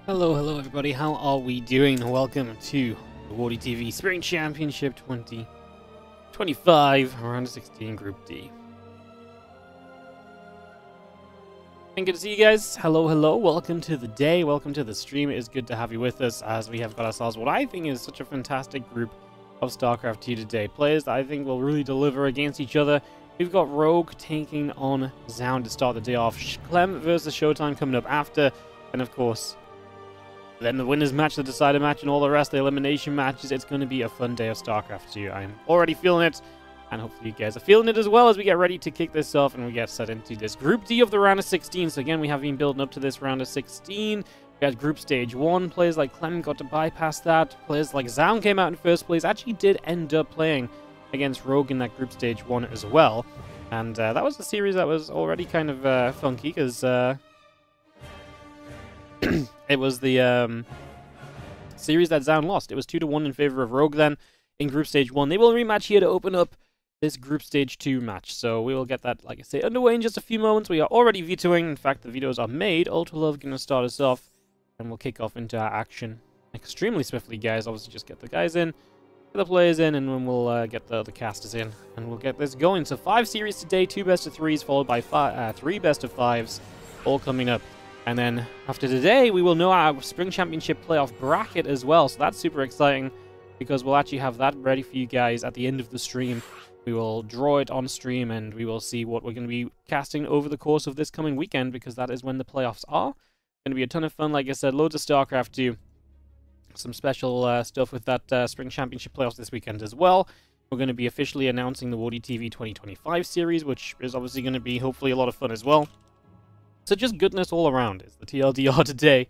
Hello everybody, how are we doing? Welcome to the WardiTV Spring Championship 2025, round 16, Group D. And good to see you guys. Hello, welcome to the day, welcome to the stream. It is good to have you with us as we have got ourselves what I think is such a fantastic group of StarCraft 2 today. Players that I think will really deliver against each other. We've got Rogue taking on ZOUN to start the day off. CLEM versus SHOWTIME coming up after, and of course, then the winners match, the decider match, and all the rest, the elimination matches. It's going to be a fun day of StarCraft 2. I'm already feeling it, and hopefully you guys are feeling it as well as we get ready to kick this off and we get set into this Group D of the round of 16. So again, we have been building up to this round of 16. We had Group Stage 1. Players like CLEM got to bypass that. Players like ZOUN came out in first place. Actually did end up playing against Rogue in that Group Stage 1 as well. And that was a series that was already kind of funky because... it was the series that ZOUN lost. It was 2-1 in favor of Rogue then in Group Stage 1. They will rematch here to open up this Group Stage 2 match. So we will get that, like I say, underway in just a few moments. We are already vetoing. In fact, the vetoes are made. UltraLove going to start us off, and we'll kick off into our action extremely swiftly, guys. Obviously, just get the guys in, get the players in, and then we'll get the casters in, and we'll get this going. So 5 series today, 2 best-of-3s, followed by 3 best-of-5s, all coming up. And then after today, we will know our Spring Championship playoff bracket as well. So that's super exciting because we'll actually have that ready for you guys at the end of the stream. We will draw it on stream and we will see what we're going to be casting over the course of this coming weekend because that is when the playoffs are. Going to be a ton of fun. Like I said, loads of StarCraft 2. Some special stuff with that Spring Championship playoffs this weekend as well. We're going to be officially announcing the WardiTV 2025 series, which is obviously going to be hopefully a lot of fun as well. So just goodness all around is the TLDR today.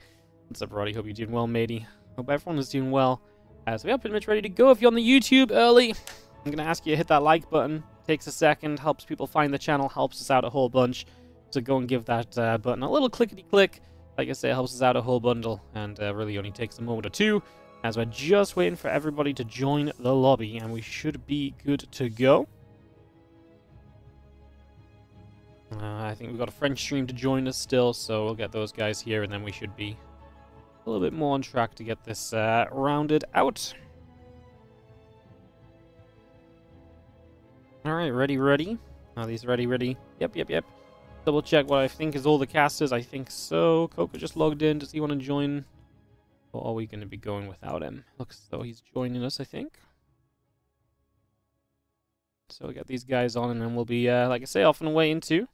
What's up, Roddy? Hope you're doing well, matey. Hope everyone is doing well. So we are pretty much ready to go. If you're on the YouTube early, I'm going to ask you to hit that like button. Takes a second, helps people find the channel, helps us out a whole bunch. So go and give that button a little clickety-click. Like I say, it helps us out a whole bundle, and really only takes a moment or two. As we're just waiting for everybody to join the lobby, and we should be good to go. I think we've got a French stream to join us still, so we'll get those guys here, and then we should be a little bit more on track to get this rounded out. Alright, ready? Are these ready? Yep. Double check what I think is all the casters. I think so. Coco just logged in. Does he want to join? Or are we going to be going without him? Looks as though he's joining us, I think. So we'll get these guys on, and then we'll be, like I say, off and away into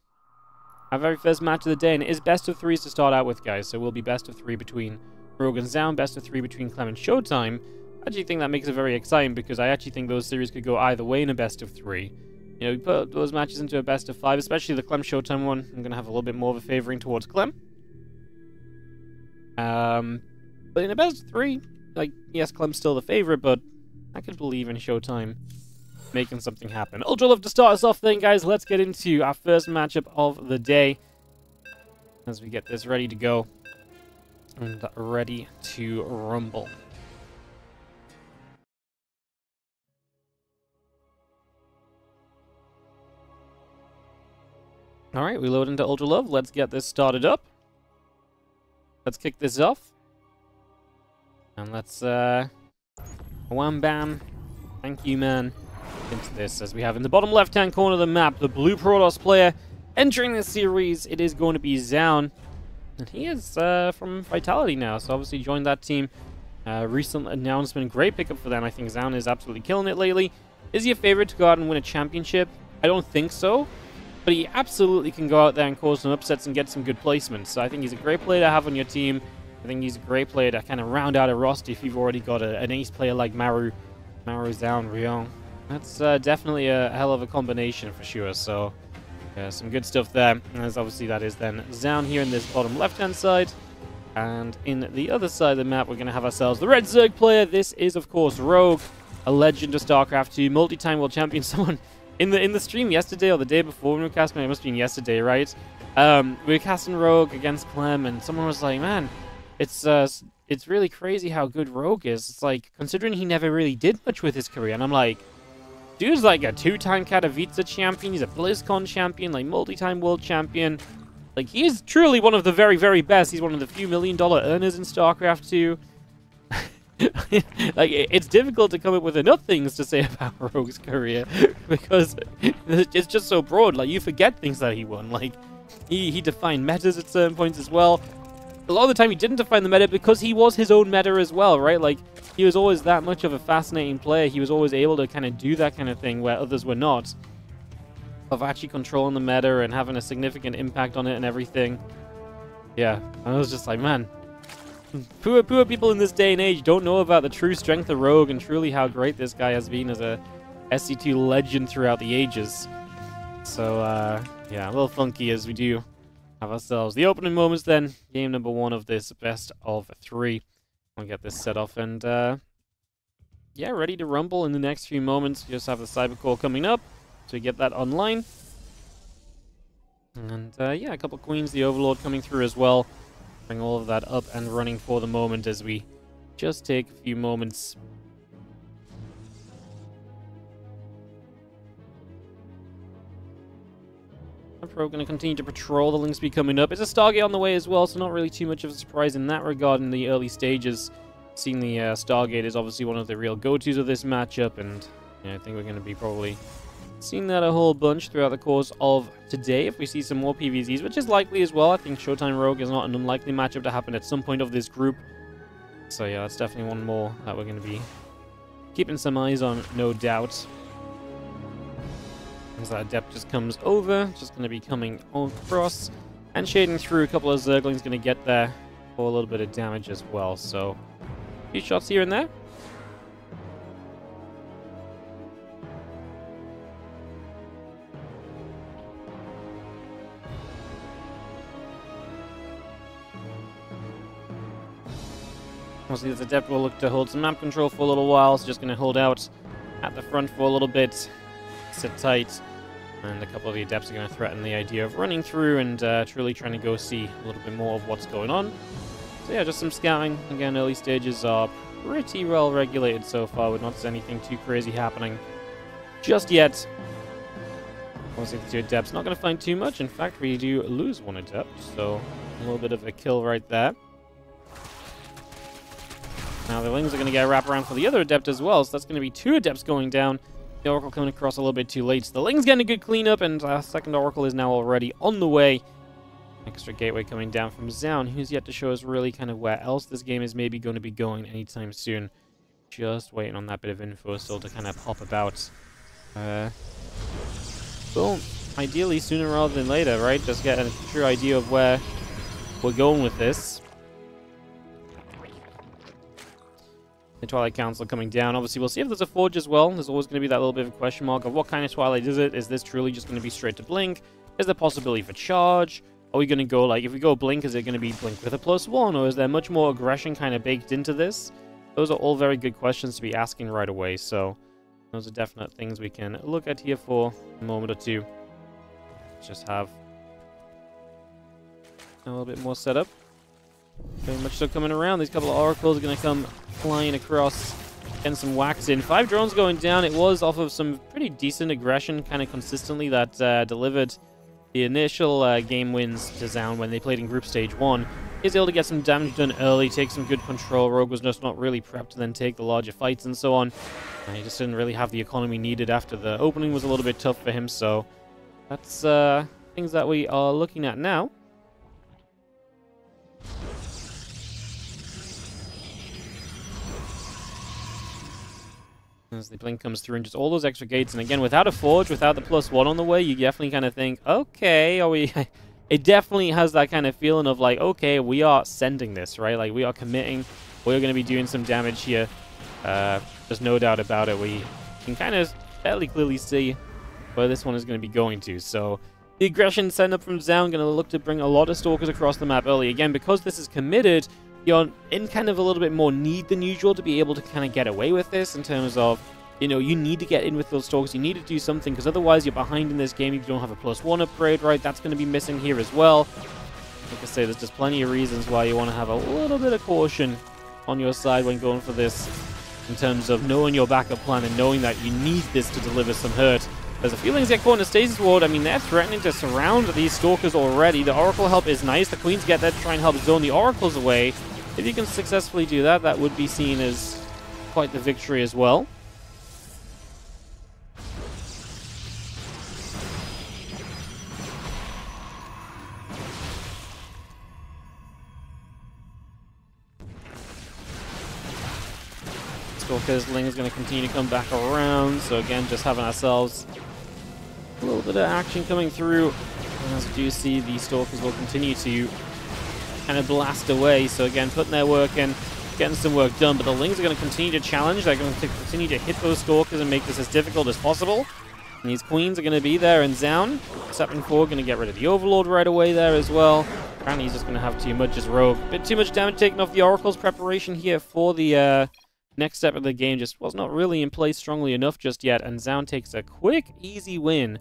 our very first match of the day. And it is best of 3s to start out with, guys. So we'll be best of 3 between Rogue and ZOUN, best of 3 between CLEM and SHOWTIME. I actually think that makes it very exciting because I actually think those series could go either way in a best of 3. You know, we put those matches into a best of 5, especially the CLEM SHOWTIME one. I'm going to have a little bit more of a favoring towards CLEM. But in a best of 3, like, yes, CLEM's still the favorite, but I could believe in SHOWTIME making something happen. UltraLove to start us off then, guys. Let's get into our first matchup of the day as we get this ready to go and ready to rumble. Alright, we load into UltraLove. Let's get this started up. Let's kick this off. And let's, wham bam. Thank you, man. Into this, as we have in the bottom left-hand corner of the map, the blue Protoss player entering this series. It is going to be ZOUN. And he is from Vitality now, so obviously joined that team. Recent announcement, great pickup for them. I think ZOUN is absolutely killing it lately. Is he a favorite to go out and win a championship? I don't think so. But he absolutely can go out there and cause some upsets and get some good placements. So I think he's a great player to have on your team. I think he's a great player to kind of round out a roster if you've already got an ace player like Maru, ZOUN, Rion. That's definitely a hell of a combination for sure. So some good stuff there. And as obviously that is then ZOUN here in this bottom left-hand side. And in the other side of the map, we're going to have ourselves the Red Zerg player. This is, of course, Rogue, a legend of StarCraft 2, multi-time world champion. Someone in the stream yesterday or the day before when we were casting, it must have been yesterday, right? We were casting Rogue against CLEM, and someone was like, man, it's really crazy how good Rogue is. It's like, considering he never really did much with his career. And I'm like, dude's like a 2-time Katowice champion. He's a BlizzCon champion, like multi-time world champion. Like, he is truly one of the very, very best. He's one of the few $1 million earners in StarCraft 2. Like, it's difficult to come up with enough things to say about Rogue's career because it's just so broad. Like, you forget things that he won. Like, he defined metas at certain points as well. A lot of the time he didn't define the meta because he was his own meta as well, right? Like, he was always that much of a fascinating player. He was always able to kind of do that kind of thing where others were not. Of actually controlling the meta and having a significant impact on it and everything. Yeah, I was just like, man, poor people in this day and age don't know about the true strength of Rogue and truly how great this guy has been as a SC2 legend throughout the ages. So, yeah, a little funky as we do have ourselves the opening moments then. Game number 1 of this best of 3. I'll get this set off and, yeah, ready to rumble in the next few moments. We just have the Cybercore coming up, so we get that online. And, yeah, a couple queens, the Overlord coming through as well. Bring all of that up and running for the moment as we just take a few moments. Pro going to continue to patrol. The links be coming up. It's a Stargate on the way as well, so not really too much of a surprise in that regard in the early stages. Seeing the Stargate is obviously one of the real go-tos of this matchup, and yeah, I think we're going to be probably seeing that a whole bunch throughout the course of today. If we see some more PvZs, which is likely as well. I think Showtime Rogue is not an unlikely matchup to happen at some point of this group. So yeah, that's definitely one more that we're going to be keeping some eyes on, no doubt. As that Adept just comes over, just going to be coming across and shading through. A couple of Zerglings going to get there for a little bit of damage as well. So, a few shots here and there. Obviously, the Adept will look to hold some map control for a little while, so just going to hold out at the front for a little bit, sit tight. And a couple of the Adepts are going to threaten the idea of running through and truly trying to go see a little bit more of what's going on. So yeah, just some scouting. Again, early stages are pretty well regulated so far, with not anything too crazy happening just yet. Obviously, the 2 Adepts not going to find too much. In fact, we do lose 1 Adept, so a little bit of a kill right there. Now the Lings are going to get a wraparound for the other Adept as well, so that's going to be 2 Adepts going down. The Oracle coming across a little bit too late. So the Ling's getting a good cleanup, and second Oracle is now already on the way. Extra gateway coming down from ZOUN, who's yet to show us really kind of where else this game is maybe going to be going anytime soon. Just waiting on that bit of info still to kind of pop about. Well, ideally sooner rather than later, right? Just get a true idea of where we're going with this. The Twilight Council coming down. Obviously, we'll see if there's a Forge as well. There's always going to be that little bit of a question mark of what kind of Twilight is it? Is this truly just going to be straight to Blink? Is there possibility for charge? Are we going to go, like, if we go Blink, is it going to be Blink with a +1? Or is there much more aggression kind of baked into this? Those are all very good questions to be asking right away. So, those are definite things we can look at here for a moment or two. Let's just have a little bit more setup. Very much so coming around. These couple of Oracles are going to come flying across, getting some whacks in. 5 drones going down. It was off of some pretty decent aggression kind of consistently that delivered the initial game wins to ZOUN when they played in Group Stage 1. He was able to get some damage done early, take some good control. Rogue was just not really prepped to then take the larger fights and so on. And he just didn't really have the economy needed after the opening was a little bit tough for him. So that's things that we are looking at now. As the Blink comes through and just all those extra gates. And again, without a Forge, without the +1 on the way, you definitely kind of think, okay, are we... It definitely has that kind of feeling of like, okay, we are sending this, right? Like, we are committing. We're going to be doing some damage here. There's no doubt about it. We can kind of fairly clearly see where this one is going to be going to. So, the aggression sent up from ZOUN going to look to bring a lot of Stalkers across the map early. Again, because this is committed, you're in kind of a little bit more need than usual to be able to kind of get away with this in terms of, you know, you need to get in with those Stalkers. You need to do something because otherwise you're behind in this game. If you don't have a +1 upgrade, right, that's going to be missing here as well. Like I say, there's just plenty of reasons why you want to have a little bit of caution on your side when going for this in terms of knowing your backup plan and knowing that you need this to deliver some hurt. As the feelings get caught in a stasis ward, I mean, they're threatening to surround these Stalkers already. The Oracle help is nice. The Queens get there to try and help zone the Oracles away. If you can successfully do that, that would be seen as quite the victory as well. Stalker's Ling is going to continue to come back around. So again, just having ourselves a little bit of action coming through. As we do see, the Stalkers will continue to kind of blast away. So again, putting their work in, getting some work done. But the Lings are going to continue to challenge. They're going to continue to hit those Stalkers and make this as difficult as possible. And these Queens are going to be there in ZOUN. 7-4, going to get rid of the Overlord right away there as well. Apparently he's just going to have too much as Rogue. A bit too much damage taken off the Oracle's preparation here for the next step of the game. Just was not really in place strongly enough just yet. And ZOUN takes a quick, easy win.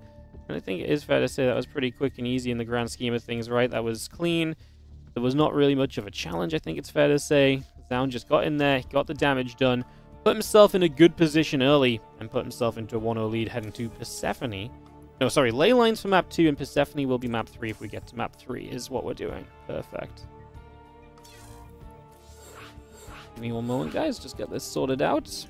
And I think it is fair to say that was pretty quick and easy in the grand scheme of things, right? That was clean. There was not really much of a challenge, I think it's fair to say. ZOUN just got in there, got the damage done, put himself in a good position early, and put himself into a 1-0 lead heading to Persephone. No, sorry, ley lines for map 2, and Persephone will be map 3 if we get to map 3, is what we're doing. Perfect. Give me one moment, guys, just get this sorted out.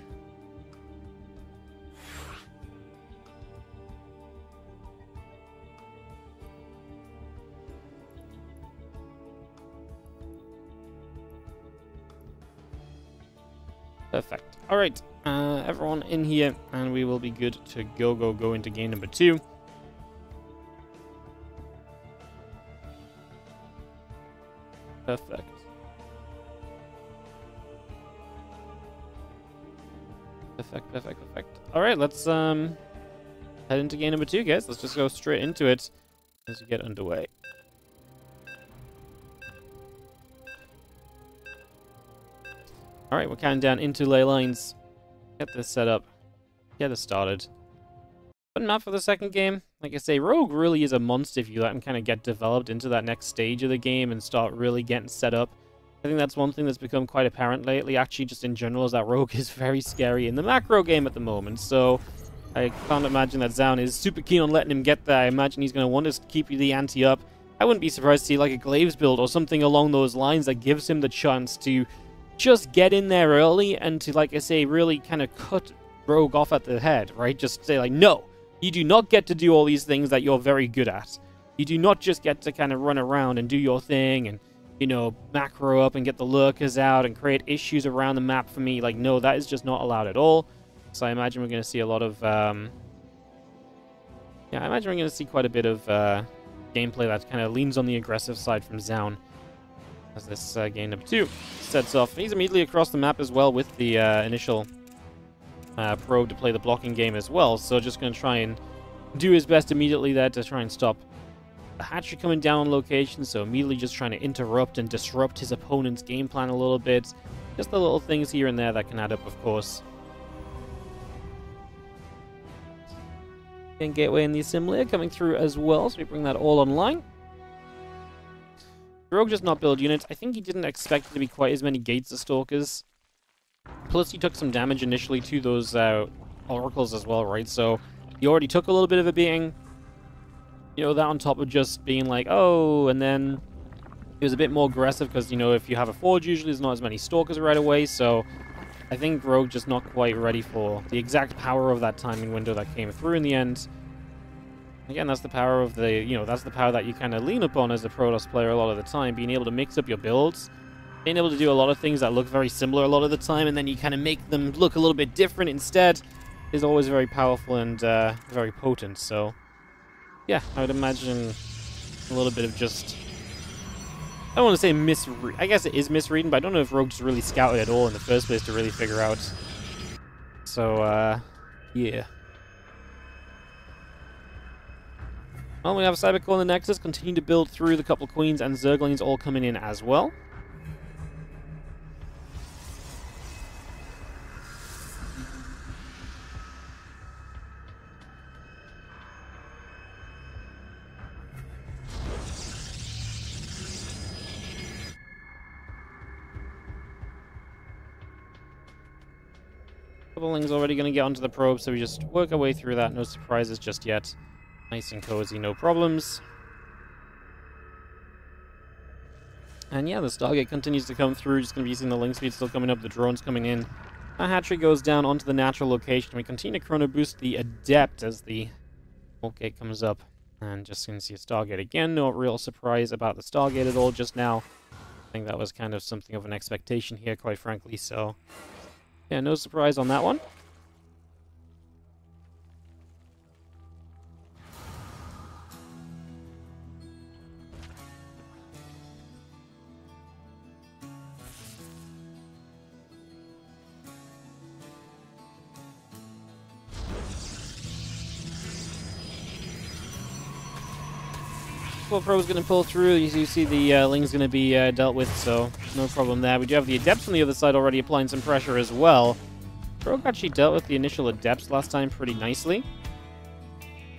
Perfect. All right, everyone in here, and we will be good to go into game number 2. Perfect. Perfect. All right, let's head into game number 2, guys. Let's just go straight into it as we get underway. Alright, we're counting down into ley lines. Get this set up. Get this started. But not for the second game. Like I say, Rogue really is a monster if you let him kind of get developed into that next stage of the game and start really getting set up. I think that's one thing that's become quite apparent lately, actually, just in general, is that Rogue is very scary in the macro game at the moment. So I can't imagine that ZOUN is super keen on letting him get there. I imagine he's going to want to keep the ante up. I wouldn't be surprised to see like a Glaives build or something along those lines that gives him the chance to just get in there early and to, like I say, really kind of cut Rogue off at the head, right? Just say, like, no, you do not get to do all these things that you're very good at. You do not just get to kind of run around and do your thing and, you know, macro up and get the lurkers out and create issues around the map for me. Like, no, that is just not allowed at all. So I imagine we're going to see a lot of, yeah, I imagine we're going to see quite a bit of gameplay that kind of leans on the aggressive side from ZOUN. As this game number 2 sets off. He's immediately across the map as well with the initial probe to play the blocking game as well. So just going to try and do his best immediately there to try and stop the hatchery coming down on location. So immediately just trying to interrupt and disrupt his opponent's game plan a little bit. Just the little things here and there that can add up, of course. And Gateway in the assembler coming through as well. So we bring that all online. Rogue just not build units. I think he didn't expect it to be quite as many gates as Stalkers. Plus, he took some damage initially to those Oracles as well, right? So, he already took a little bit of a beating. You know, that on top of just being like, oh, and then he was a bit more aggressive because, you know, if you have a Forge, usually there's not as many Stalkers right away. So, I think Rogue just not quite ready for the exact power of that timing window that came through in the end. Again, that's the power of the, you know, that's the power that you kind of lean upon as a Protoss player a lot of the time, being able to mix up your builds, being able to do a lot of things that look very similar a lot of the time, and then you kind of make them look a little bit different instead, is always very powerful and very potent. So, yeah, I would imagine a little bit of just, I don't want to say misread, I guess it is misreading, but I don't know if Rogue just really scouted at all in the first place to really figure out. So, yeah. Well, we have Cybercore in the Nexus, continue to build through the couple Queens and Zerglings all coming in as well. Couple Lings already going to get onto the probe, so we just work our way through that. No surprises just yet. Nice and cozy, no problems. And yeah, the Stargate continues to come through. Just going to be using the Link speed still coming up, the drones coming in. Our hatchery goes down onto the natural location. We continue to chrono boost the Adept as the Vault Gate comes up. And just going to see a Stargate again. No real surprise about the Stargate at all just now. I think that was kind of something of an expectation here, quite frankly. So, yeah, no surprise on that one. Well, Pro's going to pull through. You see the Ling's going to be dealt with, so no problem there. We do have the Adepts on the other side already applying some pressure as well. Pro actually dealt with the initial Adepts last time pretty nicely.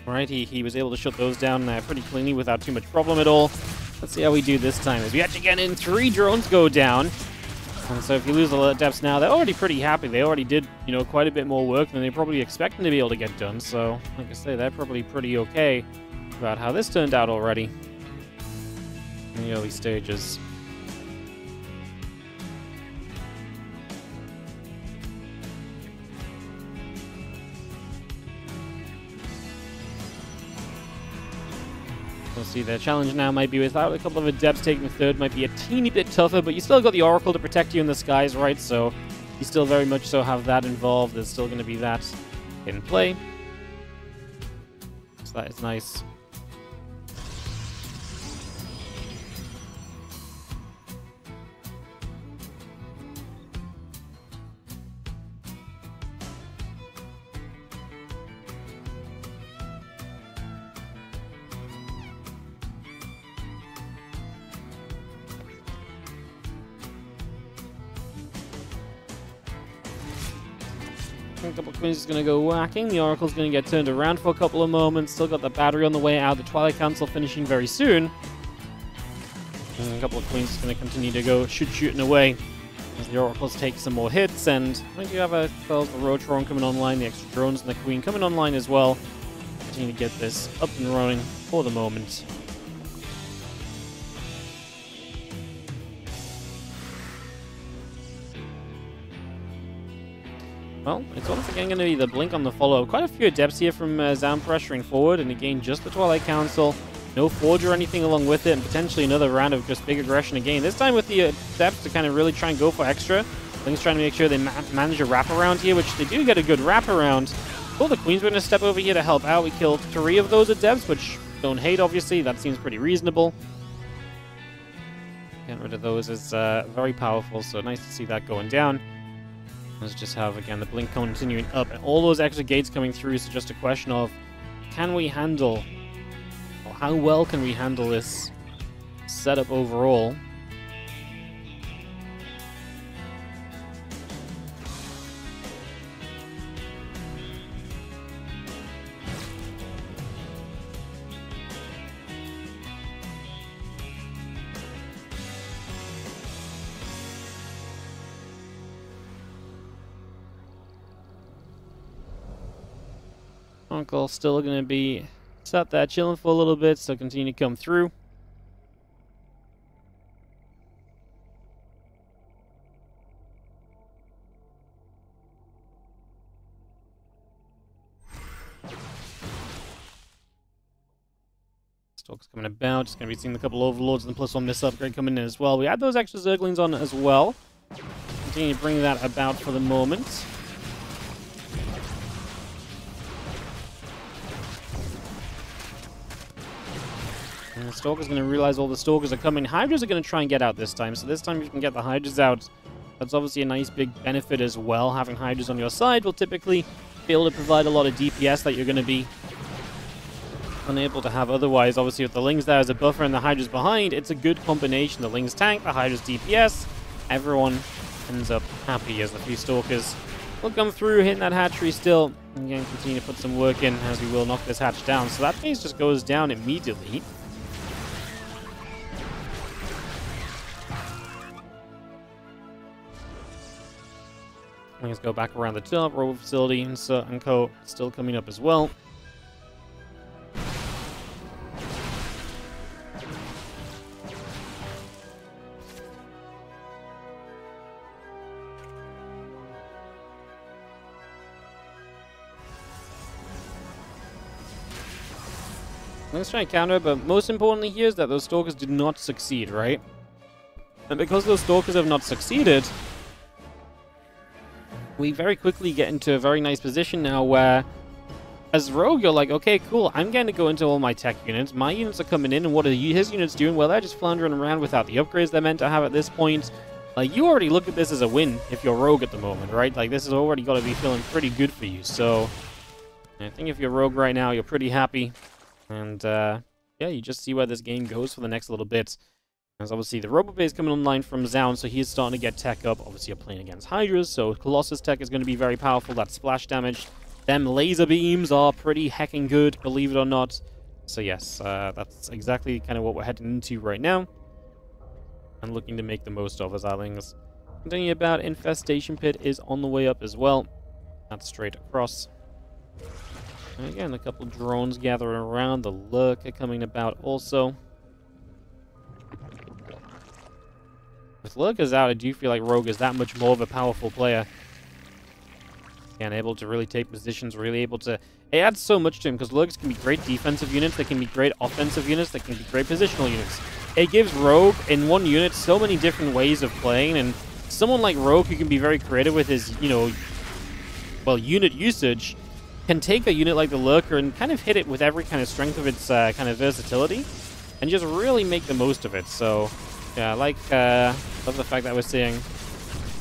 Alright, he was able to shut those down pretty cleanly without too much problem at all. Let's see how we do this time. As we actually get in, 3 drones go down. And so if you lose the Adepts now, they're already pretty happy. They already did, you know, quite a bit more work than they probably expected to be able to get done. So, like I say, they're probably pretty okay about how this turned out already in the early stages. We'll see, their challenge now might be without a couple of Adepts taking the third, might be a teeny bit tougher, but you still got the Oracle to protect you in the skies, right? So you still very much so have that involved. There's still going to be that in play. So that is nice. A couple of Queens is going to go whacking. The Oracle's going to get turned around for a couple of moments. Still got the battery on the way out. The Twilight Council finishing very soon. And a couple of Queens is going to continue to go shooting away as the Oracles take some more hits. And we do have a Rotron coming online. The extra drones and the Queen coming online as well. Continue to get this up and running for the moment. Well, it's once again going to be the blink on the follow. Quite a few Adepts here from ZOUN pressuring forward, and again, just the Twilight Council. No Forge or anything along with it, and potentially another round of just big aggression again. This time with the Adepts to kind of really try and go for extra. Link's trying to make sure they manage a wraparound here, which they do get a good wraparound. Well, the Queen's going to step over here to help out. We killed 3 of those Adepts, which don't hate, obviously. That seems pretty reasonable. Getting rid of those is very powerful, so nice to see that going down. Let's just have, again, the blink continuing up, and all those extra gates coming through, so just a question of, can we handle, or how well can we handle this setup overall? Uncle still going to be sat there chilling for a little bit, so continue to come through. Stalk's coming about, just going to be seeing a couple Overlords and the +1 miss upgrade coming in as well. We had those extra Zerglings on as well. Continue to bring that about for the moment. And the Stalker's going to realize all the Stalkers are coming. Hydras are going to try and get out this time. So this time you can get the Hydras out. That's obviously a nice big benefit as well. Having Hydras on your side will typically be able to provide a lot of DPS that you're going to be unable to have otherwise. Obviously with the Lings there as a buffer and the Hydras behind, it's a good combination. The Lings tank, the Hydras DPS. Everyone ends up happy as the few Stalkers will come through, hitting that hatchery still. And again, continue to put some work in as we will knock this hatch down. So that base just goes down immediately. Let's go back around the top. Robo Facility and Co. still coming up as well. Let's try and counter, but most importantly here is that those Stalkers did not succeed, right? And because those Stalkers have not succeeded, we very quickly get into a very nice position now where, as Rogue, you're like, okay, cool, I'm going to go into all my tech units. My units are coming in, and what are his units doing? Well, they're just floundering around without the upgrades they're meant to have at this point. Like, you already look at this as a win if you're Rogue at the moment, right? Like, this has already got to be feeling pretty good for you. So, I think if you're Rogue right now, you're pretty happy. And, yeah, you just see where this game goes for the next little bit. As obviously the Robo Base coming online from ZOUN, so he's starting to get tech up. Obviously, you're playing against Hydras, so Colossus tech is going to be very powerful. That splash damage. Them laser beams are pretty hecking good, believe it or not. So, yes, that's exactly kind of what we're heading into right now. And looking to make the most of as Arlings. Continue about Infestation Pit is on the way up as well. That's straight across. And again, a couple drones gathering around. The Lurker coming about also. With Lurkers out, I do feel like Rogue is that much more of a powerful player. And able to really take positions, really able to... It adds so much to him, because Lurkers can be great defensive units, they can be great offensive units, they can be great positional units. It gives Rogue, in one unit, so many different ways of playing, and someone like Rogue, who can be very creative with his, you know, well, unit usage, can take a unit like the Lurker and kind of hit it with every kind of strength of its kind of versatility, and just really make the most of it. So, yeah, I like love the fact that we're seeing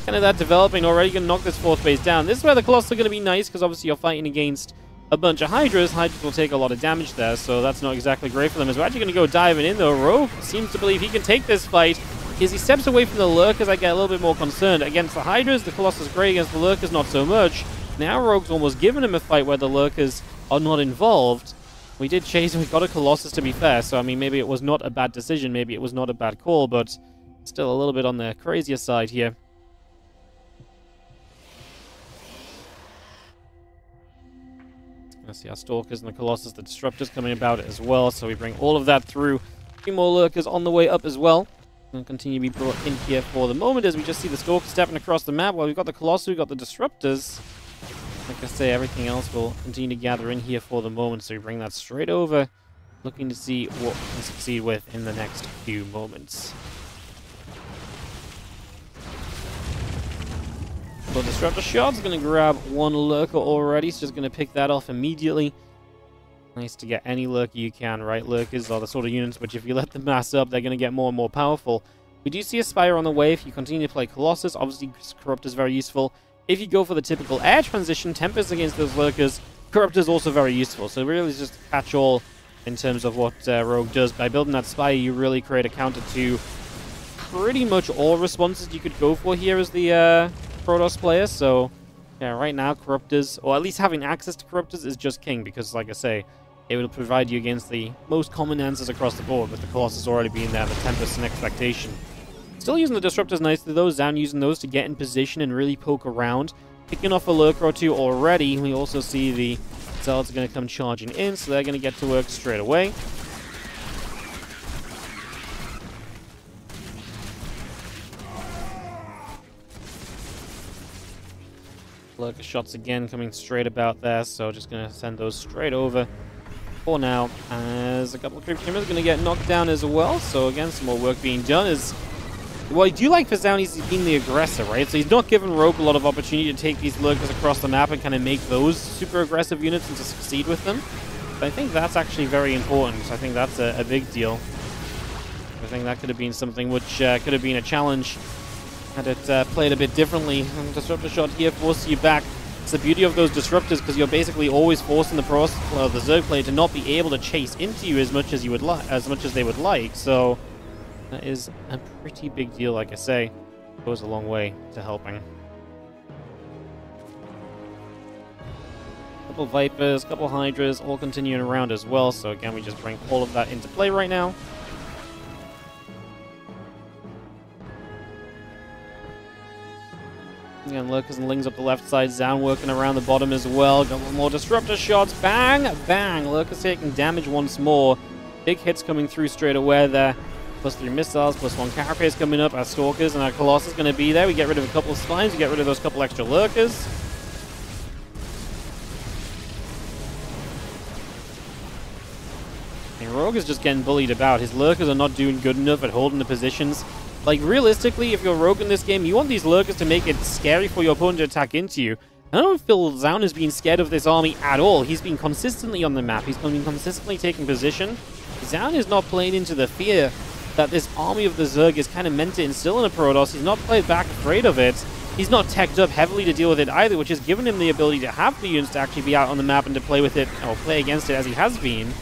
kind of that developing already. Going to knock this fourth base down. This is where the Colossus are going to be nice, because obviously you're fighting against a bunch of Hydras. Hydras will take a lot of damage there, so that's not exactly great for them. As we're actually going to go diving in, though. Rogue seems to believe he can take this fight. As he steps away from the Lurkers, I get a little bit more concerned. Against the Hydras, the Colossus is great. Against the Lurkers, not so much. Now Rogue's almost given him a fight where the Lurkers are not involved. We did chase and we got a Colossus, to be fair, so I mean, maybe it was not a bad decision, maybe it was not a bad call, but still a little bit on the crazier side here. Let's see our Stalkers and the Colossus, the Disruptors coming about as well, so we bring all of that through. 3 more Lurkers on the way up as well. And continue to be brought in here for the moment as we just see the Stalkers stepping across the map. While we've got the Colossus, we've got the Disruptors. Like I say, everything else will continue to gather in here for the moment, so we bring that straight over, looking to see what we can succeed with in the next few moments. So Disruptor Shot's going to grab 1 Lurker already, so just going to pick that off immediately. Nice to get any Lurker you can, right? Lurkers are the sort of units which if you let them mass up, they're going to get more and more powerful. We do see a Spire on the way if you continue to play Colossus. Obviously, Corrupt is very useful. If you go for the typical air transition, Tempest against those Lurkers, Corrupt is also very useful. So really it's just catch-all in terms of what Rogue does. By building that Spire, you really create a counter to pretty much all responses you could go for here as the Protoss player. So, yeah, right now, Corruptors, or at least having access to Corruptors, is just king. Because, like I say, it will provide you against the most common answers across the board, with the Colossus already being there, the Tempest and Expectation. Still using the Disruptors nicely, though. ZOUN using those to get in position and really poke around. Picking off a Lurker or 2 already. We also see the Zealots are going to come charging in, so they're going to get to work straight away. Lurker shots again coming straight about there, so just going to send those straight over for now. As a couple of Creep Shimmers going to get knocked down as well, so again, some more work being done. Is what I do like for ZOUN is he's being the aggressor, right? So he's not giving Rogue a lot of opportunity to take these Lurkers across the map and kind of make those super aggressive units and to succeed with them. But I think that's actually very important. I think that's a big deal. I think that could have been something which could have been a challenge had it played a bit differently. And Disruptor Shot here forces you back. It's the beauty of those Disruptors, because you're basically always forcing the Zerg player to not be able to chase into you as much as you would as much as they would like. So that is a pretty big deal, like I say. Goes a long way to helping. Couple Vipers, couple Hydras, all continuing around as well. So again, we just bring all of that into play right now. Again, Lurkers and Lings up the left side. ZOUN working around the bottom as well. Got a little more disruptor shots. Bang! Bang! Lurkers taking damage once more. Big hits coming through straight away there. +3 missiles, +1 carapace coming up. Our Stalkers and our Colossus going to be there. We get rid of a couple of spines. We get rid of those couple extra Lurkers. And Rogue is just getting bullied about. His Lurkers are not doing good enough at holding the positions. Like, realistically, if you're Rogue in this game, you want these Lurkers to make it scary for your opponent to attack into you. I don't feel ZOUN has been scared of this army at all. He's been consistently on the map. He's been consistently taking position. ZOUN is not playing into the fear that this army of the Zerg is kind of meant to instill in a Protoss. He's not played back afraid of it. He's not teched up heavily to deal with it either, which has given him the ability to have the units to actually be out on the map and to play with it, or play against it as he has been.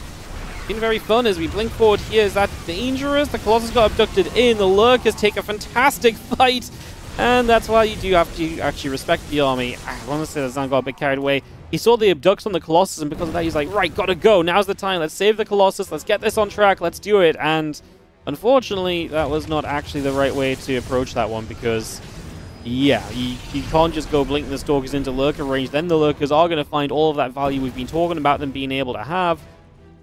Been very fun as we blink forward here. Is that dangerous? The Colossus got abducted in. The Lurkers take a fantastic fight. And that's why you do have to actually respect the army. I want to say that ZOUN got a bit carried away. He saw the abducts on the Colossus, and because of that, he's like, right, gotta go. Now's the time. Let's save the Colossus. Let's get this on track. Let's do it. And unfortunately, that was not actually the right way to approach that one because, yeah, you can't just go blinking the Stalkers into Lurker range. Then the Lurkers are going to find all of that value we've been talking about them being able to have.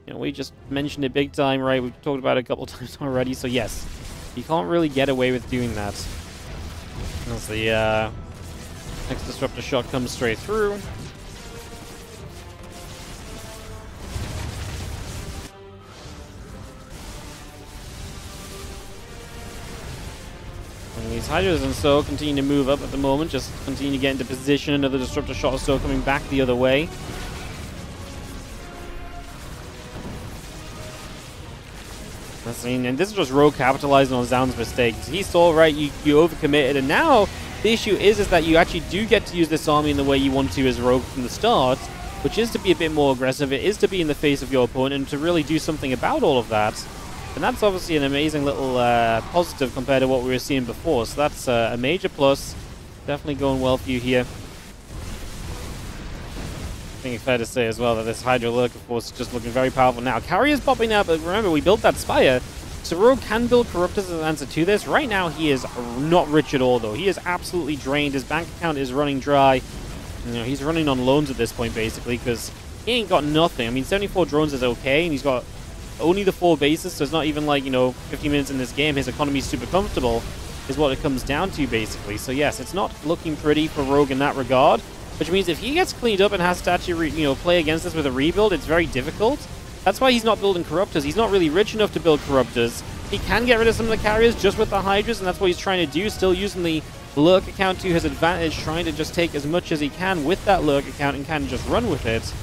You know, we just mentioned it big time, right? We've talked about it a couple times already, so yes, you can't really get away with doing that. As the next disruptor shot comes straight through. And these Hydras and so continue to move up at the moment, just continue to get into position. Another disruptor shot or so coming back the other way. And this is just Rogue capitalizing on ZOUN's mistakes. He saw, right, you overcommitted, and now the issue is that you actually do get to use this army in the way you want to as Rogue from the start, which is to be a bit more aggressive. It is to be in the face of your opponent and to really do something about all of that. And that's obviously an amazing little positive compared to what we were seeing before. So that's a major plus. Definitely going well for you here. I think it's fair to say as well that this Hydra Lurk, of course, is just looking very powerful now. Carrier's popping out, but remember, we built that Spire. So Rogue can build Corruptors as an answer to this. Right now, he is not rich at all, though. He is absolutely drained. His bank account is running dry. You know, he's running on loans at this point, basically, because he ain't got nothing. I mean, 74 drones is okay, and he's got only the 4 bases, so it's not even like, you know, 50 minutes in this game. His economy is super comfortable, is what it comes down to, basically. So yes, it's not looking pretty for Rogue in that regard. Which means if he gets cleaned up and has to actually, play against us with a rebuild, it's very difficult. That's why he's not building Corruptors. He's not really rich enough to build Corruptors. He can get rid of some of the carriers just with the Hydras, and that's what he's trying to do, still using the Lurk account to his advantage, trying to just take as much as he can with that Lurk account and kind of just run with it.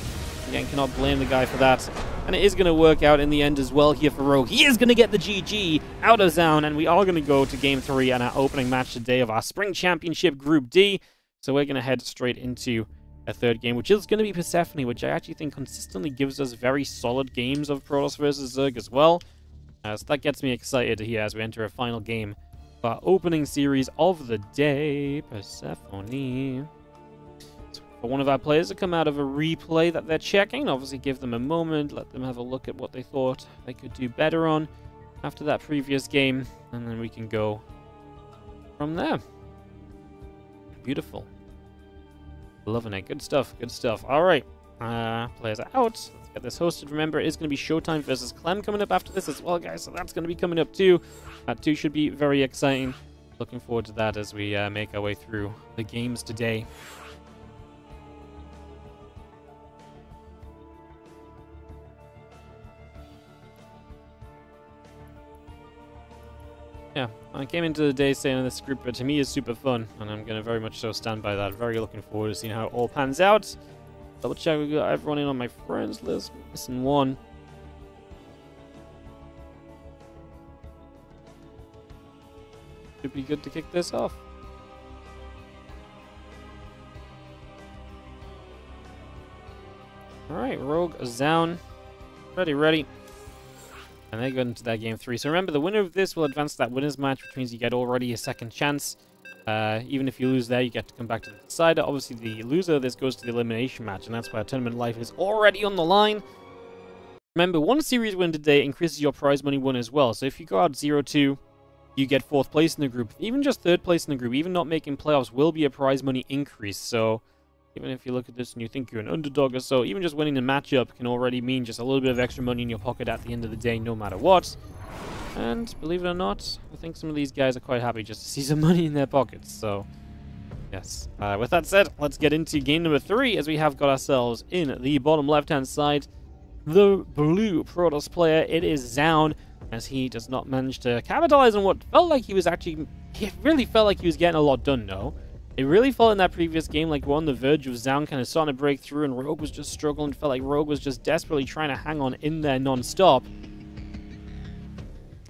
Again, cannot blame the guy for that. And it is going to work out in the end as well here for Rogue. He is going to get the GG out of ZOUN, and we are going to go to Game 3 and our opening match today of our Spring Championship Group D. So we're going to head straight into a third game, which is going to be Persephone, which I actually think consistently gives us very solid games of Protoss versus Zerg as well. So that gets me excited here as we enter a final game of our opening series of the day, Persephone. So for one of our players to come out of a replay that they're checking, obviously give them a moment, let them have a look at what they thought they could do better on after that previous game, and then we can go from there. Beautiful. Loving it. Good stuff. Good stuff. All right. Players are out. Let's get this hosted. Remember, it is going to be SHOWTIME versus CLEM coming up after this as well, guys. So that's going to be coming up too. That too should be very exciting. Looking forward to that as we make our way through the games today. Yeah, I came into the day saying this group, but to me is super fun, and I'm going to very much so stand by that. Very looking forward to seeing how it all pans out. Double check, we got everyone in on my friends list. Missing one. Should be good to kick this off. Alright, Rogue, ZOUN. Ready. And they go into that game 3. So remember, the winner of this will advance to that winner's match, which means you get already a second chance. Even if you lose there, you get to come back to the decider. Obviously, the loser of this goes to the elimination match, and that's why tournament life is already on the line. Remember, one series win today increases your prize money won as well. So if you go out 0-2, you get 4th place in the group. Even just 3rd place in the group, even not making playoffs, will be a prize money increase. So even if you look at this and you think you're an underdog or so, even just winning the matchup can already mean just a little bit of extra money in your pocket at the end of the day, no matter what. And believe it or not, I think some of these guys are quite happy just to see some money in their pockets. So yes. With that said, let's get into game number 3, as we have got ourselves in the bottom left-hand side the blue Protoss player. It is ZOUN, as he does not manage to capitalize on what felt like he was actually... It really felt like he was getting a lot done, though. It really felt in that previous game like we're on the verge of ZOUN kind of starting to break through, and Rogue was just struggling. It felt like Rogue was just desperately trying to hang on in there non-stop.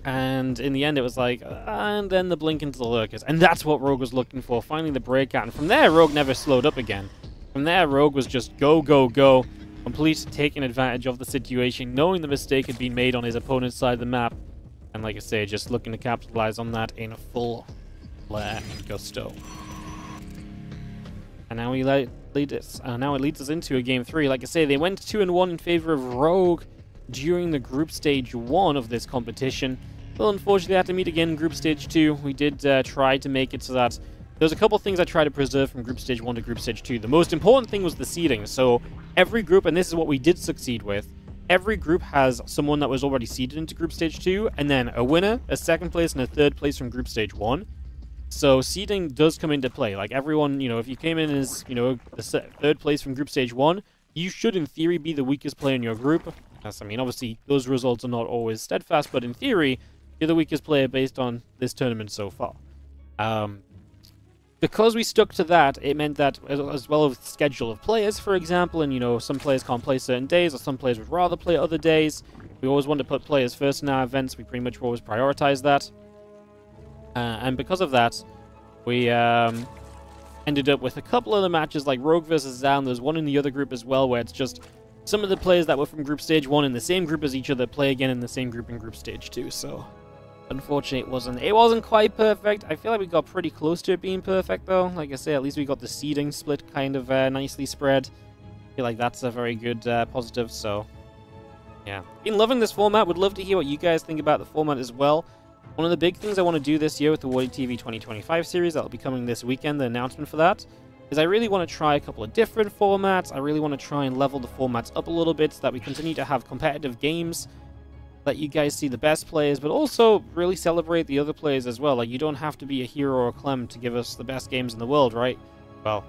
And in the end, it was like, and then the blink into the lurkers. And that's what Rogue was looking for, finally the breakout. And from there, Rogue never slowed up again. From there, Rogue was just go, go, go. Complete taking advantage of the situation, knowing the mistake had been made on his opponent's side of the map. And like I say, just looking to capitalize on that in a full flare and gusto. And now it leads us into a game 3. Like I say, they went 2-1 in favor of Rogue during the group stage 1 of this competition. Well, unfortunately, I had to meet again in group stage 2. We did try to make it so that there's a couple things I tried to preserve from group stage 1 to group stage 2. The most important thing was the seeding. So every group, and this is what we did succeed with, every group has someone that was already seeded into group stage 2, and then a winner, a 2nd place, and a 3rd place from group stage 1. So seeding does come into play. Like everyone, you know, if you came in as, you know, the 3rd place from group stage 1, you should in theory be the weakest player in your group. I mean, obviously, those results are not always steadfast, but in theory, you're the weakest player based on this tournament so far. Because we stuck to that, it meant that, as well as schedule of players, for example, and, you know, some players can't play certain days, or some players would rather play other days. We always want to put players first in our events. We pretty much always prioritize that. And because of that, we ended up with a couple of the matches, like Rogue versus ZOUN. There's one in the other group as well, where it's just some of the players that were from group stage 1 in the same group as each other play again in the same group in group stage 2. So unfortunately, it wasn't quite perfect. I feel like we got pretty close to it being perfect, though. Like I say, at least we got the seeding split kind of nicely spread. I feel like that's a very good positive. So yeah, been loving this format. Would love to hear what you guys think about the format as well. One of the big things I want to do this year with the WardiTV 2025 series, that will be coming this weekend, the announcement for that, is I really want to try a couple of different formats. I really want to try and level the formats up a little bit so that we continue to have competitive games, let you guys see the best players, but also really celebrate the other players as well. Like, you don't have to be a hero or a CLEM to give us the best games in the world, right? Well,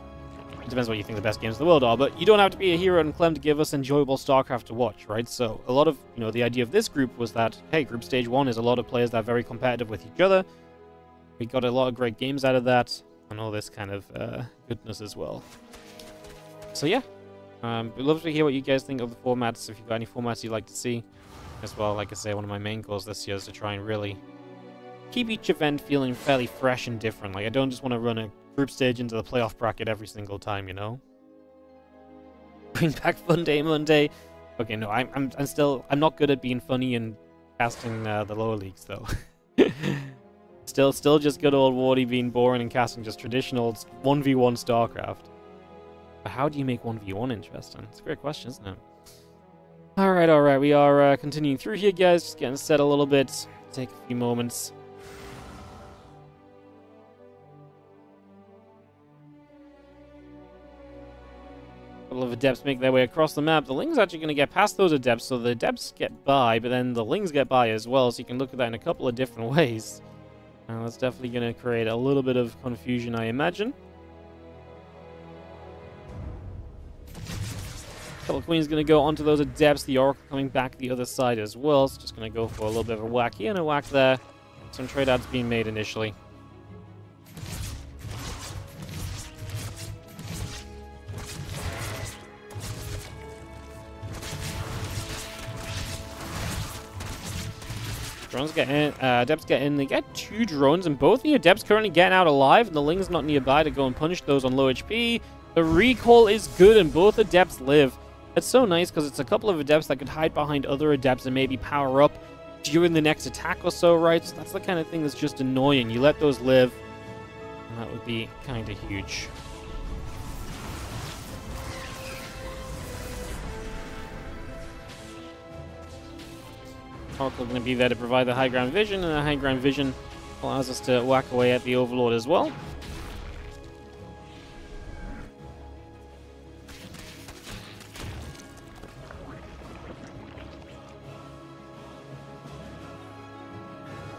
it depends what you think the best games in the world are, but you don't have to be a hero and CLEM to give us enjoyable StarCraft to watch, right? So a lot of, you know, the idea of this group was that, hey, group stage 1 is a lot of players that are very competitive with each other. We got a lot of great games out of that, and all this kind of goodness as well. So yeah, we'd love to hear what you guys think of the formats, if you've got any formats you'd like to see. As well, like I say, one of my main goals this year is to try and really keep each event feeling fairly fresh and different. Like, I don't just want to run a group stage into the playoff bracket every single time, you know? Bring back Fun Day Monday. Okay, no, I'm not good at being funny and casting the lower leagues, though. Still just good old Wardy being boring and casting just traditional 1v1 StarCraft. But how do you make 1v1 interesting? It's a great question, isn't it? Alright, we are continuing through here, guys, just getting set a little bit. Take a few moments. A couple of adepts make their way across the map. The Ling's actually going to get past those adepts, so the adepts get by, but then the Lings get by as well, so you can look at that in a couple of different ways. That's definitely going to create a little bit of confusion, I imagine. Couple of Queens going to go onto those adepts. The Oracle coming back the other side as well. So just going to go for a little bit of a whack here and a whack there. Some trade outs being made initially. Drones get in, adepts get in. They get 2 drones, and both the adepts currently getting out alive, and the Ling's not nearby to go and punish those on low HP. The recall is good, and both adepts live. It's so nice because it's a couple of adepts that could hide behind other adepts and maybe power up during the next attack or so, right? So that's the kind of thing that's just annoying. You let those live, and that would be kind of huge. Oracle going to be there to provide the high ground vision, and the high ground vision Allows us to whack away at the Overlord as well.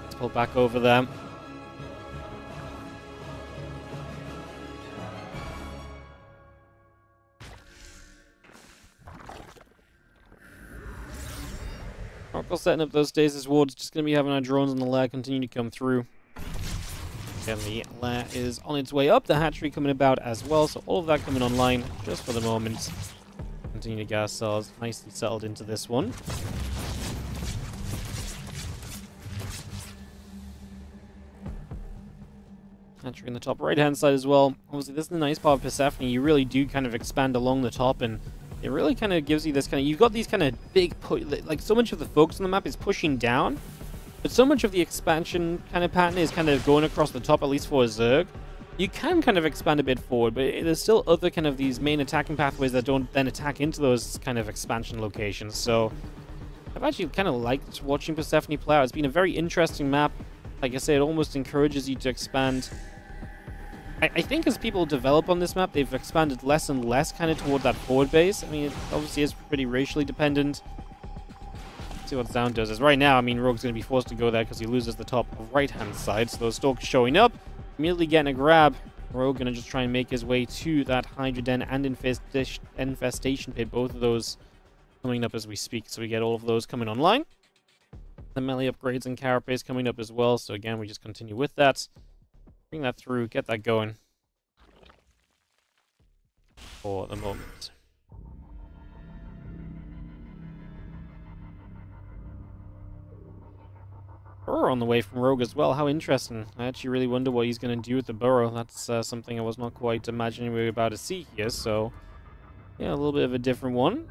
Let's pull back over there. Oracle setting up those stasis wards, just going to be having our drones on the lair continue to come through. Again, the lair is on its way up, the hatchery coming about as well, so all of that coming online just for the moment. Continue to get ourselves nicely settled into this one. Hatchery in the top right-hand side as well. Obviously, this is the nice part of Persephone. You really do kind of expand along the top, and it really kind of gives you this kind of... You've got these kind of big... Like, so much of the focus on the map is pushing down, but so much of the expansion kind of pattern is kind of going across the top, at least for a Zerg. You can kind of expand a bit forward, but there's still other kind of these main attacking pathways that don't then attack into those kind of expansion locations. So I've actually kind of liked watching Persephone play out. It's been a very interesting map. Like I say, it almost encourages you to expand. I think as people develop on this map, they've expanded less and less kind of toward that forward base. I mean, it obviously is pretty racially dependent. Let's see what ZOUN does. As right now, I mean, Rogue's going to be forced to go there because he loses the top right-hand side. So those stalkers showing up, immediately getting a grab. Rogue going to just try and make his way to that Hydra Den and Infestation Pit. Both of those coming up as we speak. So we get all of those coming online. The melee upgrades and carapace coming up as well. So again, we just continue with that. Bring that through, get that going for the moment. Burrow on the way from Rogue as well. How interesting. I actually really wonder what he's going to do with the Burrow. That's something I was not quite imagining we were about to see here. So, yeah, a little bit of a different one.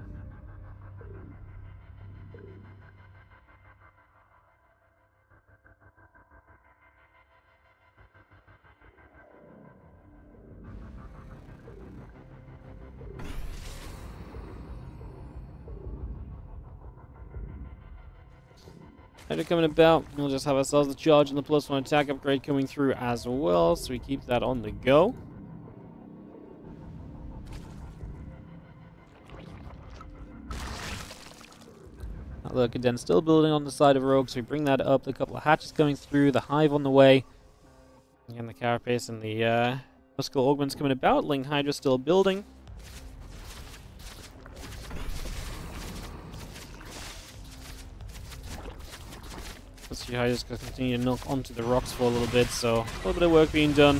Coming about, we'll just have ourselves the charge and the +1 attack upgrade coming through as well, so we keep that on the go. Look, again, still building on the side of Rogue, so we bring that up. A couple of hatches coming through, the hive on the way. Again, the carapace and the muscular augments coming about. Ling Hydra still building. I just continue to knock onto the rocks for a little bit, so a little bit of work being done,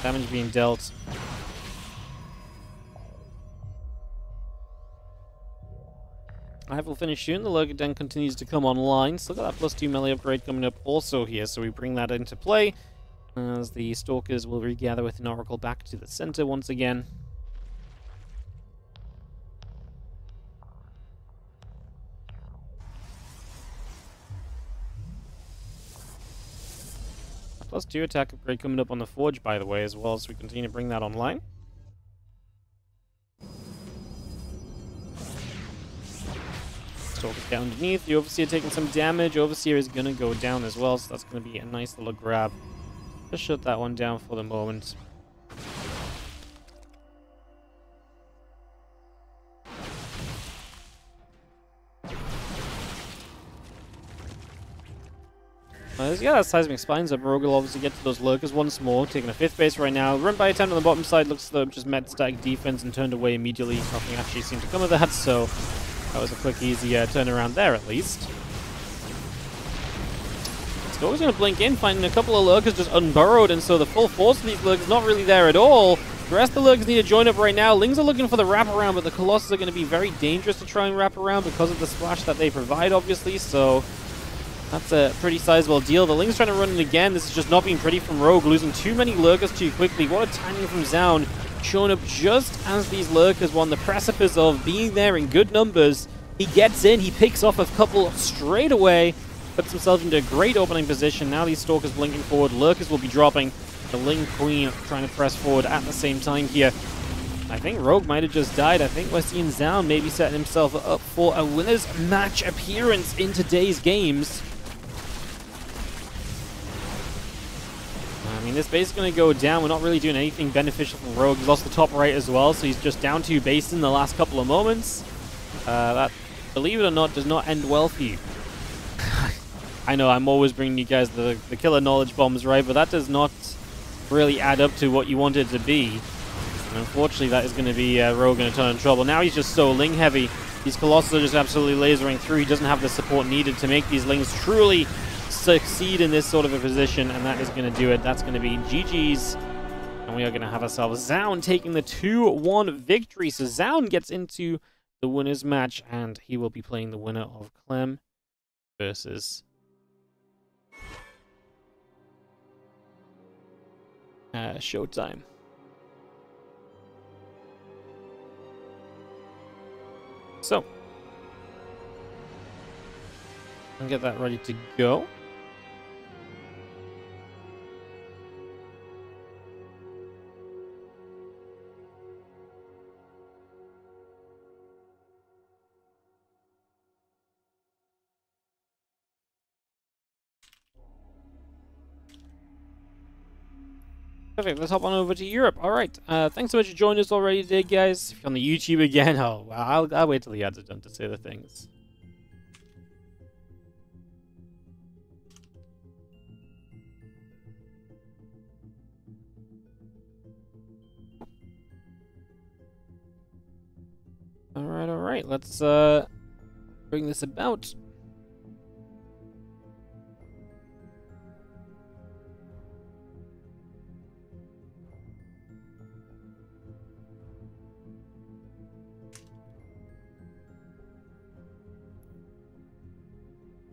damage being dealt. I will finish soon. The Lurker Den continues to come online. Still got that +2 melee upgrade coming up also here, so we bring that into play as the Stalkers will regather with an Oracle back to the center once again. +2 attack upgrade coming up on the Forge, by the way, as well, so we continue to bring that online. Stalkers get underneath. The Overseer taking some damage. Overseer is going to go down as well, so that's going to be a nice little grab. Just shut that one down for the moment. Yeah, that Seismic Spines up. Rogue will obviously get to those Lurkers once more, taking a 5th base right now. Run by attempt on the bottom side, looks like just met static defense and turned away immediately. Nothing actually seemed to come of that, so that was a quick, easy turnaround there at least. Stalker's going to blink in, finding a couple of Lurkers just unburrowed, and so the full force of these Lurkers not really there at all. The rest of the Lurkers need to join up right now. Lings are looking for the wraparound, but the Colossus are going to be very dangerous to try and wrap around because of the splash that they provide, obviously, so that's a pretty sizable deal. The Ling's trying to run it again. This is just not being pretty from Rogue, losing too many Lurkers too quickly. What a timing from ZOUN, showing up just as these Lurkers were on the precipice of being there in good numbers. He gets in, he picks off a couple straight away, puts himself into a great opening position. Now these Stalkers blinking forward, Lurkers will be dropping. The Ling Queen trying to press forward at the same time here. I think Rogue might have just died. I think we're seeing ZOUN maybe setting himself up for a winner's match appearance in today's games. mean, this base is going to go down. We're not really doing anything beneficial for Rogue. He's lost the top right as well, so he's just down 2 base in the last couple of moments. That, believe it or not, does not end well for you. I know I'm always bringing you guys the killer knowledge bombs, right? But that does not really add up to what you want it to be. And unfortunately, that is going to be Rogue in a ton of trouble. Now he's just so Ling heavy. These Colossus are just absolutely lasering through. He doesn't have the support needed to make these Lings truly succeed in this sort of a position, and that is going to do it. That's going to be GG's, and we are going to have ourselves ZOUN taking the 2-1 victory. So ZOUN gets into the winner's match, and he will be playing the winner of CLEM versus SHOWTIME. So, I'll get that ready to go. Perfect, let's hop on over to Europe. Alright, thanks so much for joining us already today, guys. If you're on the YouTube again, oh, well, I'll wait till the ads are done to say the things. Alright, let's bring this about.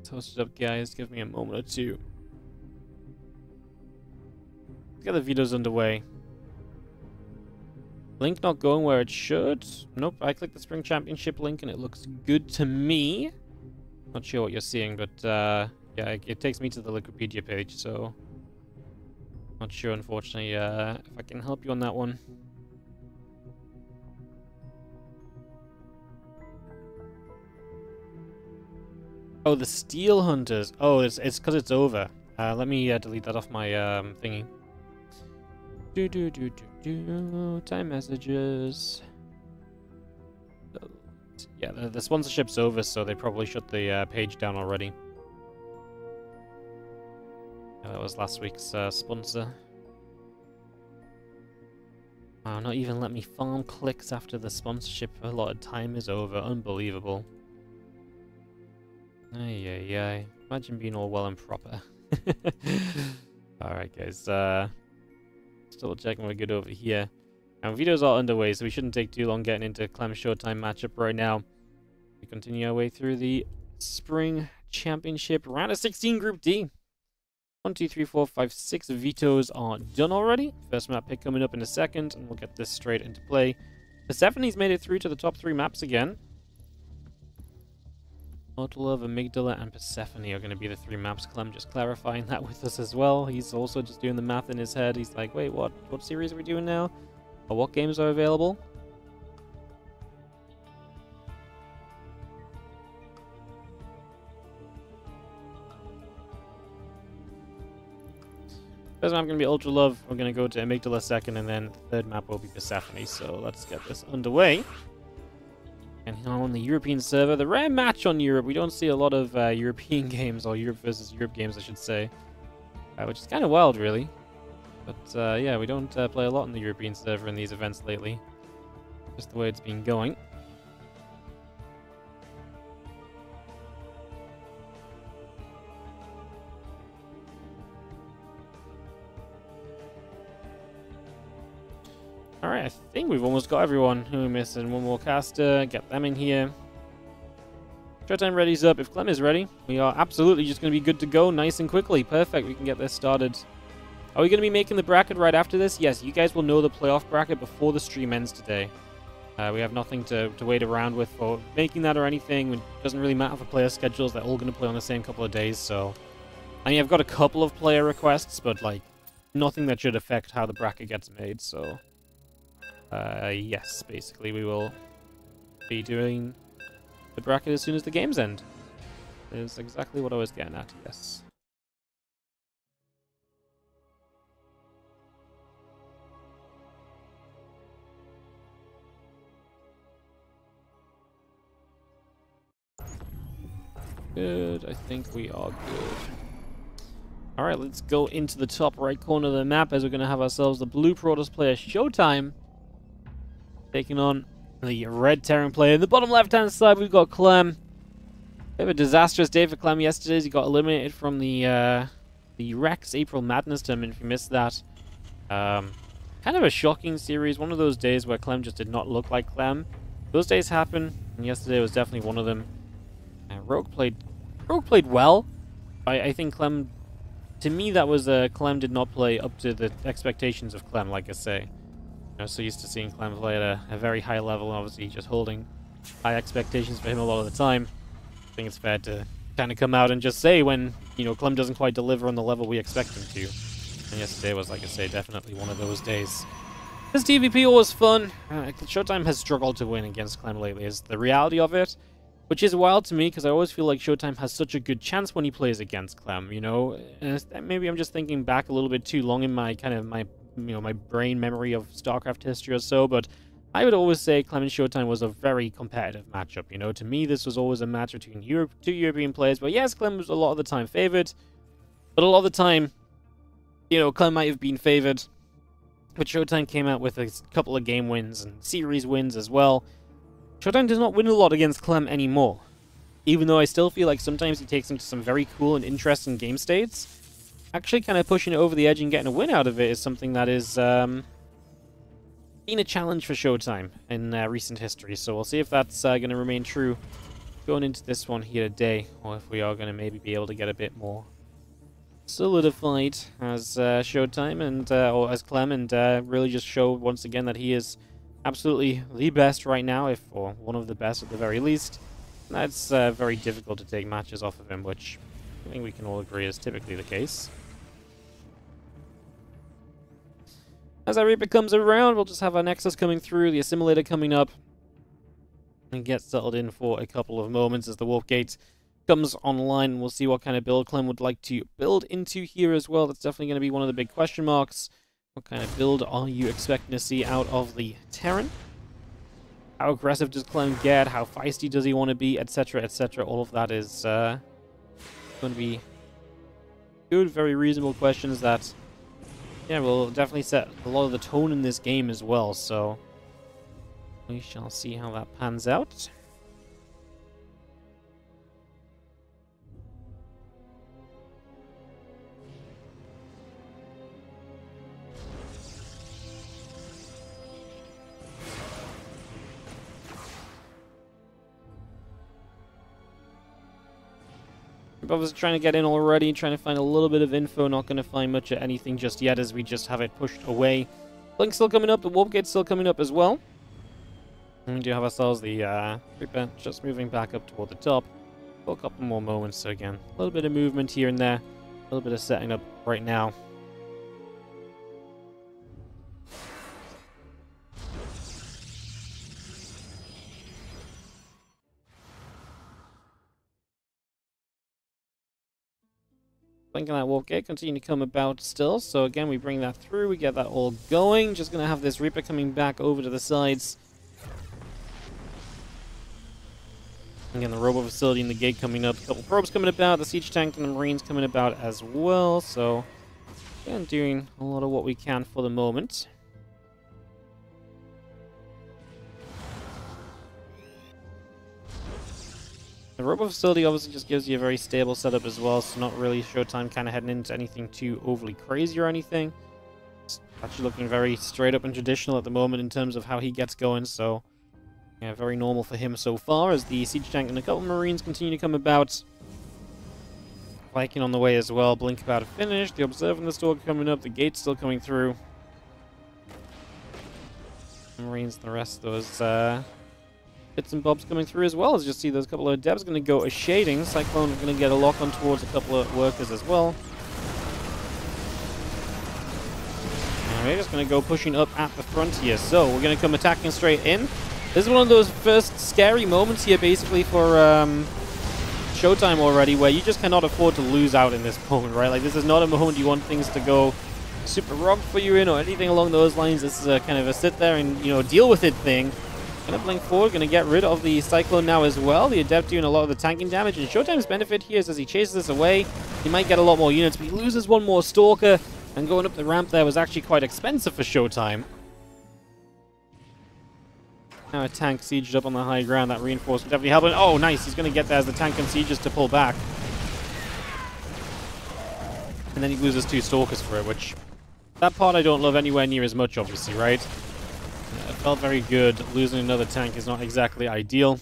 Toast it up, guys. Give me a moment or two. Let's get the videos underway. Link not going where it should. Nope, I clicked the Spring Championship link and it looks good to me. Not sure what you're seeing, but yeah, it takes me to the Wikipedia page, so not sure, unfortunately, if I can help you on that one. Oh, the Steel Hunters. Oh, it's because it's over. Let me delete that off my thingy. Time messages. Yeah, the sponsorship's over, so they probably shut the page down already. Yeah, that was last week's sponsor. Wow, not even let me farm clicks after the sponsorship. A lot of time is over. Unbelievable. Ay. Imagine being all well and proper. Alright, guys. Still checking we're good over here. And videos are underway, so we shouldn't take too long getting into CLEM SHOWTIME matchup right now. We continue our way through the Spring Championship round of 16 Group D. 1, 2, 3, 4, 5, 6 vetoes are done already. First map pick coming up in a second, and we'll get this straight into play. Persephone's made it through to the top 3 maps again. Mortal of Amygdala and Persephone are going to be the 3 maps. Clem just clarifying that with us as well. He's also just doing the math in his head. He's like, wait, what series are we doing now? Or what games are available? First map going to be Ultra Love. We're going to go to Amygdala second, and then the third map will be Persephone. So let's get this underway. And now on the European server, the rare match on Europe. We don't see a lot of European games, or Europe versus Europe games, I should say. Which is kind of wild, really. But yeah, we don't play a lot on the European server in these events lately. Just the way it's been going. Alright, I think we've almost got everyone. Who are we missing? One more caster. Get them in here. SHOWTIME ready's up. If Clem is ready, we are absolutely just going to be good to go nice and quickly. Perfect. We can get this started. Are we going to be making the bracket right after this? Yes, you guys will know the playoff bracket before the stream ends today. We have nothing to wait around with for making that or anything. It doesn't really matter for player schedules. They're all going to play on the same couple of days, so... I mean, I've got a couple of player requests, but, like, nothing that should affect how the bracket gets made, so... yes, basically we will be doing the bracket as soon as the games end. Is exactly what I was getting at, yes. good? I think we are good. Alright, let's go into the top right corner of the map as we're going to have ourselves the blue Protoss player Showtime taking on the red Terran player. In the bottom left-hand side, we've got CLEM. Bit of a disastrous day for CLEM yesterday. He got eliminated from the Rex April Madness tournament, if you missed that. Kind of a shocking series. One of those days where CLEM just did not look like CLEM. Those days happen, and yesterday was definitely one of them. Rogue played well. I think CLEM, to me, that was CLEM did not play up to the expectations of CLEM, like I say. I'm so used to seeing CLEM play at a very high level, and obviously just holding high expectations for him a lot of the time. I think it's fair to kind of come out and just say when, CLEM doesn't quite deliver on the level we expect him to. And yesterday was, like I say, definitely one of those days. This TVP always fun. Showtime has struggled to win against CLEM lately, is the reality of it. Which is wild to me, because I always feel like Showtime has such a good chance when he plays against CLEM, And maybe I'm just thinking back a little bit too long in my my brain memory of StarCraft history or so, but I would always say CLEM and Showtime was a very competitive matchup, To me, this was always a match between two European players, but yes, CLEM was a lot of the time favored, but a lot of the time, CLEM might have been favored, but Showtime came out with a couple of game wins and series wins as well. Showtime does not win a lot against CLEM anymore, even though I still feel like sometimes he takes them to some very cool and interesting game states. Actually kind of pushing it over the edge and getting a win out of it is something that is been a challenge for Showtime in recent history, so we'll see if that's going to remain true going into this one here today, or if we are going to maybe be able to get a bit more solidified as Showtime and or as CLEM, and really just show once again that he is absolutely the best right now, or one of the best at the very least. And that's very difficult to take matches off of him, which I think we can all agree is typically the case. As that Reaper comes around, we'll just have our Nexus coming through, the Assimilator coming up, and get settled in for a couple of moments as the Warp Gate comes online, and we'll see what kind of build CLEM would like to build into here as well. That's definitely going to be one of the big question marks. What kind of build are you expecting to see out of the Terran? How aggressive does CLEM get? How feisty does he want to be? Etc, etc. All of that is going to be good, very reasonable questions that, yeah, will definitely set a lot of the tone in this game as well. So we shall see how that pans out. I was trying to get in already, trying to find a little bit of info, not going to find much of anything just yet as we just have it pushed away. Blink's still coming up, the Warp Gate's still coming up as well. And we do have ourselves the Reaper just moving back up toward the top for a couple more moments. So again, a little bit of movement here and there, a little bit of setting up right now. Thinking that Warp Gate continue to come about still, so again we bring that through, we get that all going. Just gonna have this Reaper coming back over to the sides. Again, the Robo Facility and the Gate coming up, a couple probes coming about, the Siege Tank and the Marines coming about as well, so again doing a lot of what we can for the moment. The Robo Facility obviously just gives you a very stable setup as well, so not really Showtime kind of heading into anything too overly crazy or anything. It's actually looking very straight up and traditional at the moment in terms of how he gets going, so yeah, very normal for him so far as the Siege Tank and a couple of Marines continue to come about. Viking on the way as well, Blink about to finish, the Observer and the Stalker coming up, the Gate's still coming through. Marines and the rest of those bits and bobs coming through as well, as you see those couple of devs going to go a shading. Cyclone going to get a lock on towards a couple of workers as well. And we're just going to go pushing up at the front here. So we're going to come attacking straight in. This is one of those first scary moments here basically for Showtime already, where you just cannot afford to lose out in this moment, right? Like, this is not a moment you want things to go super wrong for you in or anything along those lines. This is a kind of a sit there and, deal with it thing. Gonna blink forward, gonna get rid of the Cyclone now as well. The Adept doing a lot of the tanking damage, and Showtime's benefit here is as he chases this away, he might get a lot more units, but he loses one more Stalker, and going up the ramp there was actually quite expensive for Showtime. Now a tank sieged up on the high ground, that reinforcement definitely helping. Oh, nice, he's gonna get there as the tank concieges to pull back. And then he loses 2 Stalkers for it, which, that part I don't love anywhere near as much, obviously, right? It felt very good. Losing another tank is not exactly ideal.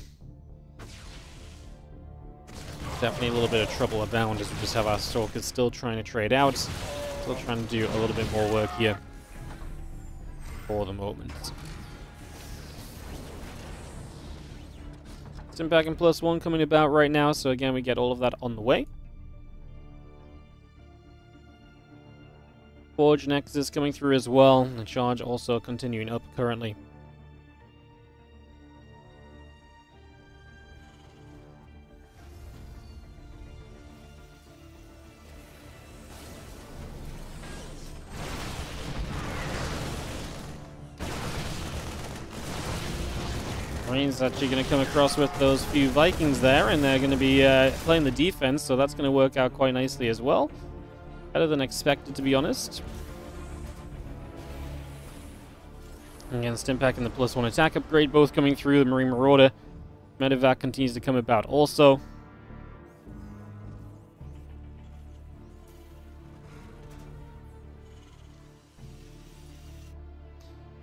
Definitely a little bit of trouble abound as we just have our Stalkers still trying to trade out. Still trying to do a little bit more work here for the moment. Impact and +1 coming about right now, so again we get all of that on the way. Forge Nexus coming through as well. The charge also continuing up currently. Marines actually going to come across with those few Vikings there, and they're going to be playing the defense, so that's going to work out quite nicely as well. Better than expected, to be honest. Again, Stimpack and the +1 attack upgrade both coming through. The Marine Marauder Medevac continues to come about also.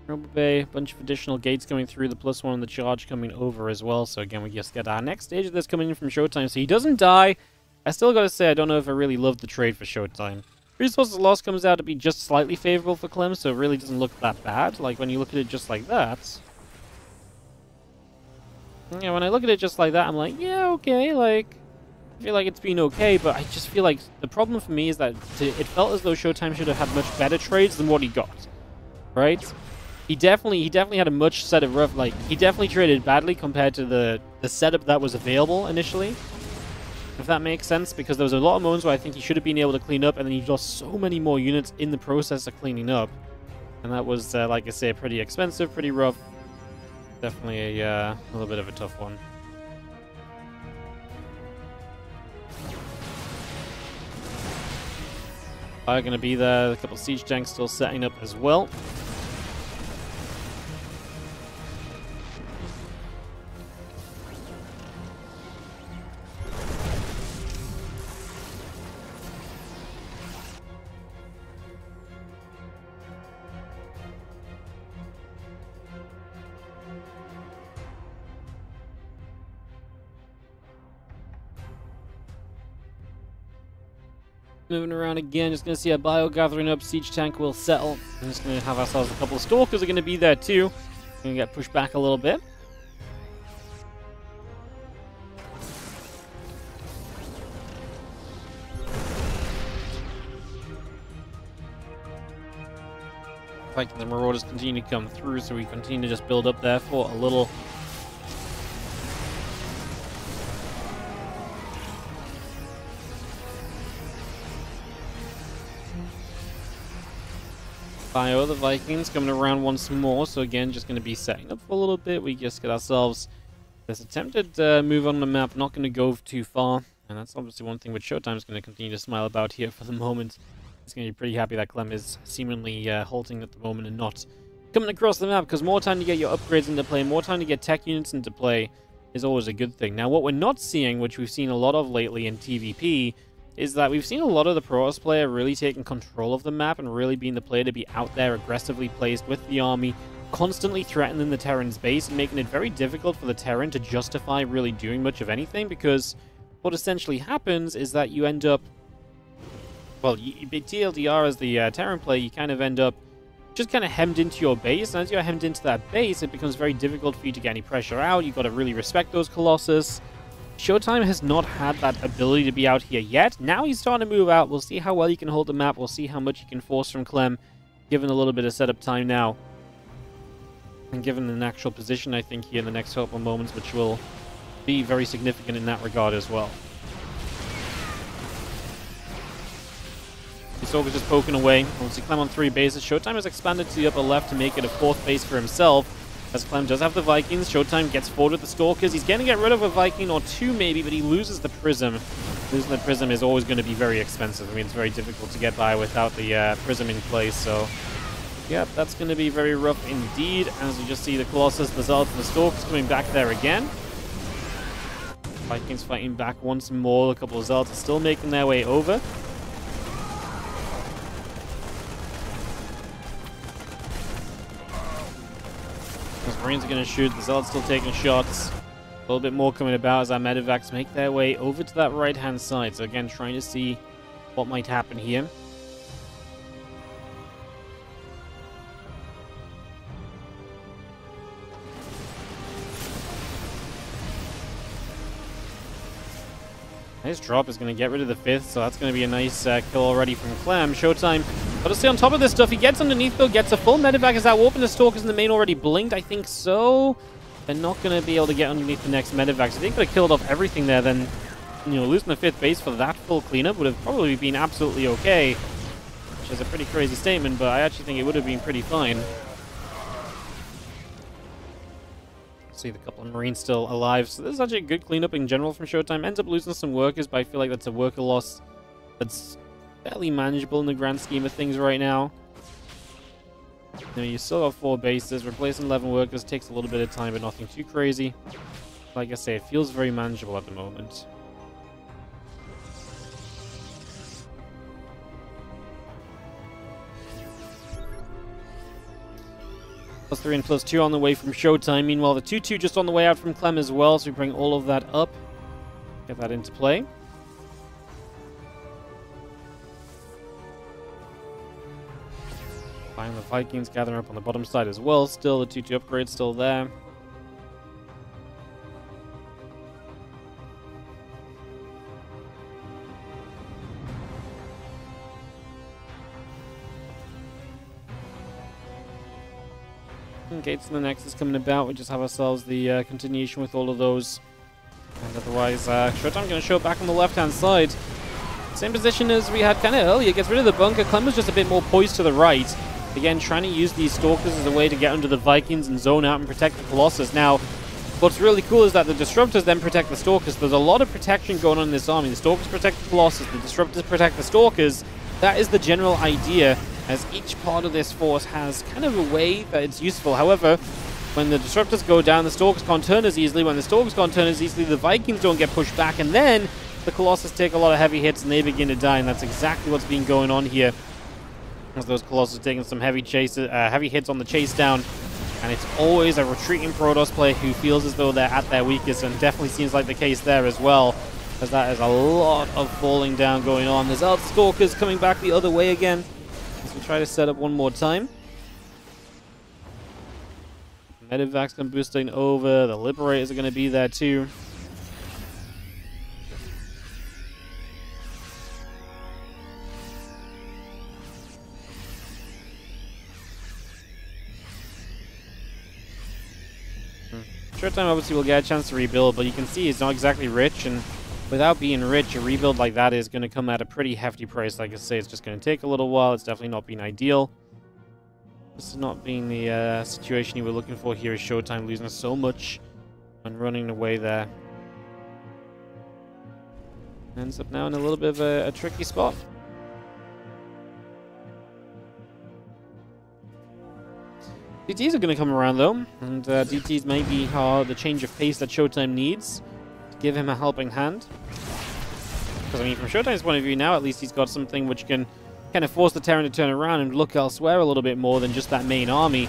Noble Bay, a bunch of additional gates coming through, the +1 and the charge coming over as well. So again, we just get our next stage of this coming in from Showtime. So he doesn't die. I still gotta say, I don't know if I really love the trade for Showtime. Resources loss comes out to be just slightly favorable for CLEM, so it really doesn't look that bad. Like, when you look at it just like that. Yeah, when I look at it just like that, I'm like, yeah, okay, like, I feel like it's been okay, but I just feel like the problem for me is that it felt as though Showtime should have had much better trades than what he got. Right? He definitely had a much set of rough, like, he definitely traded badly compared to the setup that was available initially. If that makes sense, because there was a lot of moments where I think he should have been able to clean up, and then he lost so many more units in the process of cleaning up. And that was, like I say, pretty expensive, pretty rough. Definitely a little bit of a tough one. Fire going to be there, a couple of siege tanks still setting up as well. Moving around again, just going to see a bio gathering up, siege tank will settle. I'm just going to have ourselves a couple of stalkers are going to be there too. Going to get pushed back a little bit. Like the Marauders continue to come through, so we continue to just build up there for a little. Bio, the Vikings coming around once more, so again, just going to be setting up for a little bit. We just get ourselves this attempted move on the map, not going to go too far, and that's obviously one thing which Showtime is going to continue to smile about here for the moment. It's going to be pretty happy that CLEM is seemingly halting at the moment and not coming across the map, because more time to get your upgrades into play, more time to get tech units into play is always a good thing. Now, what we're not seeing, which we've seen a lot of lately in TVP, is that we've seen a lot of the Protoss player really taking control of the map and really being the player to be out there aggressively placed with the army, constantly threatening the Terran's base and making it very difficult for the Terran to justify really doing much of anything, because what essentially happens is that you end up, well, TLDR as the Terran player, you kind of end up just kind of hemmed into your base, and as you're hemmed into that base, it becomes very difficult for you to get any pressure out. You've got to really respect those Colossus. Showtime has not had that ability to be out here yet. Now he's starting to move out. We'll see how well he can hold the map. We'll see how much he can force from CLEM, given a little bit of setup time now. And given an actual position, I think, here in the next couple of moments, which will be very significant in that regard as well. Stalker's just poking away. Obviously, CLEM on 3 bases. Showtime has expanded to the upper left to make it a 4th base for himself. as CLEM does have the Vikings. Showtime gets forward with the Stalkers. He's going to get rid of a Viking or two maybe, but he loses the Prism. Losing the Prism is always going to be very expensive. I mean, it's very difficult to get by without the Prism in place, so yeah, that's going to be very rough indeed. As you just see the Colossus, the Zealots, and the Stalkers coming back there again. Vikings fighting back once more. A couple of Zealots are still making their way over. Marines are going to shoot. The Zealots still taking shots. A little bit more coming about as our medevacs make their way over to that right-hand side. So again, trying to see what might happen here. Nice drop is going to get rid of the 5th, so that's going to be a nice kill already from CLEM. Showtime, got to stay on top of this stuff. He gets underneath, though, gets a full medevac. Is that warping the Stalkers in the main already blinked? I think so. They're not going to be able to get underneath the next medevac. So they could have killed off everything there. Then, you know, losing the 5th base for that full cleanup would have probably been absolutely okay. Which is a pretty crazy statement, but I actually think it would have been pretty fine. See the couple of Marines still alive. So this is actually a good cleanup in general from Showtime. Ends up losing some workers, but I feel like that's a worker loss that's fairly manageable in the grand scheme of things right now. You know, you still have 4 bases. Replacing 11 workers takes a little bit of time, but nothing too crazy. Like I say, it feels very manageable at the moment. +3 and +2 on the way from Showtime. Meanwhile, the 2-2 just on the way out from CLEM as well, so we bring all of that up. Get that into play. Find the Vikings gathering up on the bottom side as well. Still, the 2-2 upgrade still there. Gates and the Nexus coming about. We just have ourselves the continuation with all of those. And otherwise, Showtime going to show it back on the left-hand side. Same position as we had kind of earlier. Gets rid of the bunker. CLEM was just a bit more poised to the right. Again, trying to use these Stalkers as a way to get under the Vikings and zone out and protect the Colossus. Now, what's really cool is that the Disruptors then protect the Stalkers. There's a lot of protection going on in this army. The Stalkers protect the Colossus. The Disruptors protect the Stalkers. That is the general idea, as each part of this force has kind of a way that it's useful. However, when the Disruptors go down, the Stalkers can't turn as easily. When the Stalkers can't turn as easily, the Vikings don't get pushed back. And then the Colossus take a lot of heavy hits and they begin to die. And that's exactly what's been going on here. As those Colossus taking some heavy hits on the chase down. And it's always a retreating Protoss player who feels as though they're at their weakest. And definitely seems like the case there as well, as that is a lot of falling down going on. There's other Stalkers coming back the other way again. So we try to set up one more time. Medevac's going to boosting over. The Liberators are going to be there too. Showtime obviously will get a chance to rebuild, but you can see it's not exactly rich, and without being rich, a rebuild like that is going to come at a pretty hefty price. Like I say, it's just going to take a little while. It's definitely not been ideal. This is not being the situation you were looking for here. Is Showtime losing so much and running away there. Ends up now in a little bit of a tricky spot. DTs are going to come around though, and DTs may be the change of pace that Showtime needs. Give him a helping hand. Because, I mean, from Showtime's point of view now, at least he's got something which can kind of force the Terran to turn around and look elsewhere a little bit more than just that main army.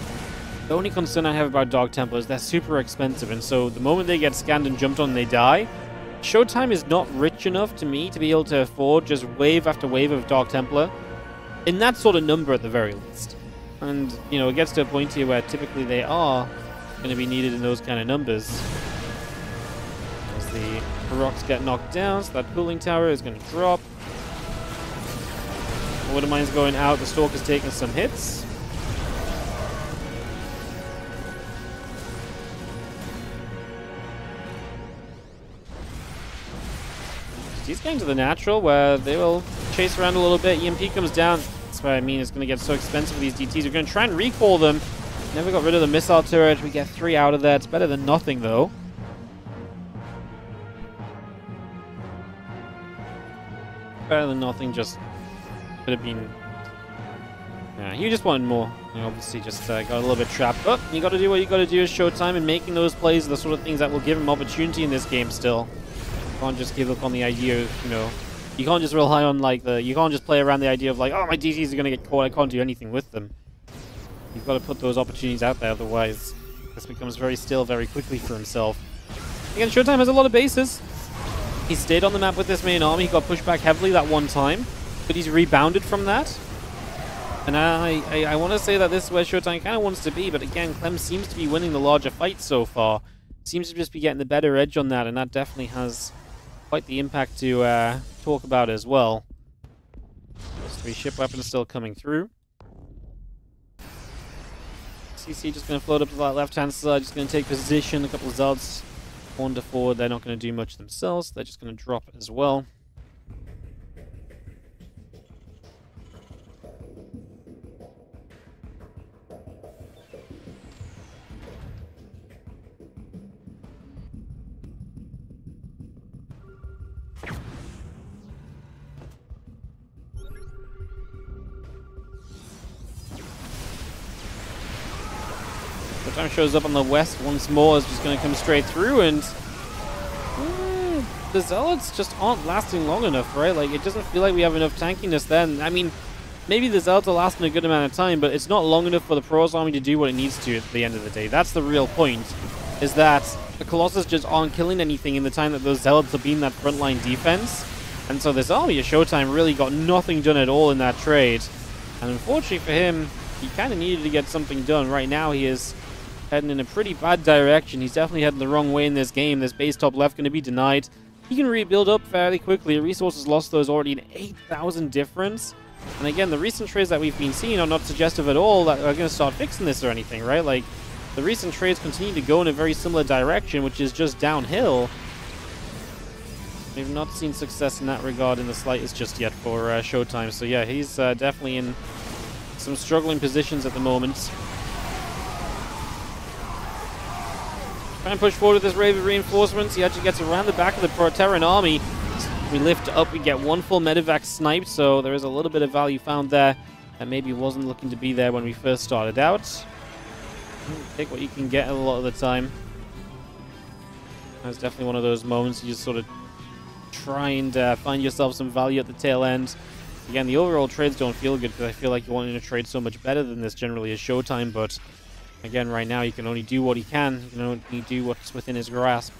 The only concern I have about Dark Templars, they're super expensive, and so the moment they get scanned and jumped on, they die. Showtime is not rich enough to me to be able to afford just wave after wave of Dark Templar in that sort of number at the very least. And, you know, it gets to a point here where typically they are going to be needed in those kind of numbers. The rocks get knocked down, so that cooling tower is going to drop. Water mine's going out, the Stalker's taking some hits. He's getting to the natural where they will chase around a little bit. EMP comes down. That's what I mean, it's going to get so expensive for these DTs. We're going to try and recall them. Never got rid of the missile turret. We get 3 out of there. It's better than nothing, though. Better than nothing, just could have been... Yeah, you just wanted more. You obviously just got a little bit trapped. But you got to do what you got to do as Showtime, and making those plays are the sort of things that will give him opportunity in this game still. You can't just give up on the idea of, you know... You can't just rely on, like, the... You can't just play around the idea of, like, oh, my DCs are going to get caught. I can't do anything with them. You've got to put those opportunities out there, otherwise this becomes very still very quickly for himself. Again, Showtime has a lot of bases. He stayed on the map with this main army. He got pushed back heavily that one time, but he's rebounded from that. And I want to say that this is where Showtime kind of wants to be, but again, Clem seems to be winning the larger fight so far. Seems to just be getting the better edge on that, and that definitely has quite the impact to talk about as well. There's 3 ship weapons still coming through. CC just going to float up to that left-hand side, just going to take position. A couple of Zouds wander forward. They're not going to do much themselves. They're just going to drop as well. Showtime shows up on the west once more, is just going to come straight through, and the Zealots just aren't lasting long enough, right? Like, it doesn't feel like we have enough tankiness then. I mean, maybe the Zealots are lasting a good amount of time, but it's not long enough for the Pros army to do what it needs to at the end of the day. That's the real point, is that the Colossus just aren't killing anything in the time that those Zealots have been that frontline defense. And so this army of Showtime really got nothing done at all in that trade. And unfortunately for him, he kind of needed to get something done. Right now, he is heading in a pretty bad direction. He's definitely heading the wrong way in this game. This base top left going to be denied. He can rebuild up fairly quickly. Resources lost, though, is already an 8,000 difference. And again, the recent trades that we've been seeing are not suggestive at all that we're going to start fixing this or anything, right? Like, the recent trades continue to go in a very similar direction, which is just downhill. We've not seen success in that regard in the slightest just yet for Showtime. So yeah, he's definitely in some struggling positions at the moment. Try and push forward with this wave of reinforcements. He actually gets around the back of the Terran army. We lift up, we get 1 full medevac sniped, so there is a little bit of value found there that maybe wasn't looking to be there when we first started out. Take what you can get a lot of the time. That's definitely one of those moments you just sort of try and find yourself some value at the tail end. Again, the overall trades don't feel good because I feel like you're wanting to trade so much better than this generally as Showtime, but again, right now, he can only do what he can. He can only do what's within his grasp.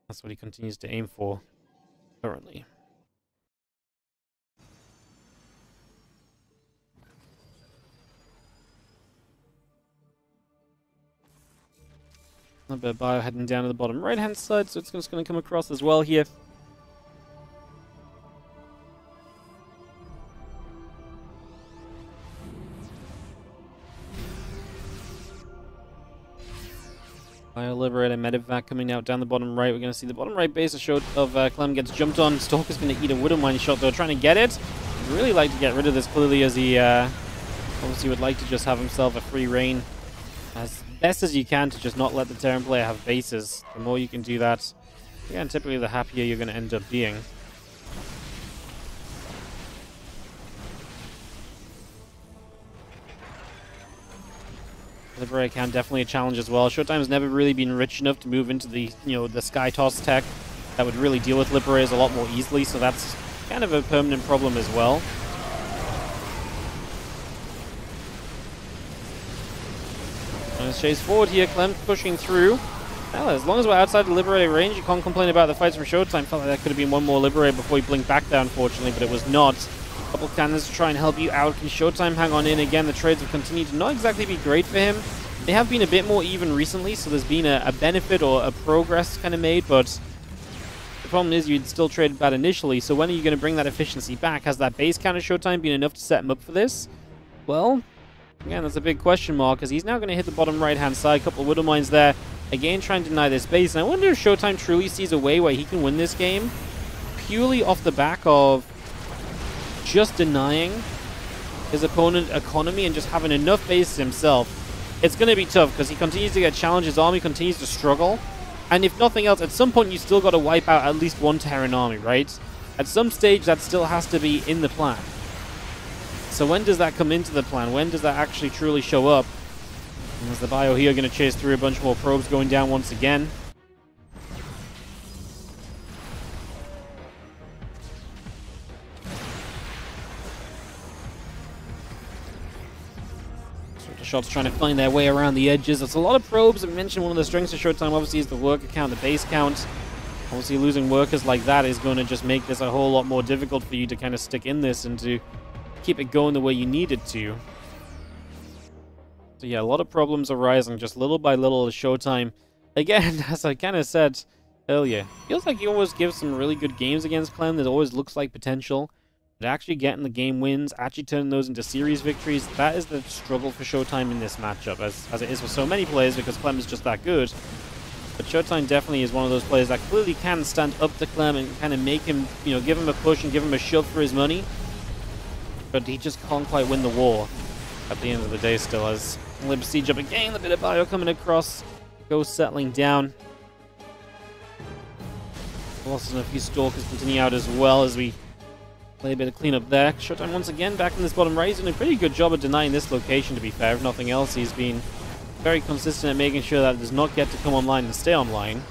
That's what he continues to aim for currently. A bit of bio heading down to the bottom right-hand side, so it's just going to come across as well here. Bio-Liberator, Medevac coming out down the bottom right. We're going to see the bottom right base of Clem gets jumped on. Stalker's going to eat a Widow Mine shot, though, trying to get it. He'd really like to get rid of this, clearly, as he obviously would like to just have himself a free reign as best as you can to just not let the Terran player have bases. The more you can do that, again, typically the happier you're going to end up being. Liberator can definitely a challenge as well. Showtime's never really been rich enough to move into the, the Sky Toss tech that would really deal with Liberators a lot more easily, so that's kind of a permanent problem as well. Let's chase forward here. Clem pushing through. Well, as long as we're outside the Liberator range, you can't complain about the fights from Showtime. Felt like that could have been one more Liberator before he blinked back there, unfortunately, but it was not. A couple cannons to try and help you out. Can Showtime hang on in? Again, the trades have continued to not exactly be great for him. They have been a bit more even recently, so there's been a benefit or a progress kind of made, but the problem is you'd still traded bad initially, so when are you going to bring that efficiency back? Has that base counter Showtime been enough to set him up for this? Well, again, that's a big question mark, because he's now going to hit the bottom right-hand side. A couple of Widow Mines there. Again, trying to deny this base, and I wonder if Showtime truly sees a way where he can win this game purely off the back of just denying his opponent economy and just having enough bases himself it's going to be tough because he continues to get challenged. His army continues to struggle. And if nothing else, at some point you still got to wipe out at least one Terran army, right? At some stage, that still has to be in the plan. So when does that come into the plan? When does that actually truly show up? And is the bio here going to chase through a bunch more probes going down once again? Shots trying to find their way around the edges. There's a lot of probes. I mentioned one of the strengths of Showtime obviously is the worker count, the base count. Obviously losing workers like that is going to just make this a whole lot more difficult for you to kind of stick in this and to keep it going the way you need it to. So yeah, a lot of problems arising just little by little as Showtime, again, as I kind of said earlier, feels like he always gives some really good games against CLEM. There always looks like potential. But actually getting the game wins, actually turning those into series victories, that is the struggle for Showtime in this matchup, as it is for so many players, because CLEM is just that good. But Showtime definitely is one of those players that clearly can stand up to CLEM and kind of make him, you know, give him a push and give him a shove for his money. But he just can't quite win the war at the end of the day still, as Lib siege up again, a bit of bio coming across, Ghost settling down. Colossus and a few Stalkers continue out as well as we play a bit of cleanup there. Showtime once again back in this bottom right. He's doing a pretty good job of denying this location, to be fair. If nothing else, he's been very consistent at making sure that it does not get to come online and stay online.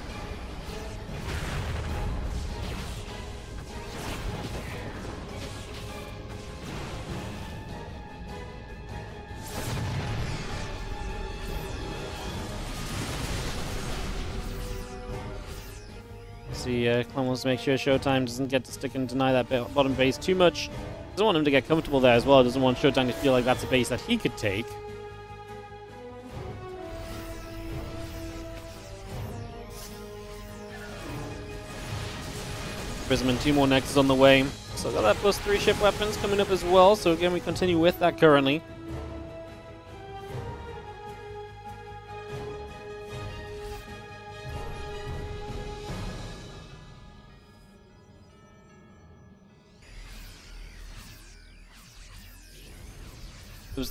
CLEM wants to make sure Showtime doesn't get to stick and deny that bottom base too much. Doesn't want him to get comfortable there as well. Doesn't want Showtime to feel like that's a base that he could take. Prism, 2 more Nexus on the way. So got that +3 ship weapons coming up as well. So again, we continue with that currently.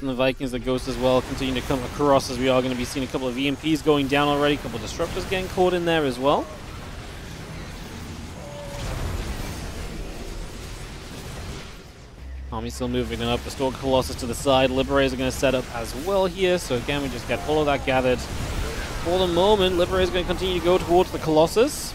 And the Vikings, the Ghost as well, continue to come across, as we are going to be seeing a couple of EMPs going down already, a couple of Disruptors getting caught in there as well. Army still moving up, the Stalker Colossus to the side, Liberators are going to set up as well here, so again we just get all of that gathered. For the moment, Liberators are going to continue to go towards the Colossus.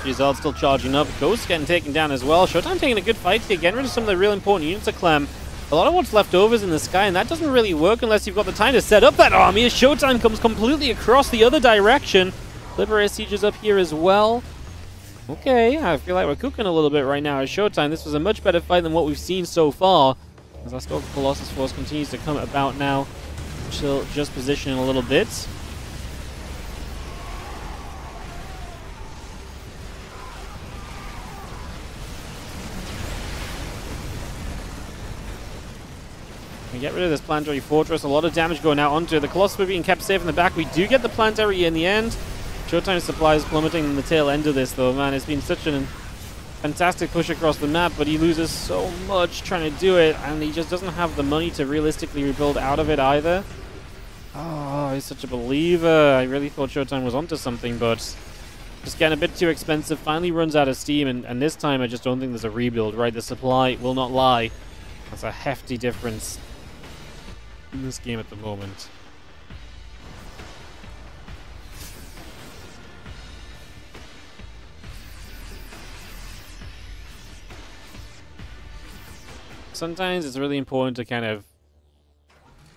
Giselle still charging up. Ghost getting taken down as well. Showtime taking a good fight here, getting rid of some of the real important units of CLEM. A lot of what's left over is in the sky, and that doesn't really work unless you've got the time to set up that army, as Showtime comes completely across the other direction. Liberator sieges up here as well. Okay, I feel like we're cooking a little bit right now as Showtime. This was a much better fight than what we've seen so far. As our Stalker Colossus force continues to come about now. Still just positioning a little bit. We get rid of this planetary fortress. A lot of damage going out onto it. The Colossus being kept safe in the back. We do get the planetary in the end. Showtime supplies plummeting in the tail end of this, though. Man, it's been such a fantastic push across the map, but he loses so much trying to do it, and he just doesn't have the money to realistically rebuild out of it either. Oh, he's such a believer. I really thought Showtime was onto something, but just getting a bit too expensive. Finally runs out of steam, and this time I just don't think there's a rebuild, right? The supply will not lie. That's a hefty difference in this game at the moment. Sometimes it's really important to kind of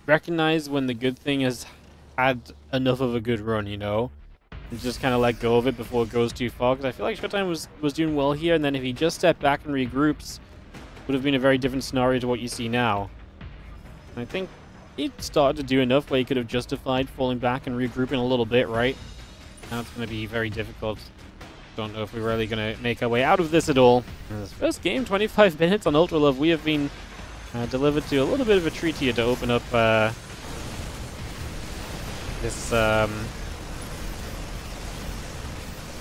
recognize when the good thing has had enough of a good run, you know? And just kind of let go of it before it goes too far. Because I feel like Showtime was doing well here, and then if he just stepped back and regroups, it would have been a very different scenario to what you see now. And I think he started to do enough where he could have justified falling back and regrouping a little bit, right? Now it's going to be very difficult. Don't know if we're really going to make our way out of this at all. In this first game, 25 minutes on Ultra Love, we have been delivered to a little bit of a treat here to open up this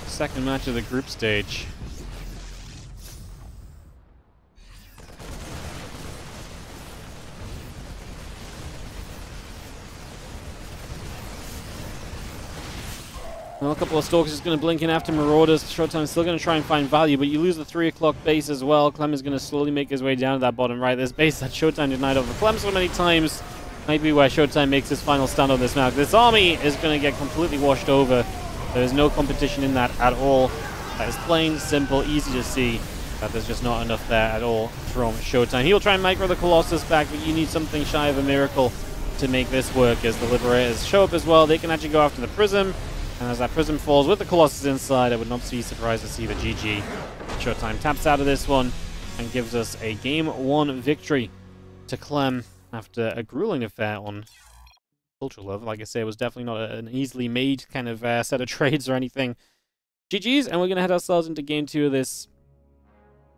second match of the group stage. Well, a couple of Stalkers is going to blink in after Marauders. Showtime's still going to try and find value, but you lose the 3 o'clock base as well. Clem is going to slowly make his way down to that bottom right. This base that Showtime denied over Clem so many times might be where Showtime makes his final stand on this map. This army is going to get completely washed over. There is no competition in that at all. That is plain, simple, easy to see that there's just not enough there at all from Showtime. He will try and micro the Colossus back, but you need something shy of a miracle to make this work as the Liberators show up as well. They can actually go after the Prism. And as that Prism falls with the Colossus inside, I would not be surprised to see the GG. Showtime taps out of this one and gives us a Game 1 victory to Clem after a grueling affair on Ultra Love. Like I say, it was definitely not an easily made kind of set of trades or anything. GG's, and we're going to head ourselves into Game 2 of this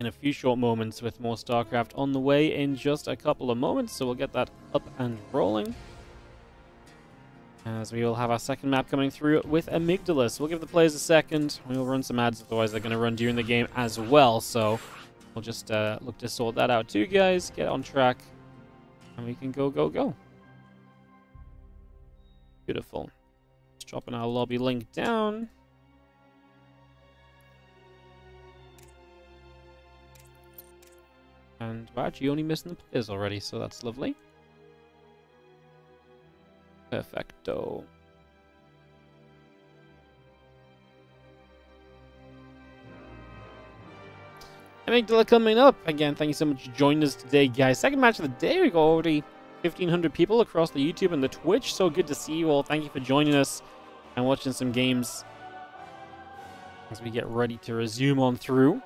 in a few short moments with more StarCraft on the way in just a couple of moments. So we'll get that up and rolling, as we will have our second map coming through with Amygdala. So we'll give the players a second. We will run some ads, otherwise they're going to run during the game as well. So we'll just look to sort that out too, guys. Get on track, and we can go, go, go. Beautiful. Just dropping our lobby link down. And we're actually only missing the players already, so that's lovely. Perfecto. Amygdala coming up. Again, thank you so much for joining us today, guys. Second match of the day. We got already 1,500 people across the YouTube and the Twitch. So good to see you all. Thank you for joining us and watching some games as we get ready to resume on through.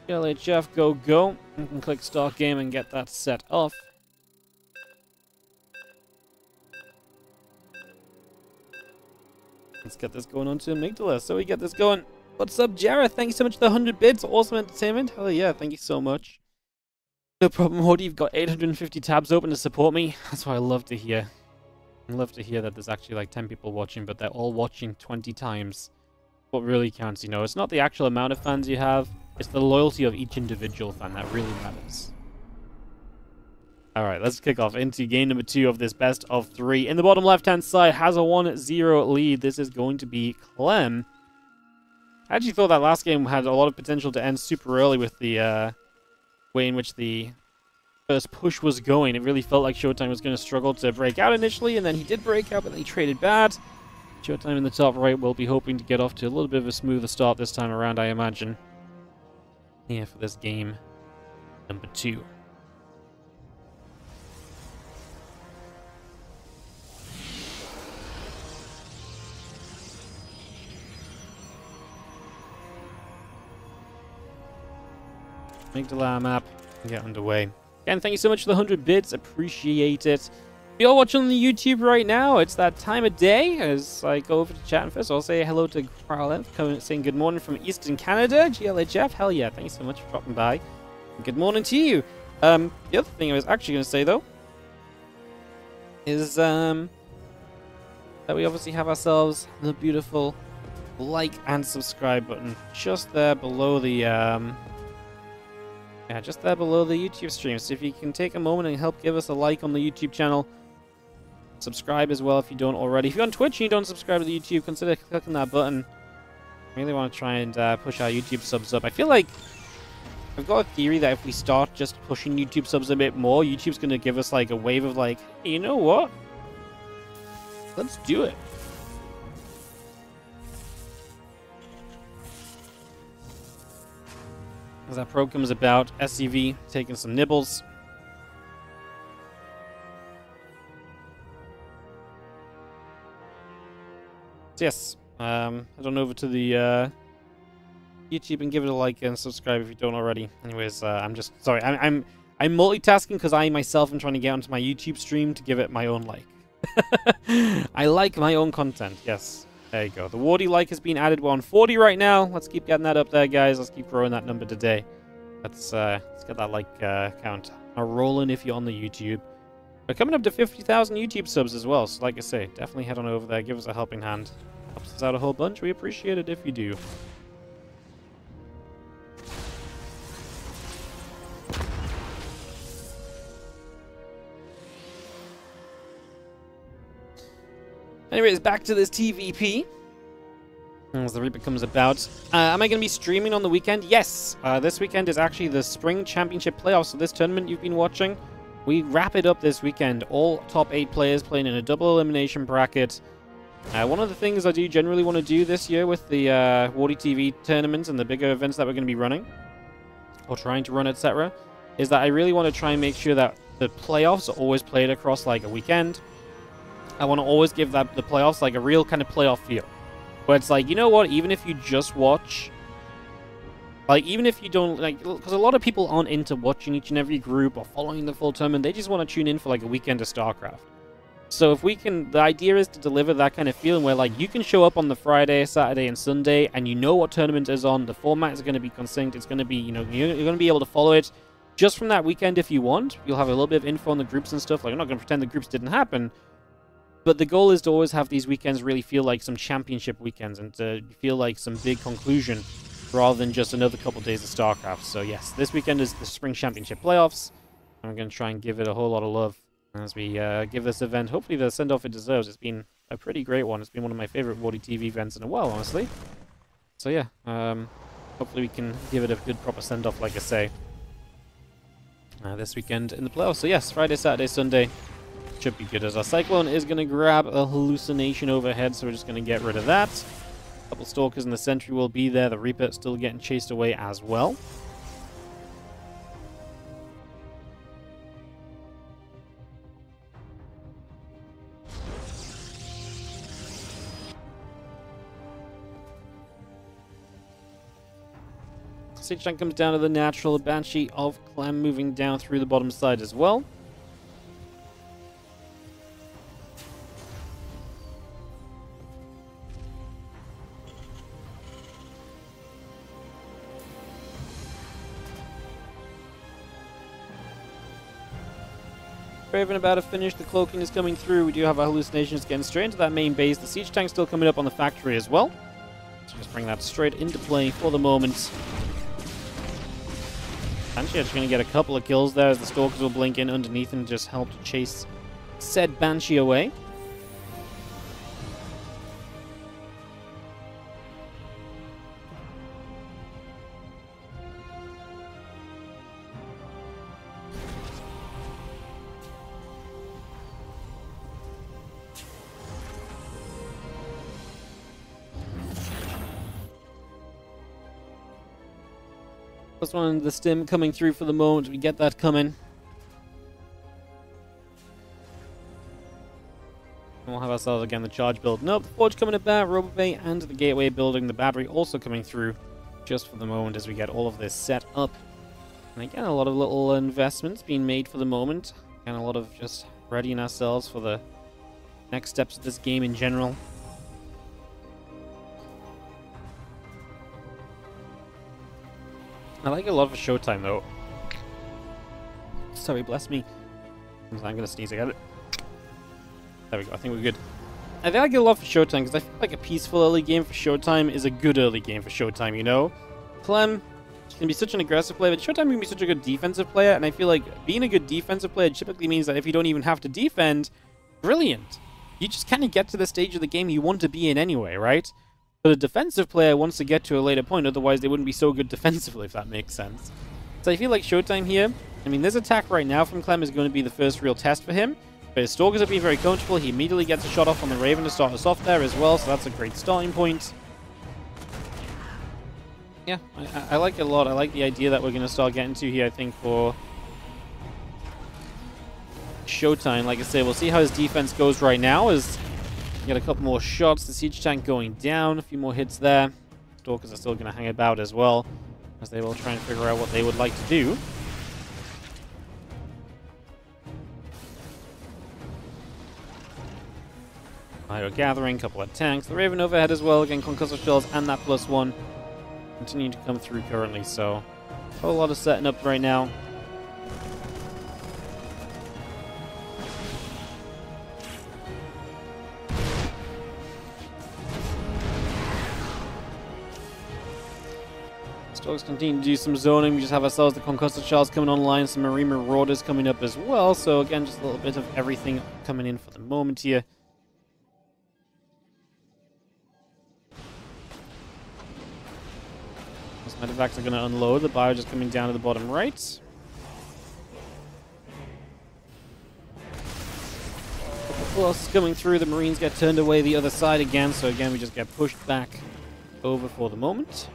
LHF, go, go. You can click start game and get that set off. Let's get this going on to Amygdala. So we get this going. What's up, Jareth? Thank you so much for the 100 bits. Awesome entertainment. Hell yeah, thank you so much. No problem, Hordy. You've got 850 tabs open to support me. That's what I love to hear. I love to hear that there's actually like 10 people watching, but they're all watching 20 times. What really counts, you know, it's not the actual amount of fans you have. It's the loyalty of each individual fan that really matters. Alright, let's kick off into game number 2 of this best of 3. In the bottom left-hand side, has a 1-0 lead. This is going to be Clem. I actually thought that last game had a lot of potential to end super early with the way in which the first push was going. It really felt like Showtime was going to struggle to break out initially, and then he did break out, but then he traded bad. Showtime in the top right will be hoping to get off to a little bit of a smoother start this time around, I imagine. Here for this game number 2. Amygdala map, get underway. Again, thank you so much for the 100 bits, appreciate it. If you're watching on the YouTube right now, it's that time of day as I go over to chat. And first, I'll say hello to Carl, saying good morning from Eastern Canada. GLHF, hell yeah, thank you so much for dropping by. And good morning to you. The other thing I was actually going to say, though, is that we obviously have ourselves the beautiful like and subscribe button just there below the, just there below the YouTube stream. So if you can take a moment and help give us a like on the YouTube channel, subscribe as well if you don't already. If you're on Twitch and you don't subscribe to the YouTube, consider clicking that button. I really want to try and push our YouTube subs up. I feel like I've got a theory that if we start just pushing YouTube subs a bit more, YouTube's going to give us like a wave of like, hey, you know what? Let's do it. As that probe comes about, SCV taking some nibbles. Yes, head on over to the YouTube and give it a like and subscribe if you don't already. Anyways, I'm just sorry. I'm multitasking because I myself am trying to get onto my YouTube stream to give it my own like. I like my own content. Yes, there you go. The Wardy like has been added. We're on 40 right now. Let's keep getting that up there, guys. Let's keep growing that number today. Let's get that like count rolling if you're on the YouTube. We're coming up to 50,000 YouTube subs as well. So like I say, definitely head on over there. Give us a helping hand. Helps us out a whole bunch. We appreciate it if you do. Anyways, back to this TVP. As the Reaper comes about. Am I going to be streaming on the weekend? Yes! This weekend is actually the Spring Championship Playoffs. So this tournament you've been watching, we wrap it up this weekend. All top 8 players playing in a double elimination bracket. One of the things I do generally want to do this year with the WardiTV tournaments and the bigger events that we're going to be running, or trying to run, etc., is that I really want to try and make sure that the playoffs are always played across like a weekend. I want to always give the playoffs like a real kind of playoff feel. Where it's like, you know what, even if you just watch, like, even if you don't, like, because a lot of people aren't into watching each and every group or following the full tournament, they just want to tune in for, like, a weekend of StarCraft. So if we can, the idea is to deliver that kind of feeling where, like, you can show up on the Friday, Saturday, and Sunday, and you know what tournament is on, the format is going to be consynced, it's going to be, you know, you're going to be able to follow it just from that weekend if you want. You'll have a little bit of info on the groups and stuff, like, I'm not going to pretend the groups didn't happen. But the goal is to always have these weekends really feel like some championship weekends and to feel like some big conclusion rather than just another couple days of StarCraft. So yes, this weekend is the Spring Championship Playoffs. I'm going to try and give it a whole lot of love as we give this event hopefully the send-off it deserves. It's been a pretty great one. It's been one of my favorite WardiTV events in a while, honestly. So yeah, hopefully we can give it a good proper send-off, like I say, this weekend in the playoffs. So yes, Friday, Saturday, Sunday. Should be good, as our Cyclone is going to grab a hallucination overhead, so we're just going to get rid of that. A couple Stalkers and the Sentry will be there. The Reaper still getting chased away as well. Siege Tank comes down to the natural. Banshee of CLEM moving down through the bottom side as well. Raven about to finish. The cloaking is coming through. We do have our hallucinations getting straight into that main base. The siege tank still coming up on the factory as well. So just bring that straight into play for the moment. Banshee actually going to get a couple of kills there as the Stalkers will blink in underneath and just help to chase said Banshee away. Plus one, the stim coming through for the moment. We get that coming. And we'll have ourselves again the charge build. Nope, the forge coming about, Robo Bay and the gateway building. The battery also coming through just for the moment as we get all of this set up. And again, a lot of little investments being made for the moment. And a lot of just readying ourselves for the next steps of this game in general. I like a lot of Showtime, though. Sorry, bless me. I'm going to sneeze again. There we go. I think we're good. I like it a lot for Showtime, because I feel like a peaceful early game for Showtime is a good early game for Showtime, you know? CLEM can be such an aggressive player, but Showtime can be such a good defensive player, and I feel like being a good defensive player typically means that if you don't even have to defend, brilliant. You just kind of get to the stage of the game you want to be in anyway, right? But a defensive player wants to get to a later point, otherwise they wouldn't be so good defensively, if that makes sense. So I feel like Showtime here, I mean, this attack right now from CLEM is going to be the first real test for him. But his Stalkers have been very comfortable. He immediately gets a shot off on the Raven to start us off there as well, so that's a great starting point. Yeah, I like it a lot. I like the idea that we're going to start getting to here, I think, for Showtime. Like I say, we'll see how his defense goes right now as get a couple more shots. The siege tank going down, a few more hits there. Stalkers are still going to hang about as well, as they will try and figure out what they would like to do. Hydro gathering, couple of tanks. The Raven overhead as well, again concussive shells and that +1 continuing to come through currently, so a whole lot of setting up right now. Dogs continue to do some zoning. We just have ourselves the Concussor Shells coming online, some Marine Marauders coming up as well. So again, just a little bit of everything coming in for the moment here. Those medevacs are going to unload. The bio just coming down to the bottom right. Plus coming through, the Marines get turned away the other side again. So again, we just get pushed back over for the moment.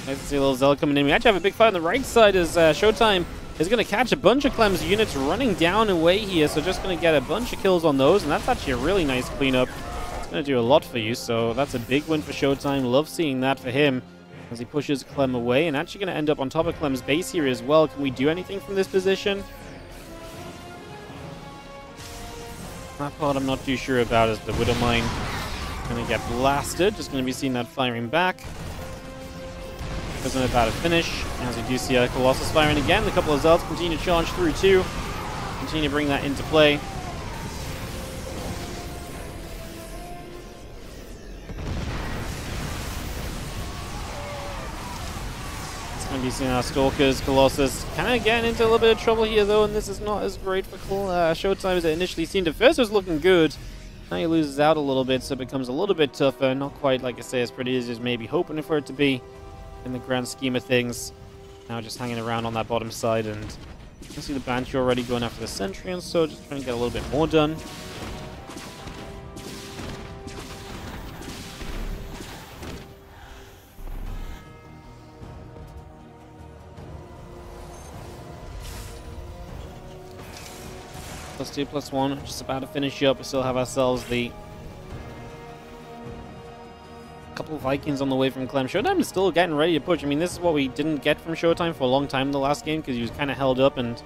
Nice to see a little Zealot coming in. We actually have a big fight on the right side as Showtime is going to catch a bunch of CLEM's units running down away here. So just going to get a bunch of kills on those. And that's actually a really nice cleanup. It's going to do a lot for you. So that's a big win for Showtime. Love seeing that for him as he pushes CLEM away. And actually going to end up on top of CLEM's base here as well. Can we do anything from this position? That part I'm not too sure about as the Widow Mine going to get blasted. Just going to be seeing that firing back. Isn't about to finish, as we do see a Colossus firing again. A couple of Zealots continue to charge through too. Continue to bring that into play. It's going to be seeing our Stalkers, Colossus, kind of getting into a little bit of trouble here though, and this is not as great for Showtime as it initially seemed. At first it was looking good. Now he loses out a little bit, so it becomes a little bit tougher. Not quite, like I say, as pretty as he was maybe hoping for it to be. In the grand scheme of things. Now just hanging around on that bottom side, and you can see the Banshee already going after the Sentry, and so just trying to get a little bit more done. +2, +1, just about to finish up. We still have ourselves the couple of Vikings on the way from CLEM. Showtime is still getting ready to push. I mean, this is what we didn't get from Showtime for a long time in the last game, because he was kind of held up and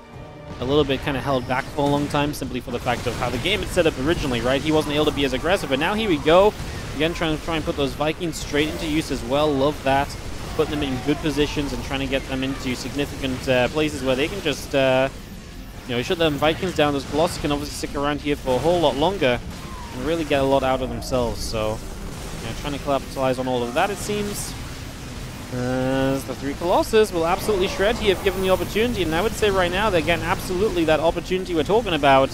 a little bit kind of held back for a long time, simply for the fact of how the game had set up originally, right? He wasn't able to be as aggressive, but now here we go. Again, trying to put those Vikings straight into use as well. Love that. Putting them in good positions and trying to get them into significant places where they can just, you know, shut them Vikings down. Those Colossus can obviously stick around here for a whole lot longer and really get a lot out of themselves, so... You know, trying to capitalize on all of that, it seems. As the 3 Colossus will absolutely shred here if given the opportunity. And I would say right now they're getting absolutely that opportunity we're talking about.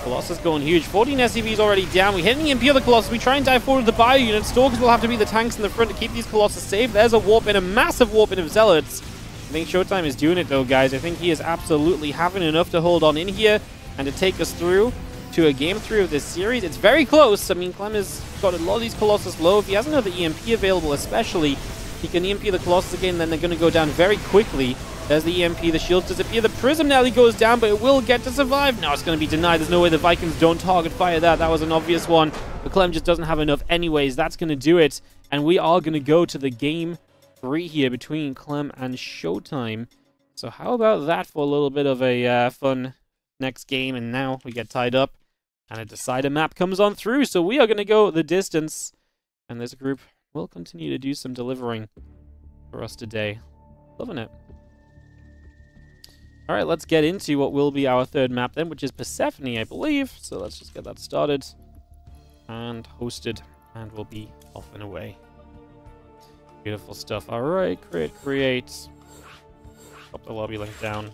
Colossus going huge. 14 SCVs already down. We hit the EMP of the Colossus. We try and dive forward with the bio unit. Stalkers will have to be the tanks in the front to keep these Colossus safe. There's a warp in, a massive warp in of Zealots. I think Showtime is doing it though, guys. I think he is absolutely having enough to hold on in here and to take us through to a game 3 of this series. It's very close. I mean, CLEM has got a lot of these Colossus low. If he has another EMP available especially, he can EMP the Colossus again, then they're going to go down very quickly. There's the EMP, the shields disappear, the Prism nearly goes down, but it will get to survive. No, it's going to be denied. There's no way the Vikings don't target fire that. That was an obvious one, but CLEM just doesn't have enough anyways. That's going to do it, and we are going to go to the game 3 here between CLEM and Showtime. So how about that for a little bit of a fun next game, and now we get tied up. And a decider map comes on through, so we are going to go the distance. And this group will continue to do some delivering for us today. Loving it. Alright, let's get into what will be our third map then, which is Persephone, I believe. So let's just get that started. And hosted. And we'll be off and away. Beautiful stuff. Alright, create. Drop the lobby link down.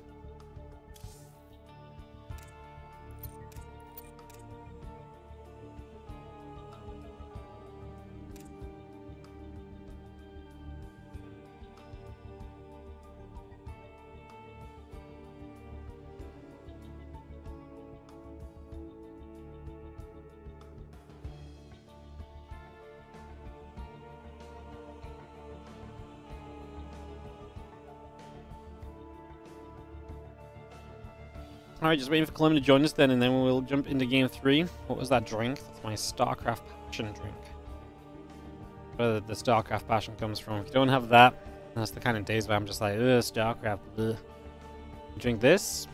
Alright, just waiting for CLEM to join us then, and then we'll jump into game 3. What was that drink? That's my StarCraft Passion drink. Where the StarCraft Passion comes from. If you don't have that, that's the kind of days where I'm just like, ugh, StarCraft, ugh. Drink this,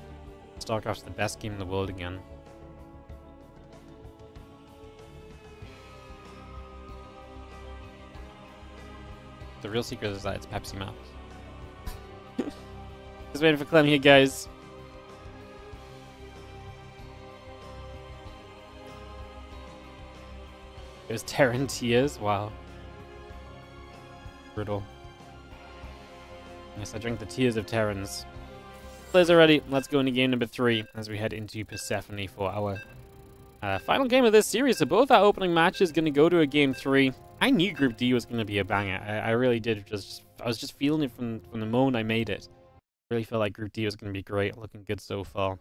StarCraft's the best game in the world again. The real secret is that it's Pepsi Max. Just waiting for Clem here, guys. It was Terran tears. Wow. Brutal. Yes, I drank the tears of Terrans. Players are ready. Let's go into game number 3 as we head into Persephone for our final game of this series. So both our opening matches going to go to a game 3. I knew Group D was going to be a banger. I really did. I was just feeling it from the moment I made it. I really felt like Group D was going to be great. Looking good so far.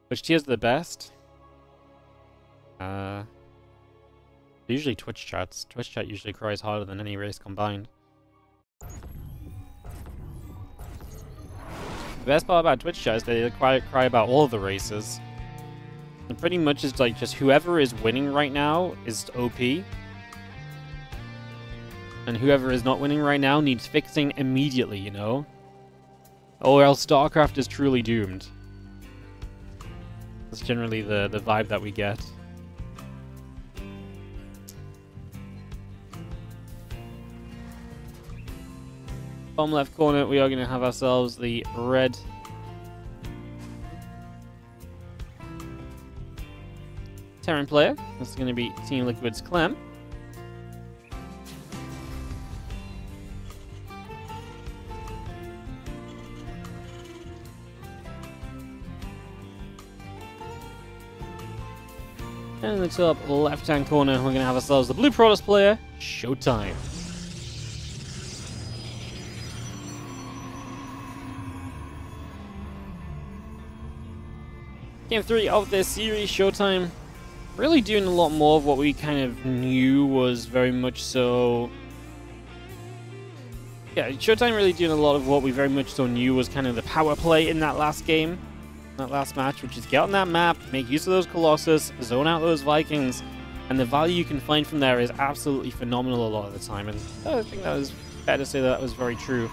Which tiers are the best? Usually Twitch chats. Twitch chat usually cries harder than any race combined. The best part about Twitch chat is they cry about all of the races. And pretty much it's like just whoever is winning right now is OP. And whoever is not winning right now needs fixing immediately, you know? Or else StarCraft is truly doomed. That's generally the vibe that we get. Bottom left corner, we are going to have ourselves the red Terran player. This is going to be Team Liquid's CLEM. And in the top left-hand corner, we're going to have ourselves the blue Protoss player, SHOWTIME. Game 3 of this series, SHOWTIME really doing a lot more of what we kind of knew was very much so... Yeah, SHOWTIME really doing a lot of what we very much so knew was kind of the power play in that last game, that last match, which is get on that map, make use of those Colossus, zone out those Vikings, and the value you can find from there is absolutely phenomenal a lot of the time, and I think that was fair to say that was very true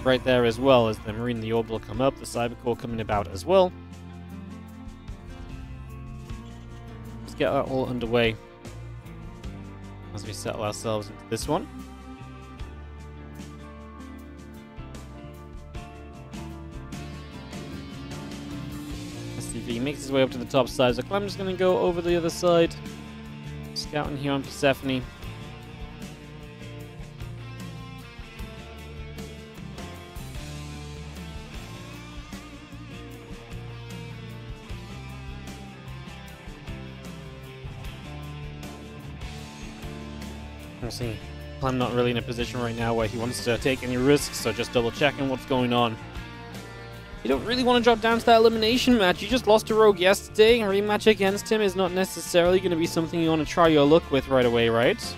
right there as well, as the Marine and the Orbital come up, the Cyber Core coming about as well. Get that all underway as we settle ourselves into this one. SCV makes his way up to the top side, so I'm just going to go over the other side, scouting here on Persephone. We'll see. I'm not really in a position right now where he wants to take any risks, so just double checking what's going on. You don't really want to drop down to that elimination match. You just lost to Rogue yesterday, and a rematch against him is not necessarily going to be something you want to try your luck with right away, right?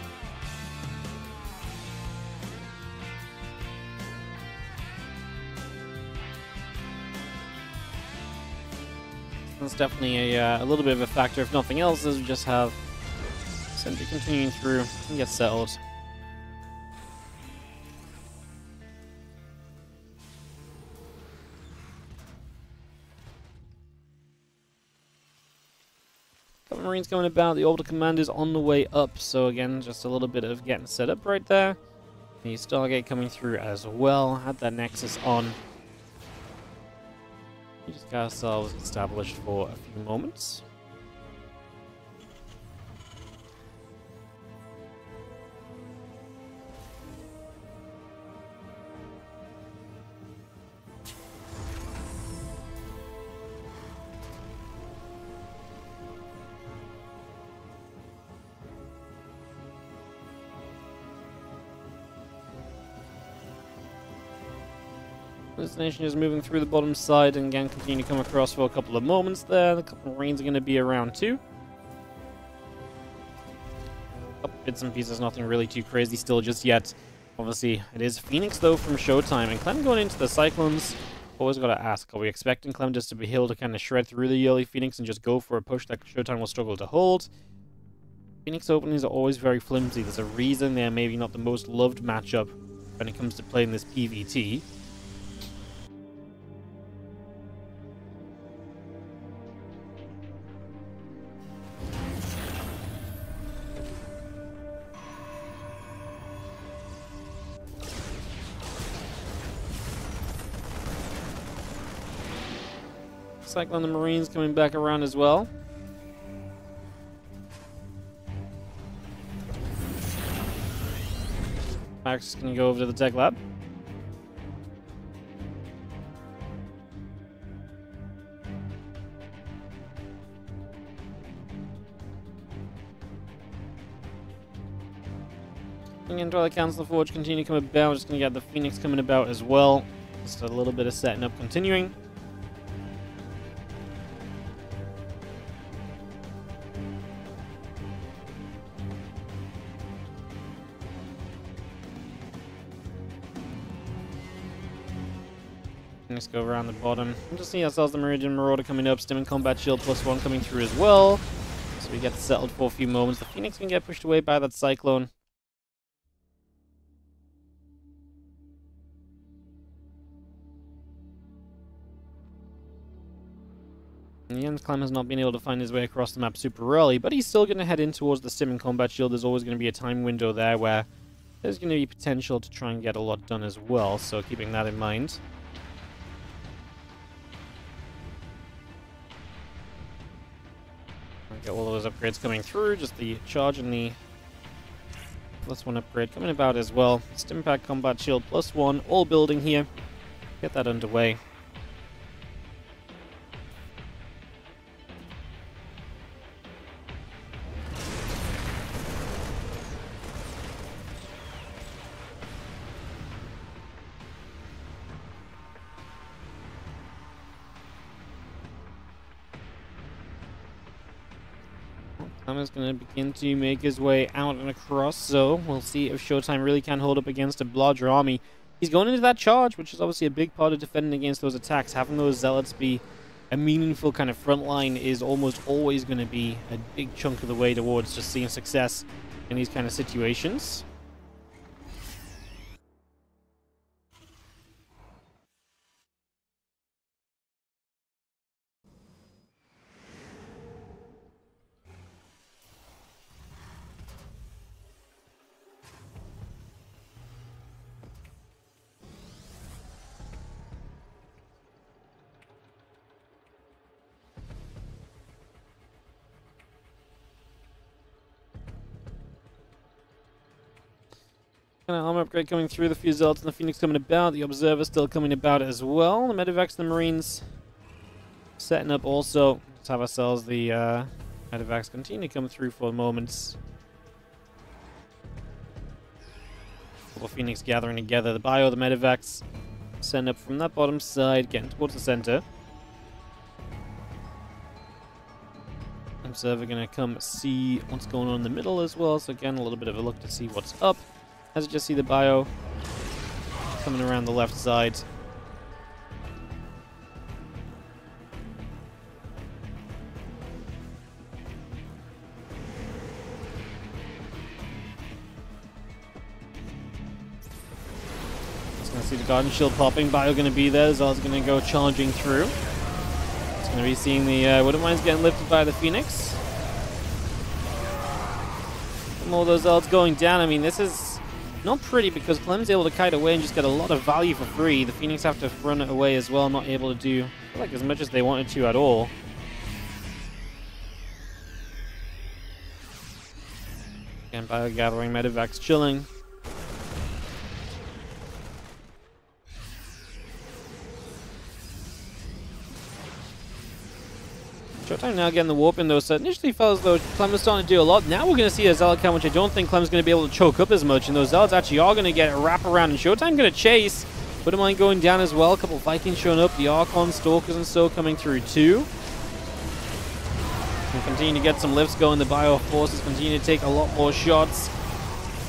That's definitely a little bit of a factor, if nothing else, as we just have Sentry continuing through and get settled. Couple Marines coming about, the Orbital Command is on the way up, so again, just a little bit of getting set up right there. The Stargate coming through as well, had that Nexus on. We just got ourselves established for a few moments. This nation is moving through the bottom side and again continue to come across for a couple of moments there. The couple of Marines are going to be around too. Couple bits and pieces, nothing really too crazy still just yet. Obviously, it is Phoenix though from SHOWTIME, and Clem going into the Cyclones. Always got to ask, are we expecting Clem just to be able to kind of shred through the early Phoenix and just go for a push that SHOWTIME will struggle to hold? Phoenix openings are always very flimsy. There's a reason they're maybe not the most loved matchup when it comes to playing this PvT. Cyclone the Marines coming back around as well. Max is going to go over to the tech lab. Into the Council Forge continue to come about. We're just going to get the Phoenix coming about as well. Just a little bit of setting up continuing. Let's go around the bottom. We'll just see ourselves the Meridian Marauder coming up. Stim and Combat Shield +1 coming through as well. So we get settled for a few moments. The Phoenix can get pushed away by that Cyclone. In the end, CLEM has not been able to find his way across the map super early, but he's still going to head in towards the Stim and Combat Shield. There's always going to be a time window there where there's going to be potential to try and get a lot done as well, so keeping that in mind. Get all those upgrades coming through, just the charge and the +1 upgrade coming about as well. Stim Pack Combat Shield +1, all building here. Get that underway. CLEM is going to begin to make his way out and across, so we'll see if Showtime really can hold up against a larger army. He's going into that charge, which is obviously a big part of defending against those attacks. Having those Zealots be a meaningful kind of front line is almost always going to be a big chunk of the way towards just seeing success in these kind of situations. Kind of armor upgrade coming through, the few Zealots and the Phoenix coming about, the Observer still coming about as well. The Medivacs and the Marines setting up also. Let's have ourselves the Medivacs continue to come through for moments. Couple Phoenix gathering together. The Bio, the Medivacs setting up from that bottom side, getting towards the center. Observer gonna come see what's going on in the middle as well. So again, a little bit of a look to see what's up. As you just see the Bio coming around the left side. Just gonna see the Garden Shield popping. Bio gonna be there. Zal's gonna go charging through. It's gonna be seeing the Wooden Mines getting lifted by the Phoenix. And all those Zals going down. I mean, this is not pretty because CLEM's able to kite away and just get a lot of value for free. The Phoenix have to run it away as well, not able to do like as much as they wanted to at all. Again, Bio gathering, Medivacs chilling. Showtime now getting the warp in though, so initially felt as though CLEM was starting to do a lot. Now we're going to see a Zealot count, which I don't think CLEM's going to be able to choke up as much, and those Zealots actually are going to get a wrap around, and Showtime going to chase. Wouldn't mind going down as well. A couple of Vikings showing up, the Archon, Stalkers and so coming through too. And continue to get some lifts going. The Bio forces continue to take a lot more shots.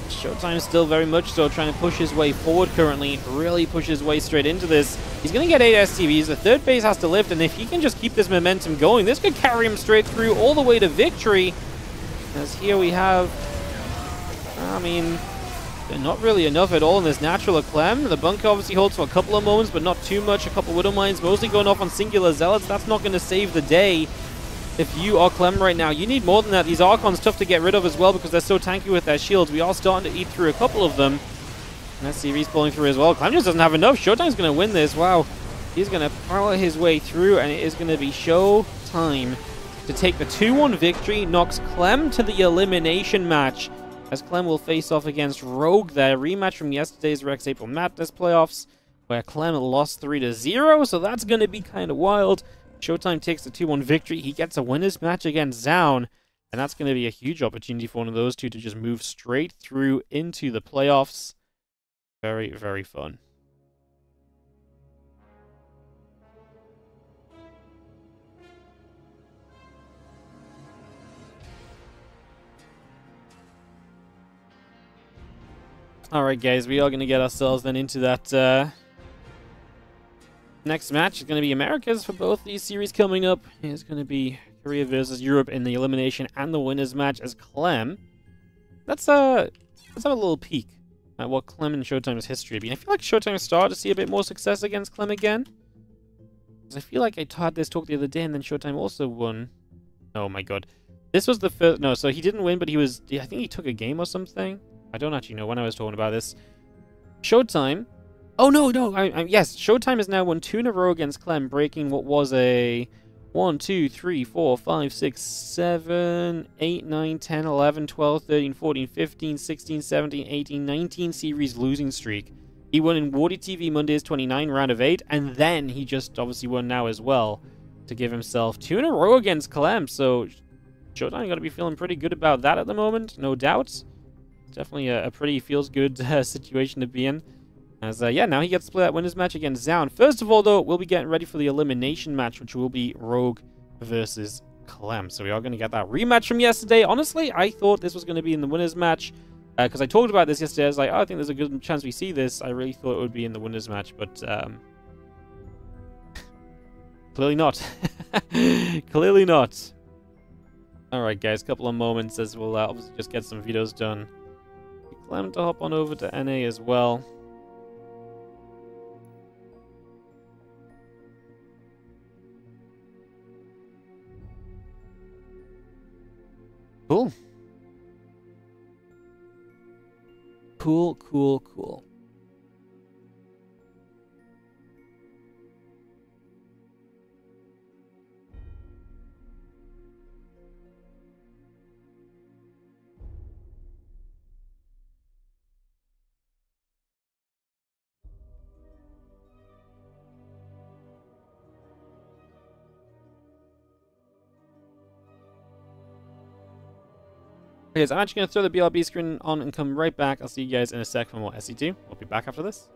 Showtime still very much so trying to push his way forward currently, really push his way straight into this. He's going to get 8 STVs, the third base has to lift, and if he can just keep this momentum going, this could carry him straight through all the way to victory. As here we have, I mean, not really enough at all in this natural CLEM. The bunker obviously holds for a couple of moments, but not too much. A couple Widow Mines mostly going off on singular Zealots. That's not going to save the day. If you are CLEM right now, you need more than that. These Archons tough to get rid of as well because they're so tanky with their shields. We are starting to eat through a couple of them. And that series pulling through as well. CLEM just doesn't have enough. Showtime's going to win this. Wow. He's going to power his way through, and it is going to be Showtime to take the 2-1 victory. Knocks CLEM to the elimination match, as CLEM will face off against Rogue there. Rematch from yesterday's Rex April Madness playoffs, where CLEM lost 3-0, so that's going to be kind of wild. Showtime takes the 2-1 victory. He gets a winner's match against ZOUN, and that's going to be a huge opportunity for one of those two to just move straight through into the playoffs. Very, very fun. Alright guys, we are going to get ourselves then into that next match. It's going to be Americas for both these series coming up. It's going to be Korea versus Europe in the elimination and the winners match as CLEM. Let's have a little peek at what CLEM and Showtime's history have been. I feel like Showtime started to see a bit more success against CLEM again. Because I feel like I had this talk the other day and then Showtime also won. Oh my god. This was the first... No, so he didn't win, but he was... I think he took a game or something. I don't actually know when I was talking about this. Showtime... Oh, no. Yes, Showtime has now won 2 in a row against CLEM, breaking what was a 1, 2, 3, 4, 5, 6, 7, 8, 9, 10, 11, 12, 13, 14, 15, 16, 17, 18, 19 series losing streak. He won in WardiTV Monday's 29 round of 8, and then he just obviously won now as well to give himself 2 in a row against CLEM. So Showtime got to be feeling pretty good about that at the moment, no doubt. Definitely a pretty feels-good situation to be in. As, yeah, now he gets to play that winners match against ZOUN. First of all, though, we'll be getting ready for the elimination match, which will be Rogue versus CLEM. So we are going to get that rematch from yesterday. Honestly, I thought this was going to be in the winners match, because I talked about this yesterday. I was like, oh, I think there's a good chance we see this. I really thought it would be in the winners match, but clearly not. Clearly not. Alright, guys, couple of moments as we'll obviously just get some videos done. CLEM to hop on over to NA as well. Cool. Cool. Okay, so I'm actually going to throw the BRB screen on and come right back. I'll see you guys in a sec for more SC2. We'll be back after this.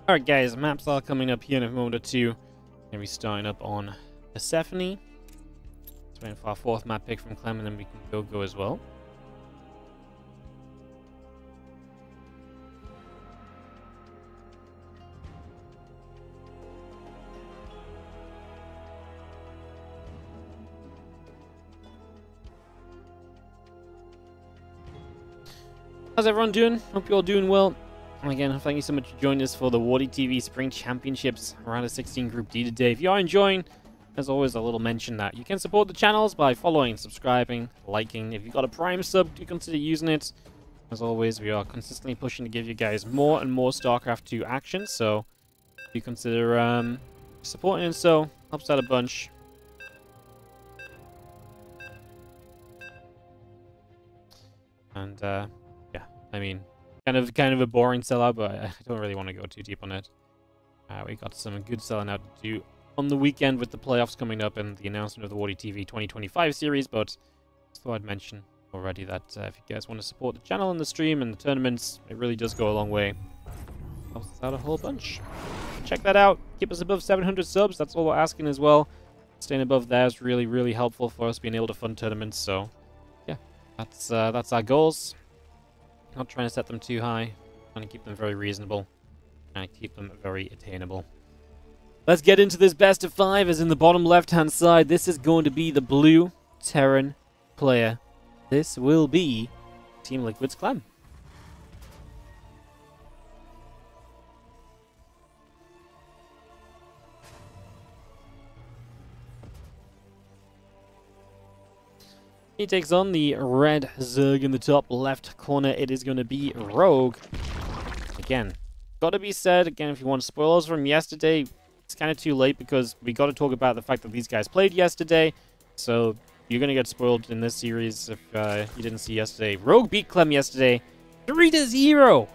Alright guys, maps are coming up here in a moment or two. Going to be starting up on Persephone. It's waiting for our 4th map pick from Clem, and then we can go as well. How's everyone doing? Hope you're all doing well. And again, thank you so much for joining us for the WardiTV Spring Championships Round of 16 Group D today. If you are enjoying, as always, a little mention that you can support the channels by following, subscribing, liking. If you've got a Prime sub, do consider using it. As always, we are consistently pushing to give you guys more and more StarCraft 2 action, so do consider supporting it, so helps out a bunch. And yeah, I mean, kind of a boring sellout, but I don't really want to go too deep on it. We got some good selling out to do on the weekend with the playoffs coming up and the announcement of the WardiTV 2025 series, but just thought I'd mention already that if you guys want to support the channel and the stream and the tournaments, it really does go a long way. Helps us out a whole bunch. Check that out. Keep us above 700 subs. That's all we're asking as well. Staying above there is really, really helpful for us being able to fund tournaments. So yeah, that's our goals. Not trying to set them too high. Trying to keep them very reasonable. Trying to keep them very attainable. Let's get into this best of 5, as in the bottom left-hand side, this is going to be the blue Terran player. This will be Team Liquid's Clem. He takes on the red Zerg in the top left corner. It is going to be Rogue. Again, got to be said, again, if you want spoilers from yesterday, it's kind of too late because we got to talk about the fact that these guys played yesterday. So you're going to get spoiled in this series if you didn't see yesterday. Rogue beat Clem yesterday 3-0.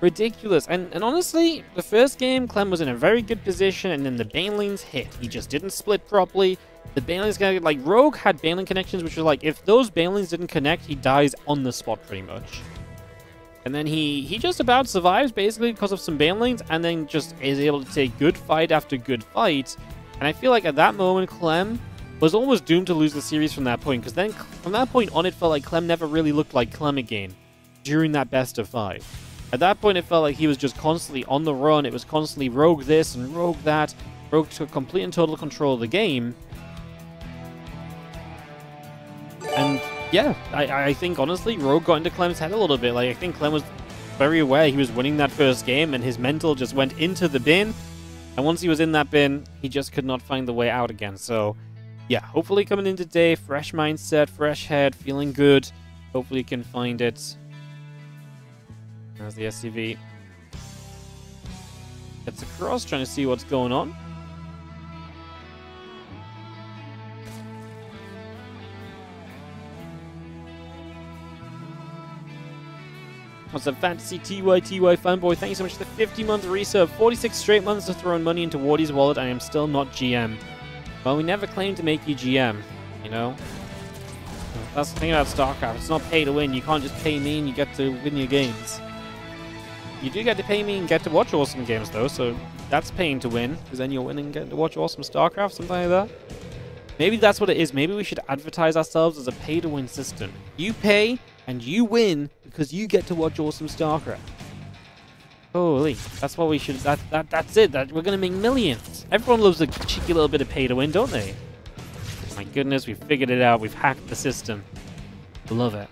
Ridiculous. And honestly, the first game, Clem was in a very good position, and then the banelings hit. He just didn't split properly. The banelings kind of, like, Rogue had baneling connections, which was like, if those banelings didn't connect, he dies on the spot pretty much. And then he just about survives, basically, because of some banelings, and then just is able to take good fight after good fight. And I feel like at that moment, Clem was almost doomed to lose the series from that point, because then from that point on, it felt like Clem never really looked like Clem again during that best of 5. At that point, it felt like he was just constantly on the run. It was constantly Rogue this and Rogue that. Rogue took complete and total control of the game. And yeah, I think, honestly, Rogue got into Clem's head a little bit. Like, I think Clem was very aware he was winning that first game, and his mental just went into the bin. And once he was in that bin, he just could not find the way out again. So, yeah, hopefully coming in today, fresh mindset, fresh head, feeling good. Hopefully he can find it. There's the SCV. Gets across, trying to see what's going on. What's up, Fantasy TY fanboy? Thank you so much for the 50-month resub. 46 straight months of throwing money into Wardy's wallet. I am still not GM. Well, we never claimed to make you GM, you know? That's the thing about StarCraft. It's not pay to win. You can't just pay me and you get to win your games. You do get to pay me and get to watch awesome games, though, so that's paying to win, because then you're winning and getting to watch awesome StarCraft, something like that. Maybe that's what it is. Maybe we should advertise ourselves as a pay-to-win system. You pay, and you win, because you get to watch awesome StarCraft. Holy, that's what we should... That's it. We're going to make millions. Everyone loves a cheeky little bit of pay-to-win, don't they? My goodness, we've figured it out. We've hacked the system. Love it.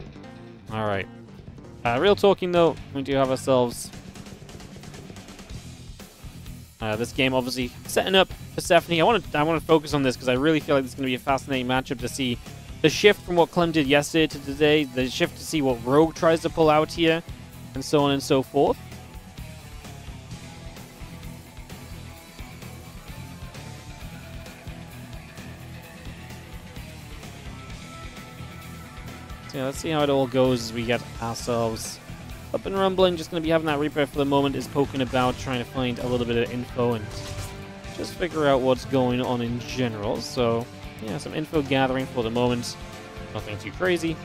Alright. Real talking, though, we do have ourselves... this game, obviously, setting up Persephone. I want to focus on this because I really feel like this is going to be a fascinating matchup to see the shift from what Clem did yesterday to today, the shift to see what Rogue tries to pull out here, and so on and so forth. So yeah, let's see how it all goes as we get ourselves up and rumbling. Just going to be having that replay for the moment, is poking about, trying to find a little bit of info and just figure out what's going on in general. So, yeah, some info gathering for the moment. Nothing too crazy.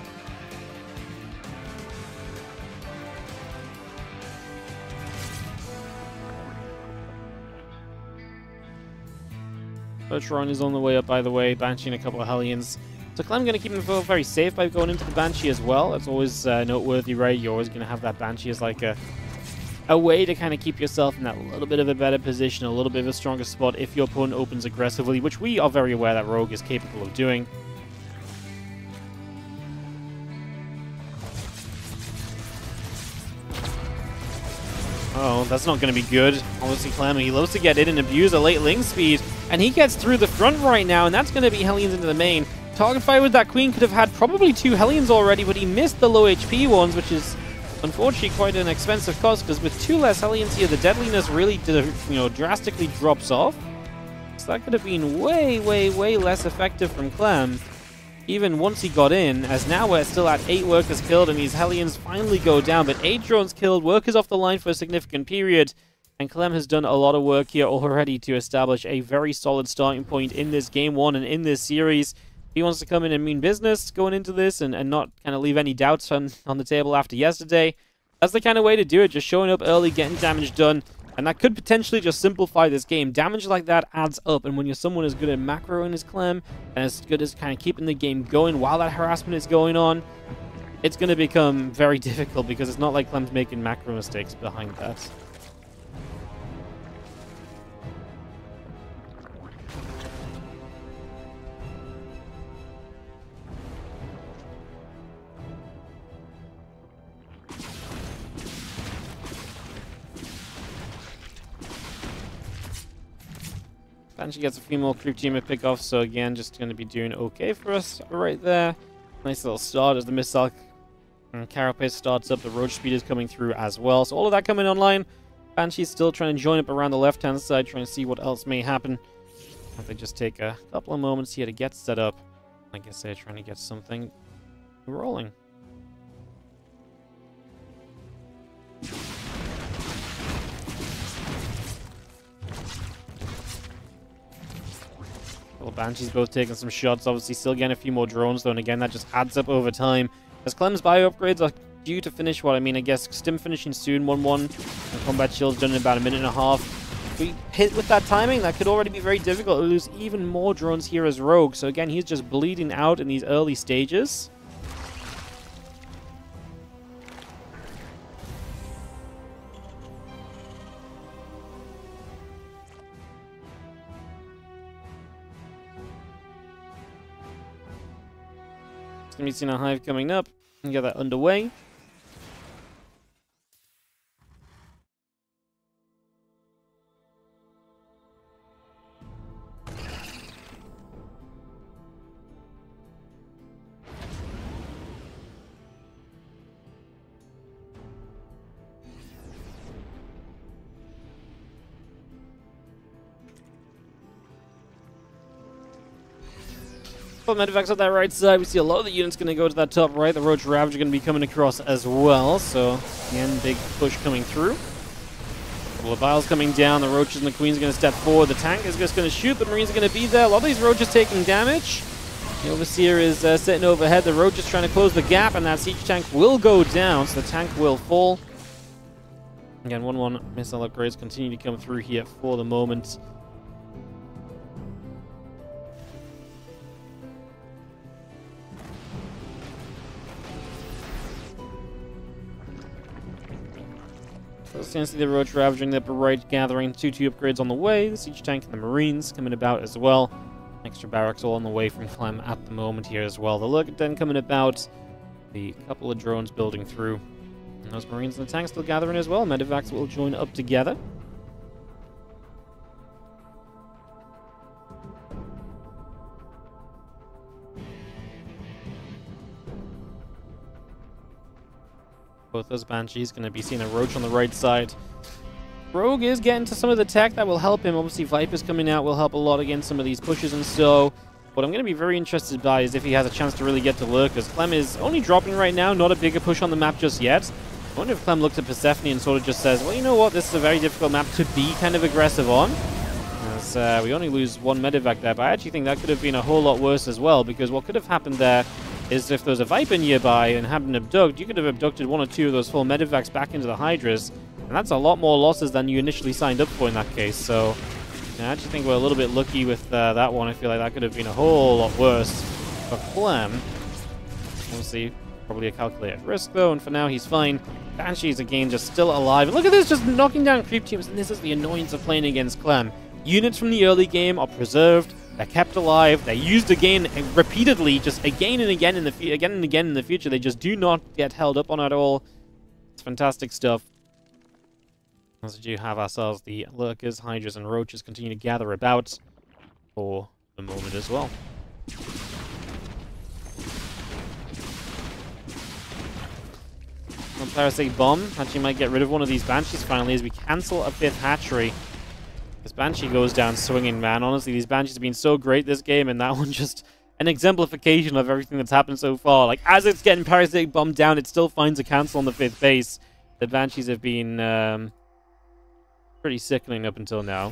Bertrand is on the way up, by the way, Banshee and a couple of Hellions. So CLEM going to keep himself very safe by going into the Banshee as well. That's always noteworthy, right? You're always going to have that Banshee as like a way to kind of keep yourself in that little bit of a better position, a little bit of a stronger spot if your opponent opens aggressively, which we are very aware that Rogue is capable of doing. Oh, that's not going to be good. Obviously, CLEM, he loves to get in and abuse a late link speed, and he gets through the front right now, and that's going to be Hellions into the main. Target fire with that Queen could have had probably 2 Hellions already, but he missed the low HP ones, which is unfortunately quite an expensive cost, because with 2 less Hellions here, the deadliness really drastically drops off. So that could have been way, way, way less effective from CLEM, even once he got in, as now we're still at 8 workers killed, and these Hellions finally go down, but 8 drones killed, workers off the line for a significant period, and CLEM has done a lot of work here already to establish a very solid starting point in this Game 1 and in this series. He wants to come in and mean business going into this and not kind of leave any doubts on the table after yesterday. That's the kind of way to do it, just showing up early, getting damage done, and that could potentially just simplify this game. Damage like that adds up, and when you're someone as good at macroing as CLEM, and as good as kind of keeping the game going while that harassment is going on, it's going to become very difficult, because it's not like CLEM's making macro mistakes behind that. Banshee gets a female creep teamer pick off, so again, just going to be doing okay for us right there. Nice little start as the missile carapace starts up. The roach speed is coming through as well, so all of that coming online. Banshee's still trying to join up around the left-hand side, trying to see what else may happen. If they just take a couple of moments here to get set up. Like I said, trying to get something rolling. Well, Banshee's both taking some shots, obviously still getting a few more drones though, and again, that just adds up over time. As CLEM's bio upgrades are due to finish, I guess Stim finishing soon, 1-1, and Combat Shield's done in about 1.5 minutes. If we hit with that timing, that could already be very difficult. We lose even more drones here as Rogue, so again, he's just bleeding out in these early stages. Going to be seeing a hive coming up and get that underway. Medivacs on that right side. We see a lot of the units going to go to that top right. The Roach Ravage are going to be coming across as well. So, again, big push coming through. A couple of vials coming down. The Roaches and the Queen's going to step forward. The tank is just going to shoot. The Marines are going to be there. A lot of these Roaches taking damage. The Overseer is sitting overhead. The Roach is trying to close the gap, and that Siege tank will go down, so the tank will fall. Again, 1-1 missile upgrades continue to come through here for the moment. So you can see the Roach Ravaging the upper right, gathering 2-2 upgrades on the way. The Siege Tank and the Marines coming about as well. Extra barracks all on the way from CLEM at the moment here as well. The Lurk then coming about. The couple of drones building through. And those Marines and the tanks still gathering as well. Medivacs will join up together. Both those Banshees going to be seeing a Roach on the right side. Rogue is getting to some of the tech that will help him. Obviously, Viper's coming out will help a lot against some of these pushes and so. What I'm going to be very interested by is if he has a chance to really get to Lurkers. CLEM is only dropping right now, not a bigger push on the map just yet. I wonder if CLEM looked at Persephone and sort of just says, well, you know what, this is a very difficult map to be kind of aggressive on. As we only lose 1 Medivac there, but I actually think that could have been a whole lot worse as well, because what could have happened there is if there was a Viper nearby and happened to abduct, you could have abducted 1 or 2 of those full Medivacs back into the Hydras, and that's a lot more losses than you initially signed up for in that case, so I actually think we're a little bit lucky with that one. I feel like that could have been a whole lot worse for Clem. Obviously, probably a calculated risk, though, and for now, he's fine. Banshee's, again, just still alive. And look at this, just knocking down creep teams, and this is the annoyance of playing against Clem. Units from the early game are preserved, they're kept alive, they're used again repeatedly, just again and again in the future. They just do not get held up on at all. It's fantastic stuff. As we do have ourselves the Lurkers, Hydras, and Roaches continue to gather about for the moment as well. Parasite Bomb actually might get rid of one of these Banshees finally as we cancel a 5th hatchery. This Banshee goes down swinging, man. Honestly, these Banshees have been so great this game, and that one just an exemplification of everything that's happened so far. Like, as it's getting Parasite Bomb down, it still finds a cancel on the 5th base. The Banshees have been pretty sickening up until now.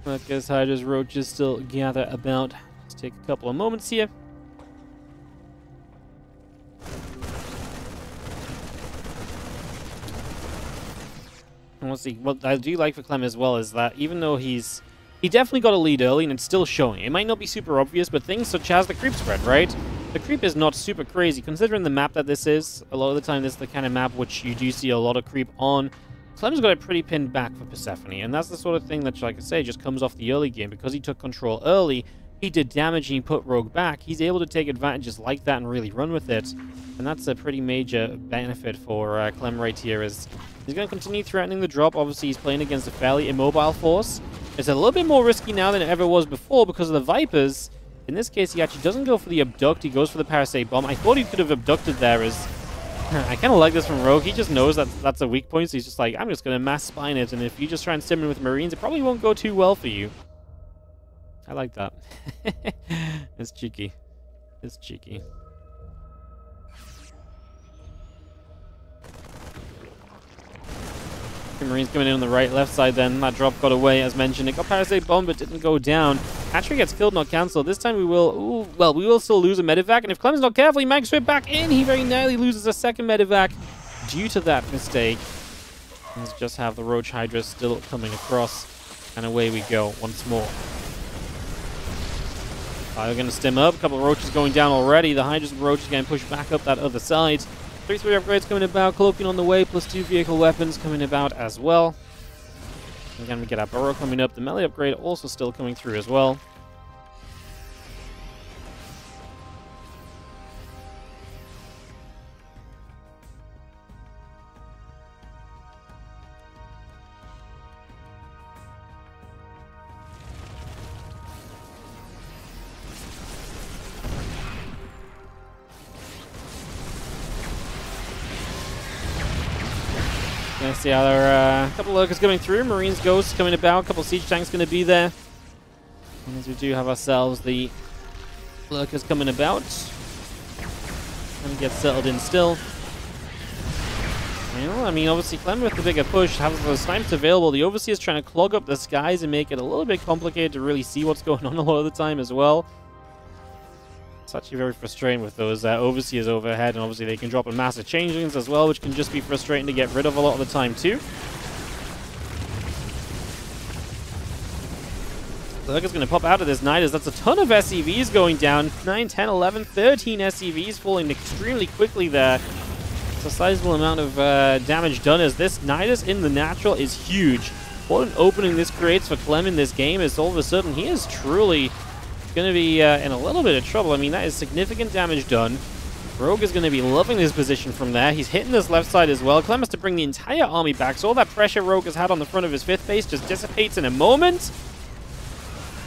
Lurkers, Hydras, Roaches still gather about. Let's take a couple of moments here. And we'll see. What I do like for Clem as well is that even though he definitely got a lead early and it's still showing. It might not be super obvious, but things such as the creep spread, right? The creep is not super crazy considering the map that this is. A lot of the time this is the kind of map which you do see a lot of creep on. Clem's got it pretty pinned back for Persephone, and that's the sort of thing that, like I say, just comes off the early game. Because he took control early, he did damage and he put Rogue back. He's able to take advantages like that and really run with it. And that's a pretty major benefit for Clem right here. Is he's going to continue threatening the drop. Obviously, he's playing against a fairly immobile force. It's a little bit more risky now than it ever was before because of the Vipers. In this case, he actually doesn't go for the abduct. He goes for the Parasite Bomb. I thought he could have abducted there as... I kind of like this from Rogue. He just knows that that's a weak point, so he's just like, I'm just going to mass spine it, and if you just try and stim in with Marines, it probably won't go too well for you. I like that. It's cheeky. It's cheeky. Marines coming in on the right, left side then. That drop got away, as mentioned. It got Parasite Bomb, but didn't go down. Hatchery gets killed, not cancelled. This time we will... Ooh, well, we will still lose a medevac, and if Clem's not careful, he might swim back in. He very nearly loses a second medevac due to that mistake. Let's just have the Roach Hydra still coming across, and away we go once more. We're going to stim up. A couple of Roaches going down already. The Hydras and Roaches getting pushed back up that other side. 3-3 upgrades coming about, cloaking on the way, plus 2 vehicle weapons coming about as well. Again, we get our burrow coming up. The melee upgrade also still coming through as well. Gonna see how there are a couple of lurkers coming through. Marines, Ghosts coming about. A couple of siege tanks going to be there. And as we do have ourselves the lurkers coming about. And get settled in still. Well, I mean, obviously, Clem with the bigger push has those snipes available. The Overseer is trying to clog up the skies and make it a little bit complicated to really see what's going on a lot of the time as well. It's actually very frustrating with those Overseers overhead, and obviously they can drop in massive changelings as well, which can just be frustrating to get rid of a lot of the time too. The Lurker's going to pop out of this Nidus. That's a ton of SCVs going down. 9, 10, 11, 13 SCVs falling extremely quickly there. It's a sizable amount of damage done as this Nidus in the natural is huge. What an opening this creates for Clem in this game is all of a sudden he is truly going to be in a little bit of trouble. I mean, that is significant damage done. Rogue is going to be loving this position from there. He's hitting this left side as well. Clem has to bring the entire army back, so all that pressure Rogue has had on the front of his 5th base just dissipates in a moment.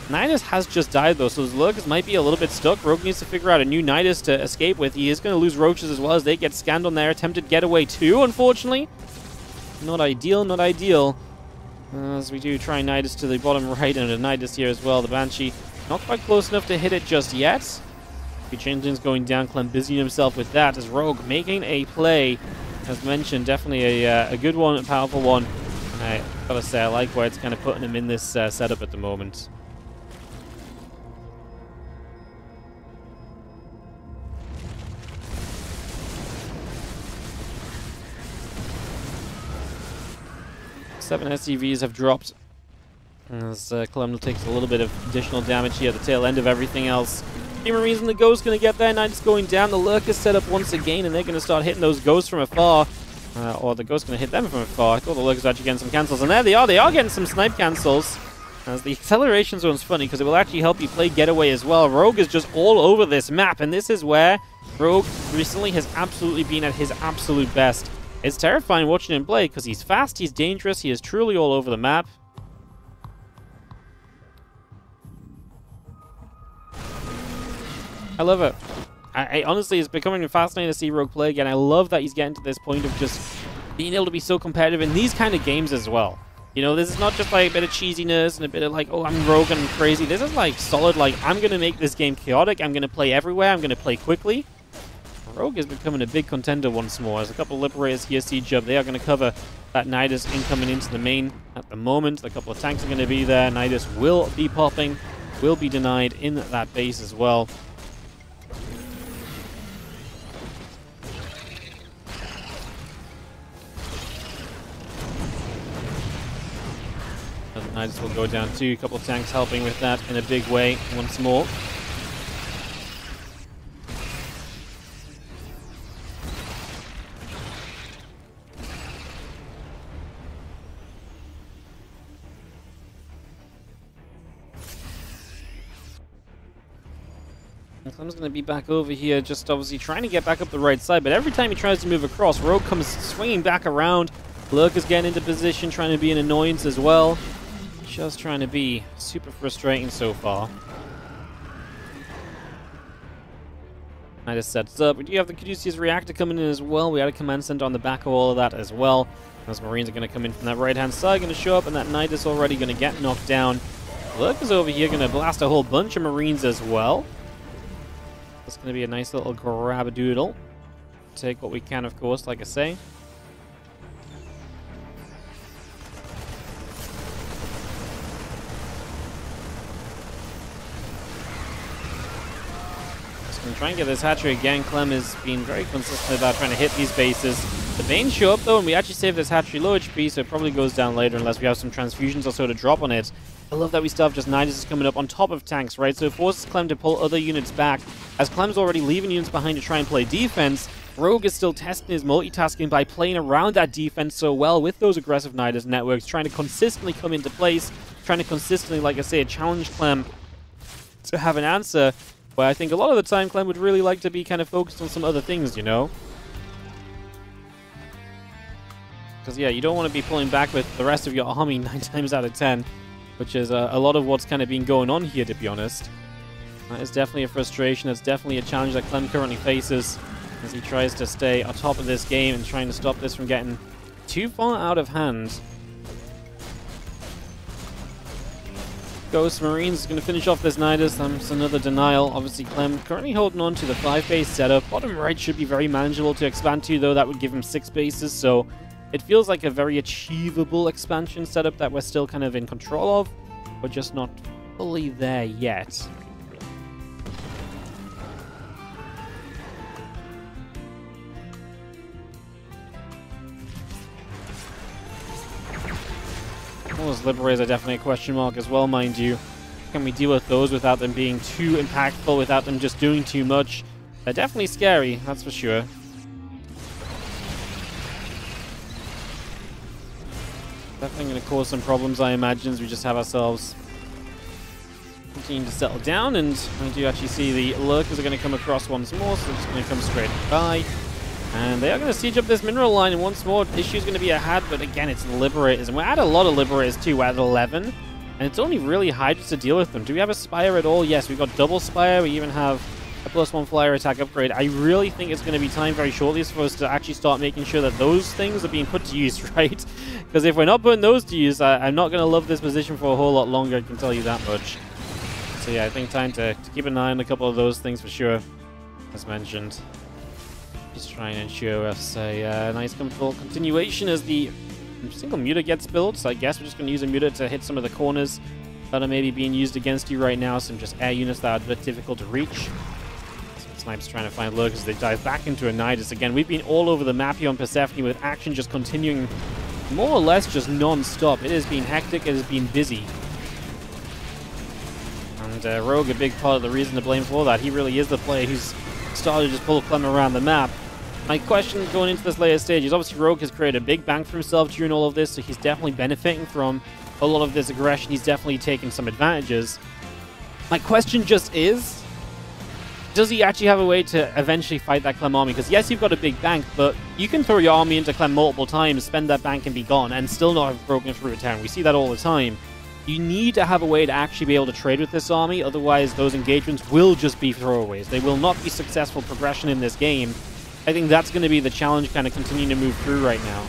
Nidus has just died, though, so his Lurkers might be a little bit stuck. Rogue needs to figure out a new Nidus to escape with. He is going to lose Roaches as well as they get scanned on their attempted getaway too, unfortunately. Not ideal, not ideal. As we do try Nidus to the bottom right, and a Nidus here as well. The Banshee not quite close enough to hit it just yet. The changelings going down, Clem busying himself with that as Rogue making a play. As mentioned, definitely a good one, a powerful one. And I gotta say, I like where it's kind of putting him in this setup at the moment. 7 SCVs have dropped. As CLEM takes a little bit of additional damage here at the tail end of everything else. The Marines and the Ghost going to get there. Nidus going down. The Lurk is set up once again, and they're going to start hitting those Ghosts from afar. Or the Ghost going to hit them from afar. I thought the Lurk was actually getting some cancels, and there they are. They are getting some snipe cancels. As the acceleration zone's funny because it will actually help you play Getaway as well. Rogue is just all over this map, and this is where Rogue recently has absolutely been at his absolute best. It's terrifying watching him play because he's fast, he's dangerous, he is truly all over the map. I love it. I honestly, it's becoming fascinating to see Rogue play again. I love that he's getting to this point of just being able to be so competitive in these kind of games as well. You know, this is not just like a bit of cheesiness and a bit of like, oh, I'm Rogue and I'm crazy. This is like solid, like, I'm going to make this game chaotic. I'm going to play everywhere. I'm going to play quickly. Rogue is becoming a big contender once more. There's a couple of Liberators here, Siege up. They are going to cover that Nidus incoming into the main at the moment. A couple of tanks are going to be there. Nidus will be popping, will be denied in that base as well. Nidus will go down too. A couple of tanks helping with that in a big way once more. Clem's going to be back over here, just obviously trying to get back up the right side, but every time he tries to move across, Rogue comes swinging back around. Lurk is getting into position, trying to be an annoyance as well. Just trying to be super frustrating so far. Nidus sets up. We do have the Caduceus reactor coming in as well. We had a command center on the back of all of that as well. Those Marines are going to come in from that right-hand side, going to show up, and that Nidus already going to get knocked down. Lurk is over here, going to blast a whole bunch of Marines as well. That's going to be a nice little grab-a-doodle. Take what we can, of course, like I say. And try and get this hatchery again. CLEM has been very consistent about trying to hit these bases. The Banes show up though, and we actually save this hatchery low HP, so it probably goes down later unless we have some transfusions or so to drop on it. I love that we still have just Nidus coming up on top of tanks, right? So it forces CLEM to pull other units back. As CLEM's already leaving units behind to try and play defense, Rogue is still testing his multitasking by playing around that defense so well with those aggressive Nidus networks, trying to consistently come into place, trying to consistently, like I say, challenge CLEM to have an answer. But I think a lot of the time, CLEM would really like to be kind of focused on some other things, you know? Because, yeah, you don't want to be pulling back with the rest of your army 9 times out of 10, which is a lot of what's kind of been going on here, to be honest. That is definitely a frustration. That's definitely a challenge that CLEM currently faces as he tries to stay on top of this game and trying to stop this from getting too far out of hand. Ghost Marines is going to finish off this Nidus. That's another denial. Obviously, CLEM currently holding on to the 5-base setup. Bottom right should be very manageable to expand to, though. That would give him 6 bases, so it feels like a very achievable expansion setup that we're still kind of in control of, but just not fully there yet. Those Liberators are definitely a question mark as well, mind you. Can we deal with those without them being too impactful, without them just doing too much? They're definitely scary, that's for sure. Definitely going to cause some problems, I imagine, as we just have ourselves continue to settle down. And we do actually see the Lurkers are going to come across once more, so they're just going to come straight by. And they are going to siege up this mineral line, and once more, issue's going to be ahead, but again, it's the Liberators. And we're at a lot of Liberators too, we're at 11. And it's only really Hydras to deal with them. Do we have a Spire at all? Yes, we've got double Spire. We even have a +1 flyer attack upgrade. I really think it's going to be time very shortly for us to actually start making sure that those things are being put to use, right? Because if we're not putting those to use, I'm not going to love this position for a whole lot longer, I can tell you that much. So yeah, I think time to keep an eye on a couple of those things for sure, as mentioned. Just trying to ensure us a nice comfortable continuation as the single muta gets built. So I guess we're just going to use a muta to hit some of the corners that are maybe being used against you right now. Some just air units that are a bit difficult to reach. Some snipers trying to find Lurkers as they dive back into a Nidus. Again, we've been all over the map here on Persephone with action just continuing more or less just non-stop. It has been hectic, it has been busy. And Rogue, a big part of the reason to blame for that. He really is the player who's started to just pull Clem around the map. My question going into this later stage is obviously Rogue has created a big bank for himself during all of this, so he's definitely benefiting from a lot of this aggression. He's definitely taking some advantages. My question just is, does he actually have a way to eventually fight that Clem army? Because yes, you've got a big bank, but you can throw your army into Clem multiple times, spend that bank and be gone, and still not have broken through a town. We see that all the time. You need to have a way to actually be able to trade with this army, otherwise those engagements will just be throwaways. They will not be successful progression in this game. I think that's going to be the challenge kind of continuing to move through right now.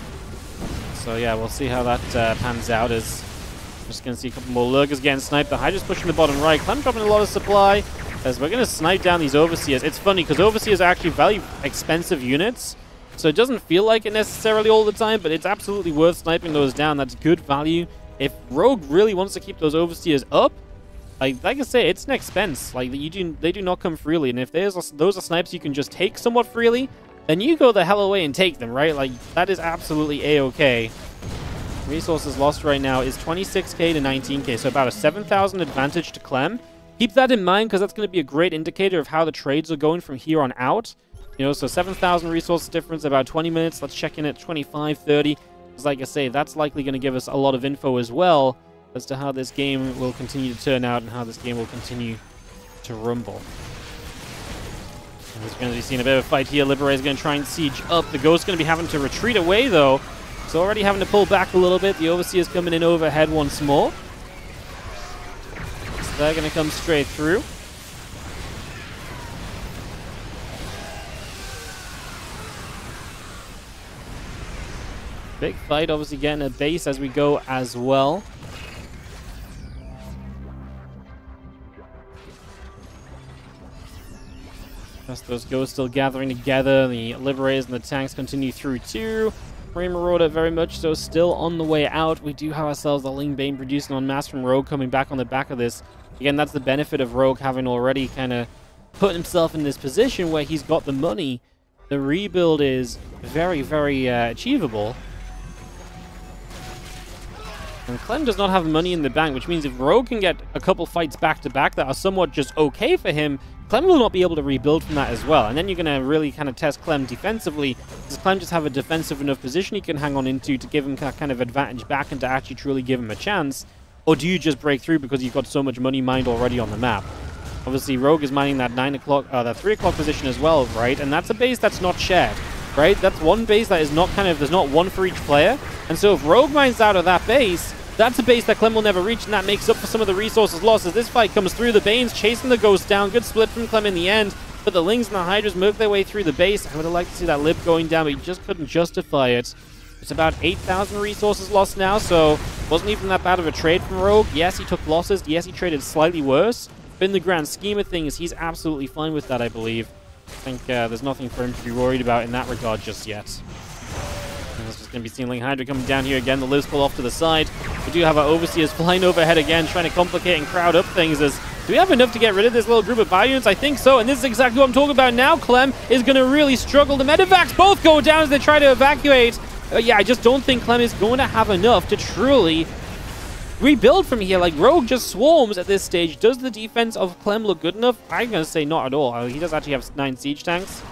So yeah, we'll see how that pans out. As just going to see a couple more lurkers getting sniped. The Hydra's pushing the bottom right. Clem dropping a lot of supply as we're going to snipe down these Overseers. It's funny because Overseers are actually very expensive units, so it doesn't feel like it necessarily all the time, but it's absolutely worth sniping those down. That's good value. If Rogue really wants to keep those Overseers up, like I say, it's an expense. Like they do not come freely, and if those are snipes you can just take somewhat freely, then you go the hell away and take them, right? Like that is absolutely a-okay. Resources lost right now is 26k to 19k, so about a 7,000 advantage to Clem. Keep that in mind because that's going to be a great indicator of how the trades are going from here on out. You know, so 7,000 resource difference, about 20 minutes. Let's check in at 25, 30. Because like I say, that's likely going to give us a lot of info as well as to how this game will continue to turn out and how this game will continue to rumble. We're going to be seeing a bit of a fight here. Liberator's going to try and siege up. The Ghost's going to be having to retreat away, though. It's already having to pull back a little bit. The Overseer's coming in overhead once more. So they're going to come straight through. Big fight, obviously getting a base as we go as well. Just those Ghosts still gathering together. The Liberators and the tanks continue through too. Ray Marauder very much so still on the way out. We do have ourselves the Ling Bane producing en masse from Rogue coming back on the back of this. Again, that's the benefit of Rogue having already kind of put himself in this position where he's got the money. The rebuild is very, very achievable. And Clem does not have money in the bank, which means if Rogue can get a couple fights back-to-back that are somewhat just okay for him, Clem will not be able to rebuild from that as well. And then you're going to really kind of test Clem defensively. Does Clem just have a defensive enough position he can hang on into to give him kind of advantage back and to actually truly give him a chance? Or do you just break through because you've got so much money mined already on the map? Obviously, Rogue is mining that 9 o'clock, that 3 o'clock position as well, right? And that's a base that's not shared, right? That's one base that is not kind of, there's not one for each player. And so if Rogue mines out of that base, that's a base that Clem will never reach, and that makes up for some of the resources lost as this fight comes through. The Banes chasing the Ghost down. Good split from Clem in the end, but the Lings and the Hydras move their way through the base. I would have liked to see that Lib going down, but he just couldn't justify it. It's about 8,000 resources lost now, so wasn't even that bad of a trade from Rogue. Yes, he took losses. Yes, he traded slightly worse. But in the grand scheme of things, he's absolutely fine with that, I believe. I think there's nothing for him to be worried about in that regard just yet. And it's just going to be seeing Ling Hydra coming down here again. The Livs pull off to the side. We do have our Overseers flying overhead again, trying to complicate and crowd up things. Do we have enough to get rid of this little group of bio units? I think so, and this is exactly what I'm talking about now. Clem is going to really struggle. The medevacs both go down as they try to evacuate. Yeah, I just don't think Clem is going to have enough to truly rebuild from here. Like, Rogue just swarms at this stage. Does the defense of Clem look good enough? I'm going to say not at all. He does actually have 9 siege tanks.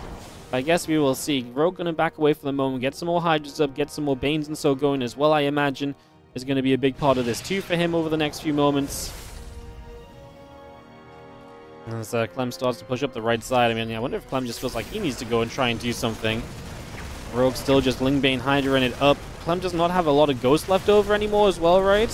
I guess we will see. Rogue going to back away for the moment, get some more Hydras up, get some more Banes and so going as well, I imagine, is going to be a big part of this too for him over the next few moments. As Clem starts to push up the right side, I mean, I wonder if Clem just feels like he needs to go and try and do something. Rogue still just Ling Bane Hydra in it up. Clem does not have a lot of Ghosts left over anymore as well, right?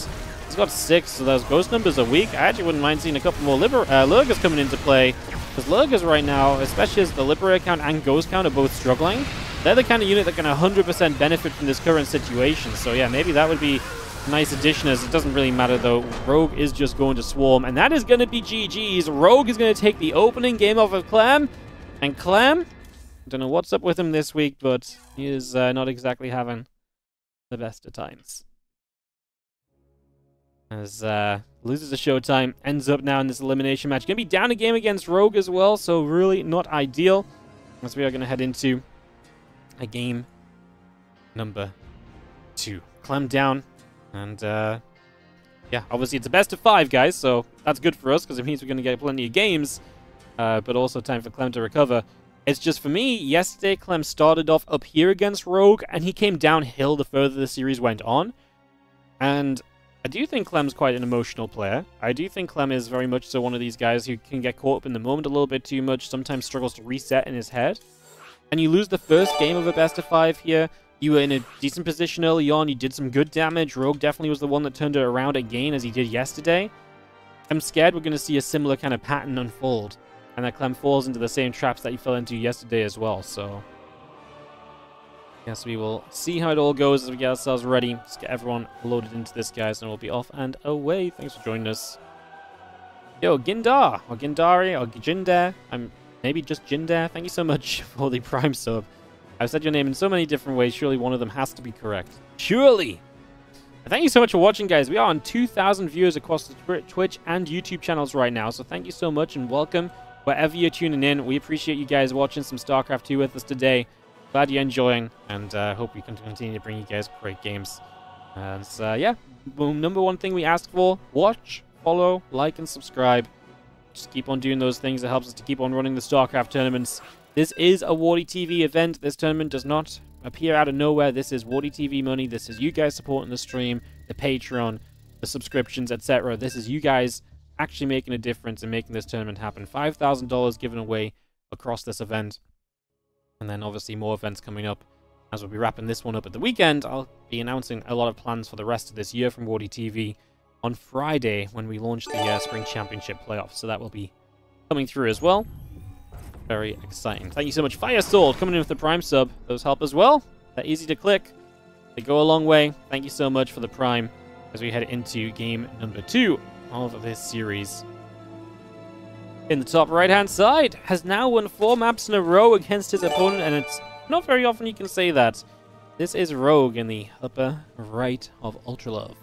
He's got 6, so those Ghost numbers are weak. I actually wouldn't mind seeing a couple more Lurkers coming into play. Because Lurkers right now, especially as the Liberator count and Ghost count are both struggling, they're the kind of unit that can 100% benefit from this current situation. So yeah, maybe that would be a nice addition, as it doesn't really matter though. Rogue is just going to swarm, and that is going to be GG's. Rogue is going to take the opening game off of Clem. And Clem, I don't know what's up with him this week, but he is not exactly having the best of times. As loses a Showtime, ends up now in this elimination match. Going to be down a game against Rogue as well, so really not ideal. As we are going to head into a game number 2. 2. CLEM down. And, yeah, obviously it's a best of 5, guys, so that's good for us because it means we're going to get plenty of games. But also time for CLEM to recover. It's just, for me, yesterday CLEM started off up here against Rogue, and he came downhill the further the series went on. And I do think CLEM's quite an emotional player. I do think CLEM is very much so one of these guys who can get caught up in the moment a little bit too much, sometimes struggles to reset in his head. And you lose the first game of a best of 5 here. You were in a decent position early on, you did some good damage. Rogue definitely was the one that turned it around again as he did yesterday. I'm scared we're going to see a similar kind of pattern unfold. And that CLEM falls into the same traps that he fell into yesterday as well, so... Yes, we will see how it all goes as we get ourselves ready. Let's get everyone loaded into this, guys, and we'll be off and away. Thanks for joining us. Yo, Gindar, or Gindari, or Jinder. I'm maybe just Jinder. Thank you so much for the Prime sub. I've said your name in so many different ways. Surely one of them has to be correct. Surely! And thank you so much for watching, guys. We are on 2,000 viewers across the Twitch and YouTube channels right now, so thank you so much and welcome. Wherever you're tuning in, we appreciate you guys watching some StarCraft 2 with us today. Glad you're enjoying, and hope we can continue to bring you guys great games. And so, yeah, number one thing we ask for, watch, follow, like, and subscribe. Just keep on doing those things. It helps us to keep on running the StarCraft tournaments. This is a WardiTV event. This tournament does not appear out of nowhere. This is WardiTV money. This is you guys supporting the stream, the Patreon, the subscriptions, etc. This is you guys actually making a difference and making this tournament happen. $5,000 given away across this event. And then obviously more events coming up. As we'll be wrapping this one up at the weekend, I'll be announcing a lot of plans for the rest of this year from WardiTV on Friday when we launch the Spring Championship playoffs. So that will be coming through as well. Very exciting. Thank you so much. Firesword coming in with the Prime sub. Those help as well. They're easy to click. They go a long way. Thank you so much for the Prime as we head into game number 2 of this series. In the top right-hand side, has now won 4 maps in a row against his opponent, and it's not very often you can say that. This is Rogue in the upper right of Ultra Love.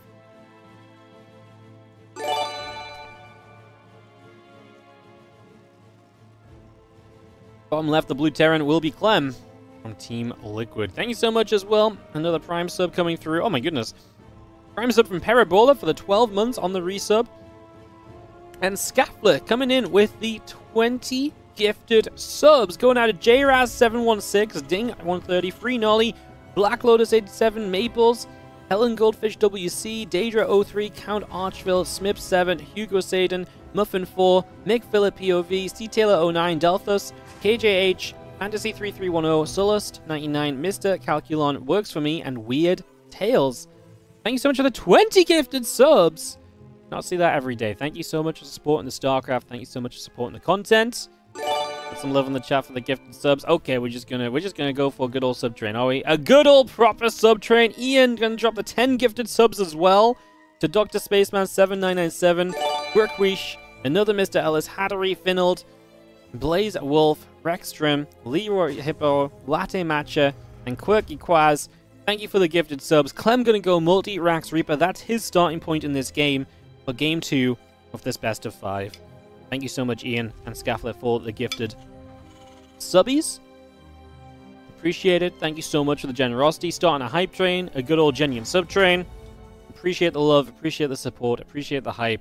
Bottom left, the blue Terran will be CLEM from Team Liquid. Thank you so much as well. Another Prime sub coming through. Oh my goodness. Prime sub from Parabola for the 12 months on the resub. And Scaffler coming in with the 20 gifted subs. Going out to JRaz716, Ding130, Free Nolly, Black Lotus 87, Maples, Helen Goldfish WC, Daedra03, Count Archville, Smip7, Hugo Saden, Muffin4, Mick Phillip POV, C Taylor09, Delthus, KJH, Fantasy3310, Solust99, Mr. Calculon, Works For Me, and Weird Tales. Thank you so much for the 20 gifted subs. Not see that every day. Thank you so much for supporting the StarCraft. Thank you so much for supporting the content. Put some love in the chat for the gifted subs. Okay, we're just gonna go for a good old sub train, are we? A good old proper sub train. Ian gonna drop the 10 gifted subs as well to Dr. Spaceman 7997, Workwish, another Mr. Ellis, Hattery, Finald, Blaze Wolf, Rextrim, Leroy Hippo, Latte Matcha, and Quirky Quaz. Thank you for the gifted subs. Clem gonna go multi-Rax Reaper. That's his starting point in this game for game 2 of this best of 5. Thank you so much, Ian and Scaffler, for the gifted subbies. Appreciate it. Thank you so much for the generosity. Starting a hype train, a good old genuine sub train. Appreciate the love, appreciate the support, appreciate the hype.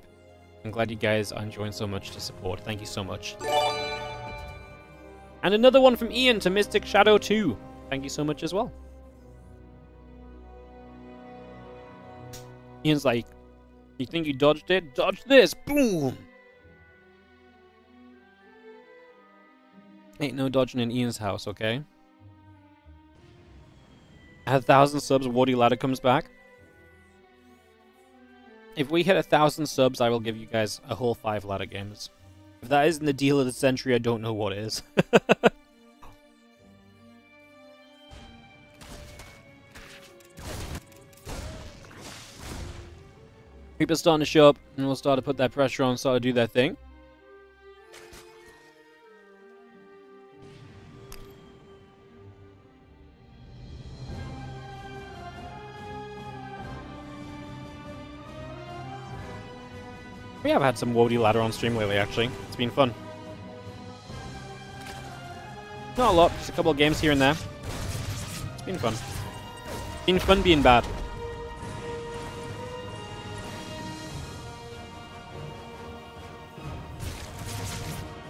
I'm glad you guys are enjoying so much to support. Thank you so much. And another one from Ian to Mystic Shadow 2. Thank you so much as well. Ian's like, you think you dodged it? Dodge this! Boom! Ain't no dodging in Ian's house, okay? At 1,000 subs, Wardy Ladder comes back. If we hit 1,000 subs, I will give you guys a whole 5 ladder games. If that isn't the deal of the century, I don't know what is. People starting to show up, and we'll start to put that pressure on, start to do their thing. We have had some Wardy Ladder on stream lately, actually. It's been fun. Not a lot, just a couple of games here and there. It's been fun. It's been fun being bad.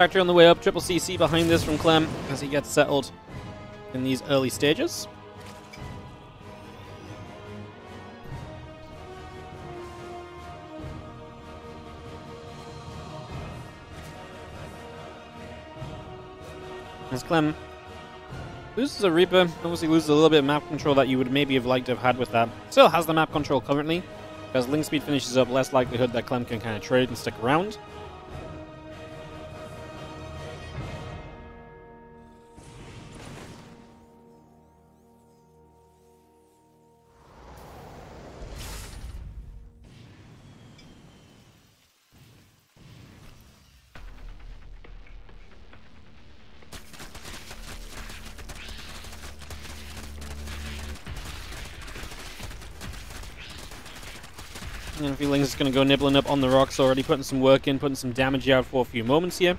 Factory on the way up. Triple CC behind this from Clem as he gets settled in these early stages. As Clem loses a Reaper, obviously loses a little bit of map control that you would maybe have liked to have had with that. Still has the map control currently. As link speed finishes up, less likelihood that Clem can kind of trade and stick around. And I feel like he's going to go nibbling up on the rocks already, putting some work in, putting some damage out for a few moments here.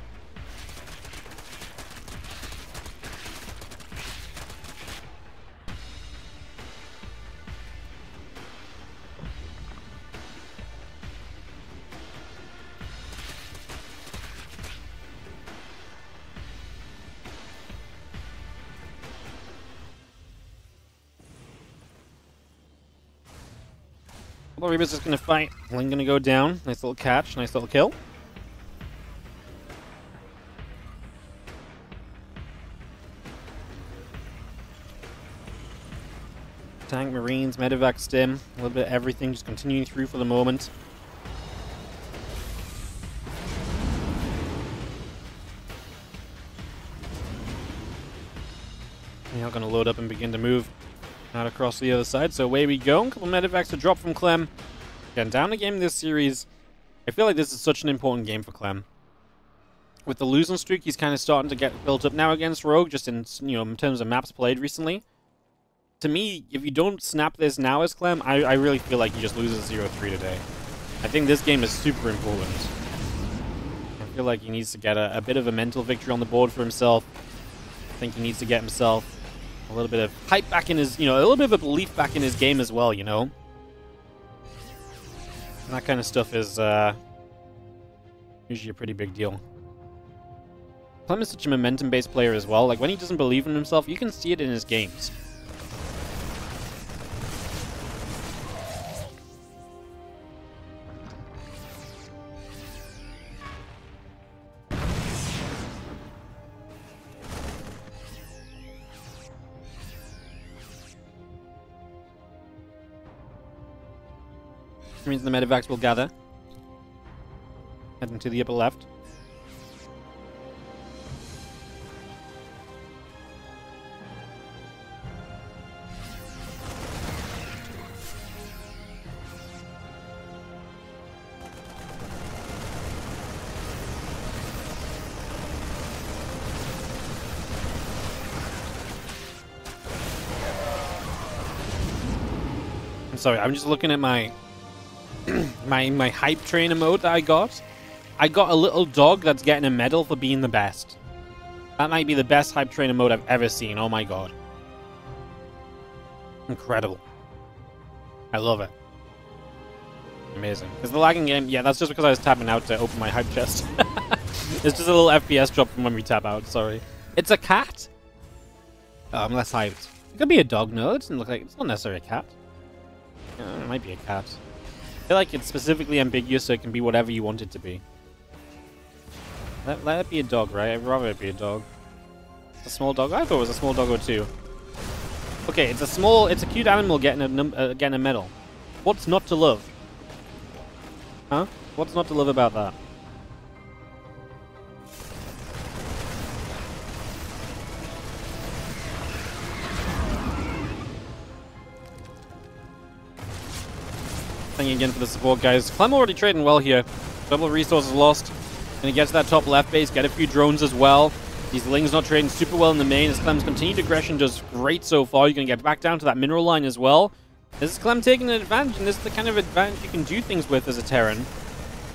Reaper's just going to fight. Ling going to go down. Nice little catch. Nice little kill. Tank, Marines, Medevac, Stim. A little bit of everything just continuing through for the moment. Now going to load up and begin to move out across the other side, so away we go. A couple medevacs to drop from Clem. Again, down a game this series. I feel like this is such an important game for Clem. With the losing streak, he's kind of starting to get built up now against Rogue, just in, you know, in terms of maps played recently. To me, if you don't snap this now as Clem, I really feel like he just loses 0-3 today. I think this game is super important. I feel like he needs to get a bit of a mental victory on the board for himself. I think he needs to get himself a little bit of hype back in his, you know, a little bit of a belief back in his game as well, you know? And that kind of stuff is usually a pretty big deal. Clem is such a momentum-based player as well. Like, when he doesn't believe in himself, you can see it in his games. Means the medevacs will gather. Heading to the upper left. I'm sorry, I'm just looking at my my hype trainer mode that I got. I got a little dog that's getting a medal for being the best. That might be the best hype trainer mode I've ever seen. Oh my god. Incredible. I love it. Amazing. Because the lagging game, yeah, that's just because I was tapping out to open my hype chest. It's just a little FPS drop from when we tap out, sorry. It's a cat? Oh, I'm less hyped. It could be a dog, no, it doesn't look like, it's not necessarily a cat. It might be a cat. I feel like it's specifically ambiguous, so it can be whatever you want it to be. Let it be a dog, right? I'd rather it be a dog. It's a small dog? I thought it was a small dog or two. Okay, it's a cute animal getting a medal. What's not to love? Huh? What's not to love about that? Thank you again for the support, guys. Clem already trading well here. Double resources lost. Gonna get to that top left base, get a few drones as well. These Lings not trading super well in the main as Clem's continued aggression does great so far. You're gonna get back down to that mineral line as well. This is Clem taking an advantage, and this is the kind of advantage you can do things with as a Terran.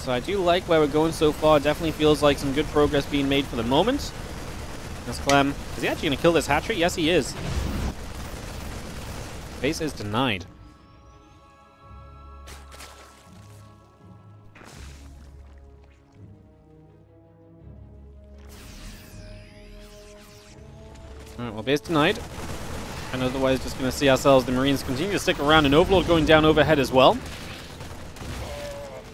So I do like where we're going so far. Definitely feels like some good progress being made for the moment. That's Clem. Is he actually gonna kill this hatchery? Yes, he is. Base is denied. Alright, well, base denied. And otherwise, just going to see ourselves, the Marines continue to stick around, and Overlord going down overhead as well.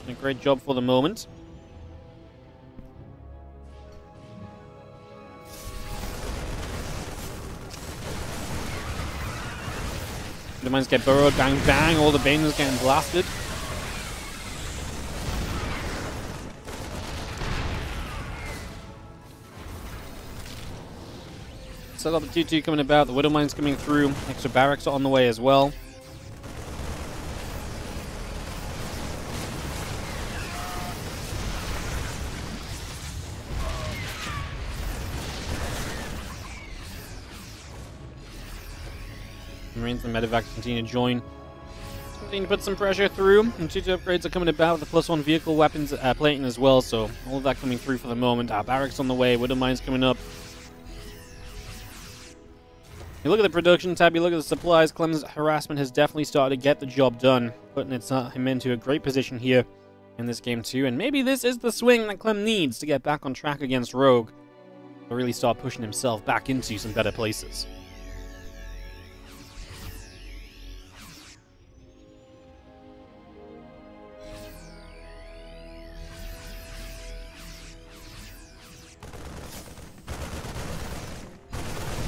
A great job for the moment. The mines get burrowed, bang, bang, all the Banes getting blasted. Still got the 2-2 coming about, the Widow Mines coming through, extra barracks are on the way as well. Marines and Medevac continue to join. Continue to put some pressure through, and 2-2 upgrades are coming about with the +1 vehicle weapons plating as well, so all of that coming through for the moment. Barracks on the way, Widow Mines coming up. You look at the production tab, you look at the supplies, CLEM's harassment has definitely started to get the job done, putting him into a great position here in this game too, and maybe this is the swing that CLEM needs to get back on track against Rogue, to really start pushing himself back into some better places.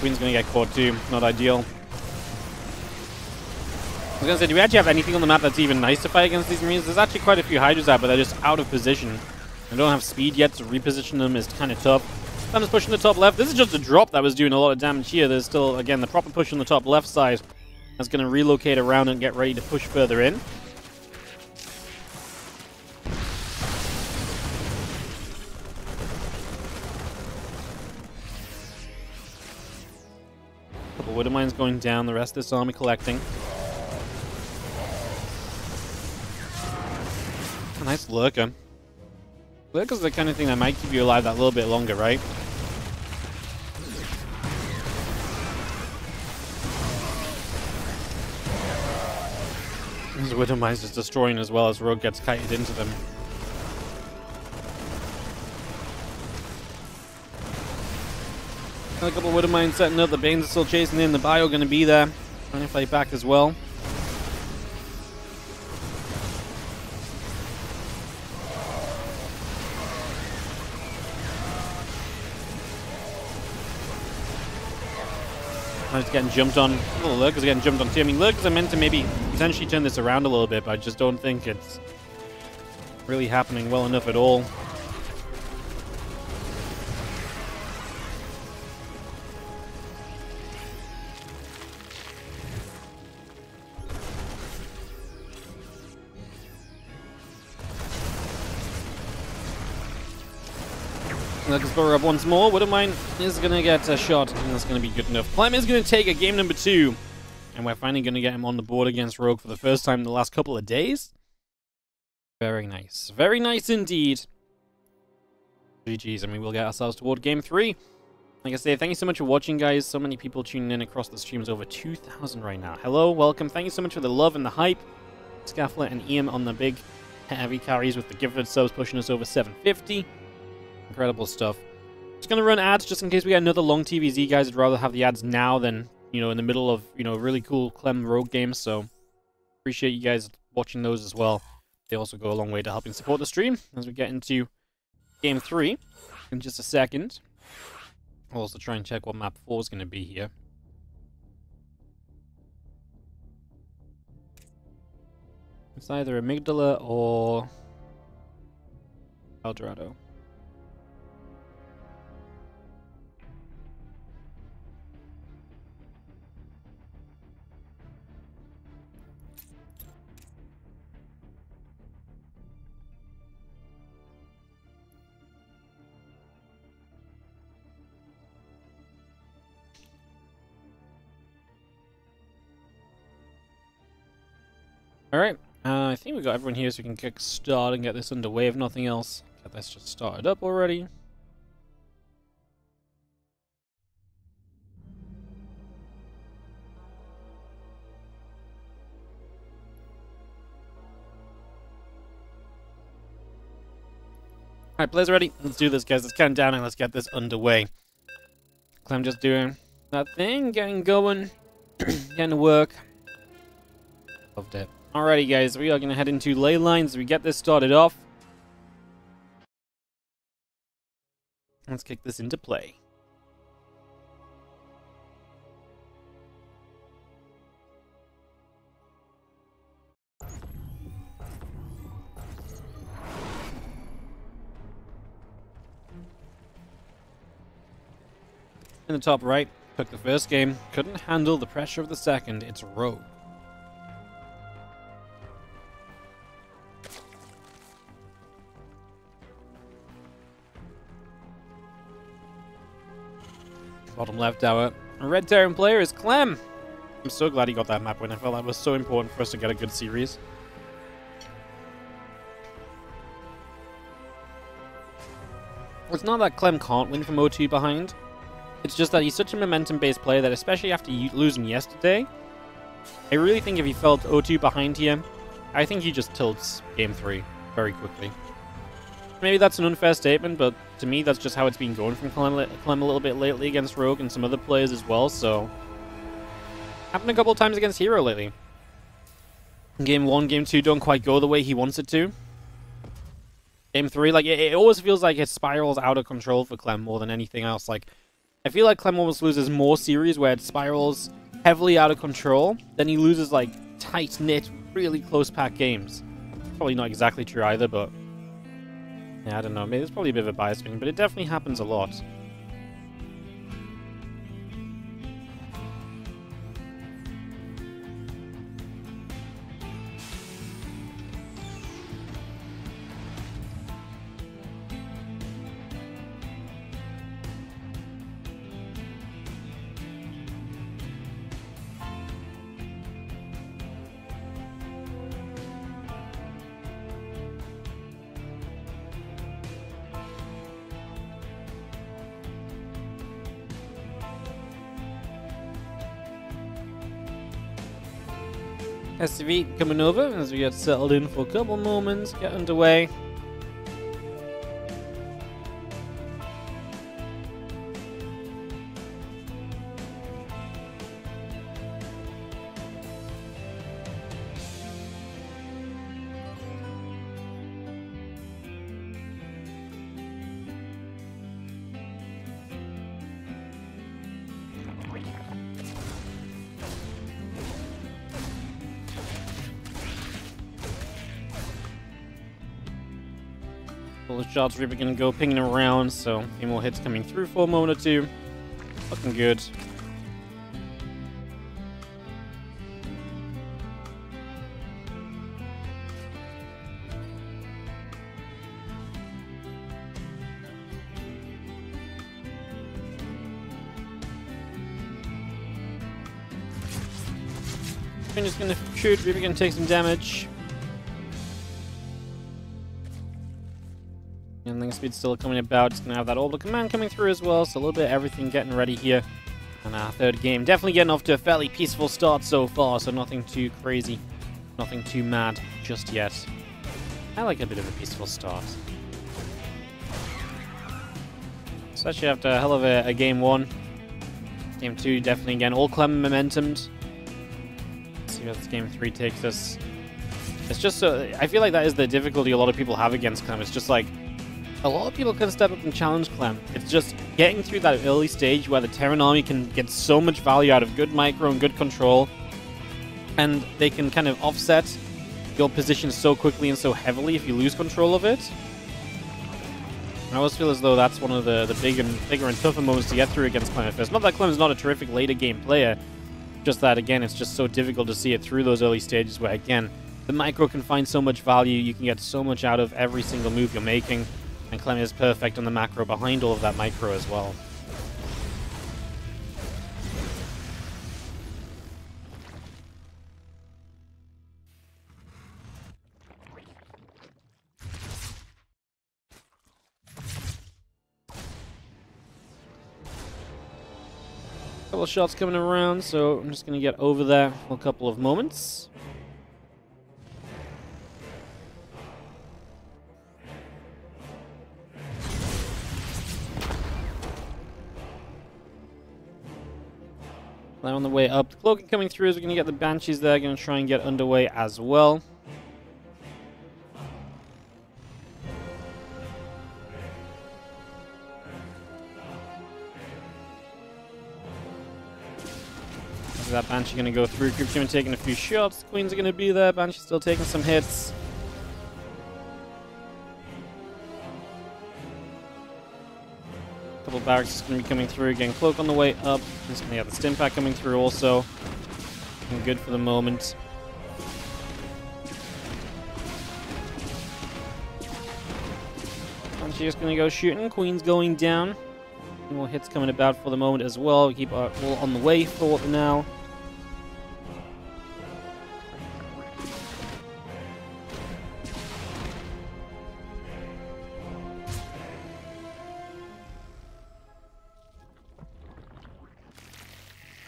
Queen's gonna get caught too, not ideal. I was gonna say, do we actually have anything on the map that's even nice to fight against these Marines? There's actually quite a few Hydras out, but they're just out of position. I don't have speed yet, so reposition them is kind of tough. I'm just pushing the top left. This is just a drop that was doing a lot of damage here. There's still, again, the proper push on the top left side. That's gonna relocate around and get ready to push further in. Widow Mines going down, the rest of this army collecting. A nice lurker. Lurker's the kind of thing that might keep you alive that little bit longer, right? These Widow Mines just destroying as well as Rogue gets kited into them. A couple of Widow Mines setting up, the Banes are still chasing in, the Bio going to be there, trying to fight back as well. Just getting jumped on. Oh, Lurkers are getting jumped on too. I mean, Lurkers are meant to maybe potentially turn this around a little bit, but I just don't think it's really happening well enough at all. Lurkers burrow up once more. Widow Mine is going to get a shot, and that's going to be good enough. CLEM is going to take a game number 2, and we're finally going to get him on the board against Rogue for the first time in the last couple of days. Very nice. Very nice indeed. GG's, and we will get ourselves toward game 3. Like I say, thank you so much for watching, guys. So many people tuning in across the streams, over 2,000 right now. Hello, welcome. Thank you so much for the love and the hype. Scaffler and Ian on the big heavy carries with the gifted subs pushing us over 750. Incredible stuff. Just gonna run ads just in case we get another long TVZ, guys. I'd rather have the ads now than, you know, in the middle of, you know, really cool CLEM Rogue games. So appreciate you guys watching those as well. They also go a long way to helping support the stream as we get into game 3 in just a second. I'll also try and check what map 4 is going to be here. It's either Amygdala or El Dorado. Alright, I think we got everyone here so we can kick start and get this underway if nothing else. Get this just started up already. Alright, players ready? Let's do this, guys. Let's count down and let's get this underway. CLEM just doing that thing, getting going, getting to work. Loved it. Alrighty, guys, we are going to head into ley lines. We get this started off. Let's kick this into play. In the top right, took the first game, couldn't handle the pressure of the second. It's Rogue. Bottom left, our red Terran player is CLEM. I'm so glad he got that map win. I felt that was so important for us to get a good series. It's not that CLEM can't win from O2 behind. It's just that he's such a momentum-based player that, especially after losing yesterday, I really think if he felt O2 behind here, I think he just tilts Game 3 very quickly. Maybe that's an unfair statement, but to me, that's just how it's been going from CLEM a little bit lately against Rogue and some other players as well, so... Happened a couple of times against Hero lately. Game 1, Game 2 don't quite go the way he wants it to. Game 3, like, it always feels like it spirals out of control for CLEM more than anything else. Like, I feel like CLEM almost loses more series where it spirals heavily out of control than he loses, like, tight-knit, really close-packed games. Probably not exactly true either, but... yeah, I don't know. Maybe there's probably a bit of a bias thing, but it definitely happens a lot. SCV coming over as we get settled in for a couple moments, get underway. Well, the shots really going to go pinging around, so a few more hits coming through for a moment or two. Looking good. I'm just going to shoot, really going to take some damage. And link speed's still coming about. Just gonna have that orbital command coming through as well, so a little bit of everything getting ready here. And our third game, definitely getting off to a fairly peaceful start so far, so nothing too crazy, nothing too mad just yet. I like a bit of a peaceful start. Especially after a hell of a game 1. Game 2, definitely again, all CLEM momentumed. Let's see where this game 3 takes us. It's just so, I feel like that is the difficulty a lot of people have against CLEM. It's just like, a lot of people can step up and challenge CLEM. It's just getting through that early stage where the Terran army can get so much value out of good micro and good control, and they can kind of offset your position so quickly and so heavily if you lose control of it. I always feel as though that's one of the bigger and tougher moments to get through against CLEM at first. Not that CLEM's not a terrific later game player, just that, again, it's just so difficult to see it through those early stages where, again, the micro can find so much value, you can get so much out of every single move you're making. And CLEM is perfect on the macro behind all of that micro as well. Couple of shots coming around, so I'm just going to get over there for a couple of moments. Clem on the way up. The cloaking coming through as we're going to get the Banshees there. Going to try and get underway as well. That Banshee going to go through. Group team taking a few shots. Queens are going to be there. Banshee still taking some hits. Couple barracks is going to be coming through. Again, cloak on the way up. He's going to get the stim pack coming through also. Looking good for the moment. Banshee just going to go shooting. Queen's going down. More hits coming about for the moment as well. We keep our all on the way for now.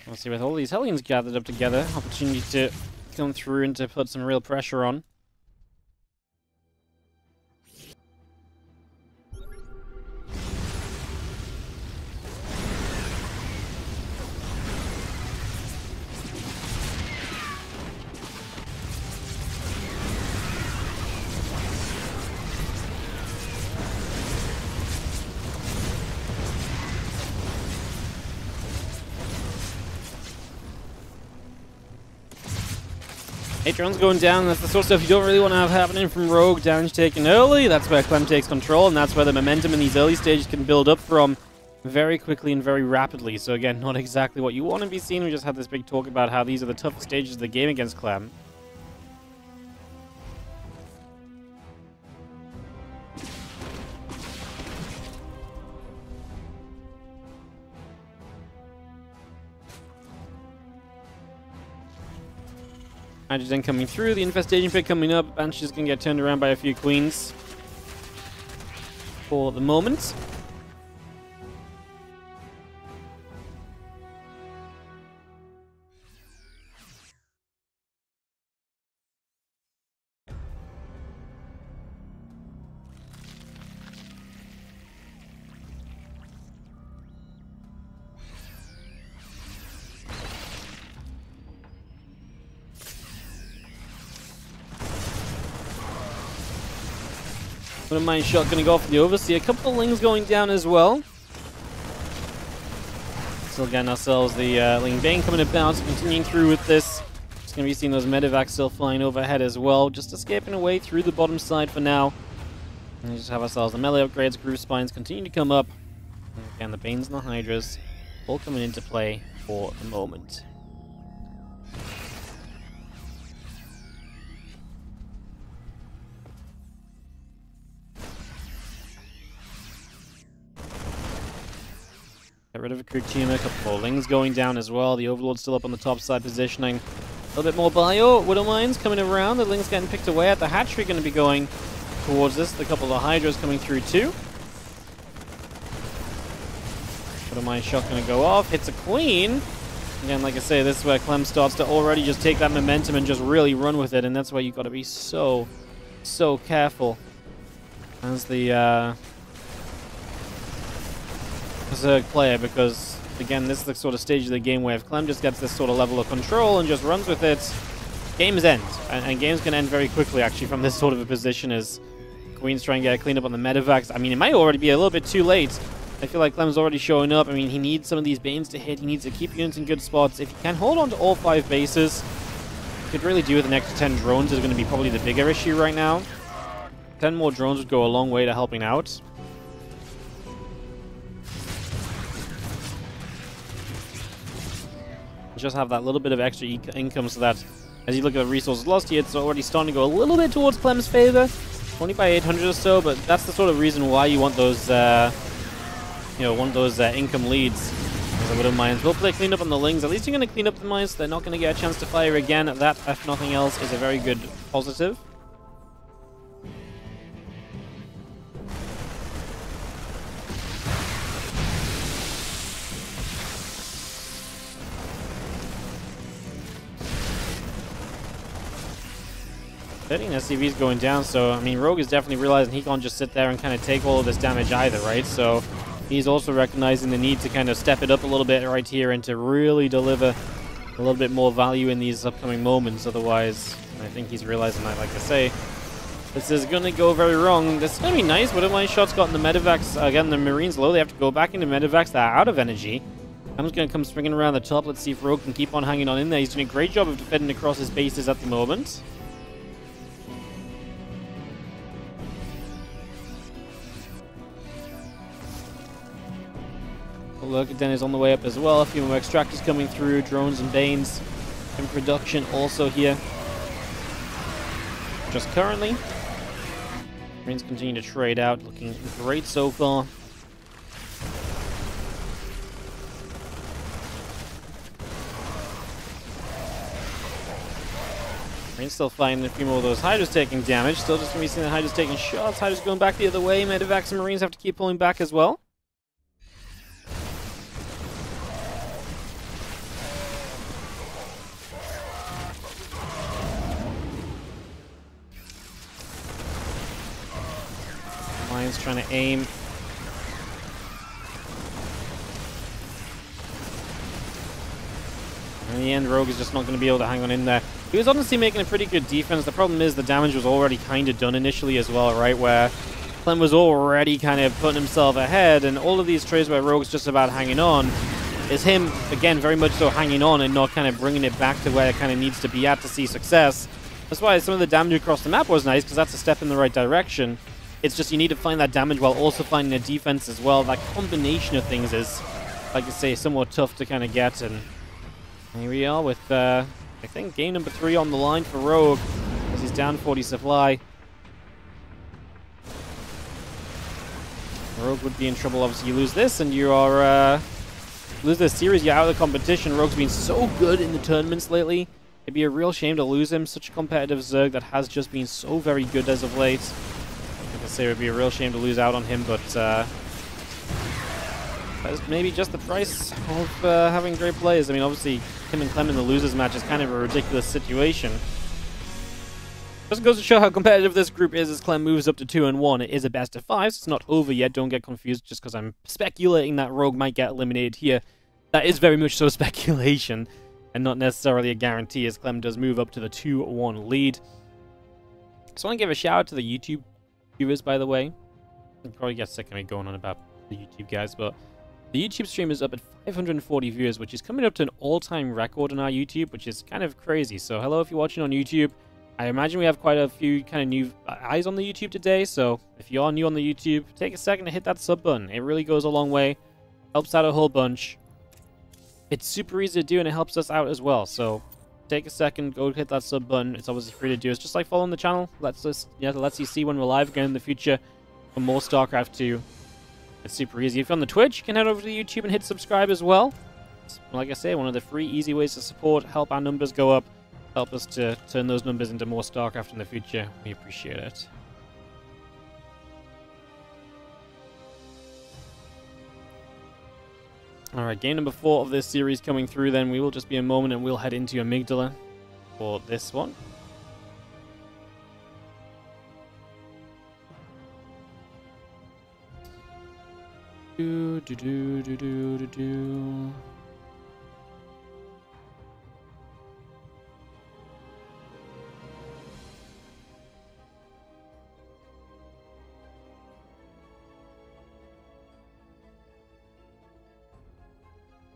We'll see, with all these Hellions gathered up together, opportunity to come through and to put some real pressure on. Drone's going down. That's the sort of stuff you don't really want to have happening from Rogue. Damage taken early. That's where Clem takes control, and that's where the momentum in these early stages can build up from very quickly and very rapidly. So again, not exactly what you want to be seeing. We just had this big talk about how these are the toughest stages of the game against Clem. Hydrogen coming through, the infestation pit coming up. Banshee's gonna get turned around by a few queens for the moment. Wouldn't mind shot gonna go off the Overseer. A couple of Lings going down as well. Still getting ourselves the Ling Bane coming about, so continuing through with this. Just gonna be seeing those medevacs still flying overhead as well. Just escaping away through the bottom side for now. And we just have ourselves the melee upgrades, groove spines continue to come up. And again, the Banes and the Hydras all coming into play for the moment. Get rid of a crew team, a couple more Lings going down as well. The Overlord's still up on the top side positioning. A little bit more bio. Widow Mines coming around. The Lings getting picked away at the hatchery, going to be going towards this. A couple of Hydras coming through too. Widow Mine shot going to go off. Hits a Queen. Again, like I say, this is where Clem starts to already just take that momentum and just really run with it. And that's why you've got to be so careful as the Zerg player, because again, this is the sort of stage of the game where if Clem just gets this sort of level of control and just runs with it, games end. And games can end very quickly actually from this sort of a position as Queens try and get a clean up on the medevacs. I mean, it might already be a little bit too late. I feel like Clem's already showing up. I mean, he needs some of these Banes to hit. He needs to keep units in good spots. If he can hold on to all 5 bases, he could really do with an extra 10 drones is going to be probably the bigger issue right now. 10 more drones would go a long way to helping out. Just have that little bit of extra income so that as you look at the resources lost here, it's already starting to go a little bit towards Clem's favor. Only by 800 or so, but that's the sort of reason why you want those, income leads. As I would have mines. We'll play clean up on the Lings. At least you're going to clean up the mines, so they're not going to get a chance to fire again. That, if nothing else, is a very good positive. SCV's going down, so I mean, Rogue is definitely realizing he can't just sit there and kind of take all of this damage either, right? So he's also recognizing the need to kind of step it up a little bit right here and to really deliver a little bit more value in these upcoming moments. Otherwise, I think he's realizing that, like I say, this is going to go very wrong. This is going to be nice, but if my shot's gotten the medevacs, again, the Marines low, they have to go back into medevacs that are out of energy. I'm just going to come swinging around the top. Let's see if Rogue can keep on hanging on in there. He's doing a great job of defending across his bases at the moment. Look, Den is on the way up as well. A few more extractors coming through. Drones and Banes in production also here. Just currently. Marines continue to trade out. Looking great so far. Marines still finding a few more of those Hydras taking damage. Still just going to be seeing the Hydras taking shots. Hydras going back the other way. Medevacs and Marines have to keep pulling back as well. Lions trying to aim. And in the end, Rogue is just not going to be able to hang on in there. He was honestly making a pretty good defense. The problem is the damage was already kind of done initially as well, right? Where CLEM was already kind of putting himself ahead, and all of these trades where Rogue's just about hanging on is him, again, very much so hanging on and not kind of bringing it back to where it kind of needs to be at to see success. That's why some of the damage across the map was nice, because that's a step in the right direction. It's just you need to find that damage while also finding a defense as well. That combination of things is, like I say, somewhat tough to kind of get. And here we are with, I think, game number 3 on the line for Rogue, as he's down 40 supply. Rogue would be in trouble. Obviously, you lose this, and you are lose this series. You're out of the competition. Rogue's been so good in the tournaments lately. It'd be a real shame to lose him. Such a competitive Zerg that has just been so very good as of late. Like I say, it would be a real shame to lose out on him, but that's maybe just the price of having great players. I mean, obviously, him and CLEM in the losers match is kind of a ridiculous situation. Just goes to show how competitive this group is as CLEM moves up to 2-1. It is a best of 5, so it's not over yet. Don't get confused just because I'm speculating that Rogue might get eliminated here. That is very much so speculation, and not necessarily a guarantee, as CLEM does move up to the 2-1 lead. So I want to give a shout out to the YouTube viewers, by the way. You probably get sick of me going on about the YouTube guys, but the YouTube stream is up at 540 viewers, which is coming up to an all-time record on our YouTube, which is kind of crazy. So hello if you're watching on YouTube. I imagine we have quite a few kind of new eyes on the YouTube today, so if you are new on the YouTube, take a second to hit that sub button. It really goes a long way, helps out a whole bunch. It's super easy to do, and it helps us out as well. So take a second, go hit that sub button. It's obviously free to do. It's just like following the channel. Lets you see when we're live again in the future for more StarCraft 2. It's super easy. If you're on the Twitch, you can head over to YouTube and hit subscribe as well. It's, like I say, one of the free, easy ways to support, help our numbers go up, help us to turn those numbers into more StarCraft in the future. We appreciate it. Alright, game number 4 of this series coming through then. We will just be a moment and we'll head into Amygdala for this one. Do.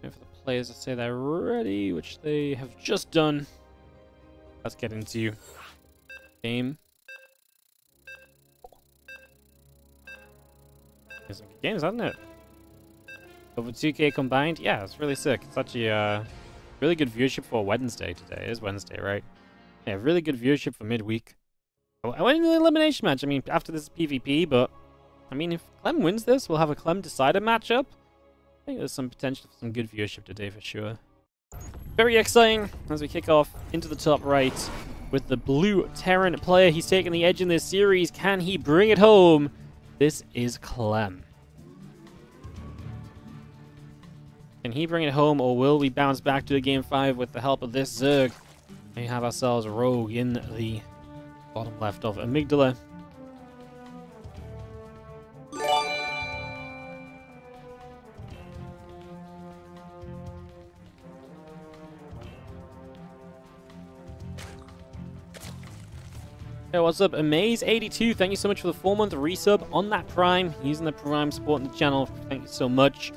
For the players to say they're ready, which they have just done. Let's get into game. It's some good games, hasn't it? Over 2K combined? Yeah, it's really sick. It's actually really good viewership for Wednesday today. It is Wednesday, right? Yeah, really good viewership for midweek. I went into the elimination match. I mean, after this is PvP, but I mean, if CLEM wins this, we'll have a CLEM decider matchup. I think there's some potential for some good viewership today for sure. Very exciting as we kick off into the top right with the blue Terran player. He's taking the edge in this series. Can he bring it home? This is CLEM. Can he bring it home, or will we bounce back to a game 5 with the help of this Zerg? We have ourselves Rogue in the bottom left of Amygdala. Hey, what's up? Amaze82, thank you so much for the 4-month resub on that Prime. Using the Prime supporting the channel. Thank you so much.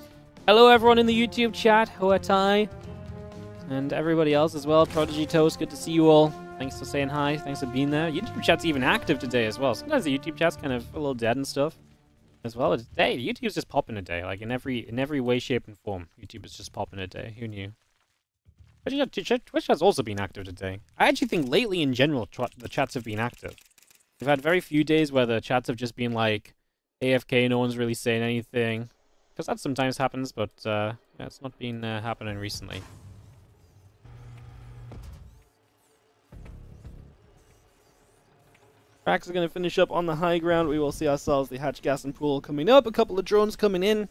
Hello, everyone in the YouTube chat. Hoatai. And everybody else as well. Prodigy Toast, good to see you all. Thanks for saying hi. Thanks for being there. YouTube chat's even active today as well. Sometimes the YouTube chat's kind of a little dead and stuff as well. Today, YouTube's just popping a day. Like in every way, shape, and form. YouTube is just popping a day. Who knew? Twitch has also been active today. I actually think lately, in general, the chats have been active. We've had very few days where the chats have just been like AFK, no one's really saying anything. Because that sometimes happens, but yeah, it's not been happening recently. Cracks are going to finish up on the high ground. We will see ourselves the hatch, gas, and pool coming up. A couple of drones coming in.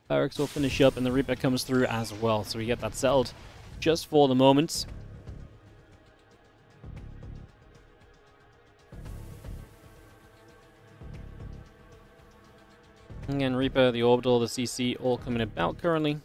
Barracks will finish up, and the Reaper comes through as well. So we get that settled just for the moment. Again, Reaper, the Orbital, the CC, all coming about currently.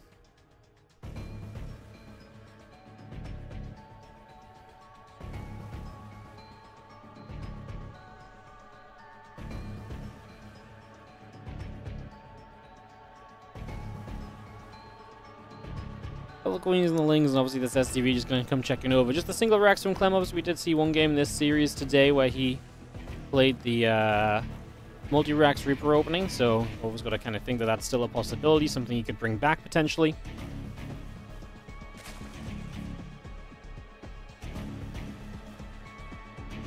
Couple Queens and the Lings, and obviously this STV just going to come checking over. Just the single racks from CLEM. Obviously, we did see one game in this series today where he played the multi-racks Reaper opening, so always got to kind of think that that's still a possibility, something you could bring back potentially.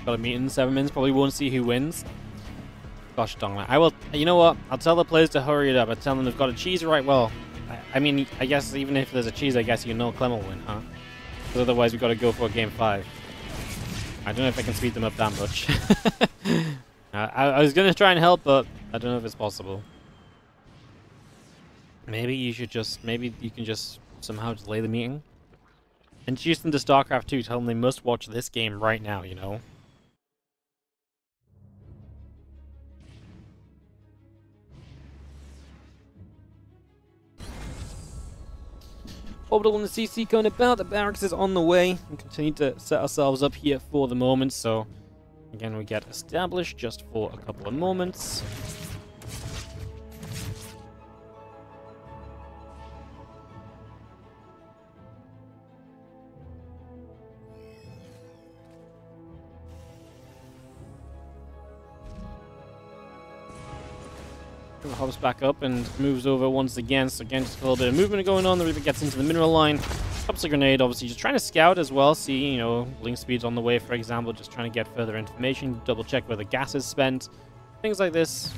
Got a meeting in 7 minutes, probably won't see who wins. Gosh darn it. I will, you know what, I'll tell the players to hurry it up. I'll tell them they've got a cheese right, well, I mean, I guess even if there's a cheese, I guess you know CLEM will win, huh? Because otherwise we've got to go for a game 5. I don't know if I can speed them up that much. I was going to try and help, but I don't know if it's possible. Maybe you should just, maybe you can just somehow delay the meeting. Introduce them to StarCraft 2, tell them they must watch this game right now, you know? Orbital and the CC going about, the barracks is on the way. We continue to set ourselves up here for the moment, so again we get established just for a couple of moments. Hops back up and moves over once again. So again, just a little bit of movement going on. The Reaper gets into the mineral line. Pops a grenade, obviously just trying to scout as well. See, you know, link speeds on the way, for example. Just trying to get further information. Double check where the gas is spent. Things like this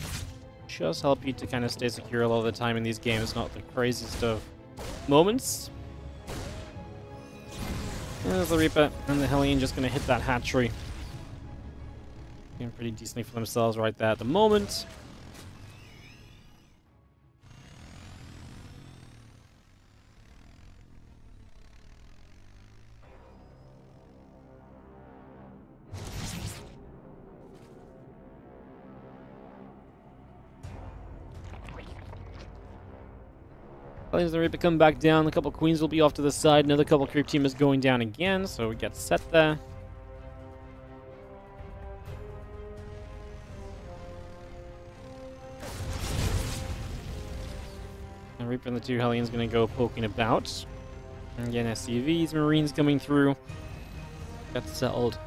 just help you to kind of stay secure a lot of the time in these games. Not the craziest of moments. There's the Reaper and the Hellion just going to hit that hatchery. Doing pretty decently for themselves right there at the moment. The Reaper come back down. A couple Queens will be off to the side. Another couple creep team is going down again, so we get set there. The Reaper and the 2 Hellions going to go poking about. And again, SCVs, Marines coming through. Got settled.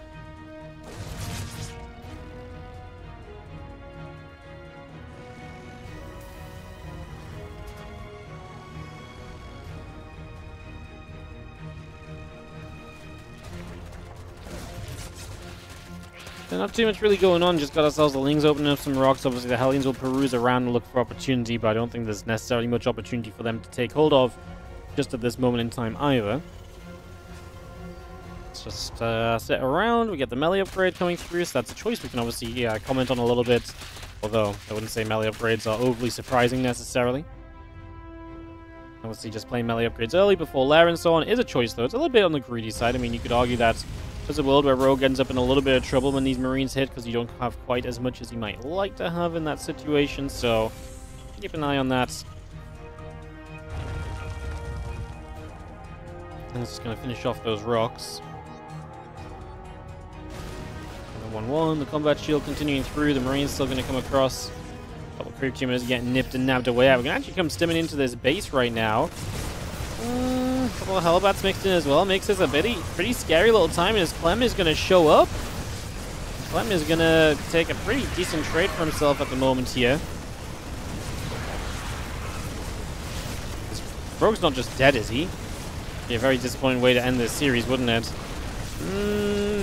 Not too much really going on, just got ourselves the Lings opening up some rocks. Obviously the Hellions will peruse around and look for opportunity, but I don't think there's necessarily much opportunity for them to take hold of just at this moment in time either. Let's just sit around. We get the melee upgrade coming through, so that's a choice we can obviously comment on a little bit, although I wouldn't say melee upgrades are overly surprising necessarily. Obviously just playing melee upgrades early before Lair and so on is a choice, though. It's a little bit on the greedy side. I mean, you could argue that there's a world where Rogue ends up in a little bit of trouble when these Marines hit, because you don't have quite as much as you might like to have in that situation, so keep an eye on that. And it's just going to finish off those rocks. 1-1. The combat shield continuing through. The Marine's still going to come across. Couple creep teamers getting nipped and nabbed away. We're going to actually come stimming into this base right now. A couple of Hellbats mixed in as well. Makes this a pretty scary little time. As CLEM is going to show up. CLEM is going to take a pretty decent trade for himself at the moment here. Rogue's not just dead, is he? Be a very disappointing way to end this series, wouldn't it?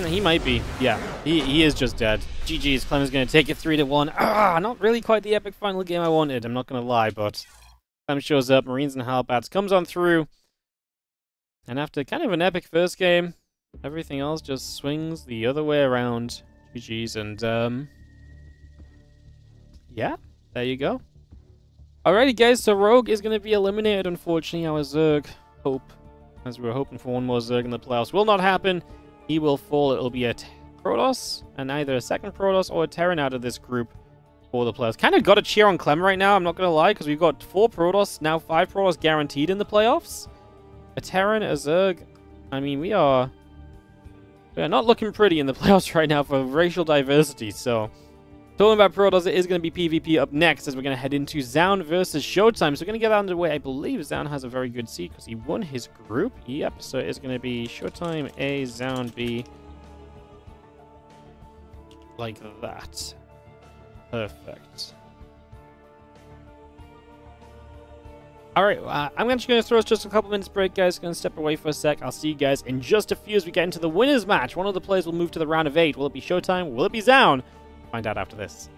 He might be. Yeah, he is just dead. GG's. CLEM is going to take it 3-1. Not really quite the epic final game I wanted, I'm not going to lie, but CLEM shows up, Marines and Hellbats comes on through. And after kind of an epic first game, everything else just swings the other way around. GG's, and yeah, there you go. Alrighty guys, so Rogue is going to be eliminated, unfortunately. Our Zerg hope, as we were hoping for one more Zerg in the playoffs, will not happen. He will fall. It'll be a Protoss, and either a second Protoss or a Terran out of this group for the playoffs. Kind of got to cheer on CLEM right now, I'm not going to lie, because we've got 4 Protoss, now 5 Protoss guaranteed in the playoffs. A Terran, a Zerg. I mean, we are not looking pretty in the playoffs right now for racial diversity, so... Talking about Protoss, it is going to be PvP up next as we're going to head into ZOUN versus Showtime. So we're going to get that underway. I believe ZOUN has a very good seed because he won his group. Yep, so it's going to be Showtime A, ZOUN B. Like that. Perfect. Alright, I'm actually going to throw us just a couple minutes break, guys. Going to step away for a sec. I'll see you guys in just a few as we get into the winners match. One of the players will move to the round of 8. Will it be Showtime? Will it be ZOUN? Find out after this.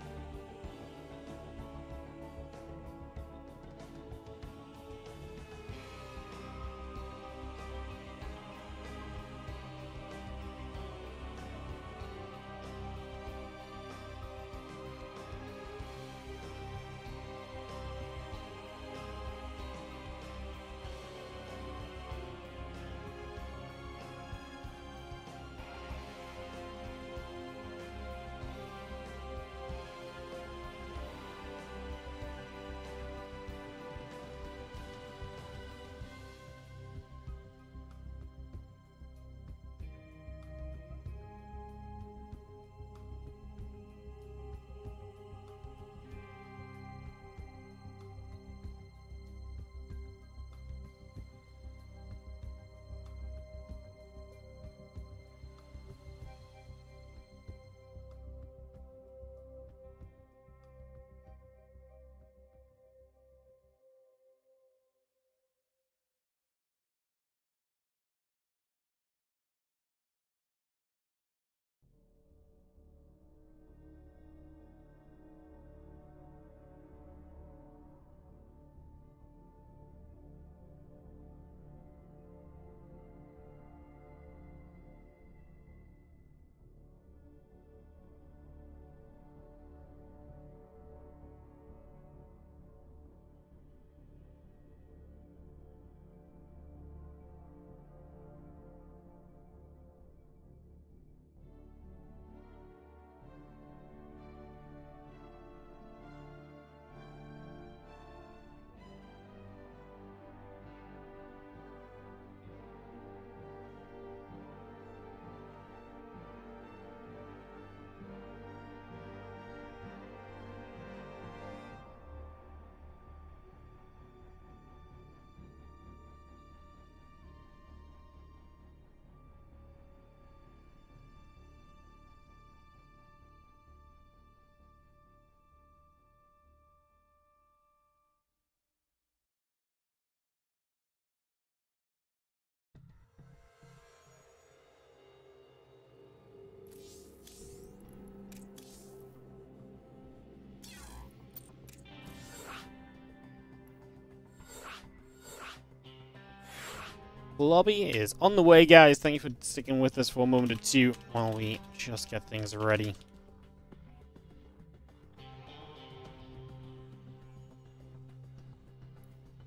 Lobby is on the way, guys. Thank you for sticking with us for a moment or two while we just get things ready.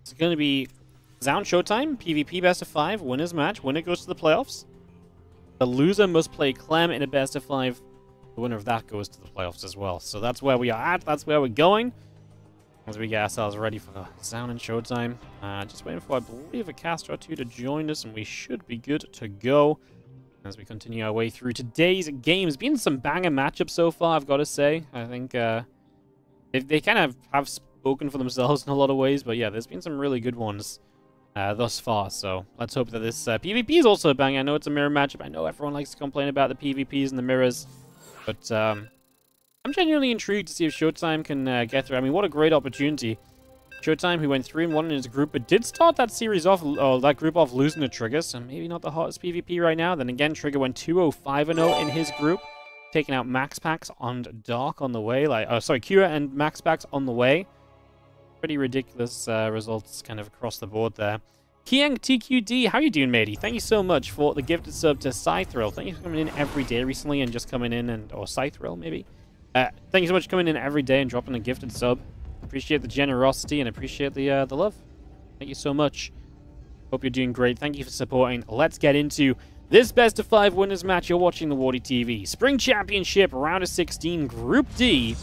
It's going to be ZOUN Showtime, PvP best of 5, winners match. Winner goes to the playoffs. The loser must play CLEM in a best of 5. The winner of that goes to the playoffs as well. So that's where we are at. That's where we're going. As we get ourselves ready for ZOUN and Showtime. Just waiting for, I believe, a caster or two to join us, and we should be good to go. as we continue our way through today's games. Been some banger matchups so far, I've got to say. I think they kind of have spoken for themselves in a lot of ways, but yeah, there's been some really good ones thus far. So let's hope that this PvP is also a banger. I know it's a mirror matchup. I know everyone likes to complain about the PvPs and the mirrors, but I'm genuinely intrigued to see if Showtime can get through. I mean, what a great opportunity. Showtime, who went 3-1 in his group, but did start that series off, that group off losing to Trigger, so maybe not the hottest PvP right now. Then again, Trigger went 2-0-5-0 in his group, taking out Max Packs and Dark on the way. Kira and Max Packs on the way. Pretty ridiculous results kind of across the board there. Kiang TQD, how you doing, matey? Thank you so much for the gifted sub to Scythril. Thank you for coming in every day recently and just coming in or Scythril maybe. Thank you so much for coming in every day and dropping a gifted sub. Appreciate the generosity and appreciate the love. Thank you so much. Hope you're doing great. Thank you for supporting. Let's get into this best of 5 winners match. You're watching the WardiTV Spring Championship Round of 16 Group D.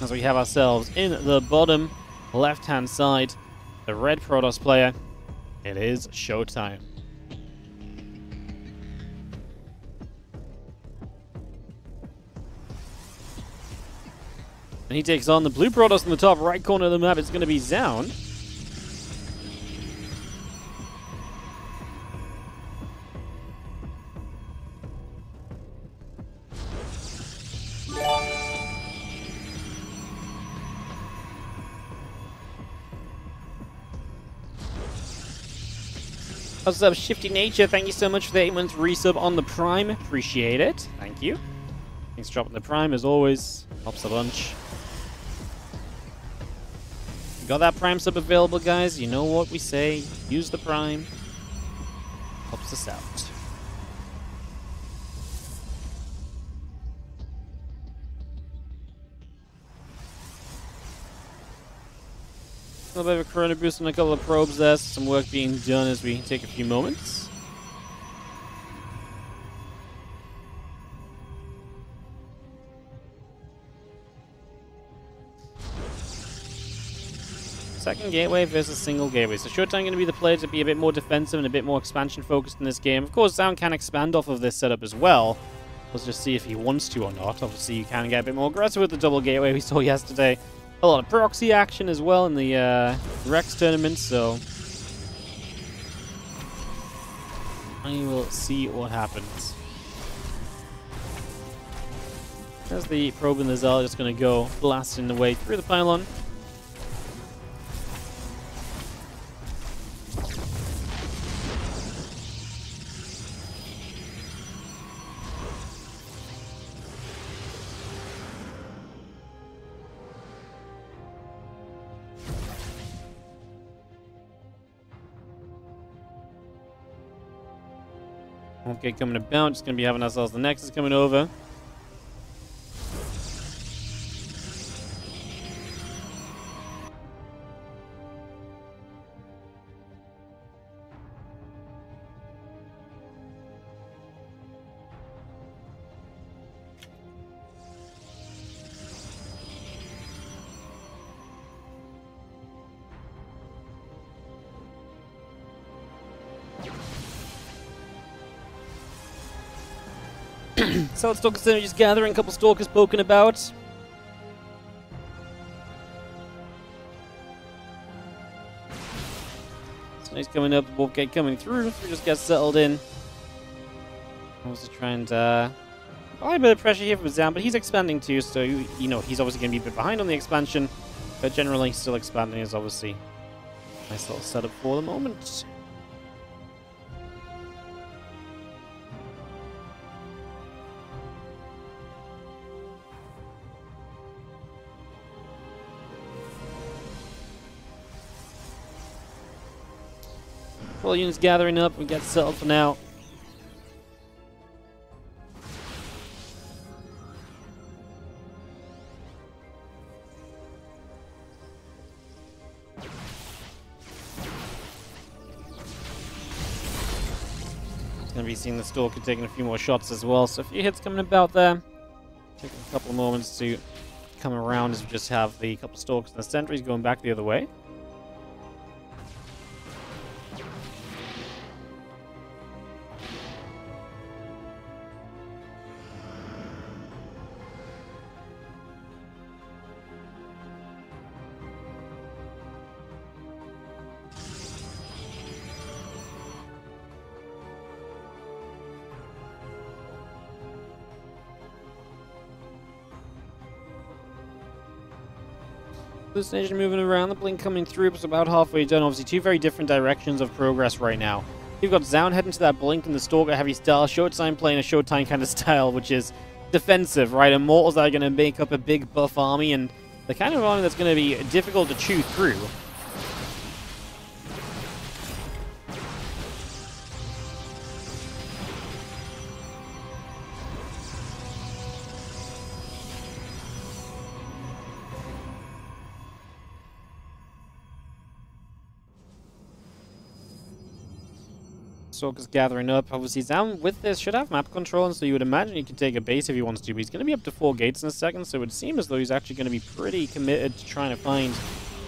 As we have ourselves in the bottom left-hand side, the red Protoss player. It is Showtime. And he takes on the blue Protoss in the top right corner of the map. It's going to be ZOUN. What's up, Shifty Nature? Thank you so much for the 8-month resub on the Prime. Appreciate it. Thank you. Thanks for dropping the Prime, as always. Helps a bunch. Got that Prime sub available, guys? You know what we say. Use the Prime. Helps us out. A little bit of a Corona boost and a couple of probes there. Some work being done as we take a few moments. Second gateway versus single gateway. So Showtime going to be the player to be a bit more defensive and a bit more expansion focused in this game. Of course, ZOUN can expand off of this setup as well. Let's just see if he wants to or not. Obviously, you can get a bit more aggressive with the double gateway we saw yesterday. A lot of proxy action as well in the Rex tournament, so I will see what happens. As the probe and the Zal just going to go blasting the way through the pylon. Okay, coming about, just going to be having ourselves the Nexus coming over. Solid Stalker synergies gathering, a couple Stalkers poking about. So he's coming up, the Wolf Gate coming through, so we just get settled in. Also trying to apply a bit of pressure here from ZOUN, but he's expanding too, so you know he's obviously going to be a bit behind on the expansion, but generally still expanding is obviously a nice little setup for the moment. All units gathering up, we get settled for now. Gonna be seeing the Stalker taking a few more shots as well, so a few hits coming about there. Taking a couple of moments to come around as we just have the couple Stalkers and the sentries going back the other way. This nation moving around, the blink coming through, it's about halfway done. Obviously, two very different directions of progress right now. You've got ZOUN heading to that blink and the Stalker heavy style, SHOWTIME playing a SHOWTIME kind of style, which is defensive, right? Immortals that are going to make up a big buff army, and the kind of army that's going to be difficult to chew through. Stalker's gathering up. Obviously, ZOUN with this should have map control, and so you would imagine he could take a base if he wants to, but he's going to be up to 4 gates in a second, so it would seem as though he's actually going to be pretty committed to trying to find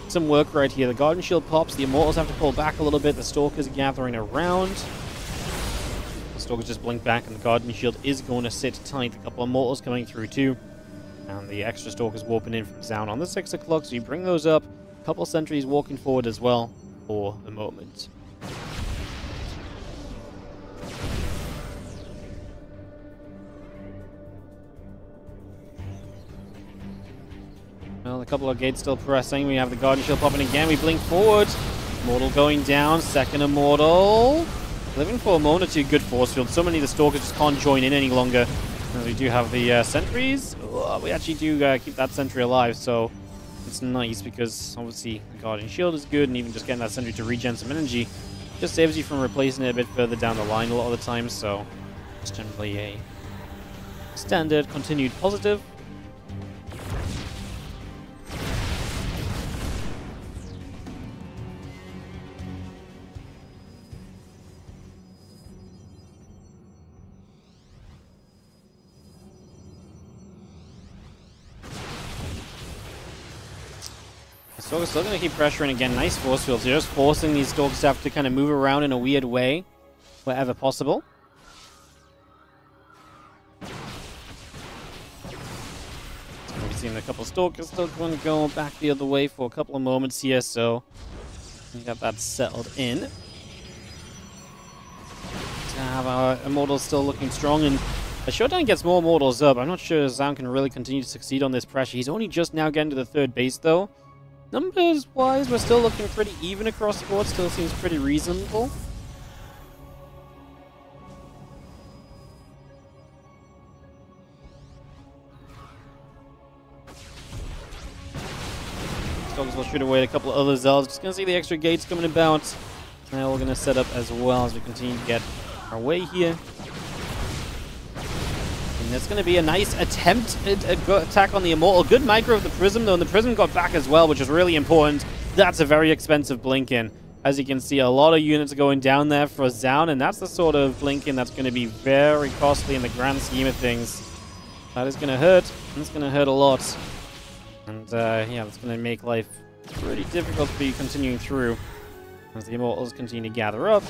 some work right here. The Guardian Shield pops, the Immortals have to pull back a little bit, the Stalker's gathering around. The Stalker's just blinked back, and the Guardian Shield is going to sit tight. A couple of Immortals coming through too, and the extra Stalker's warping in from ZOUN on the 6 o'clock, so you bring those up. A couple of sentries walking forward as well for the moment. Well, a couple of gates still pressing. We have the Guardian Shield popping again. We blink forward. Immortal going down. Second Immortal. Living for a moment or two. Good force field. So many of the Stalkers just can't join in any longer. And we do have the sentries. Oh, we actually do keep that sentry alive, so it's nice because obviously the Guardian Shield is good, and even just getting that sentry to regen some energy just saves you from replacing it a bit further down the line a lot of the time, so it's generally a standard continued positive. Stalker's still going to keep pressuring again. Nice force fields. You're just forcing these Stalkers to have to kind of move around in a weird way wherever possible. We've seen a couple of Stalkers still going to go back the other way for a couple of moments here, so we got that settled in. To have our Immortals still looking strong, and as SHOWTIME gets more Immortals up, I'm not sure ZOUN can really continue to succeed on this pressure. He's only just now getting to the 3rd base, though. Numbers-wise, we're still looking pretty even across the board. Still seems pretty reasonable. Stalkers will shoot away a couple of other Zells. Just going to see the extra gates coming about. Now we're going to set up as well as we continue to get our way here. There's going to be a nice attempt at attack on the Immortal. Good micro of the Prism, though, and the Prism got back as well, which is really important. That's a very expensive blink-in. As you can see, a lot of units are going down there for ZOUN, and that's the sort of blink-in that's going to be very costly in the grand scheme of things. That is going to hurt, and it's going to hurt a lot. And, yeah, that's going to make life pretty difficult for you continuing through as the Immortals continue to gather up.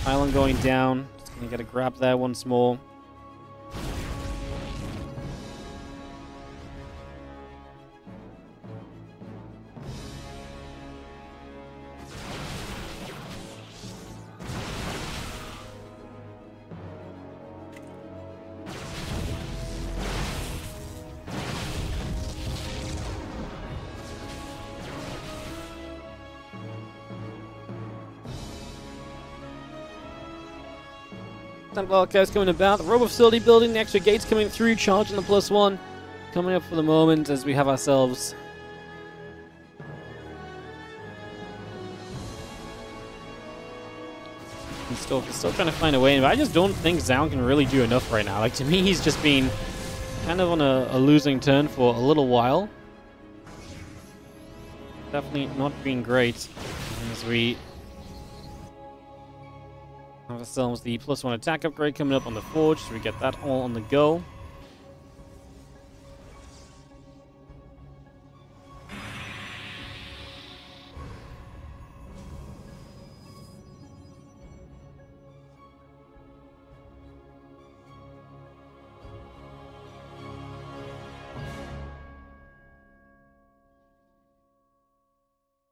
Island going down. Just gonna get a grab there once more. Temple Archives coming about, the Robo Facility building, the extra gates coming through, charging the +1. Coming up for the moment as we have ourselves Stalker's still trying to find a way in, but I just don't think ZOUN can really do enough right now. Like, to me, he's just been kind of on a losing turn for a little while. Definitely not been great as we have ourselves the +1 attack upgrade coming up on the Forge, so we get that all on the go.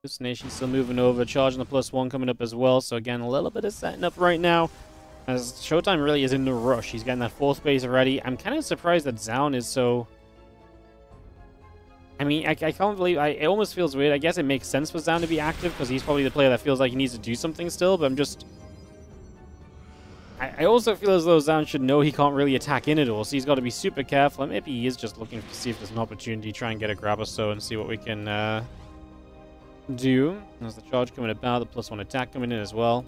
This nation's still moving over, charging the +1 coming up as well. So again, a little bit of setting up right now, as SHOWTIME really is in no rush. He's getting that 4th base already. I'm kind of surprised that ZOUN is so I mean, I can't believe... it almost feels weird. I guess it makes sense for ZOUN to be active, because he's probably the player that feels like he needs to do something still, but I'm just... I also feel as though ZOUN should know he can't really attack in at all, so he's got to be super careful. And maybe he is just looking to see if there's an opportunity to try and get a grab or so and see what we can do. There's the charge coming about, the +1 attack coming in as well.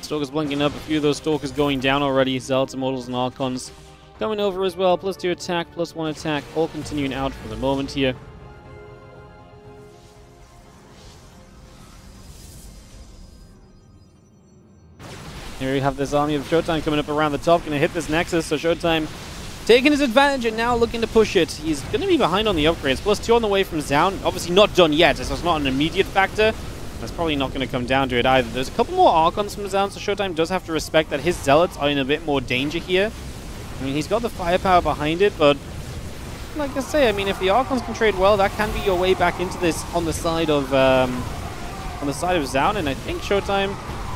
Stalkers blinking up, a few of those Stalkers going down already. Zealots, Immortals, and Archons coming over as well. +2 attack, +1 attack, all continuing out for the moment here. Here we have this army of SHOWTIME coming up around the top, going to hit this Nexus, so SHOWTIME taking his advantage and now looking to push it. He's going to be behind on the upgrades. +2 on the way from ZOUN. Obviously not done yet, so it's not an immediate factor. That's probably not going to come down to it either. There's a couple more Archons from ZOUN, so SHOWTIME does have to respect that his Zealots are in a bit more danger here. I mean, he's got the firepower behind it, but like I say, I mean, if the Archons can trade well, that can be your way back into this on the side of ZOUN, and I think SHOWTIME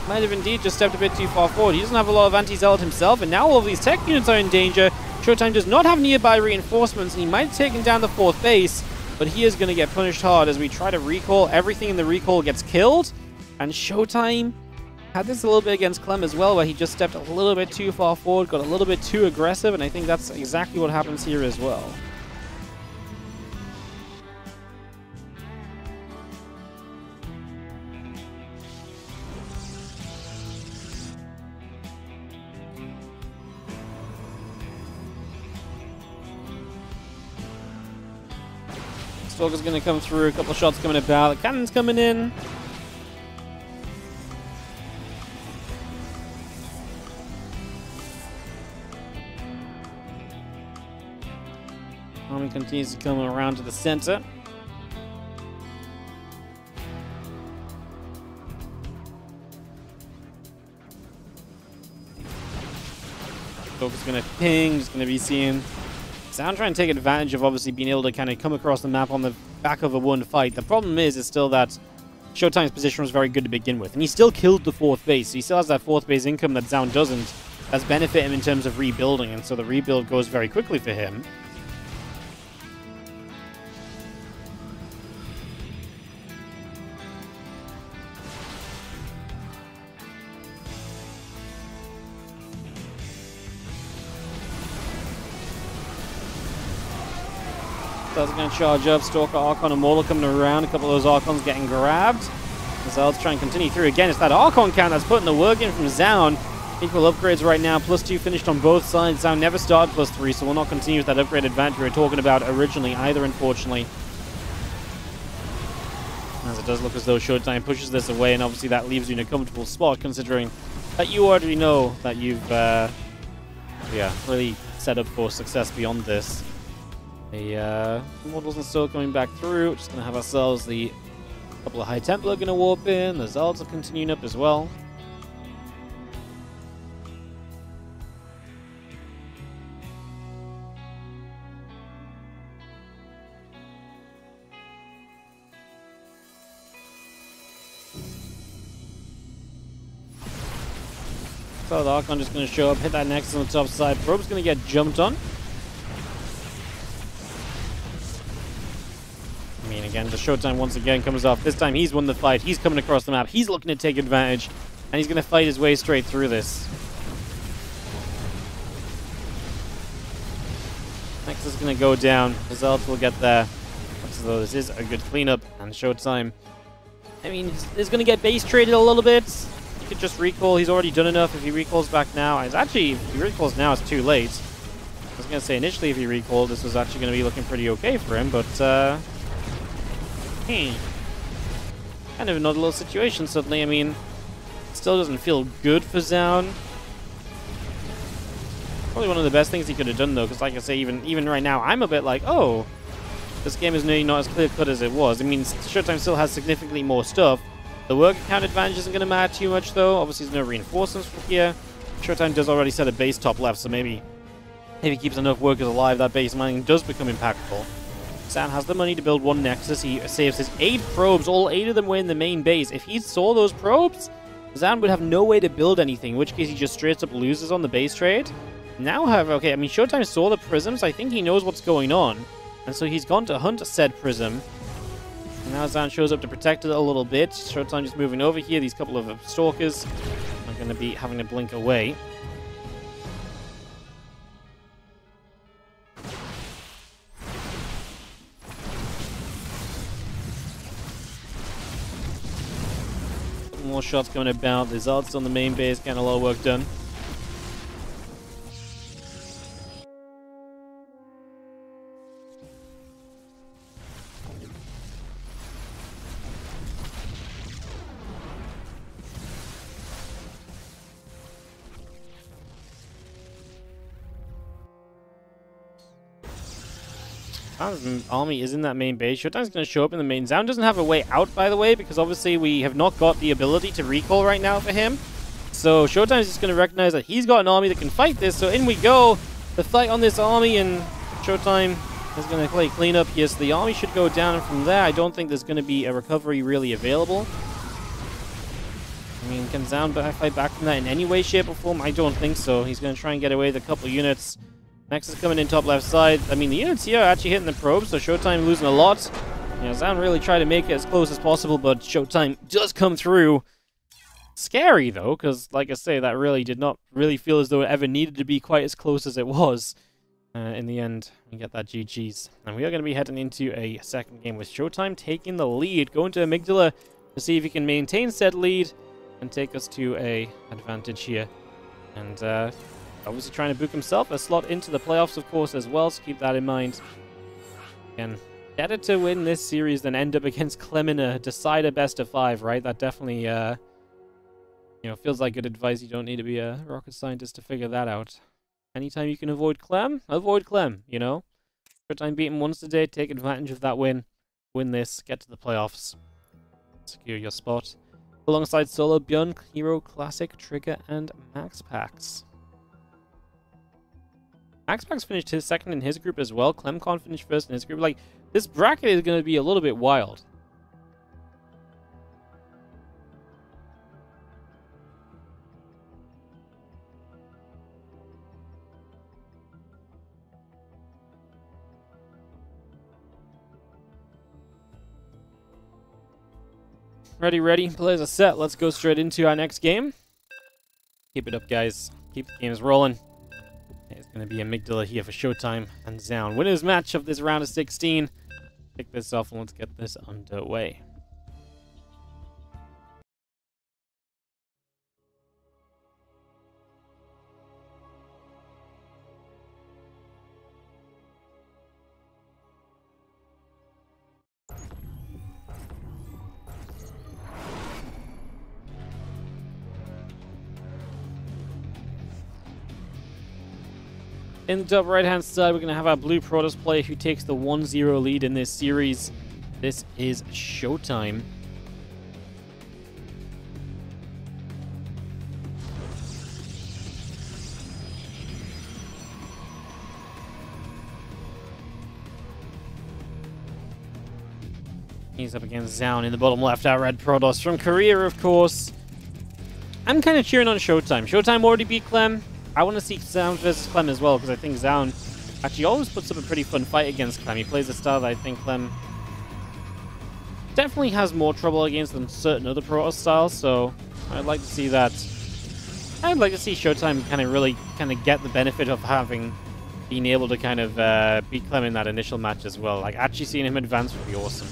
might have indeed just stepped a bit too far forward. He doesn't have a lot of anti-Zealot himself, and now all of these tech units are in danger. SHOWTIME does not have nearby reinforcements, and he might have taken down the 4th base, but he is going to get punished hard as we try to recall. Everything in the recall gets killed, and SHOWTIME had this a little bit against CLEM as well, where he just stepped a little bit too far forward, got a little bit too aggressive, and I think that's exactly what happens here as well. Stalker's going to come through, a couple of shots coming about, the cannon's coming in. Army continues to come around to the center. Stalker's going to ping, just going to be seeing ZOUN trying to take advantage of obviously being able to kind of come across the map on the back of a one fight. The problem is still that SHOWTIME's position was very good to begin with, and he still killed the 4th base, so he still has that 4th base income that ZOUN doesn't. That's benefit him in terms of rebuilding, and so the rebuild goes very quickly for him. Zealots going to charge up. Stalker, Archon, and Mortal coming around. A couple of those Archons getting grabbed. The Zealots try and continue through. Again, it's that Archon count that's putting the work in from ZOUN. Equal upgrades right now. +2 finished on both sides. ZOUN never started +3, so we'll not continue with that upgrade advantage we were talking about originally either, unfortunately. As it does look as though SHOWTIME pushes this away, and obviously that leaves you in a comfortable spot, considering that you already know that you've really set up for success beyond this. The Immortals are still coming back through. Just going to have ourselves the couple of High Templar going to warp in. The Zealots are continuing up as well. So the Archon just going to show up, hit that Nexus on the top side. Probe's going to get jumped on. I mean, again, the SHOWTIME once again comes off. This time he's won the fight. He's coming across the map. He's looking to take advantage, and he's going to fight his way straight through this. Nexus is going to go down. The Zealots will get there. So this is a good cleanup, and SHOWTIME, I mean, he's going to get base traded a little bit. He could just recall. He's already done enough. If he recalls back now, if he recalls now, it's too late. I was going to say initially if he recalled, this was actually going to be looking pretty okay for him, but kind of another little situation suddenly. I mean, still doesn't feel good for ZOUN. Probably one of the best things he could have done though, because like I say, even right now, I'm a bit like, oh, this game is maybe not as clear-cut as it was. I mean, SHOWTIME still has significantly more stuff. The work count advantage isn't going to matter too much though. Obviously, there's no reinforcements from here. SHOWTIME does already set a base top left, so maybe if he keeps enough workers alive, that base mining does become impactful. ZOUN has the money to build one Nexus. He saves his 8 probes. All 8 of them were in the main base. If he saw those probes, ZOUN would have no way to build anything, in which case he just straight up loses on the base trade. Now, however, okay, I mean, SHOWTIME saw the prisms. I think he knows what's going on. And so he's gone to hunt said prism. And now ZOUN shows up to protect it a little bit. SHOWTIME just moving over here. These couple of stalkers are going to be having to blink away. More shots coming about. The Zard's on the main base, getting a lot of work done. ZOUN's army is in that main base. SHOWTIME's going to show up in the main. ZOUN doesn't have a way out, by the way, because obviously we have not got the ability to recall right now for him. So SHOWTIME's just going to recognize that he's got an army that can fight this. So in we go. The fight on this army, and SHOWTIME is going to play cleanup here. So the army should go down, and from there, I don't think there's going to be a recovery really available. I mean, can ZOUN fight back from that in any way, shape, or form? I don't think so. He's going to try and get away with a couple units. Nexus coming in top left side. I mean, the units here are actually hitting the probes, so SHOWTIME losing a lot. You know, ZOUN really tried to make it as close as possible, but SHOWTIME does come through. Scary, though, because, like I say, that really did not really feel as though it ever needed to be quite as close as it was. In the end, we get that GG's. And we are going to be heading into a second game with SHOWTIME taking the lead, going to Amygdala to see if he can maintain said lead and take us to a advantage here. And, obviously trying to book himself a slot into the playoffs, of course, as well, so keep that in mind. Again, better to win this series than end up against CLEM in a decider best of 5, right? That definitely, you know, feels like good advice. You don't need to be a rocket scientist to figure that out. Anytime you can avoid CLEM, you know? SHOWTIME beat him once today, take advantage of that win. Win this, get to the playoffs. Secure your spot. Alongside Solo, Bjorn, Hero, Classic, Trigger, and Max Pax. MaxPax finished his second in his group as well. CLEMCon finished first in his group. Like, this bracket is going to be a little bit wild. Ready. Players are set. Let's go straight into our next game. Keep it up, guys. Keep the games rolling. It's going to be Amygdala here for SHOWTIME and ZOUN. Winners match of this round of 16. Kick this off and let's get this underway. In the top right-hand side, we're going to have our blue Protoss player who takes the 1-0 lead in this series. This is SHOWTIME. He's up against ZOUN in the bottom left, our red Protoss from Korea, of course. I'm kind of cheering on SHOWTIME. SHOWTIME already beat CLEM. I want to see ZOUN versus CLEM as well, because I think ZOUN actually always puts up a pretty fun fight against CLEM. He plays a style that I think CLEM definitely has more trouble against than certain other Protoss styles, so I'd like to see that. I'd like to see SHOWTIME kind of really get the benefit of being able to kind of beat CLEM in that initial match as well. Like, actually seeing him advance would be awesome.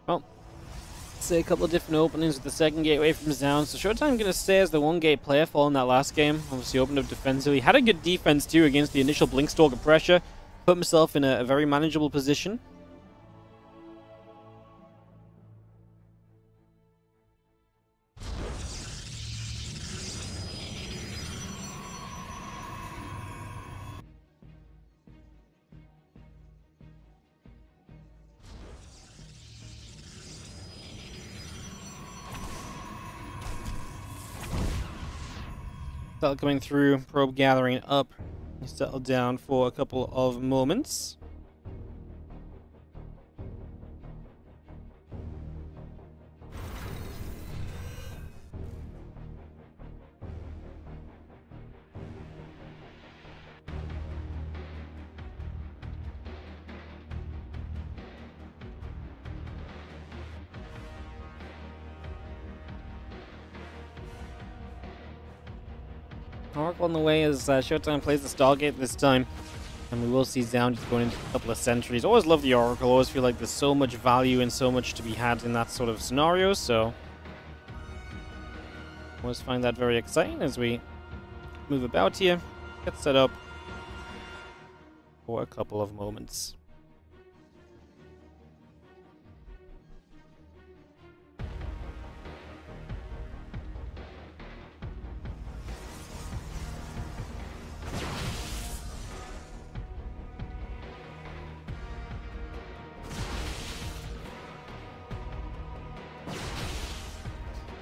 Well, say a couple of different openings with the second gateway from ZOUN. So Showtime going to stay as the one-gate player following that last game. Obviously opened up defensively. Had a good defense too against the initial Blinkstalker pressure. Put himself in a very manageable position. Start coming through, probe gathering up. You settle down for a couple of moments. Oracle on the way as Showtime plays the Stargate this time. And we will see ZOUN just going into a couple of sentries. Always love the Oracle. Always feel like there's so much value and so much to be had in that sort of scenario. So, always find that very exciting as we move about here. Get set up for a couple of moments.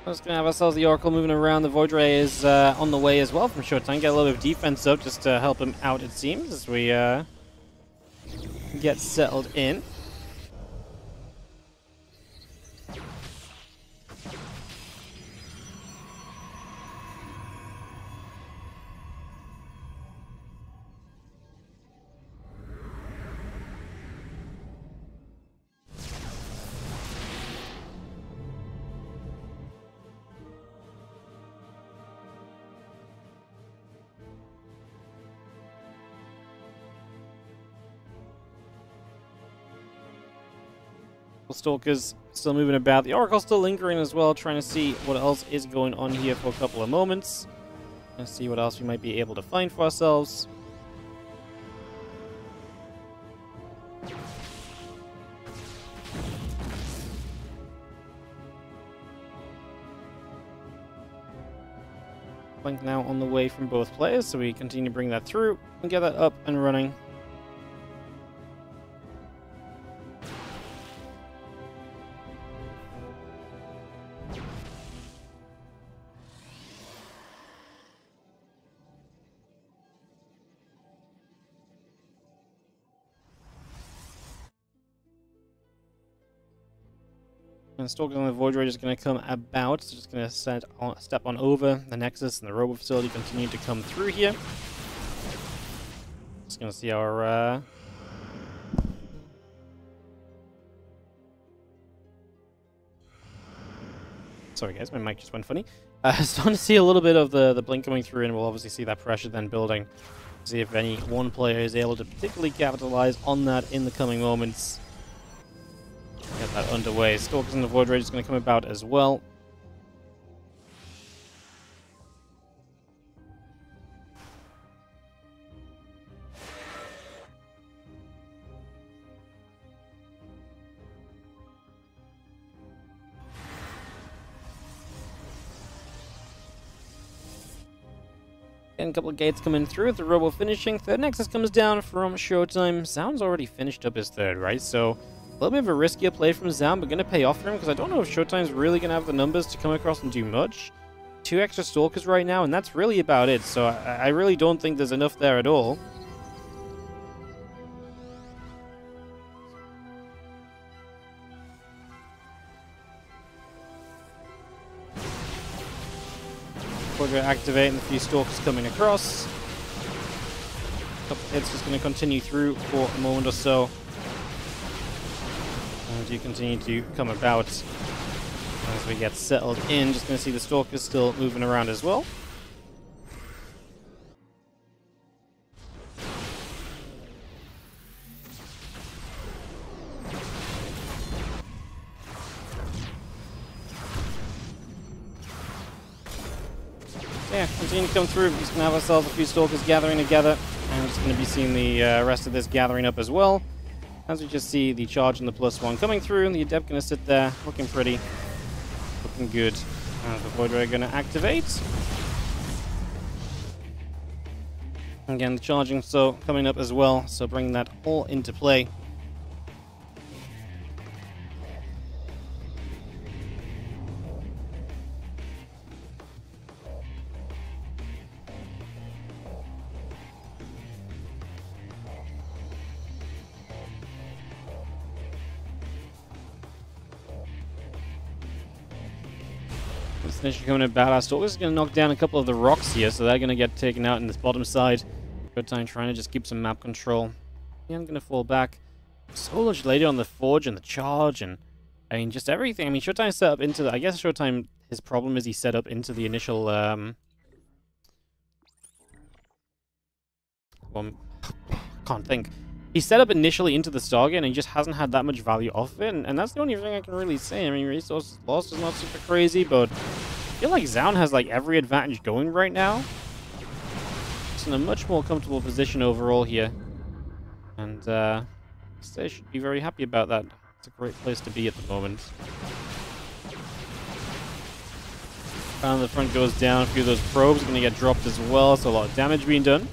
We're just going to have ourselves the Oracle moving around. The Void Ray is on the way as well from Showtime. Get a little bit of defense up just to help him out, it seems, as we get settled in. Stalkers still moving about. The Oracle still lingering as well, trying to see what else is going on here for a couple of moments. Let's see what else we might be able to find for ourselves. Blink now on the way from both players, so we continue to bring that through and get that up and running. And Stalker on the Void Ray is going to come about, so just going to step on over the Nexus and the Robo Facility continue to come through here. Just going to see our sorry guys, my mic just went funny. Starting to see a little bit of the blink coming through, and we'll obviously see that pressure then building. See if any one player is able to particularly capitalize on that in the coming moments. Get that underway. Stalkers and the Void Rage is going to come about as well. And a couple of gates coming through with the Robo finishing. Third Nexus comes down from Showtime. ZOUN's already finished up his third, right? So a little bit of a riskier play from ZOUN, but going to pay off for him because I don't know if Showtime's really going to have the numbers to come across and do much. 2 extra Stalkers right now, and that's really about it. So I really don't think there's enough there at all. We're activating a few Stalkers coming across. A couple hits just going to continue through for a moment or so. And you continue to come about as we get settled in. Just going to see the Stalkers still moving around as well. Yeah, continue to come through. We're just going to have ourselves a few Stalkers gathering together. And we're just going to be seeing the rest of this gathering up as well. As we just see the charge and the +1 coming through, and the Adept going to sit there, looking pretty. Looking good. The Void Ray going to activate. Again, the charging so coming up as well, so bringing that all into play. Initially coming in badass. Stalkers is going to knock down a couple of the rocks here, so they're going to get taken out in this bottom side. Showtime trying to just keep some map control. Yeah, I'm going to fall back. So much later on the Forge and the charge, and I mean, just everything. I mean, Showtime set up into the... I guess Showtime, his problem is he set up into the initial... well, can't think. He set up initially into the Stargate, and he just hasn't had that much value off of it, and that's the only thing I can really say. I mean, resources lost is not super crazy, but I feel like ZOUN has like every advantage going right now. It's in a much more comfortable position overall here, and they should be very happy about that. It's a great place to be at the moment. Crown of the front goes down. A few of those probes are going to get dropped as well, so a lot of damage being done.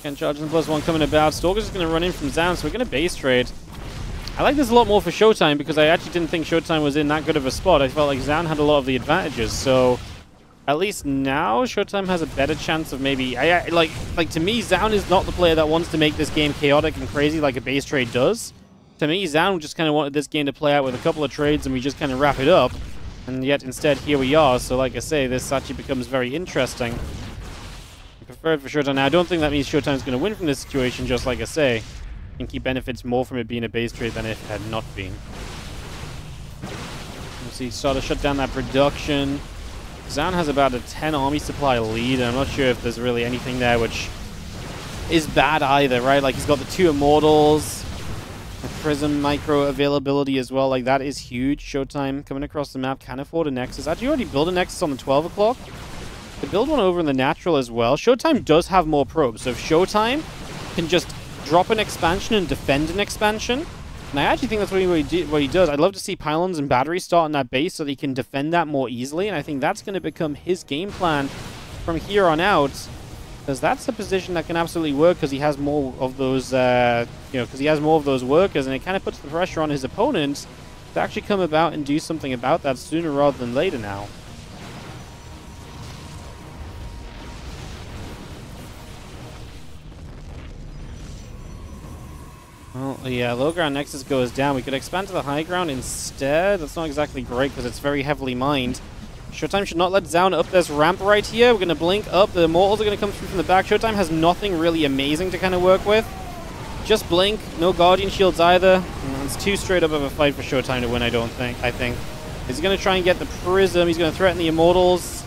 And charging the +1 coming about. Stalker's is going to run in from ZOUN, so we're going to base trade. I like this a lot more for Showtime because I actually didn't think Showtime was in that good of a spot. I felt like ZOUN had a lot of the advantages, so at least now Showtime has a better chance of maybe... like to me, ZOUN is not the player that wants to make this game chaotic and crazy like a base trade does. To me, ZOUN just kind of wanted this game to play out with a couple of trades and we just kind of wrap it up. And yet, instead, here we are. So like I say, this actually becomes very interesting. Preferred for Showtime. Now, I don't think that means Showtime's going to win from this situation, just like I say. I think he benefits more from it being a base trade than if it had not been. You see, start to shut down that production. ZOUN has about a 10 army supply lead, and I'm not sure if there's really anything there which is bad either, right? Like, he's got the 2 Immortals, the Prism micro availability as well. Like, that is huge. Showtime coming across the map can afford a Nexus. Actually, already built a Nexus on the 12 o'clock. To build one over in the natural as well. Showtime does have more probes, so if Showtime can just drop an expansion and defend an expansion, and I actually think that's what he does. I'd love to see pylons and batteries start on that base so that he can defend that more easily, and I think that's going to become his game plan from here on out, because that's the position that can absolutely work because he has more of those, because he has more of those workers, and it kind of puts the pressure on his opponents to actually come about and do something about that sooner rather than later now. Well, yeah, low ground Nexus goes down. We could expand to the high ground instead. That's not exactly great because it's very heavily mined. Showtime should not let ZOUN up this ramp right here. We're going to blink up. The Immortals are going to come through from the back. Showtime has nothing really amazing to kind of work with. Just blink. No Guardian Shields either. It's too straight up of a fight for Showtime to win, I think. He's going to try and get the Prism. He's going to threaten the Immortals.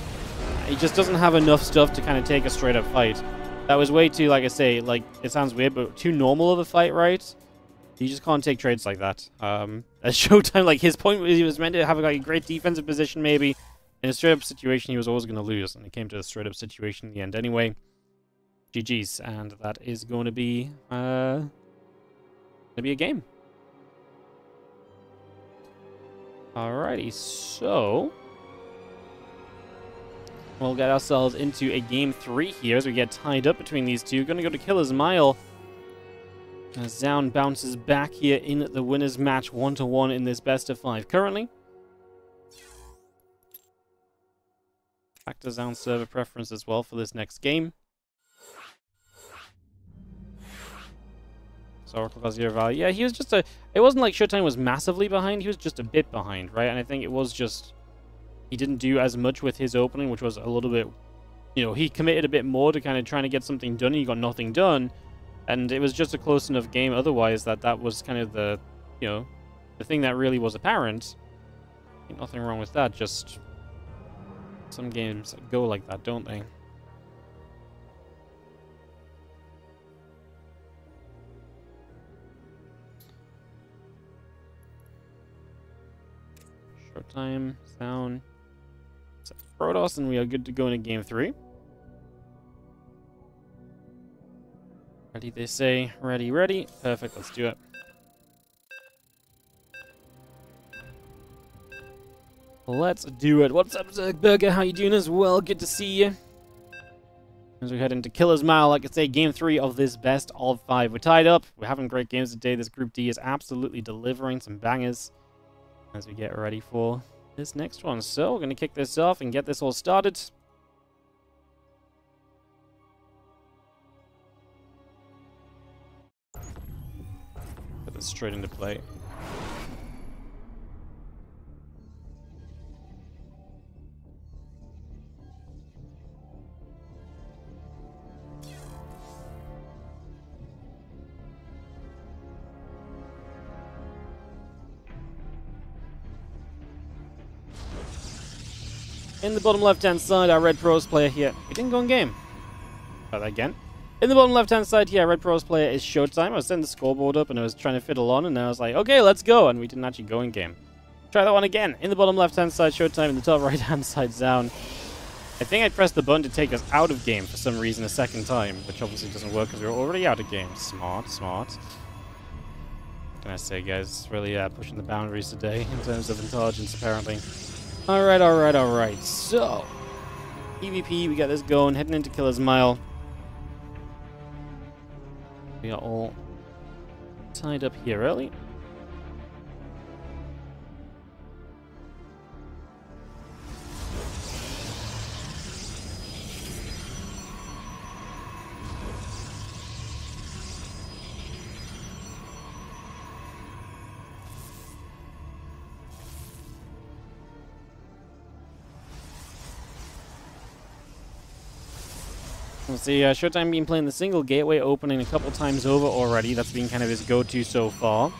He just doesn't have enough stuff to kind of take a straight up fight. That was way too, like I say, like, it sounds weird, but too normal of a fight, right? You just can't take trades like that. As Showtime, like, his point was he was meant to have like, a great defensive position, maybe. In a straight-up situation, he was always going to lose, and it came to a straight-up situation in the end anyway. GG's, and that is going to be a game. Alrighty, so... we'll get ourselves into a game 3 here as we get tied up between these two. Gonna go to Killer's Mile. As ZOUN bounces back here in the winner's match 1-1 in this best of 5 currently. Back to ZOUN server preference as well for this next game. So Oracle got 0 value. Yeah, he was just it wasn't like Showtime was massively behind, he was just a bit behind, right? And I think it was just... he didn't do as much with his opening, which was a little bit... he committed a bit more to kind of trying to get something done, and he got nothing done. And it was just a close enough game otherwise that was kind of the, the thing that really was apparent. Nothing wrong with that, just... some games go like that, don't they? Showtime, ZOUN, Protoss, and we are good to go into game 3. Ready, they say. Ready, ready. Perfect, let's do it. Let's do it. What's up, Zergburger? How you doing as well? Good to see you. As we head into Killer's Mile, like I say, game 3 of this best of 5. We're tied up. We're having great games today. This Group D is absolutely delivering some bangers as we get ready for this next one. So we're going to kick this off and get this all started. Put this straight into play. In the bottom left-hand side, our Red Pros player here. We didn't go in game. Try that again. In the bottom left-hand side here, our Red Pros player is Showtime. I was setting the scoreboard up and I was trying to fiddle on, and I was like, okay, let's go. And we didn't actually go in game. Try that one again. In the bottom left-hand side, Showtime. In the top right-hand side, ZOUN. I think I pressed the button to take us out of game for some reason a second time, which obviously doesn't work because we were already out of game. Smart, smart. What can I say, guys? It's really pushing the boundaries today in terms of intelligence, apparently. Alright, alright, alright. So, PvP, we got this going, heading into Killer's Mile. We are all tied up here early. Let's see, Showtime been playing the single gateway opening a couple times over already. That's been kind of his go-to so far.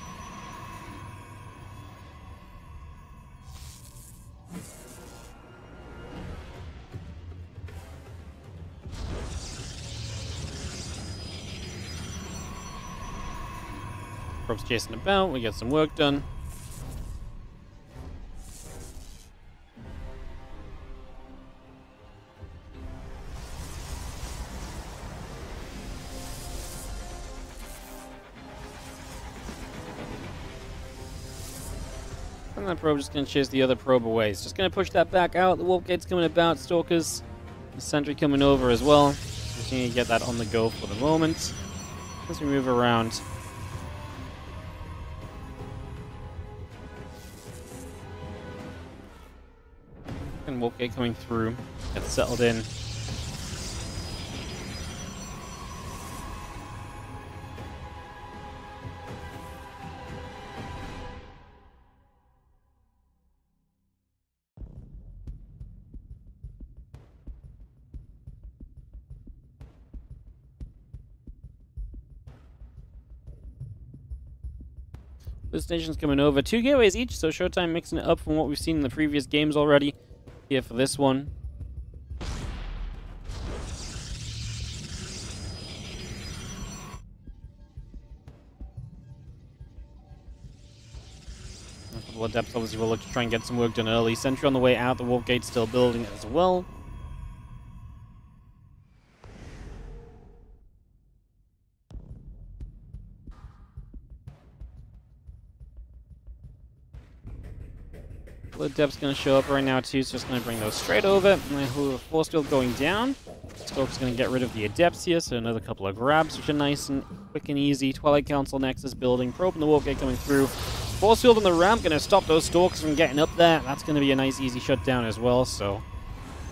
Probe's chasing about, we get some work done. And that probe just going to chase the other probe away. It's just going to push that back out. The Wolf Gate's coming about. Stalkers. The Sentry coming over as well. Continue to get that on the go for the moment. As we move around. And Wolf Gate coming through. Get settled in. The station's coming over. 2 gateways each, so Showtime mixing it up from what we've seen in the previous games already. Here for this one. A couple of depths, obviously, we'll look to try and get some work done early. Sentry on the way out, the Wolf Gate's still building it as well. The depth's going to show up right now too, so just going to bring those straight over. And then force field going down. Stalk's going to get rid of the adepts here, so another couple of grabs, which are nice and quick and easy. Twilight Council Nexus building. Probe and the Wolf Gate coming through. Force field on the ramp, going to stop those Stalkers from getting up there. That's going to be a nice easy shutdown as well, so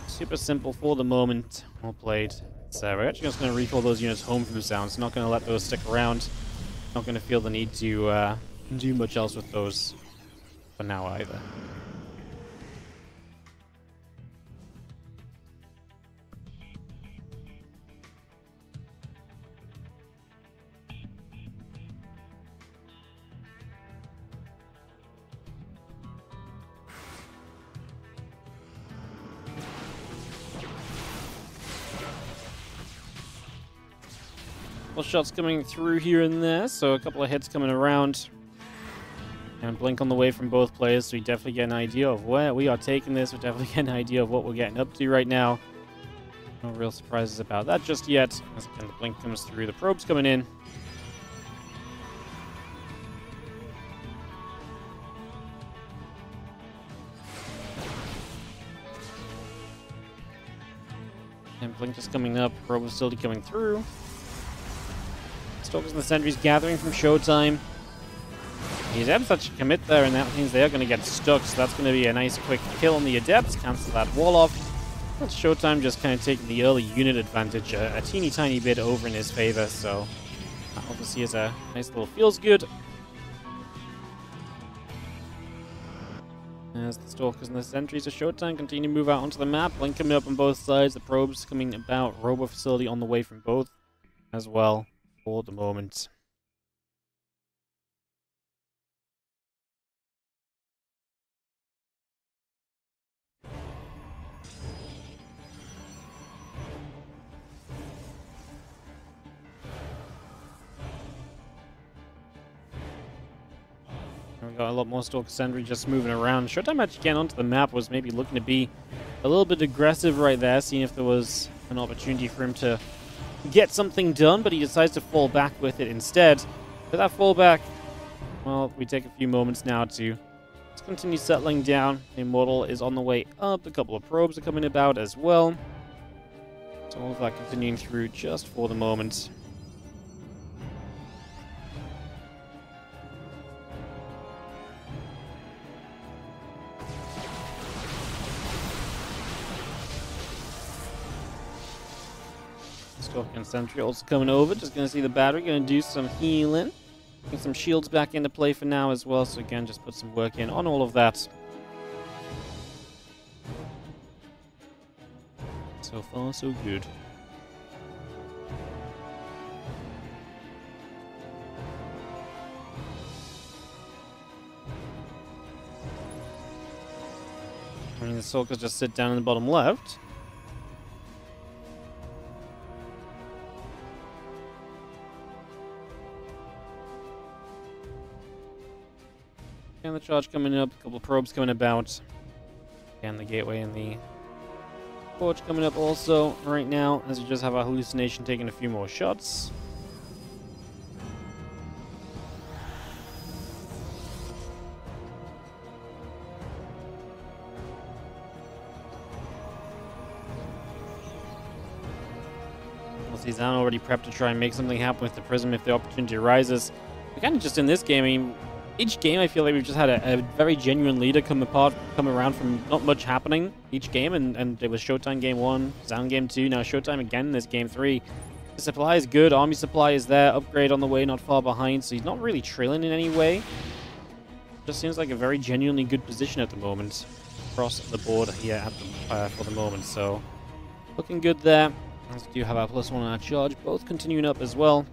super simple for the moment. Well played. So we're actually just going to recall those units home from Sounds. Not going to let those stick around. Not going to feel the need to do much else with those for now either. Couple shots coming through here and there, so a couple of hits coming around. And blink on the way from both players, so we definitely get an idea of where we are taking this. We definitely get an idea of what we're getting up to right now. No real surprises about that just yet. As again, the blink comes through, the probe's coming in. And blink just coming up, probe facility coming through. Stalkers and the sentries gathering from Showtime. The Adepts actually commit there, and that means they are going to get stuck, so that's going to be a nice quick kill on the Adepts. Cancel that wall off. That's Showtime just kind of taking the early unit advantage a teeny tiny bit over in his favor, so that obviously is a nice little feels good. As the Stalkers and the Sentries of Showtime continue to move out onto the map, blink coming up on both sides, the probes coming about, robo facility on the way from both as well for the moment. We got a lot more Stalker Sentry just moving around. Showtime actually getting onto the map was maybe looking to be a little bit aggressive right there, seeing if there was an opportunity for him to get something done, but he decides to fall back with it instead. But that fallback, well, we take a few moments now to just continue settling down. The Immortal is on the way up. A couple of probes are coming about as well. So all of that continuing through just for the moment. Stalker and Sentry also coming over. Just going to see the battery. Going to do some healing. Getting some shields back into play for now as well. So again, just put some work in on all of that. So far, so good. I mean, the Stalkers just sit down in the bottom left. And the charge coming up, a couple of probes coming about. And the gateway and the forge coming up also right now, as we just have our hallucination taking a few more shots. We'll see ZOUN already prepped to try and make something happen with the Prism if the opportunity arises. We're kind of just in this game, I mean, each game I feel like we've just had a very genuine leader come around from not much happening each game, and it was Showtime game 1, ZOUN game 2, now Showtime again in this game 3. The supply is good, army supply is there, upgrade on the way, not far behind, so he's not really trailing in any way. Just seems like a very genuinely good position at the moment across the board here at the, for the moment, so looking good there. As we do have our +1 on our charge, both continuing up as well.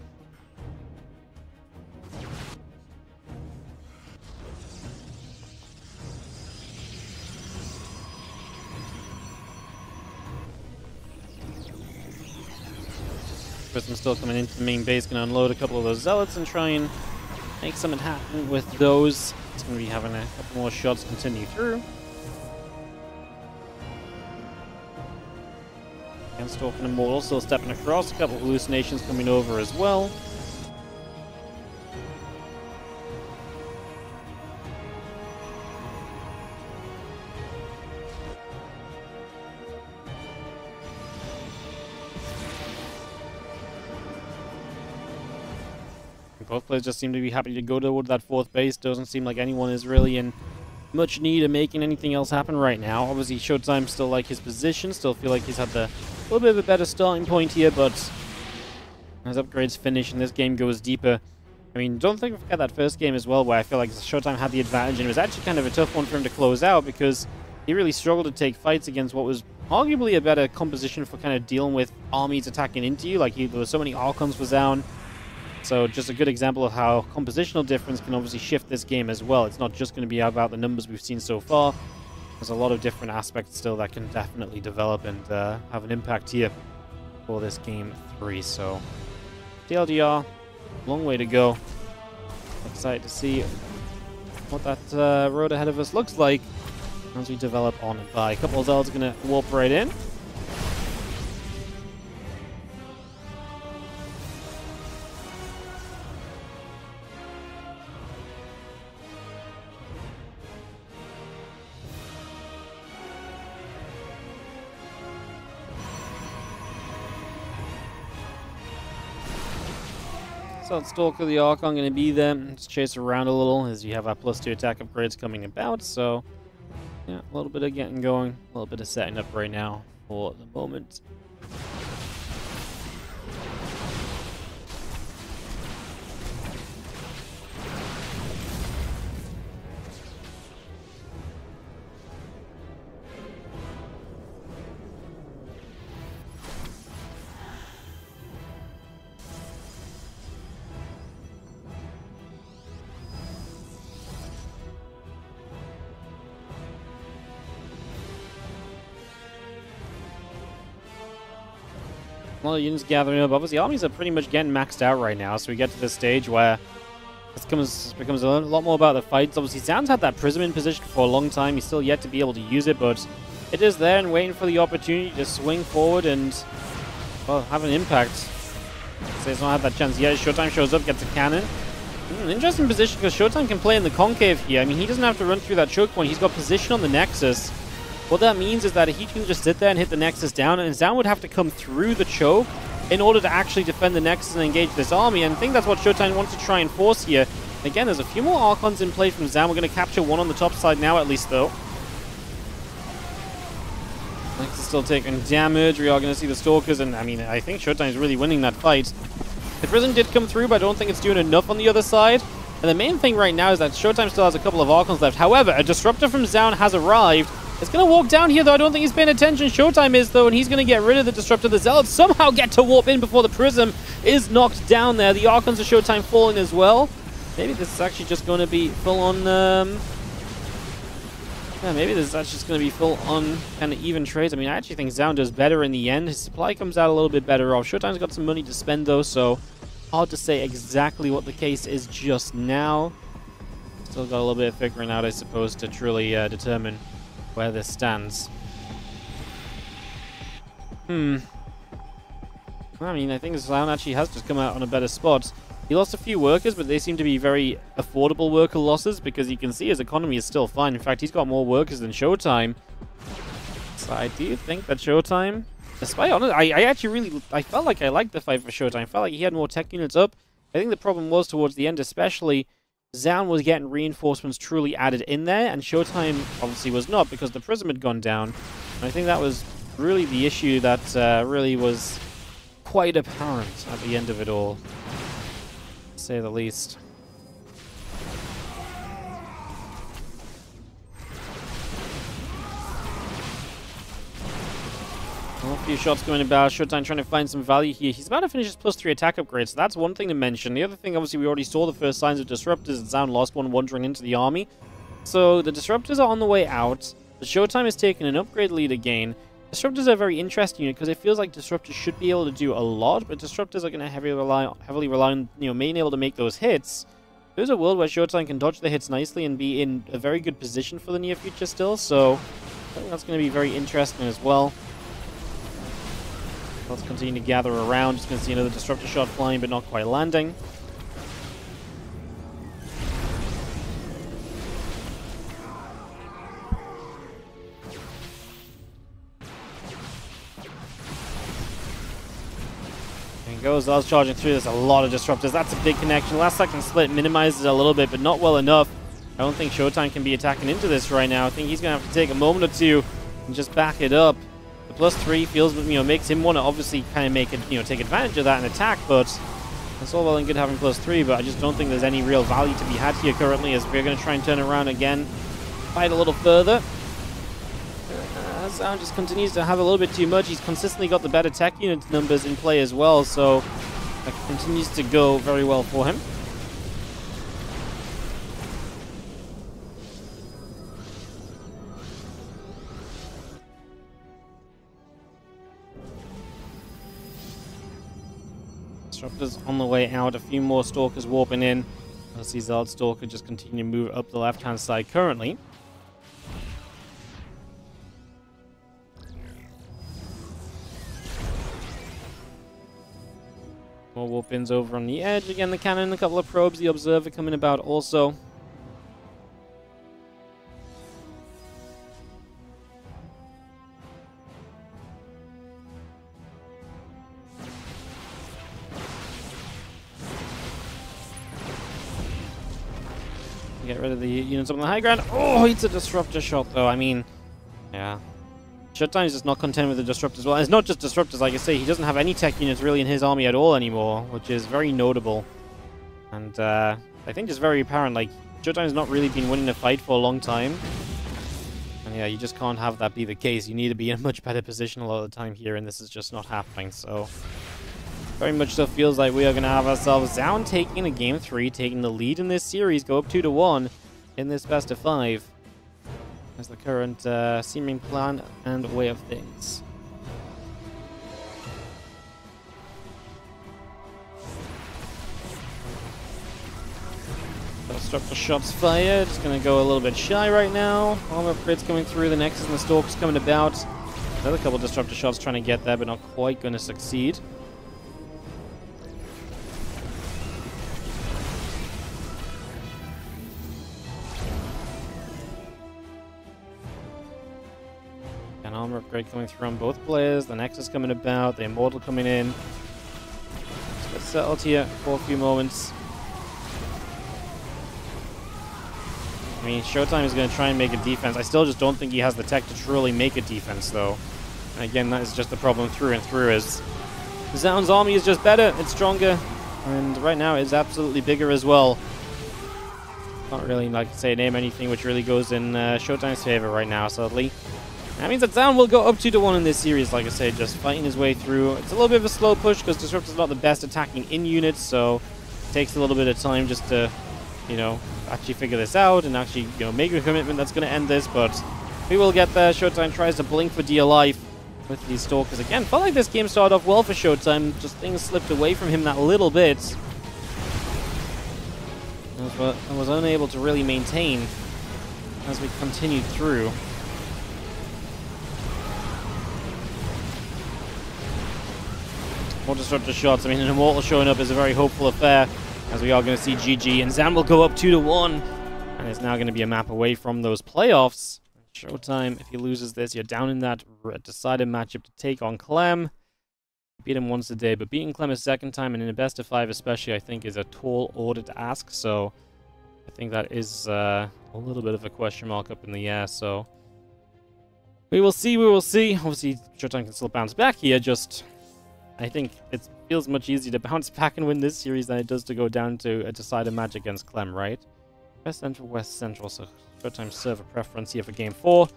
Prism still coming into the main base, gonna unload a couple of those zealots and try and make something happen with those. It's gonna be having a couple more shots continue through. And Stalker and Immortal still stepping across, a couple of hallucinations coming over as well. Both players just seem to be happy to go toward that 4th base. Doesn't seem like anyone is really in much need of making anything else happen right now. Obviously, Showtime still like his position. Still feel like he's had a little bit of a better starting point here, but as upgrades finish and this game goes deeper, I mean, don't forget that first game as well, where I feel like Showtime had the advantage, and it was actually kind of a tough one for him to close out because he really struggled to take fights against what was arguably a better composition for kind of dealing with armies attacking into you. Like, there were so many Archons for ZOUN. So just a good example of how compositional difference can obviously shift this game as well. It's not just going to be about the numbers we've seen so far. There's a lot of different aspects still that can definitely develop and have an impact here for this game 3. So TLDR, long way to go. Excited to see what that road ahead of us looks like as we develop on and by. A couple of Zelds are going to warp right in. So Stalker the Archon going to be there. Just chase around a little as you have our +2 attack upgrades coming about. So yeah, a little bit of getting going, a little bit of setting up right now for the moment. A lot of units gathering up. Obviously, armies are pretty much getting maxed out right now, so we get to this stage where this becomes a lot more about the fights. Obviously, ZOUN's had that Prism in position for a long time. He's still yet to be able to use it, but it is there and waiting for the opportunity to swing forward and, well, have an impact. So he's not had that chance yet. Showtime shows up, gets a cannon. Interesting position because Showtime can play in the concave here. I mean, he doesn't have to run through that choke point. He's got position on the Nexus. What that means is that he can just sit there and hit the Nexus down, and ZOUN would have to come through the choke in order to actually defend the Nexus and engage this army, and I think that's what Showtime wants to try and force here. Again, there's a few more Archons in play from ZOUN. We're going to capture one on the top side now, at least, though. Nexus still taking damage. We are going to see the Stalkers, and I mean, I think Showtime's really winning that fight. The Prism did come through, but I don't think it's doing enough on the other side. And the main thing right now is that Showtime still has a couple of Archons left. However, a Disruptor from ZOUN has arrived. It's going to walk down here, though. I don't think he's paying attention. Showtime is, though, and he's going to get rid of the Disruptor. The Zealots somehow get to warp in before the Prism is knocked down there. The Archons of Showtime falling as well. Maybe this is actually just going to be full-on... Yeah, maybe this is actually just going to be full-on kind of even trades. I mean, I actually think ZOUN does better in the end. His supply comes out a little bit better off. Showtime's got some money to spend, though, so hard to say exactly what the case is just now. Still got a little bit of figuring out, I suppose, to truly determine where this stands. I mean, I think ZOUN actually has just come out on a better spot. He lost a few workers, but they seem to be very affordable worker losses because you can see his economy is still fine. In fact, he's got more workers than Showtime. So I do think that Showtime, despite honest, I felt like I liked the fight for Showtime. I felt like he had more tech units up. I think the problem was towards the end, especially ZOUN was getting reinforcements truly added in there, and Showtime obviously was not because the Prism had gone down. And I think that was really the issue that really was quite apparent at the end of it all, to say the least. Well, a few shots going about. Showtime trying to find some value here. He's about to finish his +3 attack upgrade, so that's one thing to mention. The other thing, obviously, we already saw the first signs of Disruptors, and ZOUN lost one wandering into the army. So the Disruptors are on the way out. The Showtime is taking an upgrade lead again. Disruptors are a very interesting unit because it feels like Disruptors should be able to do a lot, but Disruptors are going to heavily rely on, being able to make those hits. There's a world where Showtime can dodge the hits nicely and be in a very good position for the near future still, so I think that's going to be very interesting as well. Let's continue to gather around. Just going to see another Disruptor shot flying, but not quite landing. There he goes. Zaz charging through. There's a lot of Disruptors. That's a big connection. Last second split minimizes it a little bit, but not well enough. I don't think Showtime can be attacking into this right now. I think he's going to have to take a moment or two and just back it up. The +3 feels, makes him want to obviously kind of make it, take advantage of that and attack, but it's all well and good having +3, but I just don't think there's any real value to be had here currently as we're going to try and turn around again, fight a little further. ZOUN just continues to have a little bit too much. He's consistently got the better tech unit numbers in play as well, so that continues to go very well for him. Disruptors on the way out, a few more Stalkers warping in. We'll see Stalker just continue to move up the left-hand side currently. More warp-ins over on the edge. Again, the cannon, a couple of probes, the observer coming about also. Get rid of the units on the high ground. Oh, it's a disruptor shot, though. I mean, yeah. Showtime is just not content with the disruptors. Well, it's not just disruptors, like I say. He doesn't have any tech units really in his army at all anymore, which is very notable. And I think it's very apparent, like, Showtime's not really been winning a fight for a long time. And yeah, you just can't have that be the case. You need to be in a much better position a lot of the time here, and this is just not happening, so... Very much so feels like we are going to have ourselves ZOUN taking a game 3, taking the lead in this series, go up 2-1 in this best of 5. As the current seeming plan and way of things. Disruptor shots fired. It's going to go a little bit shy right now. Armor upgrades coming through. The Nexus and the Stalkers coming about. Another couple of disruptor shots trying to get there, but not quite going to succeed. An armor upgrade coming through on both players. The Nexus coming about. The Immortal coming in. Let's get settled here for a few moments. I mean, Showtime is going to try and make a defense. I still just don't think he has the tech to truly make a defense, though. And again, that is just the problem through and through, is ZOUN's army is just better, it's stronger, and right now it's absolutely bigger as well. Can't really, like, say, name anything which really goes in Showtime's favor right now, sadly. That means that ZOUN will go up 2-1 in this series, like I say, just fighting his way through. It's a little bit of a slow push, because Disruptor's not the best attacking in units, so it takes a little bit of time just to, you know, actually figure this out and actually, you know, make a commitment that's going to end this, but we will get there. Showtime tries to blink for dear life with these Stalkers. Again, felt like this game started off well for Showtime, just things slipped away from him that little bit. I was unable to really maintain as we continued through. More disruptor shots. I mean, an Immortal showing up is a very hopeful affair, as we are going to see GG, and ZOUN will go up 2-1, and it's now going to be a map away from those playoffs. Showtime, if he loses this, you're down in that decided matchup to take on CLEM. Beat him once a day, but beating CLEM a second time, and in a best of 5 especially, I think is a tall order to ask, so I think that is a little bit of a question mark up in the air, so we will see, we will see. Obviously, Showtime can still bounce back here, just... I think it feels much easier to bounce back and win this series than it does to go down to a decided match against CLEM, right? West Central, so Showtime server preference here for Game 4.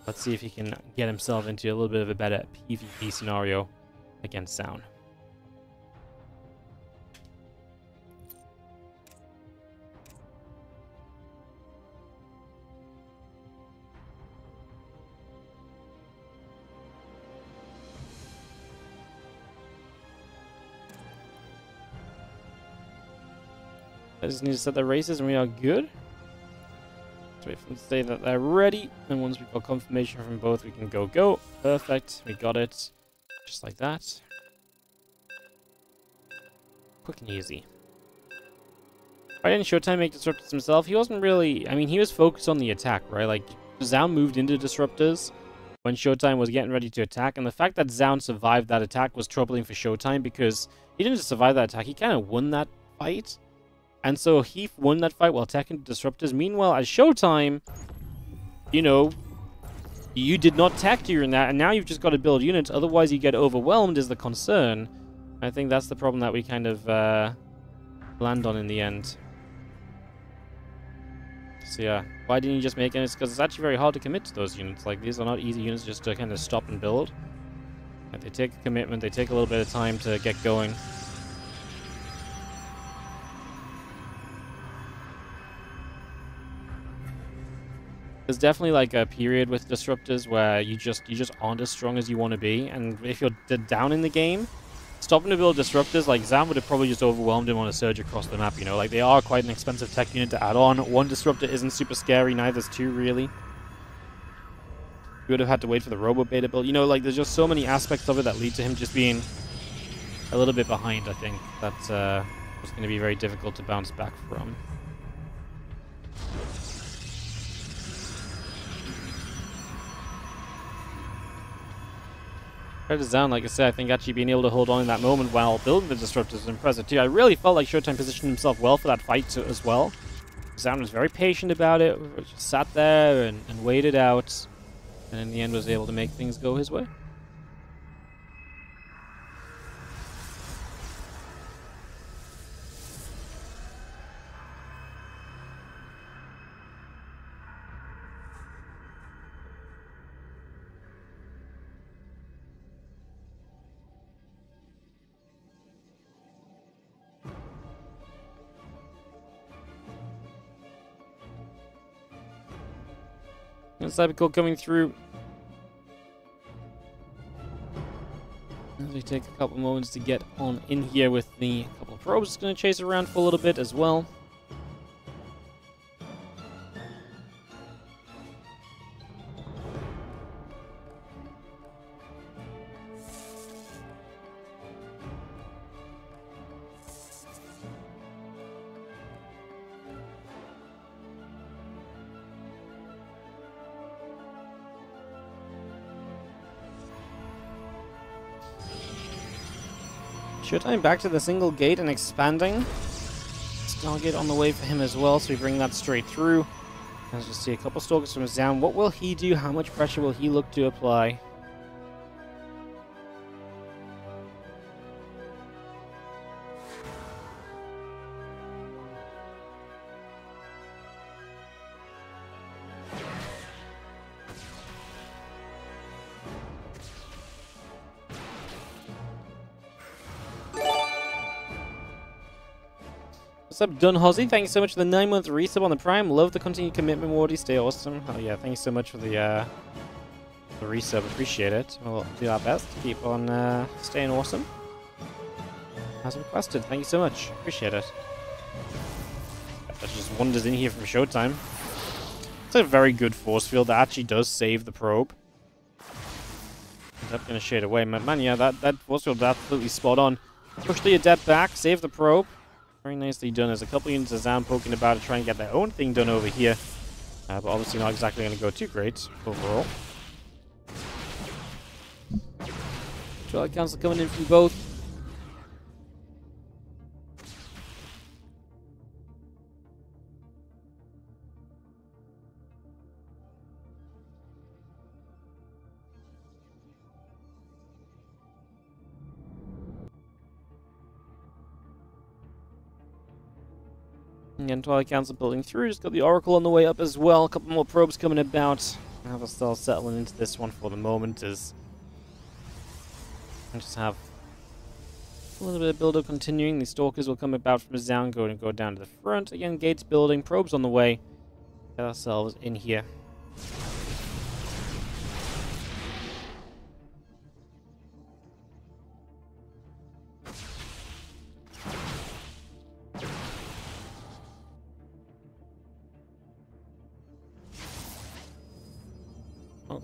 Let's see if he can get himself into a little bit of a better PvP scenario against ZOUN. I just need to set the races and we are good. Let's wait for them to say that they're ready. And once we've got confirmation from both, we can go. Perfect. We got it. Just like that. Quick and easy. Why didn't Showtime make disruptors himself? He wasn't really... I mean, he was focused on the attack, right? Like, ZOUN moved into disruptors when Showtime was getting ready to attack. And the fact that ZOUN survived that attack was troubling for Showtime, because he didn't just survive that attack, he kind of won that fight. And so he won that fight while attacking disruptors. Meanwhile, as Showtime, you know, you did not tech during that, and now you've just got to build units. Otherwise, you get overwhelmed is the concern. I think that's the problem that we kind of land on in the end. So yeah, why didn't you just make units? Because it's actually very hard to commit to those units. Like, these are not easy units just to kind of stop and build. Like, they take a commitment, they take a little bit of time to get going. There's definitely like a period with disruptors where you just aren't as strong as you want to be, and if you're down in the game, stopping to build disruptors, like ZOUN would have probably just overwhelmed him on a surge across the map, you know? Like, they are quite an expensive tech unit to add on. One disruptor isn't super scary, neither's two, really. You would have had to wait for the Robo Beta build. You know, like, there's just so many aspects of it that lead to him just being a little bit behind, I think. That's was going to be very difficult to bounce back from. Credit to ZOUN, like I said, I think actually being able to hold on in that moment while building the disruptors is impressive too. I really felt like Showtime positioned himself well for that fight too, as well. ZOUN was very patient about it, just sat there and waited out, and in the end was able to make things go his way. Cybercore coming through. As we take a couple moments to get on in here with the couple of probes. Going to chase around for a little bit as well. Showtime back to the single gate and expanding. Stargate on the way for him as well, so we bring that straight through. Let's just see a couple stalkers from ZOUN. What will he do? How much pressure will he look to apply? What's up, Dunhozzy? Thank you so much for the 9-month resub on the Prime. Love the continued commitment, Wardy. Stay awesome. Oh yeah, thank you so much for the resub. Appreciate it. We'll do our best to keep on staying awesome. As requested. Thank you so much. Appreciate it. That just wanders in here from Showtime. It's a very good force field that actually does save the probe. Ends up going to shade away. Man, yeah, that force field is absolutely spot on. Push the Adept back, save the probe. Very nicely done. There's a couple units of ZOUN poking about to try and get their own thing done over here. But obviously not exactly going to go too great overall. Twilight Council coming in from both. Again, Twilight Council building through. Just got the Oracle on the way up as well. A couple more probes coming about. Have us still settling into this one for the moment as I just have a little bit of build-up continuing. The Stalkers will come about from ZOUN, go down to the front. Again, gates building, probes on the way. Get ourselves in here.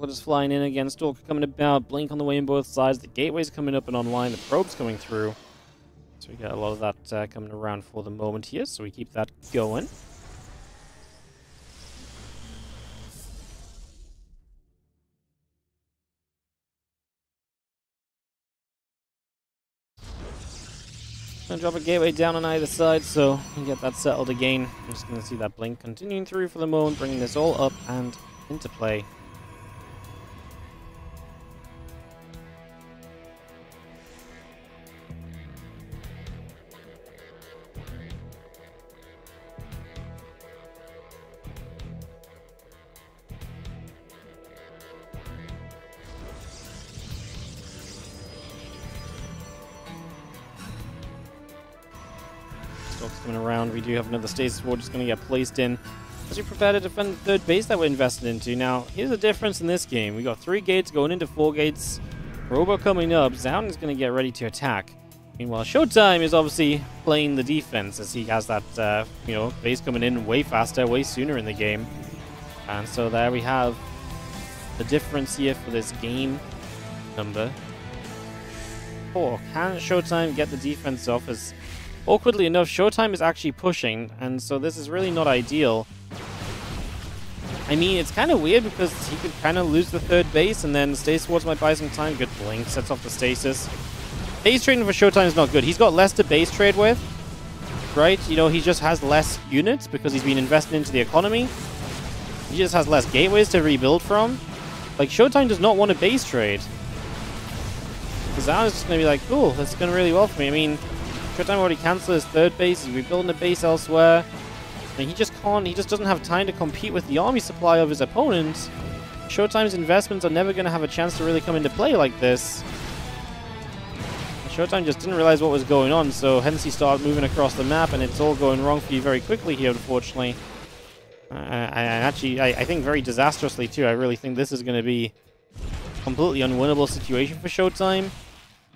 Just flying in again, Stalker coming about, Blink on the way in both sides, the gateway's coming up and online, the probe's coming through. So we got a lot of that coming around for the moment here, so we keep that going. Gonna drop a gateway down on either side, so we get that settled again. I'm just gonna see that Blink continuing through for the moment, bringing this all up and into play. Coming around, we do have another stasis ward just going to get placed in as we prepare to defend the third base that we're invested into. Now, here's the difference in this game. We got 3 gates going into 4 gates. Robo coming up. ZOUN is going to get ready to attack. Meanwhile, Showtime is obviously playing the defense as he has that, you know, base coming in way faster, way sooner in the game. And so there we have the difference here for this game number. Oh, can Showtime get the defense off? As awkwardly enough, Showtime is actually pushing, and so this is really not ideal. I mean, it's kind of weird because he could kind of lose the third base, and then Stasis Wards might buy some time. Good blink, sets off the stasis. Base trading for Showtime is not good. He's got less to base trade with, right? You know, he just has less units because he's been invested into the economy. He just has less gateways to rebuild from. Like, Showtime does not want to base trade. ZOUN is just going to be like, cool, that's going really well for me. I mean, Showtime already cancelled his third base. He's rebuilding a base elsewhere. And he just can't, he just doesn't have time to compete with the army supply of his opponents. Showtime's investments are never going to have a chance to really come into play like this. Showtime just didn't realize what was going on, so hence he started moving across the map, and it's all going wrong for you very quickly here, unfortunately. I think very disastrously, too. I really think this is going to be a completely unwinnable situation for Showtime,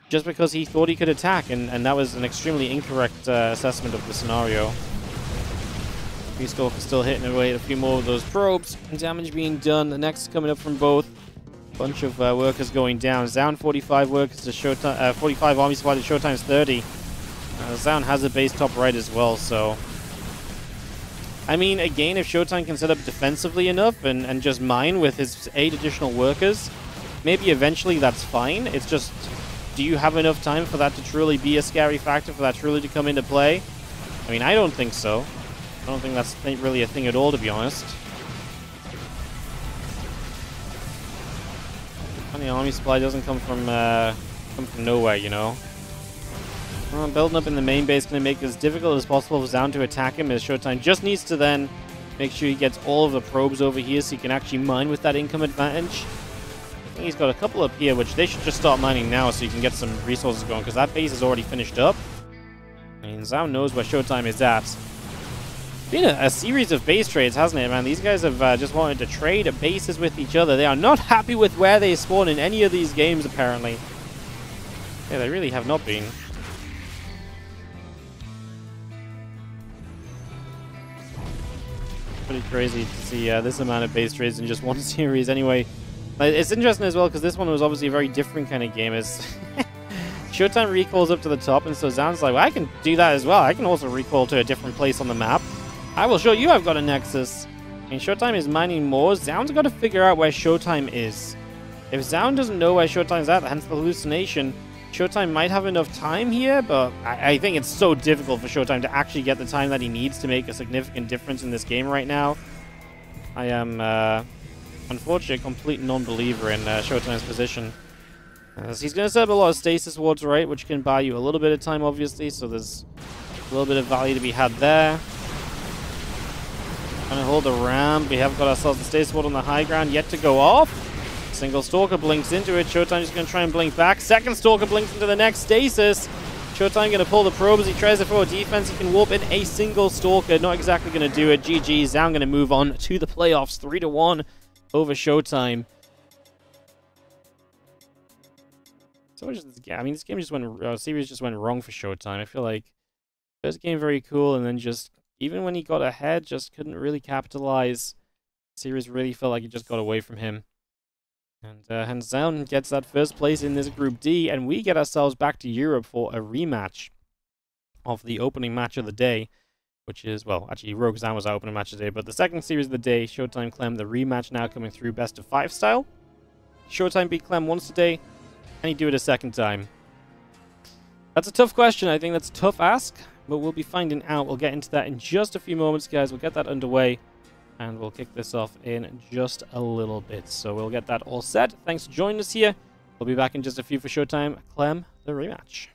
just because he thought he could attack, and that was an extremely incorrect assessment of the scenario. Peacecorp is still hitting away at a few more of those probes. Damage being done. The next coming up from both. Bunch of workers going down. ZOUN 45 workers to Showtime. 45 army supply to Showtime's 30. ZOUN has a base top right as well, so... I mean, again, if Showtime can set up defensively enough and just mine with his 8 additional workers, maybe eventually that's fine. It's just, do you have enough time for that to truly be a scary factor, for that truly to come into play? I mean, I don't think so. I don't think that's really a thing at all, to be honest. And the army supply doesn't come from nowhere, you know. Well, building up in the main base is going to make it as difficult as possible for ZOUN to attack him, as Showtime just needs to then make sure he gets all of the probes over here so he can actually mine with that income advantage. I think he's got a couple up here, which they should just start mining now so you can get some resources going, because that base is already finished up. I mean, ZOUN knows where Showtime is at. Been a series of base trades, hasn't it, man? These guys have just wanted to trade bases with each other. They are not happy with where they spawn in any of these games, apparently. Yeah, they really have not been. Pretty crazy to see this amount of base trades in just one series anyway. It's interesting as well, because this one was obviously a very different kind of game. As Showtime recalls up to the top, and so ZOUN's like, well, I can do that as well. I can also recall to a different place on the map. I will show you I've got a Nexus. And Showtime is mining more. ZOUN's got to figure out where Showtime is. If ZOUN doesn't know where Showtime's at, hence the hallucination, Showtime might have enough time here, but I think it's so difficult for Showtime to actually get the time that he needs to make a significant difference in this game right now. I am, unfortunately, a complete non-believer in Showtime's position. So he's going to set up a lot of stasis wards, right, which can buy you a little bit of time, obviously, so there's a little bit of value to be had there. Gonna hold the ramp. We have got ourselves a stasis ward on the high ground yet to go off. Single Stalker blinks into it. Showtime's just gonna try and blink back. Second Stalker blinks into the next stasis. Showtime gonna pull the probe as he tries to throw a defense. He can warp in a single Stalker. Not exactly gonna do it. GG. ZOUN gonna move on to the playoffs. 3-1 over Showtime. So much of this game. I mean, this game just went. Series just went wrong for Showtime. I feel like first game very cool, and then just. Even when he got ahead, just couldn't really capitalize. Series really felt like it just got away from him. And hence ZOUN gets that first place in this Group D, and we get ourselves back to Europe for a rematch of the opening match of the day, which is, well, actually, ZOUN was our opening match of the day, but the second series of the day, Showtime CLEM, the rematch now coming through best of 5 style. Showtime beat CLEM once today, and he do it a second time. That's a tough question. I think that's a tough ask. But we'll be finding out. We'll get into that in just a few moments, guys. We'll get that underway, and we'll kick this off in just a little bit. So we'll get that all set. Thanks for joining us here. We'll be back in just a few for Showtime CLEM, the rematch.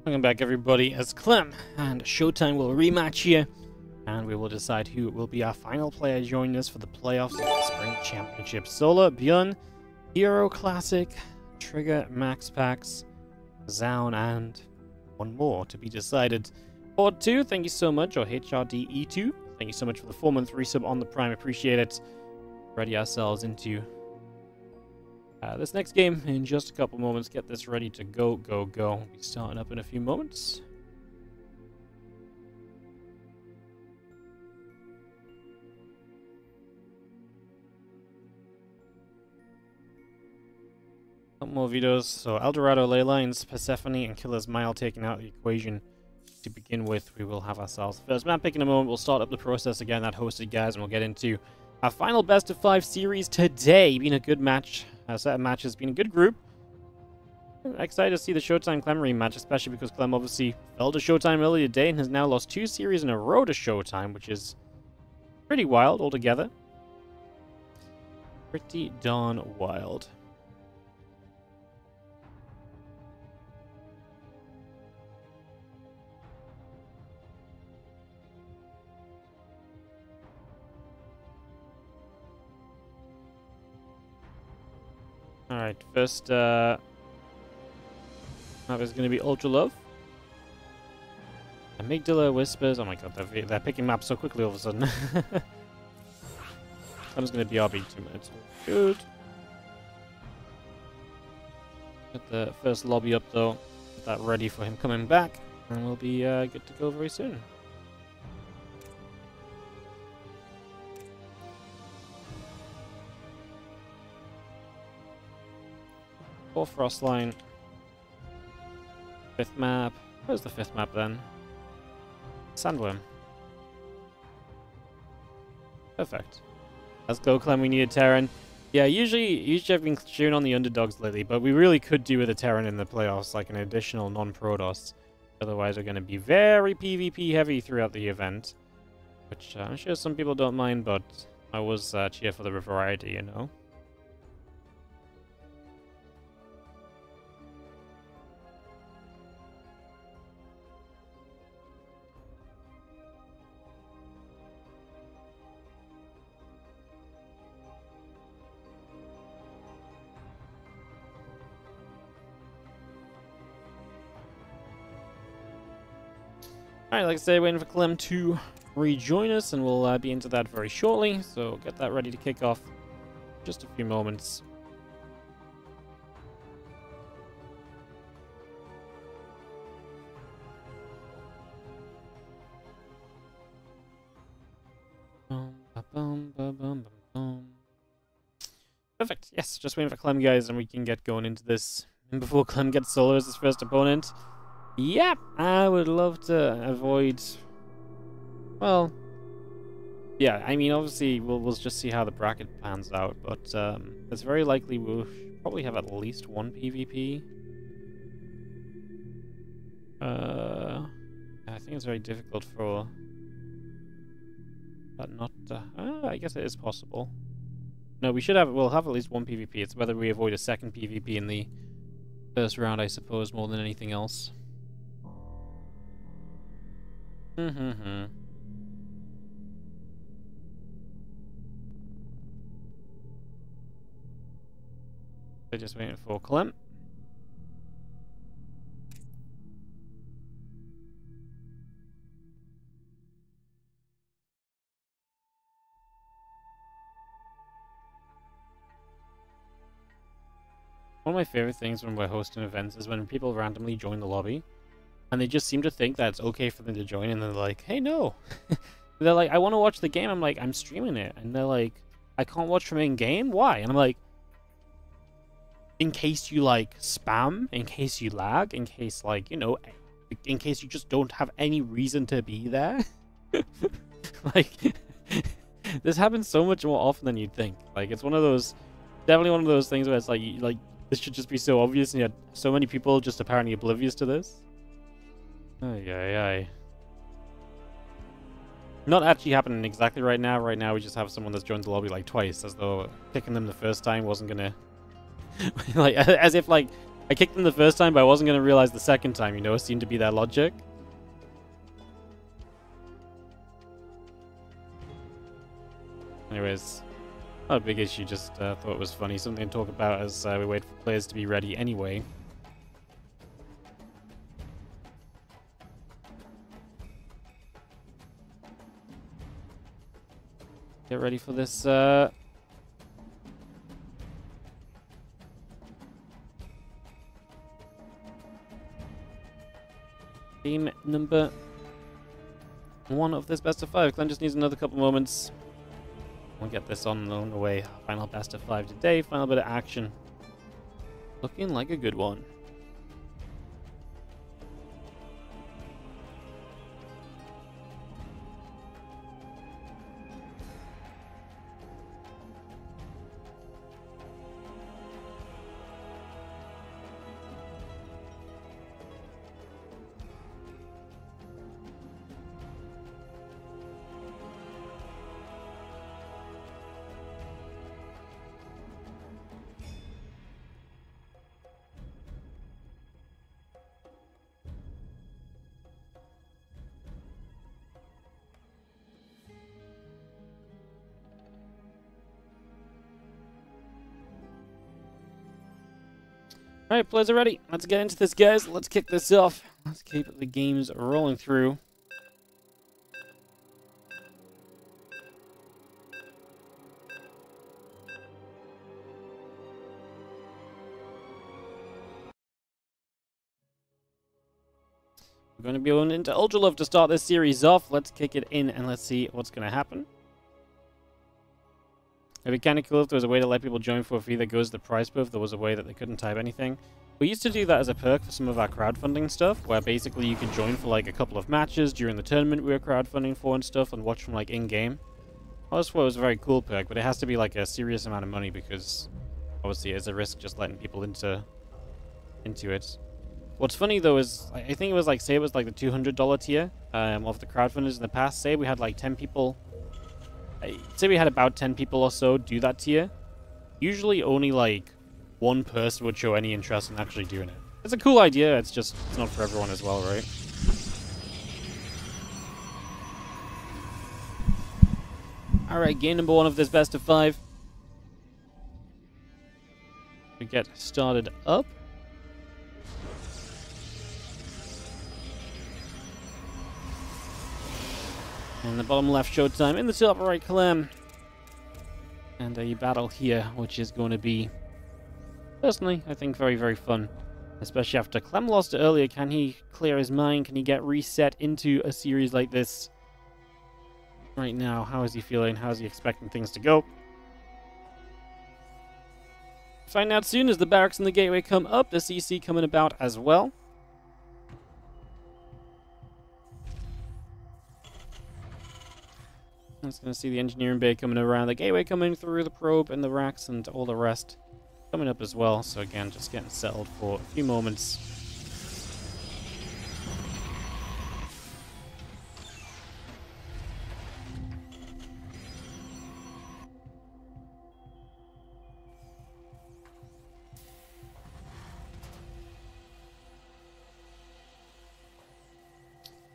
Welcome back, everybody, as CLEM and Showtime will rematch here, and we will decide who will be our final player joining us for the playoffs of the Spring Championship. Solar, Björn, Hero Classic, Trigger, Max Packs, ZOUN, and one more to be decided. Port 2, thank you so much, or HRDE2, thank you so much for the 4-month resub on the Prime, appreciate it. Ready ourselves into this next game in just a couple moments. Get this ready to go. We'll be starting up in a few moments. Couple more videos. So Eldorado ley lines, Persephone, and Killer's Mile taken out of the equation. To begin with, we will have ourselves the first map pick in a moment. We'll start up the process again, that hosted guys, and we'll get into our final best of 5 series today. Been a good match. Set of matches, been a good group. I'm excited to see the Showtime CLEM rematch, especially because CLEM obviously fell to Showtime earlier today and has now lost 2 series in a row to Showtime, which is pretty wild altogether. Pretty darn wild. Alright, first map is going to be Ultra Love. Amygdala, Whispers. Oh my god, they're picking maps so quickly all of a sudden. I'm just going to BRB 2 minutes. Good. Get the first lobby up though. Get that ready for him coming back. And we'll be good to go very soon. Frostline. 5th map. Where's the 5th map then? Sandworm. Perfect. Let's go, CLEM. We need a Terran. Yeah, usually I've been cheering on the underdogs lately, but we really could do with a Terran in the playoffs, like an additional non-Protoss. Otherwise, we're going to be very PvP heavy throughout the event, which I'm sure some people don't mind, but I was cheer for the variety, you know. Alright, like I said, waiting for CLEM to rejoin us, and we'll be into that very shortly, so get that ready to kick off in just a few moments. Perfect, yes, just waiting for CLEM, guys, and we can get going into this. And before CLEM gets solo as his first opponent, yep, I would love to avoid... Well, yeah, I mean, obviously, we'll just see how the bracket pans out, but it's very likely we'll probably have at least one PvP. I think it's very difficult for that not to... I guess it is possible. No, we'll have at least one PvP. It's whether we avoid a second PvP in the first round, I suppose, more than anything else. They're just waiting for CLEM. One of my favorite things when we're hosting events is when people randomly join the lobby. And they just seem to think that it's okay for them to join, and they're like, hey, no. They're like, I want to watch the game. I'm like, I'm streaming it. And they're like, I can't watch from in-game? Why? And I'm like, in case you, like, spam, in case you lag, in case, like, you know, in case you just don't have any reason to be there. Like, this happens so much more often than you'd think. Like, it's one of those, definitely one of those things where it's like, this should just be so obvious, and yet so many people just apparently oblivious to this. Ay. Not actually happening exactly right now. Right now we just have someone that's joined the lobby like twice, as though picking them the first time wasn't gonna... like, as if like I kicked them the first time, but I wasn't going to realize the second time, you know, it seemed to be their logic. Anyways, not a big issue, just thought it was funny. Something to talk about as we wait for players to be ready anyway. Get ready for this, game number 1 of this best of 5. CLEM just needs another couple moments. We'll get this on along the way. Final best of 5 today. Final bit of action. Looking like a good one. Alright, players are ready. Let's get into this, guys. Let's kick this off. Let's keep the games rolling through. We're going to be going into Ultra Love to start this series off. Let's kick it in and let's see what's going to happen. It'd be kind of cool if there was a way to let people join for free that goes to the prize pool if there was a way that they couldn't type anything. We used to do that as a perk for some of our crowdfunding stuff, where basically you could join for like a couple of matches during the tournament we were crowdfunding for and stuff, and watch from like in-game. I always thought it was a very cool perk, but it has to be like a serious amount of money because obviously it's a risk just letting people into it. What's funny though is, I think it was like, say it was like the $200 tier of the crowdfunders in the past. Say we had like 10 people. Say we had about 10 people or so do that tier. Usually only like one person would show any interest in actually doing it. It's a cool idea, it's just, it's not for everyone as well, right? Alright, game number 1 of this best of 5. We get started up. In the bottom left, Showtime. In the top right, CLEM. And a battle here, which is going to be, personally, I think very, very fun. Especially after CLEM lost it earlier. Can he clear his mind? Can he get reset into a series like this? Right now, how is he feeling? How is he expecting things to go? Find out soon as the barracks and the gateway come up. The CC coming about as well. I'm just going to see the engineering bay coming around, the gateway coming through, the probe and the racks and all the rest coming up as well. So again, just getting settled for a few moments.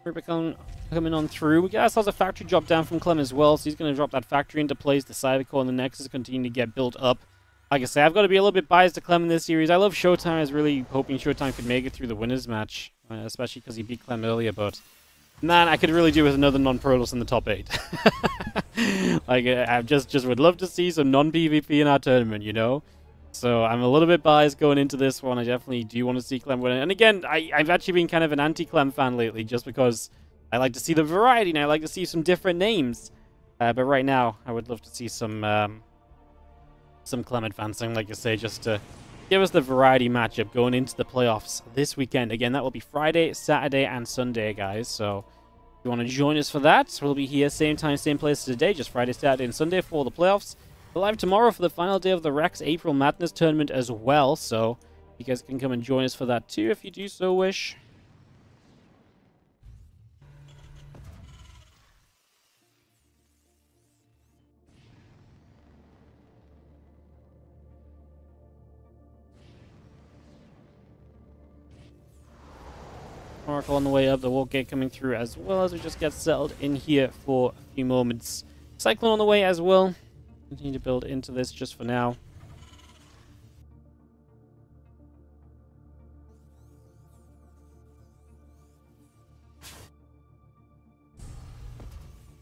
Rubicon coming on through. We got ourselves a factory drop down from CLEM as well, so he's going to drop that factory into place. The Cyber Core and the Nexus continue to get built up. Like I say, I've got to be a little bit biased to CLEM in this series. I love Showtime. I was really hoping Showtime could make it through the winners match, especially because he beat CLEM earlier, but man, I could really do with another non-Protoss in the top 8. Like, I just would love to see some non-PvP in our tournament, you know? So I'm a little bit biased going into this one. I definitely do want to see CLEM win it. And again, I've actually been kind of an anti-CLEM fan lately, just because I like to see the variety and I like to see some different names. But right now, I would love to see some CLEM advancing, like I say, just to give us the variety matchup going into the playoffs this weekend. Again, that will be Friday, Saturday, and Sunday, guys. So if you want to join us for that, we'll be here same time, same place today, just Friday, Saturday, and Sunday for the playoffs. We're live tomorrow for the final day of the Rex April Madness tournament as well, so you guys can come and join us for that too if you do so wish. Oracle on the way up, the Warp Gate coming through as well as we just get settled in here for a few moments. Cyclone on the way as well. Continue to build into this just for now.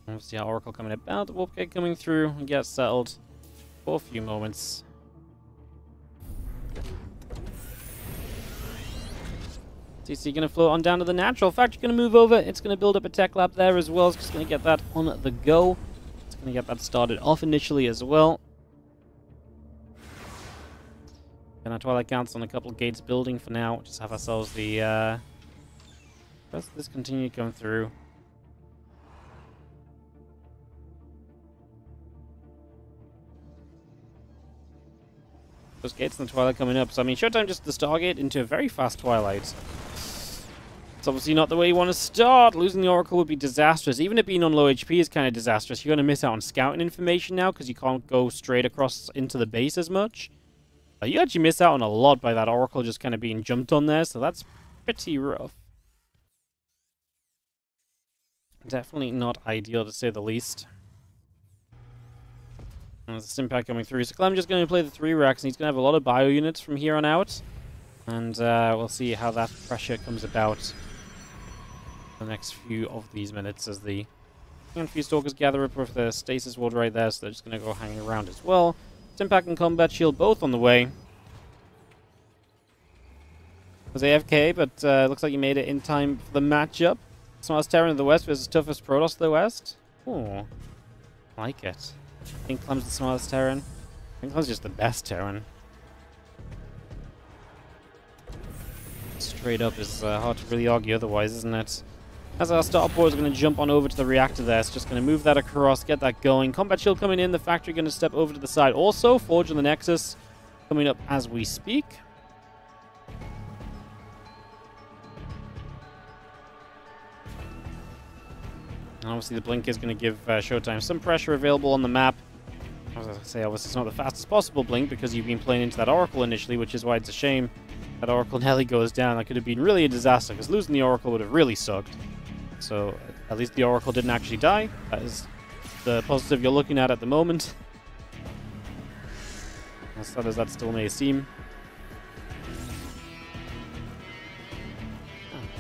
We'll see how Oracle coming about, the Warp Gate coming through, and get settled for a few moments. TC going to float on down to the natural. Factory going to move over. It's going to build up a tech lab there as well. It's just going to get that on the go. It's going to get that started off initially as well. And our Twilight Council on a couple of gates building for now. Just have ourselves the rest of this continue going through. Those gates and the Twilight coming up. So, I mean, Showtime just the Stargate into a very fast Twilight. It's obviously not the way you want to start. Losing the Oracle would be disastrous. Even it being on low HP is kind of disastrous. You're going to miss out on scouting information now because you can't go straight across into the base as much. You actually miss out on a lot by that Oracle just kind of being jumped on there, so that's pretty rough. Definitely not ideal, to say the least. There's a Stimpack coming through. So CLEM just going to play the 3 racks, and he's going to have a lot of bio units from here on out. And we'll see how that pressure comes about the next few of these minutes as the few Stalkers gather up with the Stasis Ward right there, so they're just going to go hanging around as well. Stimpack and Combat Shield both on the way. Was AFK, but looks like he made it in time for the matchup. Smartest Terran of the West versus toughest Protoss of the West. Oh, like it. I think Clem's the smartest Terran. I think Clem's just the best Terran. Straight up is hard to really argue otherwise, isn't it? As our starport is going to jump on over to the reactor there, it's just going to move that across, get that going. Combat Shield coming in, the Factory going to step over to the side. Also, Forge on the Nexus coming up as we speak. And obviously the Blink is going to give Showtime some pressure available on the map. As I say, obviously it's not the fastest possible Blink because you've been playing into that Oracle initially, which is why it's a shame that Oracle nearly goes down. That could have been really a disaster because losing the Oracle would have really sucked. So at least the Oracle didn't actually die. That is the positive you're looking at the moment. As sad as that still may seem.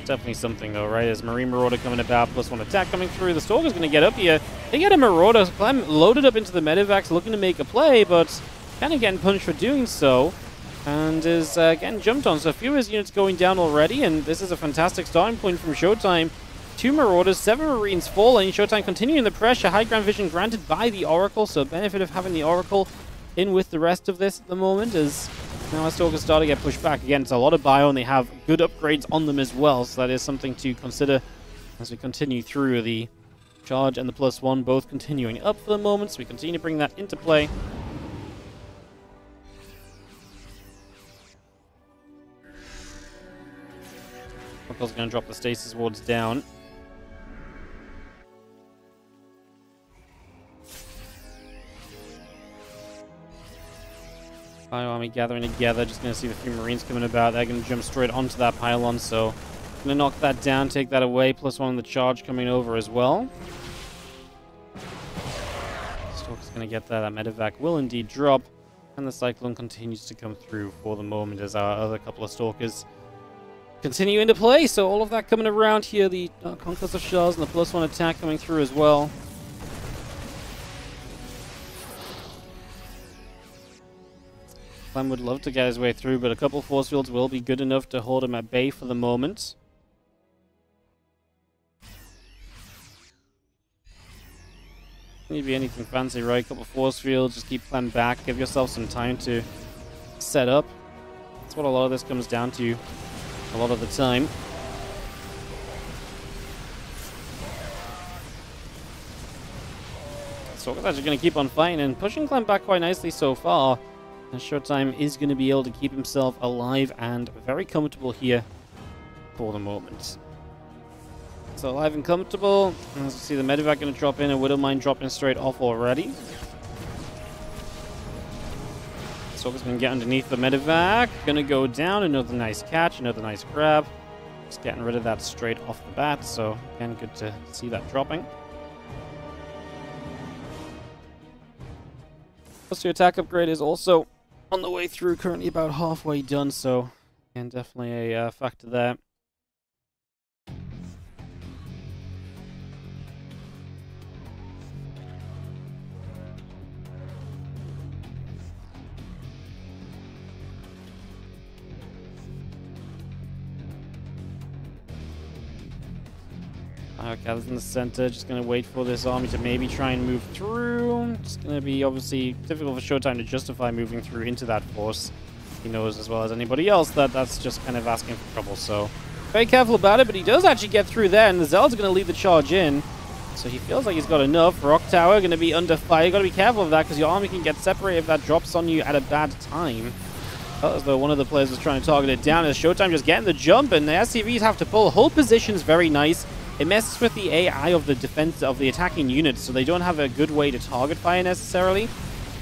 Definitely something though, right? As Marine Marauder coming about, +1 attack coming through. The Stalker's going to get up here. They get a Marauder. CLEM loaded up into the Medivacs looking to make a play, but kind of getting punished for doing so. And is getting jumped on. So a few of his units going down already, and this is a fantastic starting point from Showtime. 2 Marauders, 7 Marines falling. Showtime continuing the pressure. High ground vision granted by the Oracle, so benefit of having the Oracle in with the rest of this at the moment is now our Stalkers start to get pushed back. Again, it's a lot of bio, and they have good upgrades on them as well, so that is something to consider as we continue through the charge and the +1, both continuing up for the moment, so we continue to bring that into play. Oracle's going to drop the Stasis Wards down. Bio Army gathering together, just going to see the few Marines coming about. They're going to jump straight onto that pylon, so going to knock that down, take that away. +1 on the charge coming over as well. Stalker's going to get that. That Medivac will indeed drop, and the Cyclone continues to come through for the moment as our other couple of Stalkers continue into play. So all of that coming around here, the Conquest of Shells and the +1 attack coming through as well. CLEM would love to get his way through, but a couple force fields will be good enough to hold him at bay for the moment. Need to be anything fancy, right? A couple force fields, just keep CLEM back, give yourself some time to set up. That's what a lot of this comes down to a lot of the time. Stalker's actually going to keep on fighting and pushing CLEM back quite nicely so far. And Showtime is going to be able to keep himself alive and very comfortable here for the moment. So alive and comfortable. As you see, the Medivac going to drop in, and Widowmine dropping straight off already. Stalker's going to get underneath the Medivac. Going to go down. Another nice catch, another nice grab. Just getting rid of that straight off the bat, so again, good to see that dropping. Plus, your attack upgrade is also on the way through, currently about halfway done, so again, definitely a factor there. Gathers in the center, just going to wait for this army to maybe try and move through. It's going to be obviously difficult for Showtime to justify moving through into that force. He knows as well as anybody else that that's just kind of asking for trouble, so very careful about it, but he does actually get through there, and the Zeld's going to lead the charge in. So he feels like he's got enough. Rock Tower going to be under fire. You got to be careful of that because your army can get separated if that drops on you at a bad time. Felt as though one of the players was trying to target it down as Showtime just getting the jump, and the SCVs have to pull. Hold position's very nice. It messes with the AI of the defense of the attacking units, so they don't have a good way to target fire necessarily.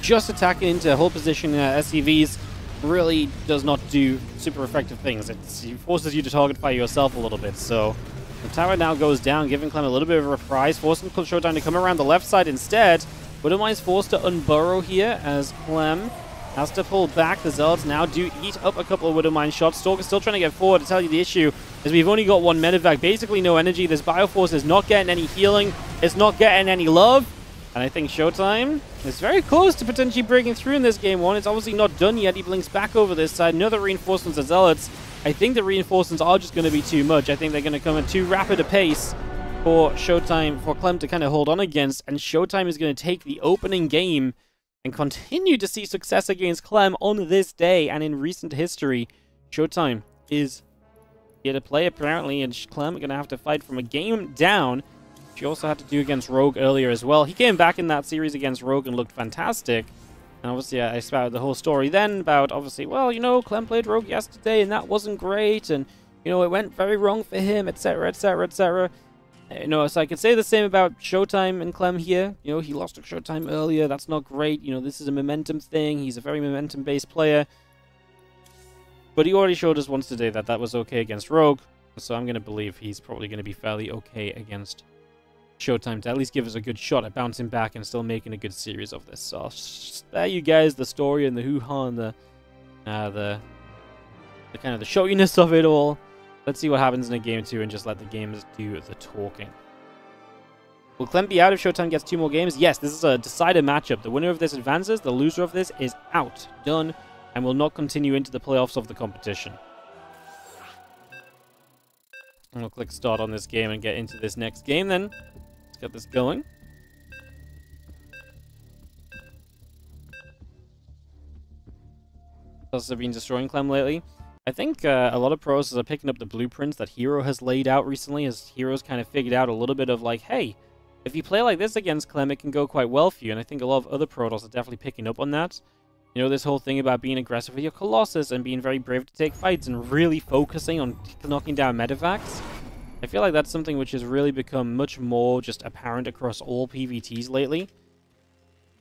Just attacking into hold position SCVs really does not do super effective things. It forces you to target fire yourself a little bit, so the tower now goes down, giving CLEM a little bit of a reprise, forcing Showtime to come around the left side instead. Widowmine's forced to unburrow here as CLEM has to pull back. The Zealots now do eat up a couple of Widowmine shots. Stalker's still trying to get forward. To tell you the issue is we've only got one medevac, basically no energy. This Bioforce is not getting any healing. It's not getting any love. And I think Showtime is very close to potentially breaking through in this game one. It's obviously not done yet. He blinks back over this side. Another reinforcements of Zealots. I think the reinforcements are just going to be too much. I think they're going to come at too rapid a pace for Showtime, for CLEM to kind of hold on against. And Showtime is going to take the opening game and continue to see success against CLEM on this day and in recent history. Showtime is here to play, apparently, and CLEM are going to have to fight from a game down. She also had to do against Rogue earlier as well. He came back in that series against Rogue and looked fantastic. And obviously, I spouted the whole story then about, obviously, well, you know, CLEM played Rogue yesterday and that wasn't great, and, you know, it went very wrong for him, etc., etc., etc. You know, so I could say the same about Showtime and CLEM here. You know, he lost to Showtime earlier. That's not great. You know, this is a momentum thing. He's a very momentum-based player. But he already showed us once today that that was okay against Rogue. So I'm going to believe he's probably going to be fairly okay against Showtime to at least give us a good shot at bouncing back and still making a good series of this. So I'll spare you guys the story and the hoo-ha and the kind of the showiness of it all. Let's see what happens in a game 2 and just let the games do the talking. Will CLEM be out if Showtime gets 2 more games? Yes, this is a decided matchup. The winner of this advances, the loser of this is out, done, and will not continue into the playoffs of the competition. And we'll click start on this game and get into this next game then. Let's get this going. Also been destroying CLEM lately. I think a lot of pros are picking up the blueprints that Hero has laid out recently, as Hero's kind of figured out a little bit of like, hey, if you play like this against CLEM, it can go quite well for you. And I think a lot of other pros are definitely picking up on that. You know, this whole thing about being aggressive with your Colossus and being very brave to take fights and really focusing on knocking down medevacs. I feel like that's something which has really become much more just apparent across all PvTs lately.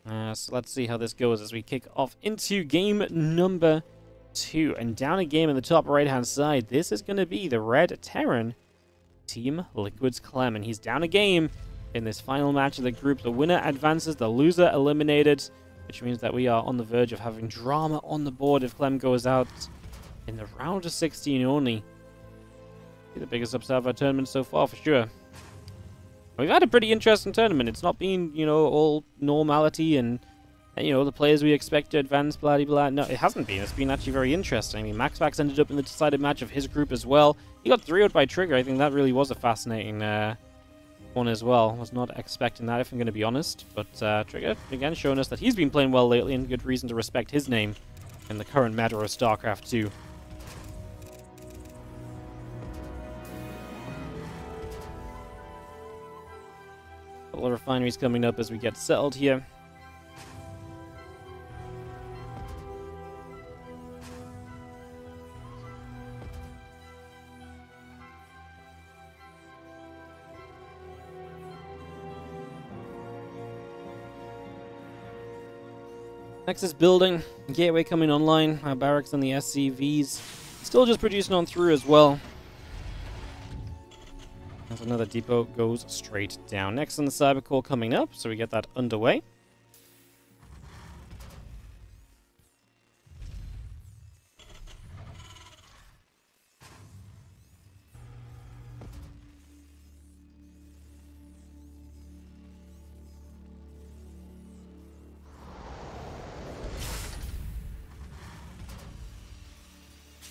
So let's see how this goes as we kick off into game number 2. And down a game in the top right-hand side, this is going to be the Red Terran Team Liquid's CLEM. And he's down a game in this final match of the group. The winner advances, the loser eliminated, which means that we are on the verge of having drama on the board if CLEM goes out in the round of 16 only. The biggest upset of our tournament so far, for sure. We've had a pretty interesting tournament. It's not been, you know, all normality and you know, the players we expect to advance, blah, blah, blah. No, it hasn't been. It's been actually very interesting. I mean, MaxVax ended up in the decided match of his group as well. He got 3-0'd by Trigger. I think that really was a fascinating one as well. I was not expecting that, if I'm going to be honest. But Trigger, again, showing us that he's been playing well lately and good reason to respect his name in the current meta of StarCraft 2. A lot of refineries coming up as we get settled here. Nexus building, gateway coming online, our barracks and the SCVs still just producing on through as well. As another depot goes straight down. Next on the cyber core coming up, so we get that underway.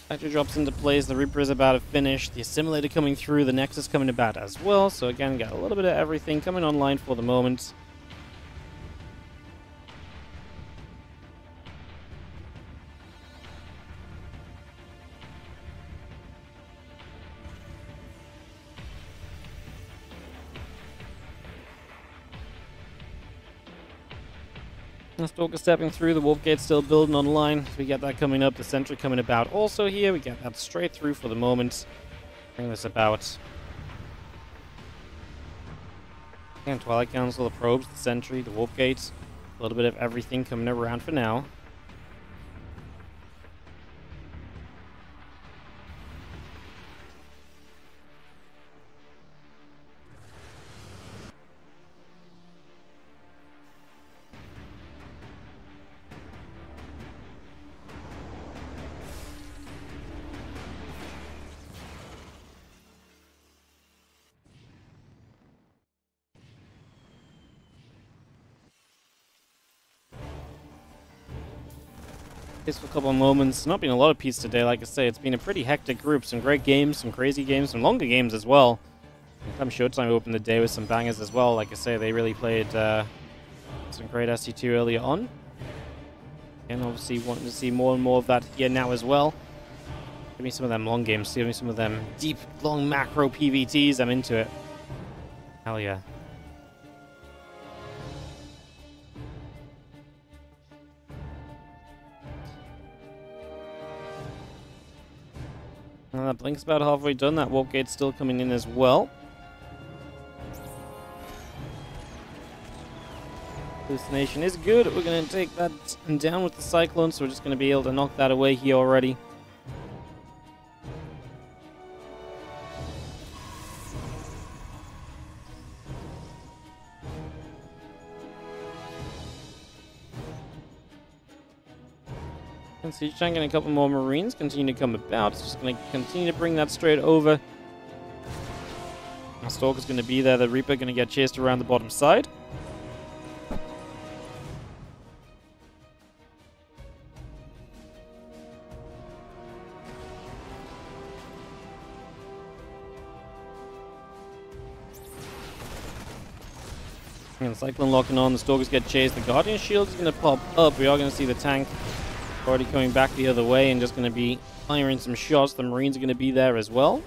Factory drops into place, the Reaper is about to finish, the Assimilator coming through, the Nexus coming about as well, so again, got a little bit of everything coming online for the moment. The Stalker stepping through, the Wolf Gate still building online. So we get that coming up, the Sentry coming about also here. We get that straight through for the moment. Bring this about. Again, Twilight Council, the Probes, the Sentry, the Wolf Gate. A little bit of everything coming around for now. Just for a couple of moments. Not been a lot of peace today, like I say. It's been a pretty hectic group. Some great games, some crazy games, some longer games as well. And Showtime opened the day with some bangers as well. Like I say, they really played some great SC2 earlier on. And obviously wanting to see more and more of that here now as well. Give me some of them long games. Give me some of them deep, long macro PVTs. I'm into it. Hell yeah. That Blink's about halfway done. That Warp Gate's still coming in as well. Hallucination is good. We're going to take that down with the Cyclone, so we're just going to be able to knock that away here already. And Siege Tank and a couple more Marines continue to come about. It's just going to continue to bring that straight over. Our Stalker's going to be there. The Reaper going to get chased around the bottom side. And Cyclone locking on. The Stalkers get chased. The Guardian Shield is going to pop up. We are going to see the tank already coming back the other way and just going to be firing some shots. The Marines are going to be there as well.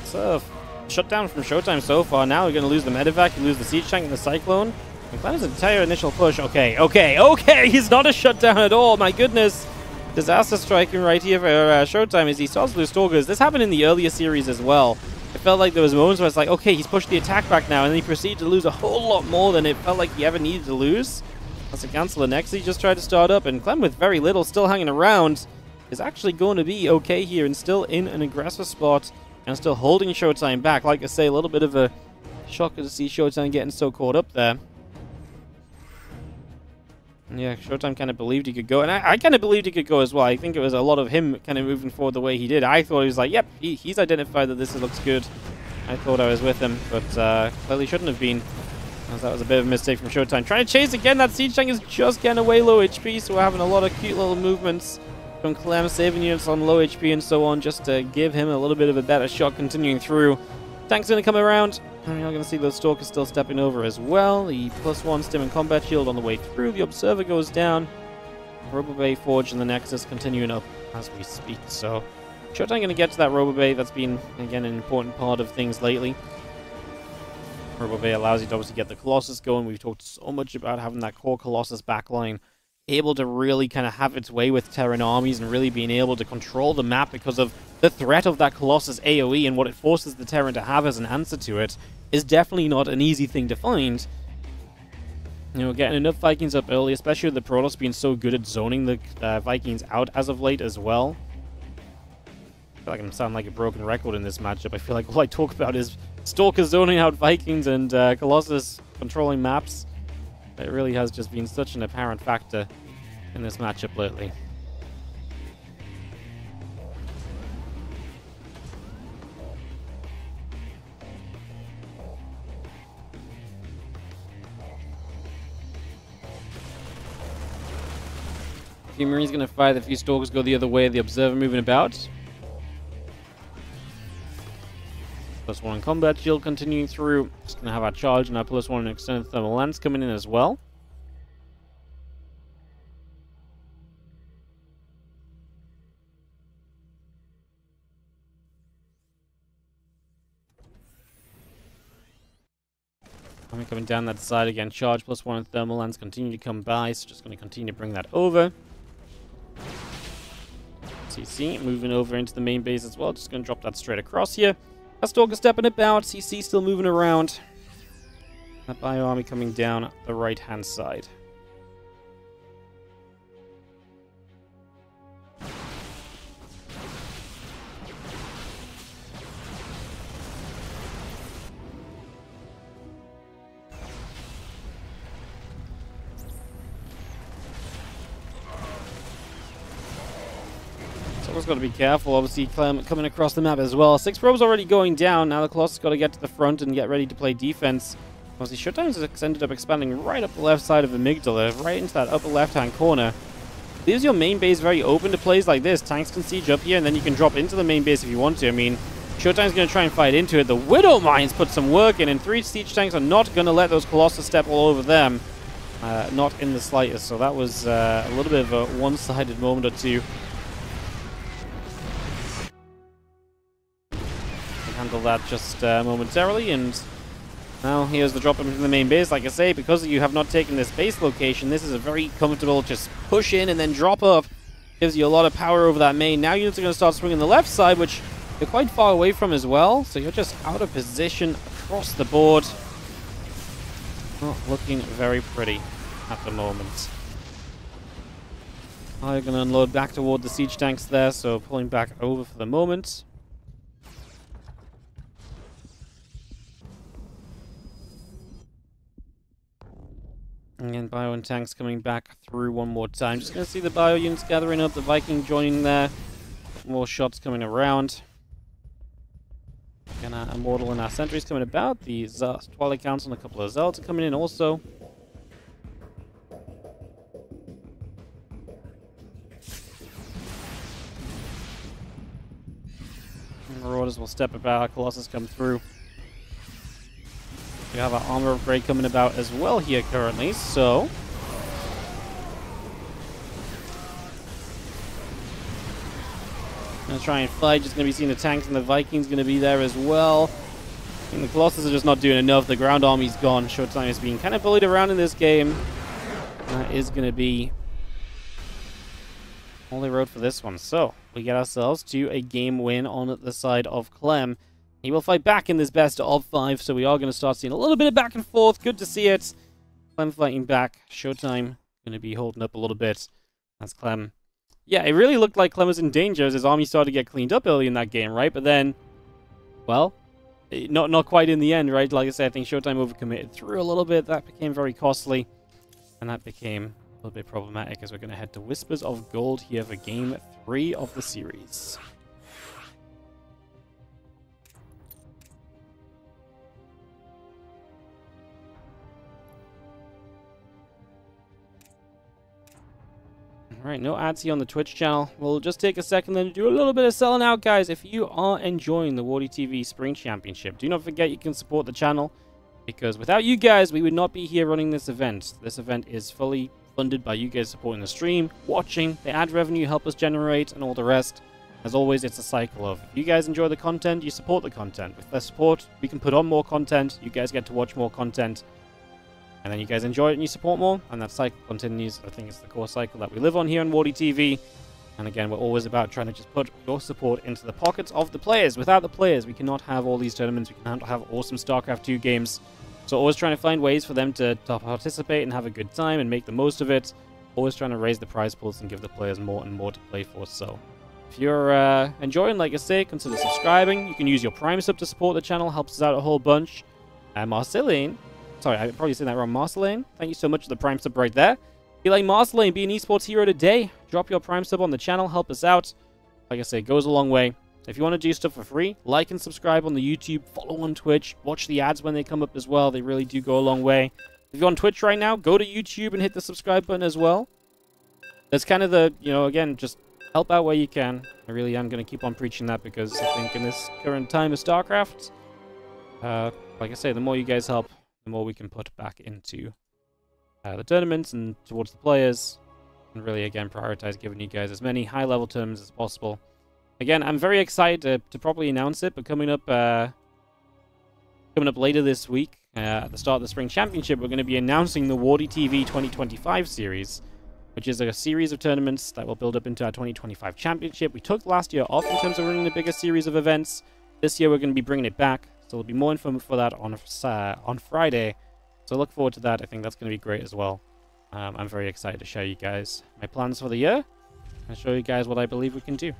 So, shutdown from Showtime so far. Now we're going to lose the medevac, you lose the Siege Tank and the Cyclone. And Clem's entire initial push. Okay. He's not a shutdown at all. My goodness. Disaster striking right here for Showtime as he starts to lose Stalkers. This happened in the earlier series as well. It felt like there was moments where it's like, okay, he's pushed the attack back now, and then he proceeded to lose a whole lot more than it felt like he ever needed to lose. That's a cancel next. He just tried to start up, and Clem, with very little still hanging around, is actually going to be okay here and still in an aggressive spot and still holding Showtime back. Like I say, a little bit of a shocker to see Showtime getting so caught up there. Yeah, Showtime kind of believed he could go, and I kind of believed he could go as well. I think it was a lot of him kind of moving forward the way he did. I thought he was like, yep, he's identified that this looks good. I thought I was with him, but clearly shouldn't have been, as that was a bit of a mistake from Showtime. Trying to chase again, that Siege Tank is just getting away low HP, so we're having a lot of cute little movements from CLEM, saving units on low HP and so on, just to give him a little bit of a better shot continuing through. Tank's going to come around. And you're going to see those Stalkers still stepping over as well. The +1 Stim and Combat Shield on the way through. The Observer goes down. Robo-Bay Forge and the Nexus continuing up as we speak. So, Showtime going to get to that Robo-Bay. That's been, again, an important part of things lately. Robo-Bay allows you to obviously get the Colossus going. We've talked so much about having that core Colossus backline able to really kind of have its way with Terran armies and really being able to control the map because of the threat of that Colossus AoE and what it forces the Terran to have as an answer to it is definitely not an easy thing to find. You know, getting enough Vikings up early, especially with the Protoss being so good at zoning the Vikings out as of late as well. I feel like I'm sounding like a broken record in this matchup. I feel like all I talk about is Stalker zoning out Vikings and Colossus controlling maps. It really has just been such an apparent factor in this matchup lately. A few Marines going to fight, a few Stalkers go the other way, the Observer moving about. +1 combat shield continuing through. Just going to have our charge and our +1 extended thermal lance coming in as well. Army coming down that side again. Charge +1 and thermal lance continue to come by, so just going to continue to bring that over. CC moving over into the main base as well. Just going to drop that straight across here. Our Stalker stepping about. CC still moving around. That Bio Army coming down the right-hand side. Someone's got to be careful. Obviously, CLEM coming across the map as well. 6 probes already going down. Now the Colossus got to get to the front and get ready to play defense. Obviously, SHOWTIME ended up expanding right up the left side of Amygdala, right into that upper left-hand corner. Leaves your main base very open to plays like this. Tanks can siege up here, and then you can drop into the main base if you want to. I mean, SHOWTIME's going to try and fight into it. The Widow Mines put some work in, and 3 siege tanks are not going to let those Colossus step all over them. Not in the slightest. So that was a little bit of a one-sided moment or two. Handle that just momentarily, and now here's the drop into the main base. Like I say, because you have not taken this base location, this is a very comfortable just push in and then drop up. Gives you a lot of power over that main. Now units are going to start swinging the left side, which you're quite far away from as well, so you're just out of position across the board. Not looking very pretty at the moment. I'm going to unload back toward the siege tanks there, so pulling back over for the moment. And Bio and tanks coming back through one more time. Just going to see the Bio units gathering up, the Viking joining there. More shots coming around. And our Immortal and our Sentries coming about. The Twilight Council and a couple of Zealots are coming in also. And Marauders will step about. Colossus come through. We have our armor upgrade coming about as well here currently, so gonna try and fight. Just gonna be seeing the tanks and the Vikings gonna be there as well. I think the Colossus are just not doing enough. The ground army's gone. SHOWTIME is being kind of bullied around in this game. That is gonna be all they wrote for this one. So we get ourselves to a game win on the side of CLEM. He will fight back in this best of 5, so we are going to start seeing a little bit of back and forth. Good to see it. CLEM fighting back. SHOWTIME going to be holding up a little bit. That's CLEM. Yeah, it really looked like CLEM was in danger as his army started to get cleaned up early in that game, right? But then, well, not quite in the end, right? Like I said, I think SHOWTIME overcommitted through a little bit. That became very costly, and that became a little bit problematic as we're going to head to Whispers of Gold here for Game 3 of the series. Alright, no ads here on the Twitch channel. We'll just take a second then to do a little bit of selling out, guys. If you are enjoying the WardiTV Spring Championship, do not forget you can support the channel, because without you guys, we would not be here running this event. This event is fully funded by you guys supporting the stream, watching, the ad revenue help us generate, and all the rest. As always, it's a cycle of, if you guys enjoy the content, you support the content. With their support, we can put on more content, you guys get to watch more content, and then you guys enjoy it and you support more, and that cycle continues. I think it's the core cycle that we live on here on WardiTV. And again, we're always about trying to just put your support into the pockets of the players. Without the players, we cannot have all these tournaments, we cannot have awesome StarCraft 2 games. So always trying to find ways for them to participate and have a good time and make the most of it. Always trying to raise the prize pools and give the players more and more to play for. So if you're enjoying, like I say, consider subscribing. You can use your Prime sub to support the channel. Helps us out a whole bunch. Marceline, sorry, I probably said that wrong. Marceline, thank you so much for the Prime sub right there. Be like Marceline, be an esports hero today. Drop your Prime sub on the channel. Help us out. Like I say, it goes a long way. If you want to do stuff for free, like and subscribe on the YouTube, follow on Twitch, watch the ads when they come up as well. They really do go a long way. If you're on Twitch right now, go to YouTube and hit the subscribe button as well. That's kind of the, you know, again, just help out where you can. I really am going to keep on preaching that because I think in this current time of StarCraft, like I say, the more you guys help, the more we can put back into the tournaments and towards the players. And really, again, prioritize giving you guys as many high-level tournaments as possible. Again, I'm very excited to properly announce it, but coming up later this week, at the start of the Spring Championship, we're going to be announcing the WardiTV 2025 series, which is a series of tournaments that will build up into our 2025 Championship. We took last year off in terms of running a bigger series of events. This year, we're going to be bringing it back, so there'll be more info for that on Friday. So look forward to that. I think that's going to be great as well. I'm very excited to show you guys my plans for the year and show you guys what I believe we can do.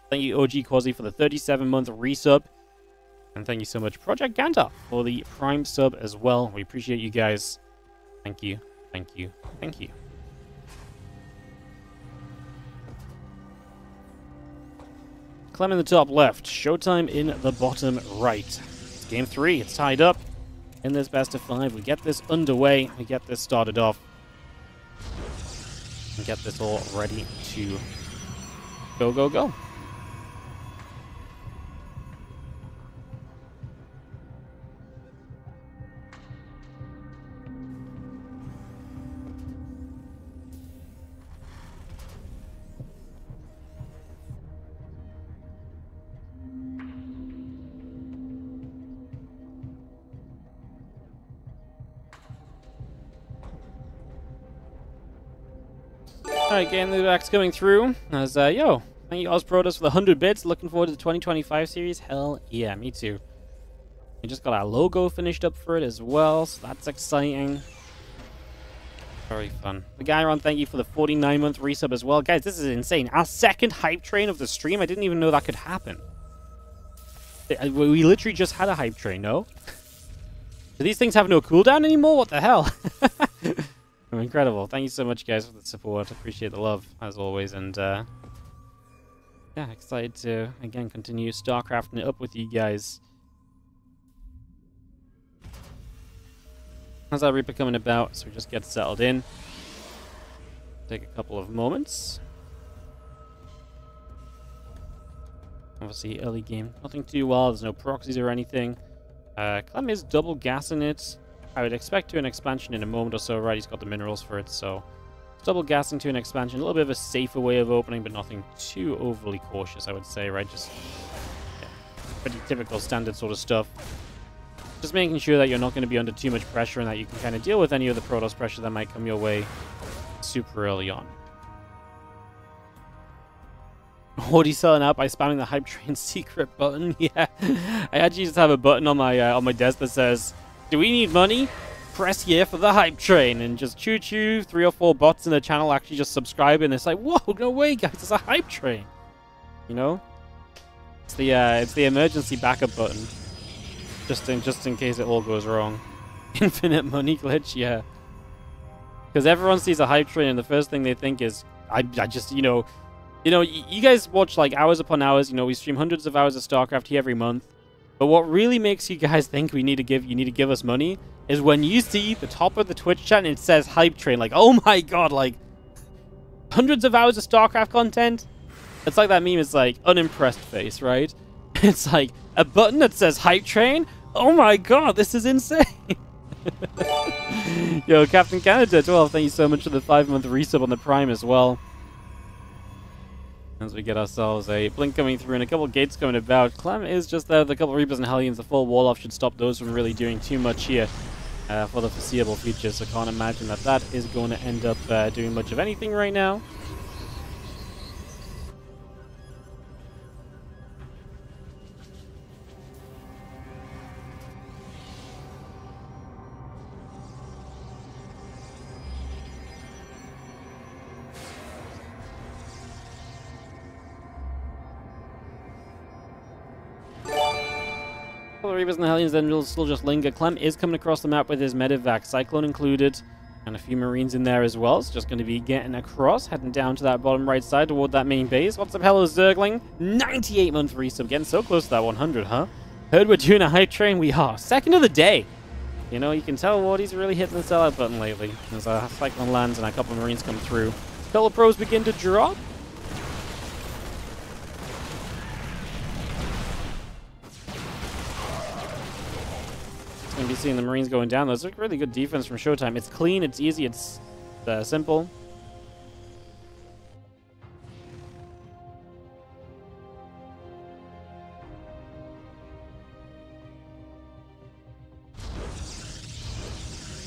Thank you, OG Quasi, for the 37-month resub. And thank you so much, Project Gandalf, for the Prime sub as well. We appreciate you guys. Thank you, thank you, thank you. Clem in the top left, Showtime in the bottom right. It's game 3, it's tied up. In this best of 5, we get this underway, we get this started off. And get this all ready to go, go, go. Alright, getting the backs coming through. As, yo, thank you Ozprotos for the 100 bits. Looking forward to the 2025 series. Hell yeah, me too. We just got our logo finished up for it as well, so that's exciting. Very fun. The guy on, thank you for the 49-month resub as well. Guys, this is insane. Our second hype train of the stream. I didn't even know that could happen. We literally just had a hype train, no? Do these things have no cooldown anymore? What the hell? Incredible. Thank you so much, guys, for the support. Appreciate the love, as always. And, yeah, excited to, again, continue StarCrafting it up with you guys. How's that Reaper coming about? So we just get settled in. Take a couple of moments. Obviously, early game. Nothing too well. There's no proxies or anything. Clem is double gassing it. I would expect to an expansion in a moment or so, right? He's got the minerals for it, so double gassing to an expansion. A little bit of a safer way of opening, but nothing too overly cautious, I would say, right? Just pretty typical standard sort of stuff. Just making sure that you're not going to be under too much pressure and that you can kind of deal with any of the Protoss pressure that might come your way super early on. Already selling out by spamming the hype train secret button. Yeah, I actually just have a button on my desk that says, "Do we need money? Press here for the hype train," and just choo-choo, 3 or 4 bots in the channel actually just subscribe, and it's like, whoa, no way, guys, it's a hype train. You know, it's the emergency backup button, just in case it all goes wrong. Infinite money glitch, yeah. Because everyone sees a hype train, and the first thing they think is, I just, you know, you guys watch like hours upon hours. You know, we stream hundreds of hours of StarCraft here every month. But what really makes you guys think you need to give us money is when you see the top of the Twitch chat and it says hype train. Like, oh my god, like hundreds of hours of StarCraft content. It's like that meme. It's like unimpressed face, right? It's like a button that says hype train. Oh my god, this is insane. Yo, Captain Canada 12, thank you so much for the 5-month resub on the Prime as well. As we get ourselves a blink coming through and a couple of gates coming about. Clem is just there with a couple of Reapers and Hellions. The full wall off should stop those from really doing too much here for the foreseeable future. So can't imagine that is going to end up doing much of anything right now. couple of Reapers and the Hellions then will still just linger. Clem is coming across the map with his medevac, Cyclone included, and a few Marines in there as well. It's just going to be getting across, heading down to that bottom right side toward that main base. What's up, hello, Zergling? 98-month resub, getting so close to that 100, huh? Heard we're doing a hype train. We are. Second of the day. You know, you can tell Wardy's really hitting the sellout button lately. As a Cyclone lands and a couple of Marines come through. Fellow pros begin to drop. Going to be seeing the Marines going down. Those are really good defense from Showtime. It's clean, it's easy, it's simple.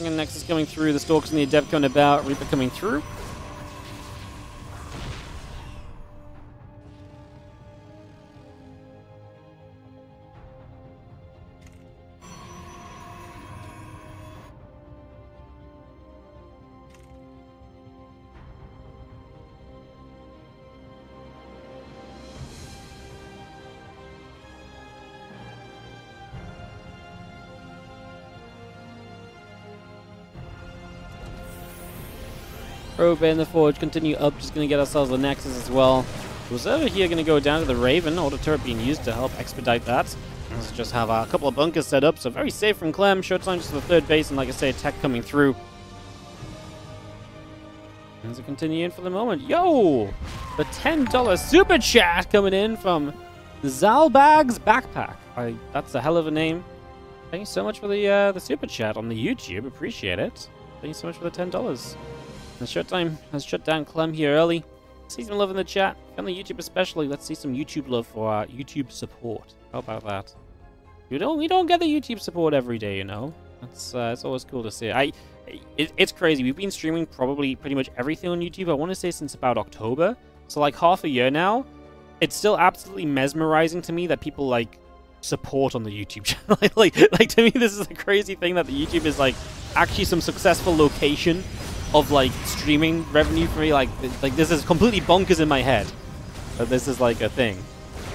And Nexus coming through, the Stalkers and the Adept coming about, Reaper coming through. Probe in the Forge, continue up, just going to get ourselves the Nexus as well. Reserver here going to go down to the Raven, auto turret being used to help expedite that. Let's just have a couple of bunkers set up, so very safe from Clem. Showtime just to the third base, and like I say, tech coming through. As we continue in for the moment. Yo! The $10 super chat coming in from Zalbag's Backpack. That's a hell of a name. Thank you so much for the super chat on the YouTube. Appreciate it. Thank you so much for the $10. The Showtime has shut down Clem here early. See some love in the chat. On the YouTube especially, let's see some YouTube love for our YouTube support. How about that? We don't get the YouTube support every day, you know. It's always cool to see. It's crazy. We've been streaming probably pretty much everything on YouTube. I want to say since about October. So like half a year now. It's still absolutely mesmerizing to me that people like support on the YouTube channel. like to me, this is a crazy thing that the YouTube is like actually some successful location of like streaming revenue for me. Like this is completely bonkers in my head that this is like a thing.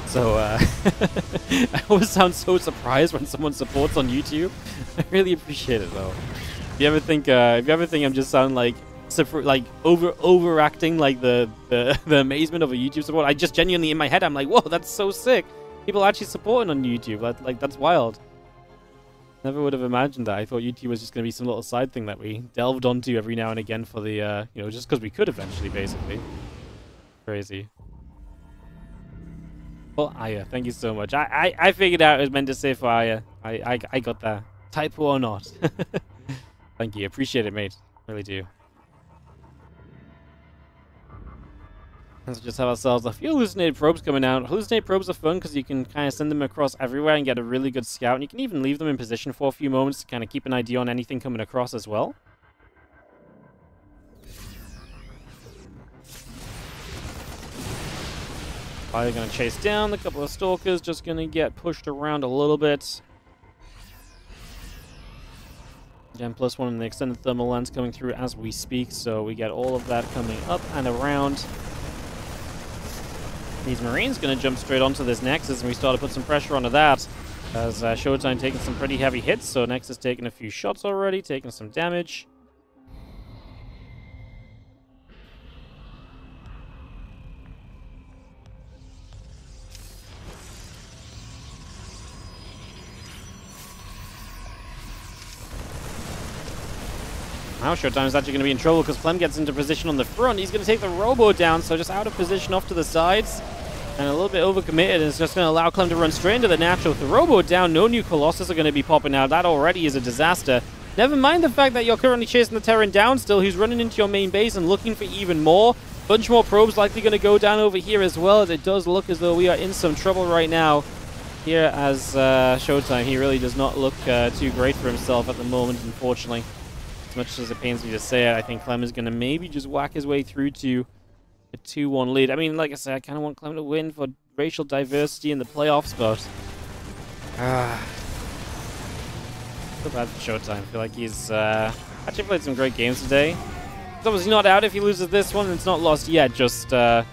So I always sound so surprised when someone supports on YouTube. I really appreciate it though. If you ever think I'm just sound like overacting like the amazement of a YouTube support, I just genuinely in my head I'm like, whoa, that's so sick. People actually supporting on YouTube. That's wild. Never would have imagined that. I thought YouTube was just going to be some little side thing that we delved onto every now and again for the, you know, just because we could eventually, basically. Crazy. Well, Aya, thank you so much. I figured out it was meant to say for Aya. I got that. Typo or not. Thank you. Appreciate it, mate. Really do. Let's just have ourselves a few hallucinated probes coming out. Hallucinated probes are fun because you can kind of send them across everywhere and get a really good scout. And you can even leave them in position for a few moments to kind of keep an idea on anything coming across as well. Probably going to chase down. A couple of Stalkers just going to get pushed around a little bit. Gen +1 and the extended thermal lens coming through as we speak. So we get all of that coming up and around. These Marines going to jump straight onto this Nexus, and we start to put some pressure onto that. As Showtime taking some pretty heavy hits, so Nexus taking a few shots already, taking some damage. Now Showtime is actually going to be in trouble because Clem gets into position on the front. He's going to take the Robo down, so just out of position off to the sides. And a little bit overcommitted, and it's just going to allow Clem to run straight into the natural. With the Robo down, no new Colossus are going to be popping out. That already is a disaster. Never mind the fact that you're currently chasing the Terran down still, who's running into your main base and looking for even more. Bunch more probes likely going to go down over here as well, as it does look as though we are in some trouble right now. Here as Showtime, he really does not look too great for himself at the moment, unfortunately. As much as it pains me to say it, I think Clem is going to maybe just whack his way through to a 2-1 lead. I mean, like I said, I kind of want Clem to win for racial diversity in the playoffs, but feel bad for Showtime. I feel like he's actually played some great games today. He's obviously not out if he loses this one, and it's not lost yet. Just man,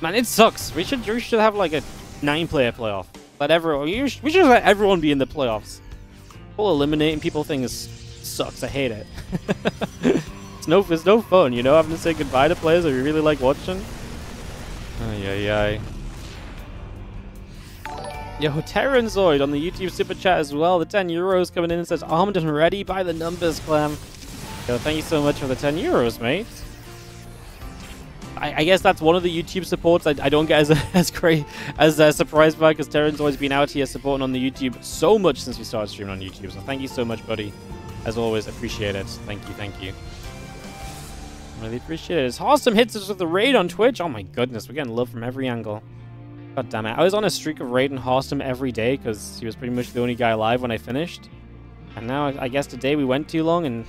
it sucks. We should have like a 9-player playoff. Let everyone. We should let everyone be in the playoffs. Whole eliminating people thing sucks. I hate it. It's no fun, you know, having to say goodbye to players that we really like watching. Ay. Yo, Terranzoid on the YouTube Super Chat as well. The 10 euros coming in and says, armed and ready by the numbers, Clem. Yo, thank you so much for the 10 euros, mate. I guess that's one of the YouTube supports I don't get as great as surprised by, because Terranzoid's been out here supporting on the YouTube so much since we started streaming on YouTube. So thank you so much, buddy. As always, appreciate it. Thank you. Really appreciate it. As Awesome hits us with the raid on Twitch. Oh my goodness, we're getting love from every angle. God damn it. I was on a streak of raiding Awesome every day because he was pretty much the only guy alive when I finished. And now I guess today we went too long, and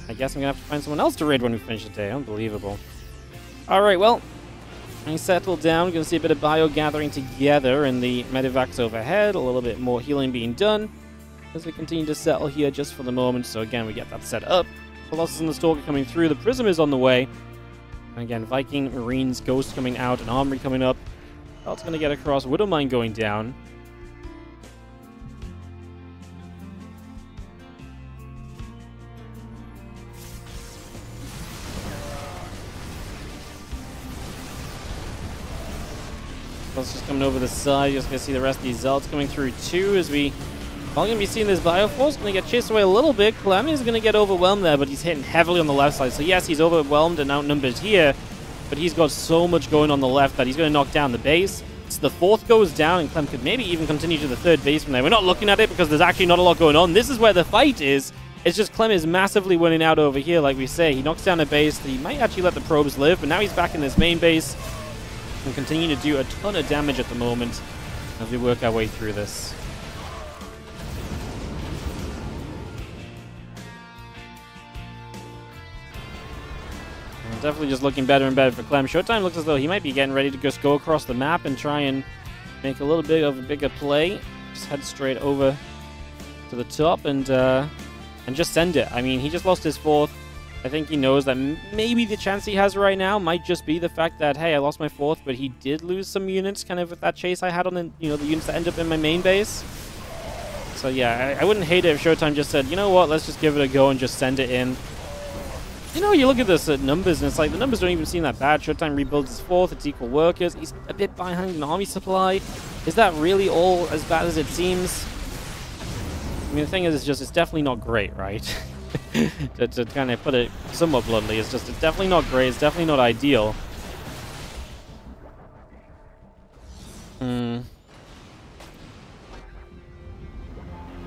I guess I'm going to have to find someone else to raid when we finish the day. Unbelievable. Alright, well, I settled down. We're going to see a bit of bio gathering together in the medevacs overhead. A little bit more healing being done as we continue to settle here just for the moment. So again, we get that set up. Colossus and the Stalker coming through. The Prism is on the way. And again, Viking, Marines, Ghost coming out, and Armory coming up. That's going to get across. Widowmine going down. Just coming over the side. You're just going to see the rest of these Zealots coming through too, as we are going to be seeing this Bioforce. Going to get chased away a little bit. Clem is going to get overwhelmed there, but he's hitting heavily on the left side. So yes, he's overwhelmed and outnumbered here, but he's got so much going on the left that he's going to knock down the base. So the fourth goes down, and Clem could maybe even continue to the third base from there. We're not looking at it because there's actually not a lot going on. This is where the fight is. It's just Clem is massively winning out over here, like we say. He knocks down a base. He might actually let the probes live, but now he's back in this main base and continue to do a ton of damage at the moment as we work our way through this. And definitely just looking better and better for Clem. Showtime looks as though he might be getting ready to just go across the map and try and make a little bit of a bigger play. Just head straight over to the top and just send it. I mean, he just lost his fourth. I think he knows that maybe the chance he has right now might just be the fact that, hey, I lost my fourth, but he did lose some units kind of with that chase I had on the, the units that end up in my main base. So yeah, I wouldn't hate it if Showtime just said, you know what, let's just give it a go and just send it in. You look at this numbers, and it's like the numbers don't even seem that bad. Showtime rebuilds his fourth, it's equal workers. He's a bit behind in army supply. Is that really all as bad as it seems? I mean, the thing is, it's definitely not great, right? to kind of put it somewhat bluntly, it's definitely not great. It's definitely not ideal.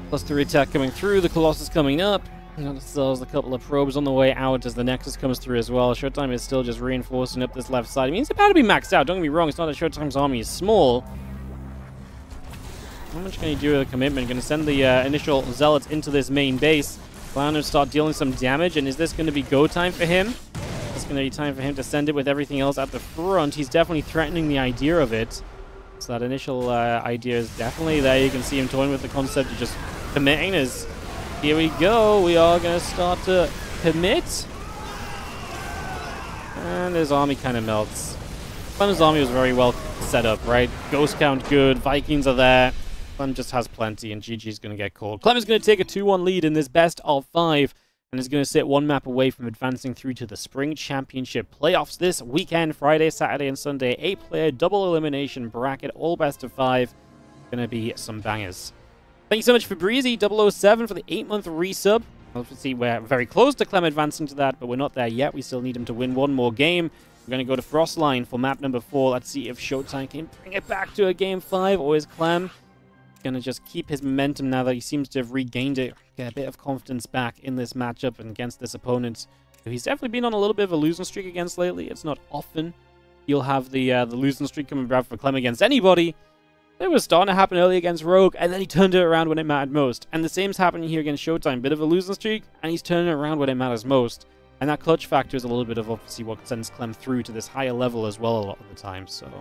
Plus 3 attack coming through. The Colossus coming up. There's a couple of probes on the way out as the Nexus comes through as well. Showtime is still just reinforcing up this left side. I mean, it's about to be maxed out. Don't get me wrong. It's not that Showtime's army is small. How much can he do with a commitment? Going to send the initial Zealots into this main base. Clowner start dealing some damage, and is this going to be go time for him? It's going to be time for him to send it with everything else at the front. He's definitely threatening the idea of it. So that initial idea is definitely there. You can see him toying with the concept of just committing. As here we go. We are going to start to commit. And his army kind of melts. Clem's army was very well set up, right? Ghost count good. Vikings are there. Clem just has plenty, and GG's going to get called. Clem is going to take a 2-1 lead in this best of 5, and is going to sit one map away from advancing through to the Spring Championship playoffs this weekend, Friday, Saturday, and Sunday. 8-player double elimination bracket, all best of 5. Going to be some bangers. Thank you so much for Breezy007 for the 8-month resub. Obviously, we're very close to Clem advancing to that, but we're not there yet. We still need him to win one more game. We're going to go to Frostline for map number 4. Let's see if Showtime can bring it back to a game 5, or is Clem going to just keep his momentum now that he seems to have regained it, get a bit of confidence back in this matchup and against this opponent, who he's definitely been on a little bit of a losing streak against lately. It's not often you'll have the losing streak coming back for Clem against anybody. It was starting to happen early against Rogue, and then he turned it around when it mattered most. And the same's happening here against Showtime. Bit of a losing streak, and he's turning it around when it matters most. And that clutch factor is a little bit of obviously what sends Clem through to this higher level as well a lot of the time, so...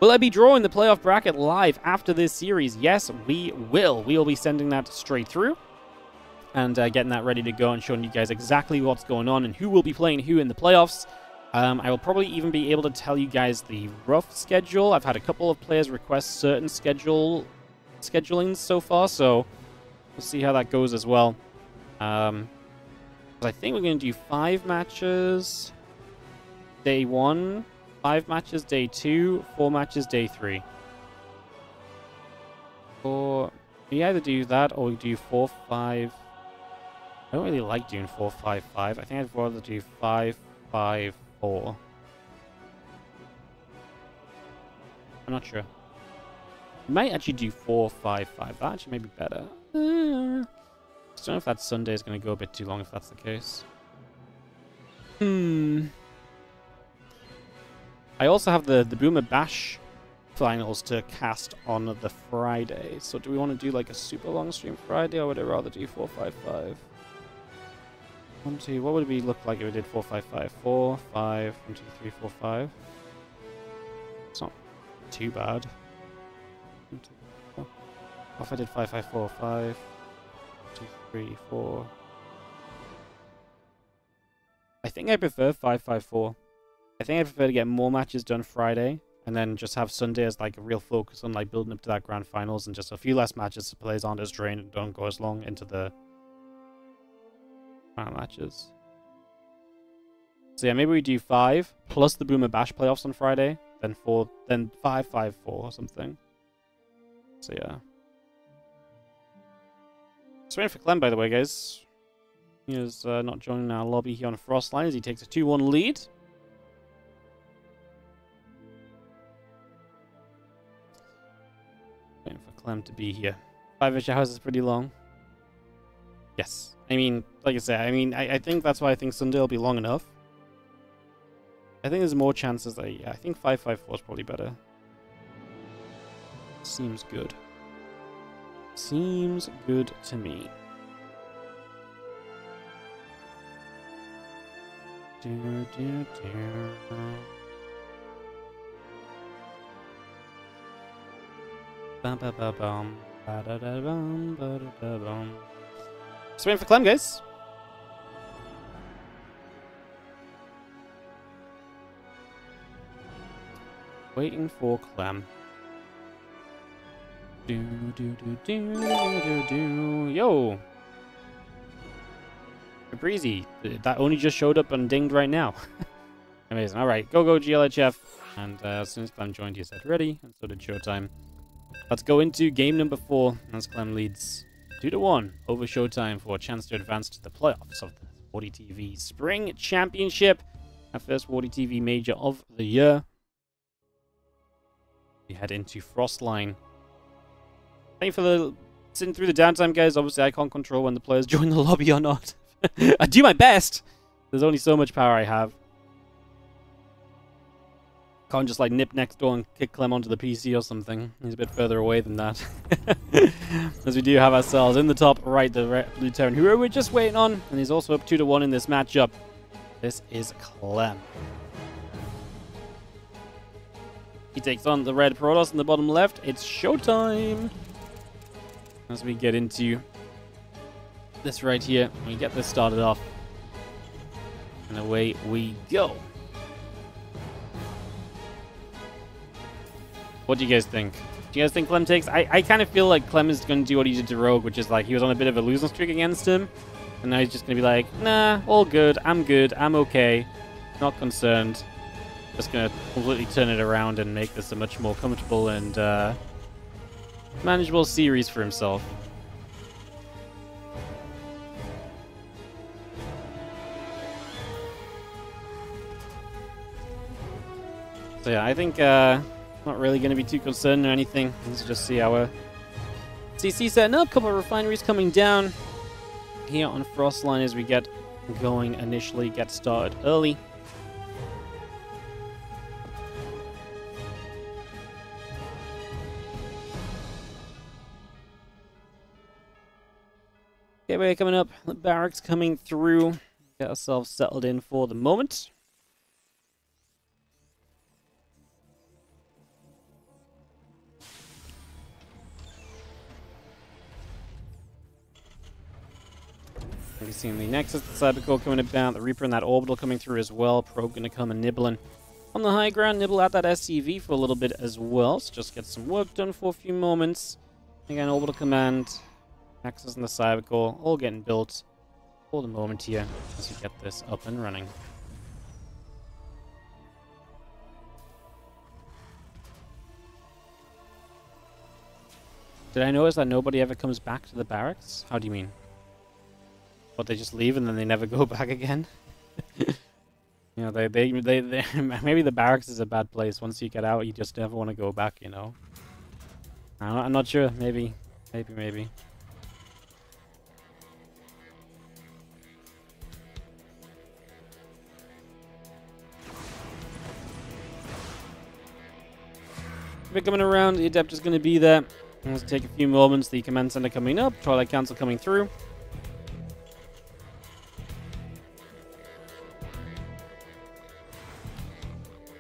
Will I be drawing the playoff bracket live after this series? Yes, we will. We will be sending that straight through and getting that ready to go and showing you guys exactly what's going on and who will be playing who in the playoffs. I will probably even be able to tell you guys the rough schedule. I've had a couple of players request certain schedulings so far, so we'll see how that goes as well. I think we're going to do 5 matches day 1, 5 matches day 2, 4 matches day 3. Or we either do that or we do 4, 5. I don't really like doing 4, 5, 5. I think I'd rather do 5, 5, 4. I'm not sure. We might actually do 4, 5, 5. That actually may be better. I don't know if that Sunday is going to go a bit too long if that's the case. I also have the Boomer Bash finals to cast on the Friday. So do we want to do like a super long stream Friday, or would I rather do 4, 5, 5? 1, 2, what would we look like if we did 4, 5, 5? 4, 5, 1, 2, 3, 4, 5. It's not too bad. 1, 2, 4. What if I did 5, 5, 4, 5, 2, 3, 4? I think I prefer 5, 5, 4. I think I prefer to get more matches done Friday, and then just have Sunday as like a real focus on like building up to that grand finals, and just a few less matches so players aren't as drained and don't go as long into the matches. So yeah, maybe we do 5 plus the Boomer Bash playoffs on Friday, then 4, then 5, 5, 4 or something. So yeah. Just waiting for Clem, by the way, guys. He is not joining our lobby here on Frostline as he takes a 2-1 lead. Waiting for Clem to be here. 5-ish hours is pretty long. Yes. I mean, like I said, I think that's why I think Sunday will be long enough. I think there's more chances that, yeah, I think 5, 5, 4 is probably better. Seems good. Seems good to me. Bum ba ba bum ba da da bum ba da da bum. Just waiting for Clem, guys. Waiting for Clem. Do do do do do do. Yo, Breezy. That only just showed up and dinged right now. Amazing. All right, go GLHF. And as soon as Clem joined, he said ready, and so did Showtime. Let's go into game number 4 as Clem leads 2-1 over Showtime for a chance to advance to the playoffs of the WardiTV Spring Championship. Our first WardiTV major of the year. We head into Frostline. Thank you for sitting through the downtime, guys. Obviously, I can't control when the players join the lobby or not. I do my best. There's only so much power I have. Can't just like nip next door and kick Clem onto the PC or something. He's a bit further away than that. As we do have ourselves in the top right, the blue Terran hero we're just waiting on. And he's also up 2-1 in this matchup. This is Clem. He takes on the red Protoss in the bottom left. It's Showtime. As we get into this right here, we get this started off. And away we go. What do you guys think? Do you guys think Clem takes? I kind of feel like Clem is going to do what he did to Rogue, which is like he was on a bit of a losing streak against him. And now he's just going to be like, nah, all good. I'm okay. Not concerned. Just going to completely turn it around and make this a much more comfortable and manageable series for himself. So yeah, I think not really going to be too concerned or anything. Let's just see our CC setting up. Couple of refineries coming down here on Frostline as we get going initially, get started early. Gateway coming up, the barracks coming through. Get ourselves settled in for the moment. We've seen the Nexus, the Cybercore coming about, the Reaper and that Orbital coming through as well. Probe going to come and nibbling on the high ground, nibble at that SCV for a little bit as well. So just get some work done for a few moments. Again, Orbital Command, Nexus and the Cybercore, all getting built for the moment here as we get this up and running. Did I notice that nobody ever comes back to the barracks? How do you mean? What, they just leave and then they never go back again? You know, they maybe the barracks is a bad place. Once you get out, you just never want to go back, you know? I'm not sure. Maybe. Maybe. We're coming around. The Adept is going to be there. Let's take a few moments. The Command Center coming up. Twilight Council coming through.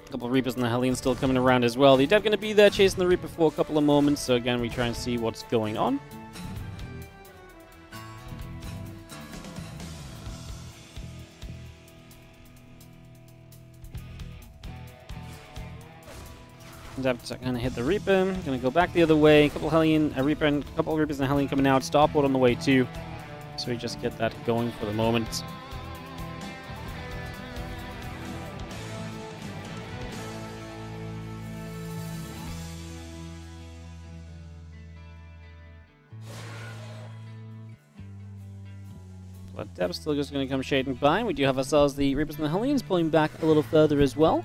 A couple of Reapers and the Hellions still coming around as well. The Adept going to be there chasing the Reaper for a couple of moments. So again, we try and see what's going on. Adept going to hit the Reaper. Going to go back the other way. A couple of Reaper and a couple of Reapers and a Hellion coming out. Starport on the way too. So we just get that going for the moment. Adept's still just going to come shading by. We do have ourselves the Reapers and the Hellions pulling back a little further as well.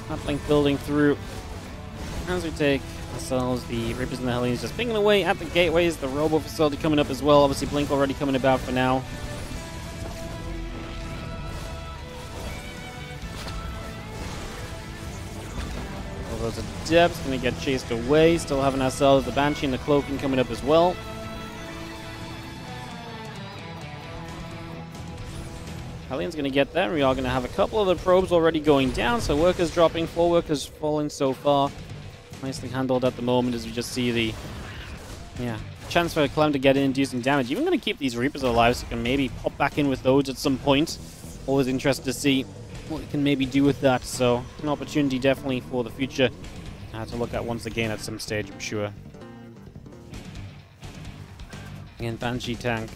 Uplink building through as we take ourselves the Reapers and the Hellions just pinging away at the gateways. The Robo facility coming up as well. Obviously Blink already coming about for now. All those Adepts going to get chased away. Still having ourselves the Banshee and the Cloaking coming up as well. Hellion's going to get there. We are going to have a couple of the probes already going down, so workers dropping, 4 workers falling so far. Nicely handled at the moment as we just see the chance for CLEM to get in and do some damage. Even going to keep these Reapers alive so we can maybe pop back in with those at some point. Always interested to see what we can maybe do with that, so an opportunity definitely for the future to look at once again at some stage, I'm sure. Again, Banshee tank.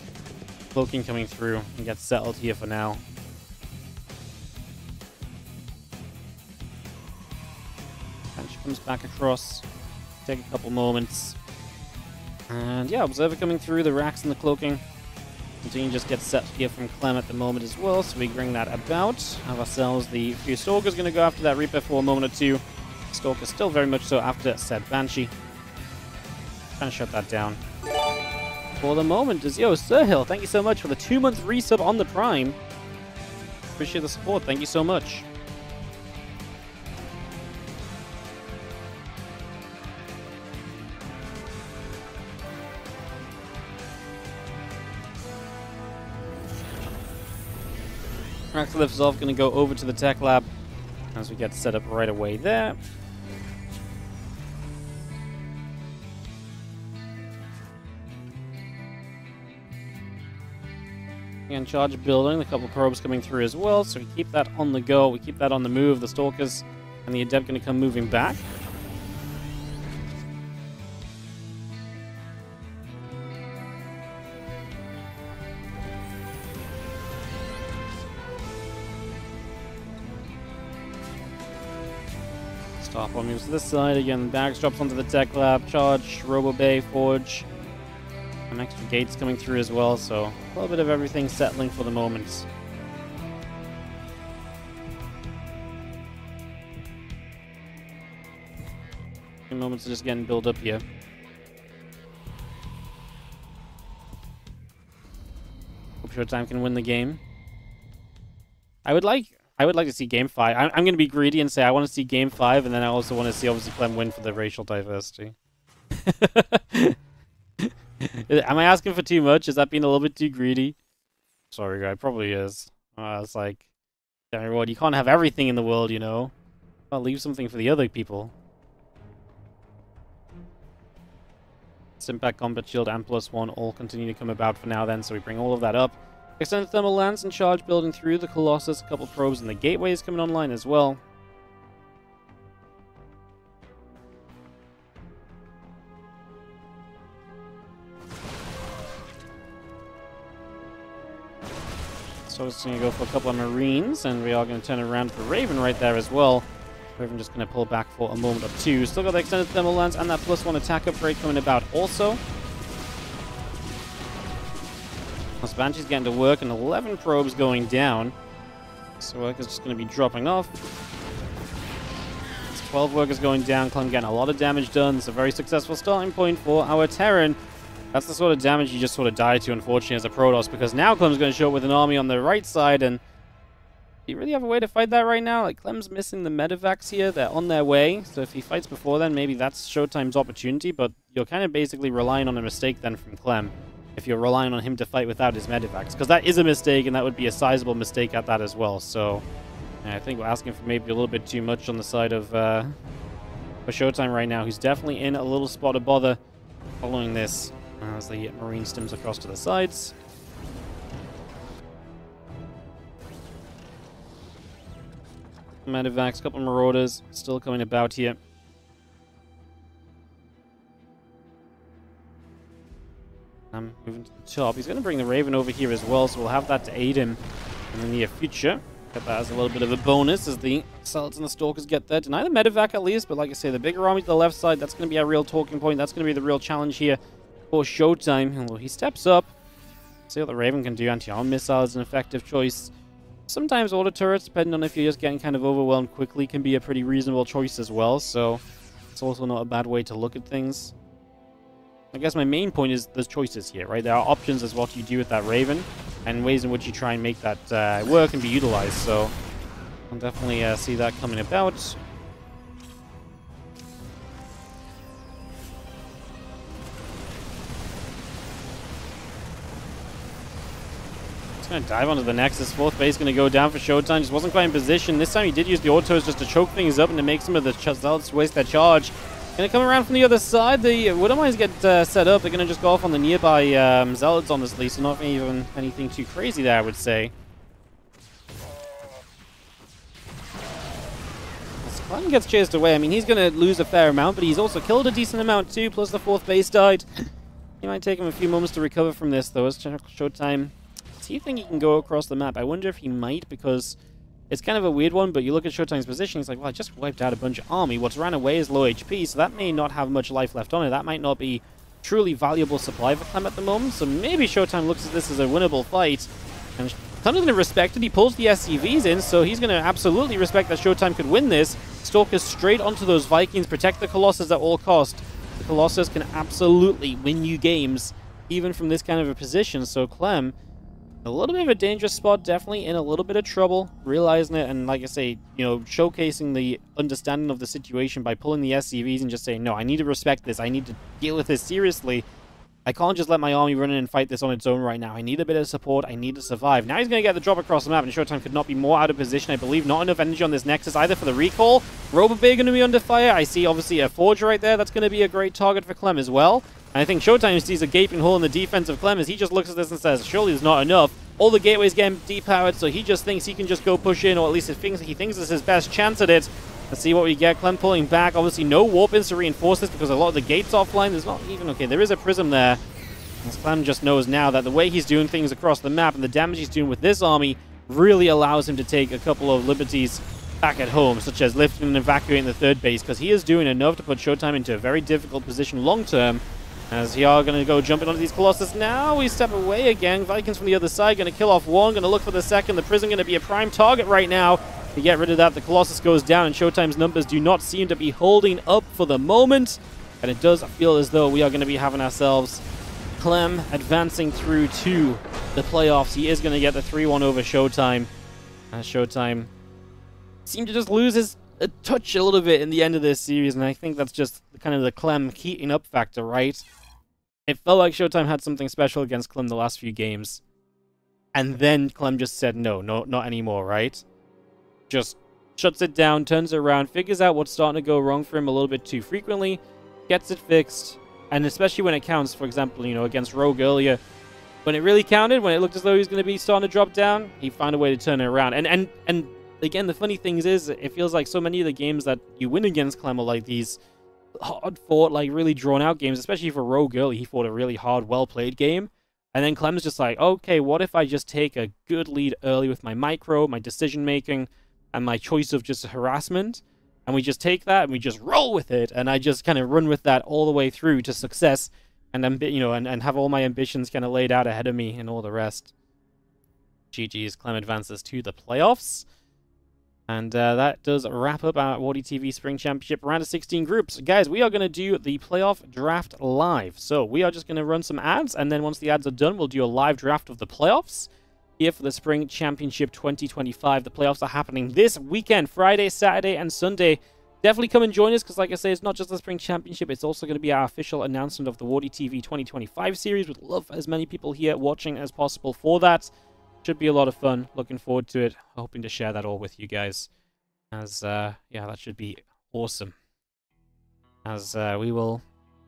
Cloaking coming through and gets settled here for now. Banshee comes back across. Take a couple moments. And yeah, Observer coming through, the racks and the Cloaking. Continue to just get set here from CLEM at the moment as well, so we bring that about. Have ourselves the few Stalkers going to go after that Reaper for a moment or two. Stalker still very much so after said Banshee. Trying to shut that down. For the moment is, yo, Sir Hill, thank you so much for the 2-month resub on the Prime. Appreciate the support, thank you so much. Raxlif's off, going to go over to the tech lab as we get set up right away there. Again, charge building, a couple of probes coming through as well, so we keep that on the go, we keep that on the move, the Stalkers and the Adept going to come moving back. Starport moves to this side, again, Barracks drops onto the tech lab, charge, Robo Bay, Forge. Some extra gates coming through as well, so a little bit of everything settling for the moment. A few moments of just getting built up here. Hope Showtime can win the game. I would like to see Game 5. I'm going to be greedy and say I want to see Game 5, and then I also want to see, obviously, CLEM win for the racial diversity. Am I asking for too much? Is that being a little bit too greedy? Sorry, guy, probably is. It's like, everyone, you can't have everything in the world, you know. I'll leave something for the other people. Impact Combat Shield and +1 all continue to come about for now then, so we bring all of that up. Extended Thermal Lance and Charge building through the Colossus, a couple probes, and the Gateway is coming online as well. So it's going to go for a couple of Marines, and we are going to turn around to the Raven right there as well. Raven just going to pull back for a moment or two. Still got the Extended Thermal Lance and that +1 attack upgrade coming about also. As Banshee's getting to work, and 11 probes going down. So work is just going to be dropping off. 12 workers going down. CLEM getting a lot of damage done. It's a very successful starting point for our Terran. That's the sort of damage you just sort of die to, unfortunately, as a Protoss, because now CLEM's going to show up with an army on the right side, and do you really have a way to fight that right now? Like, CLEM's missing the medevacs here. They're on their way, so if he fights before then, maybe that's Showtime's opportunity, but you're kind of basically relying on a mistake then from CLEM if you're relying on him to fight without his medevacs, because that is a mistake, and that would be a sizable mistake at that as well. So I think we're asking for maybe a little bit too much on the side of for Showtime right now, who's definitely in a little spot of bother following this as the Marine stims across to the sides. Medevacs, couple Marauders still coming about here. Moving to the top. He's going to bring the Raven over here as well, so we'll have that to aid him in the near future. Get that as a little bit of a bonus as the Zealots and the Stalkers get there. Deny the medevac at least, but like I say, the bigger army to the left side, that's going to be our real talking point. That's going to be the real challenge here for Showtime. Although he steps up. See what the Raven can do. Anti-armor missile is an effective choice. Sometimes auto turrets, depending on if you're just getting kind of overwhelmed quickly, can be a pretty reasonable choice as well. So it's also not a bad way to look at things. I guess my main point is there's choices here, right? There are options as what you do with that Raven and ways in which you try and make that work and be utilized. So I'll definitely see that coming about. Going to dive onto the Nexus. Fourth base going to go down for Showtime. Just wasn't quite in position. This time he did use the autos just to choke things up and to make some of the Zealots waste their charge. Going to come around from the other side. The Woodamines get set up. They're going to just go off on the nearby Zealots, honestly. So not even anything too crazy there, I would say. CLEM gets chased away. I mean, he's going to lose a fair amount, but he's also killed a decent amount too. Plus the fourth base died. It might take him a few moments to recover from this, though, as Showtime. Do you think he can go across the map? I wonder if he might, because it's kind of a weird one, but you look at Showtime's position, he's like, well, I just wiped out a bunch of army. What's ran away is low HP, so that may not have much life left on it. That might not be truly valuable supply for CLEM at the moment, so maybe Showtime looks at this as a winnable fight. And CLEM's going to respect it. He pulls the SCVs in, so he's going to absolutely respect that Showtime could win this. Stalkers straight onto those Vikings, protect the Colossus at all cost. The Colossus can absolutely win you games, even from this kind of a position, so CLEM, a little bit of a dangerous spot, definitely in a little bit of trouble, realizing it, and like I say, you know, showcasing the understanding of the situation by pulling the SCVs and just saying, no, I need to respect this, I need to deal with this seriously. I can't just let my army run in and fight this on its own right now. I need a bit of support, I need to survive. Now he's going to get the drop across the map, and Showtime could not be more out of position, I believe. Not enough energy on this Nexus either for the recall. Robot Bay going to be under fire. I see, obviously, a Forger right there. That's going to be a great target for CLEM as well. And I think Showtime sees a gaping hole in the defense of CLEM as he just looks at this and says, surely there's not enough. All the gateways getting depowered, so he just thinks he can just go push in, or at least he thinks it's his best chance at it. Let's see what we get. CLEM pulling back. Obviously, no warp-ins to reinforce this because a lot of the gates offline. There's not even... Okay, there is a prism there. As CLEM just knows now that the way he's doing things across the map and the damage he's doing with this army really allows him to take a couple of liberties back at home, such as lifting and evacuating the third base, because he is doing enough to put Showtime into a very difficult position long-term. As we are going to go jumping onto these Colossus now. We step away again. Vikings from the other side going to kill off one. Going to look for the second. The Prism going to be a prime target right now. To get rid of that, the Colossus goes down, and Showtime's numbers do not seem to be holding up for the moment. And it does feel as though we are going to be having ourselves CLEM advancing through to the playoffs. He is going to get the 3-1 over Showtime. As Showtime seemed to just lose his touch a little bit in the end of this series, and I think that's just kind of the CLEM heating up factor, right? It felt like Showtime had something special against CLEM the last few games. And then CLEM just said, no, not anymore, right? Just shuts it down, turns it around, figures out what's starting to go wrong for him a little bit too frequently, gets it fixed, And especially when it counts, for example, you know, against Rogue earlier, when it really counted, when it looked as though he was going to be starting to drop down, he found a way to turn it around. And again, the funny thing is, it feels like so many of the games that you win against Clem are like these hard-fought, like really drawn-out games, especially for Rogue early. He fought a really hard, well-played game. And then Clem's just like, okay, what if I just take a good lead early with my micro, my decision-making, and my choice of just harassment, and we just take that and we just roll with it, and I just kind of run with that all the way through to success, and then, you know, and have all my ambitions kind of laid out ahead of me and all the rest. GG's, Clem advances to the playoffs. And that does wrap up our WardiTV Spring Championship round of 16 groups. Guys, we are going to do the playoff draft live. So we are just going to run some ads, and then once the ads are done, we'll do a live draft of the playoffs here for the Spring Championship 2025. The playoffs are happening this weekend, Friday, Saturday, and Sunday. Definitely come and join us, because like I say, it's not just the Spring Championship, it's also going to be our official announcement of the WardiTV 2025 series. We'd love as many people here watching as possible for that. Should be a lot of fun. Looking forward to it. Hoping to share that all with you guys. As, yeah, that should be awesome. As we will,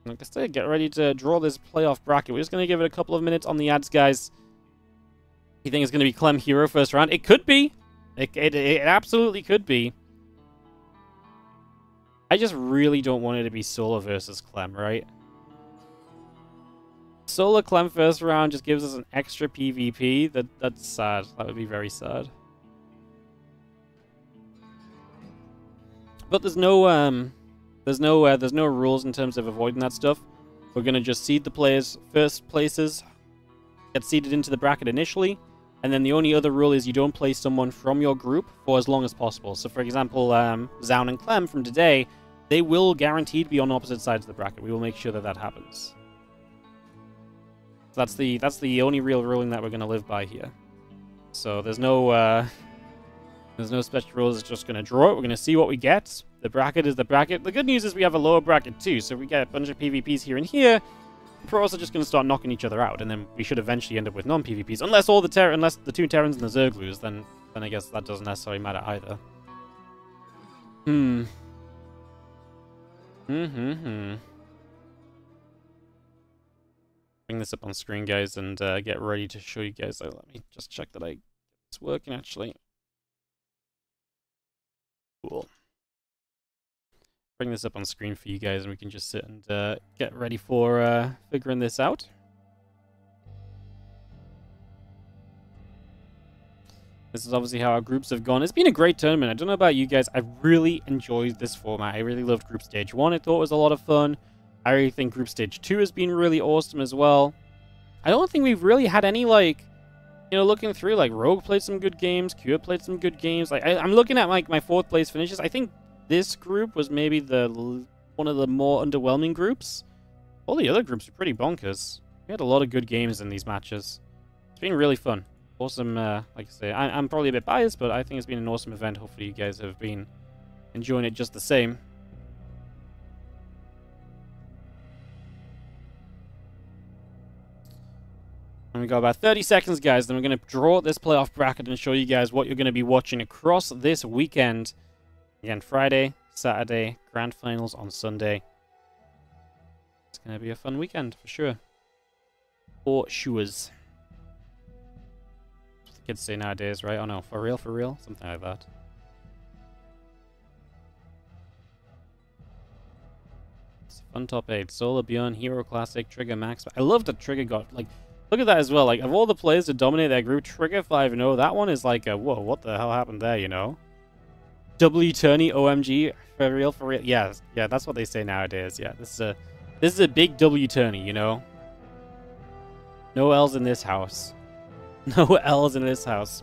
like I said, get ready to draw this playoff bracket. We're just going to give it a couple of minutes on the ads, guys. You think it's going to be Clem Hero first round? It could be. It absolutely could be. I just really don't want it to be Solo versus Clem, right? Solo Clem first round just gives us an extra PvP. That's sad. That would be very sad. But there's no rules in terms of avoiding that stuff. We're gonna just seed the players' first places, get seeded into the bracket initially, and then the only other rule is you don't play someone from your group for as long as possible. So, for example, ZOUN and CLEM from today, they will guaranteed be on opposite sides of the bracket. We will make sure that that happens. That's the only real ruling that we're going to live by here. So there's no special rules. It's just going to draw it. We're going to see what we get. The bracket is the bracket. The good news is we have a lower bracket too, so we get a bunch of PvPs here and here. The pros are just going to start knocking each other out, and then we should eventually end up with non-PvPs, unless the two Terrans and the Zerglus. Then I guess that doesn't necessarily matter either. Bring this up on screen, guys, and get ready to show you guys. Let me just check that it's working, actually. Cool. Bring this up on screen for you guys, and we can just sit and get ready for figuring this out. This is obviously how our groups have gone. It's been a great tournament. I don't know about you guys. I really enjoyed this format. I really loved Group Stage 1. I thought it was a lot of fun. I really think Group Stage 2 has been really awesome as well. I don't think we've really had any, like, you know, looking through, like, Rogue played some good games, Cure played some good games. Like, I'm looking at, like, my 4th place finishes. I think this group was maybe one of the more underwhelming groups. All the other groups are pretty bonkers. We had a lot of good games in these matches. It's been really fun. Awesome, like I say, I'm probably a bit biased, but I think it's been an awesome event. Hopefully you guys have been enjoying it just the same. And we got about 30 seconds, guys. Then we're going to draw this playoff bracket and show you guys what you're going to be watching across this weekend. Again, Friday, Saturday, Grand Finals on Sunday. It's going to be a fun weekend, for sure. For shoes. That's what the kids say nowadays, right? Oh no, for real? Something like that. It's a fun top 8. Solar, Bjorn, Hero Classic, Trigger, Max. I love that Trigger got, like... Look at that as well. Like, of all the players to dominate their group, Trigger 5-0, that one is like a, whoa, what the hell happened there, you know? W Tourney, OMG, for real? Yeah, that's what they say nowadays. Yeah, this is a big W Tourney, you know? No L's in this house. No L's in this house.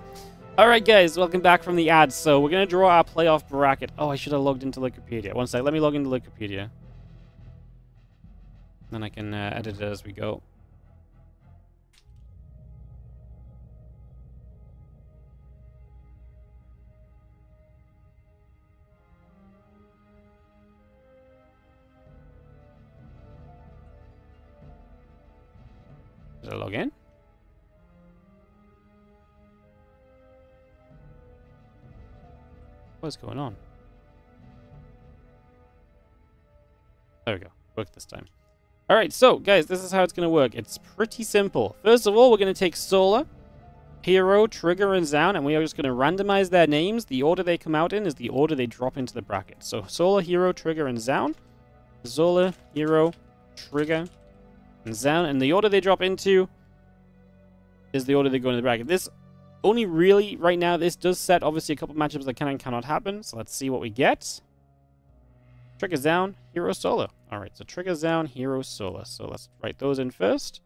Alright, guys, welcome back from the ads. So, we're going to draw our playoff bracket. Oh, I should have logged into Wikipedia. One sec, let me log into Wikipedia. Then I can edit it as we go. Did I log in? What's going on? There we go. Worked this time. Alright, so, guys, this is how it's going to work. It's pretty simple. First of all, we're going to take Solar, Hero, Trigger, and ZOUN, and we are just going to randomize their names. The order they come out in is the order they drop into the bracket. So, Solar, Hero, Trigger, and ZOUN. Solar, Hero, Trigger, and ZOUN. And the order they drop into is the order they go into the bracket. This only really, right now, this does set, obviously, a couple matchups that can and cannot happen. So, let's see what we get. Trigger, ZOUN, Hero, Solar. Alright, so Trigger, ZOUN, Hero, Solar. So let's write those in first.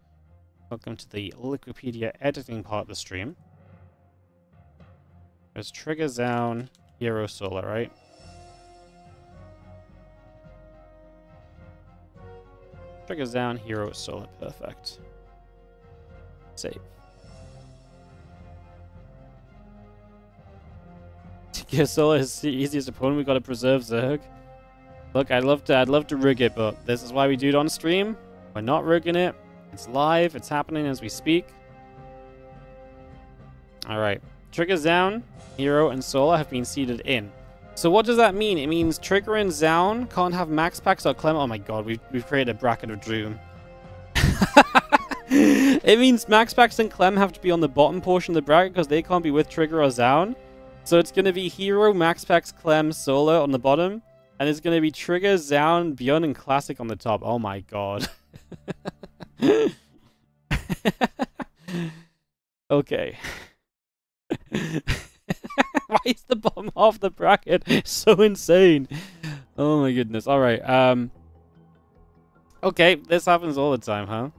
Welcome to the Wikipedia editing part of the stream. There's Trigger, ZOUN, Hero, Solar, right? Trigger, ZOUN, Hero, Solar. Perfect. Save. To give Solar his easiest opponent, we gotta preserve Zerg. Look, I'd love to rig it, but this is why we do it on stream. We're not rigging it. It's live. It's happening as we speak. Alright. Trigger, ZOUN, Hero, and Solar have been seeded in. So what does that mean? It means Trigger and ZOUN can't have max packs or CLEM. Oh my god, we've created a bracket of doom. It means max packs and CLEM have to be on the bottom portion of the bracket because they can't be with Trigger or ZOUN. So it's going to be Hero, max packs, CLEM, Solar on the bottom. And it's going to be Trigger, ZOUN, Beyond, and Classic on the top. Oh my god. Okay. Why is the bottom half of the bracket so insane? Oh my goodness. Alright. Okay, this happens all the time, huh?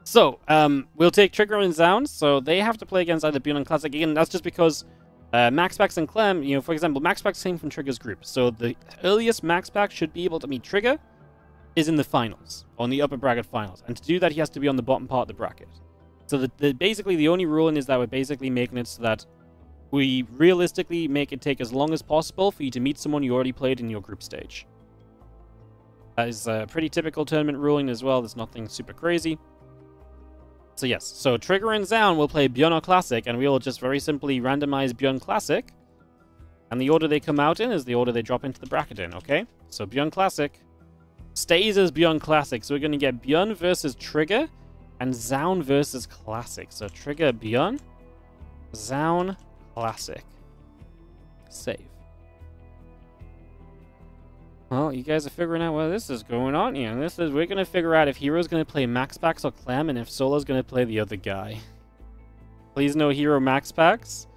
So, we'll take Trigger and ZOUN. So they have to play against either Beyond and Classic. Again, that's just because Max Packs and CLEM, you know, for example, Max Packs came from Trigger's group. So the earliest Max Pack should be able to meet Trigger is in the finals, on the upper bracket finals. And to do that, he has to be on the bottom part of the bracket. So basically, the only ruling is that we're basically making it so that we realistically make it take as long as possible for you to meet someone you already played in your group stage. That is a pretty typical tournament ruling as well. There's nothing super crazy. So yes, so Trigger and ZOUN will play Beyond or Classic, and we will just very simply randomize Beyond Classic. And the order they come out in is the order they drop into the bracket in, okay? So Beyond Classic stays as Beyond Classic. So we're going to get Beyond versus Trigger and ZOUN versus Classic. So Trigger, Beyond, ZOUN, Classic. Save. Well, you guys are figuring out what this is going on here. We're going to figure out if Hero's going to play Max Packs or CLEM, and if Solar's going to play the other guy. Please no Hero Max Packs.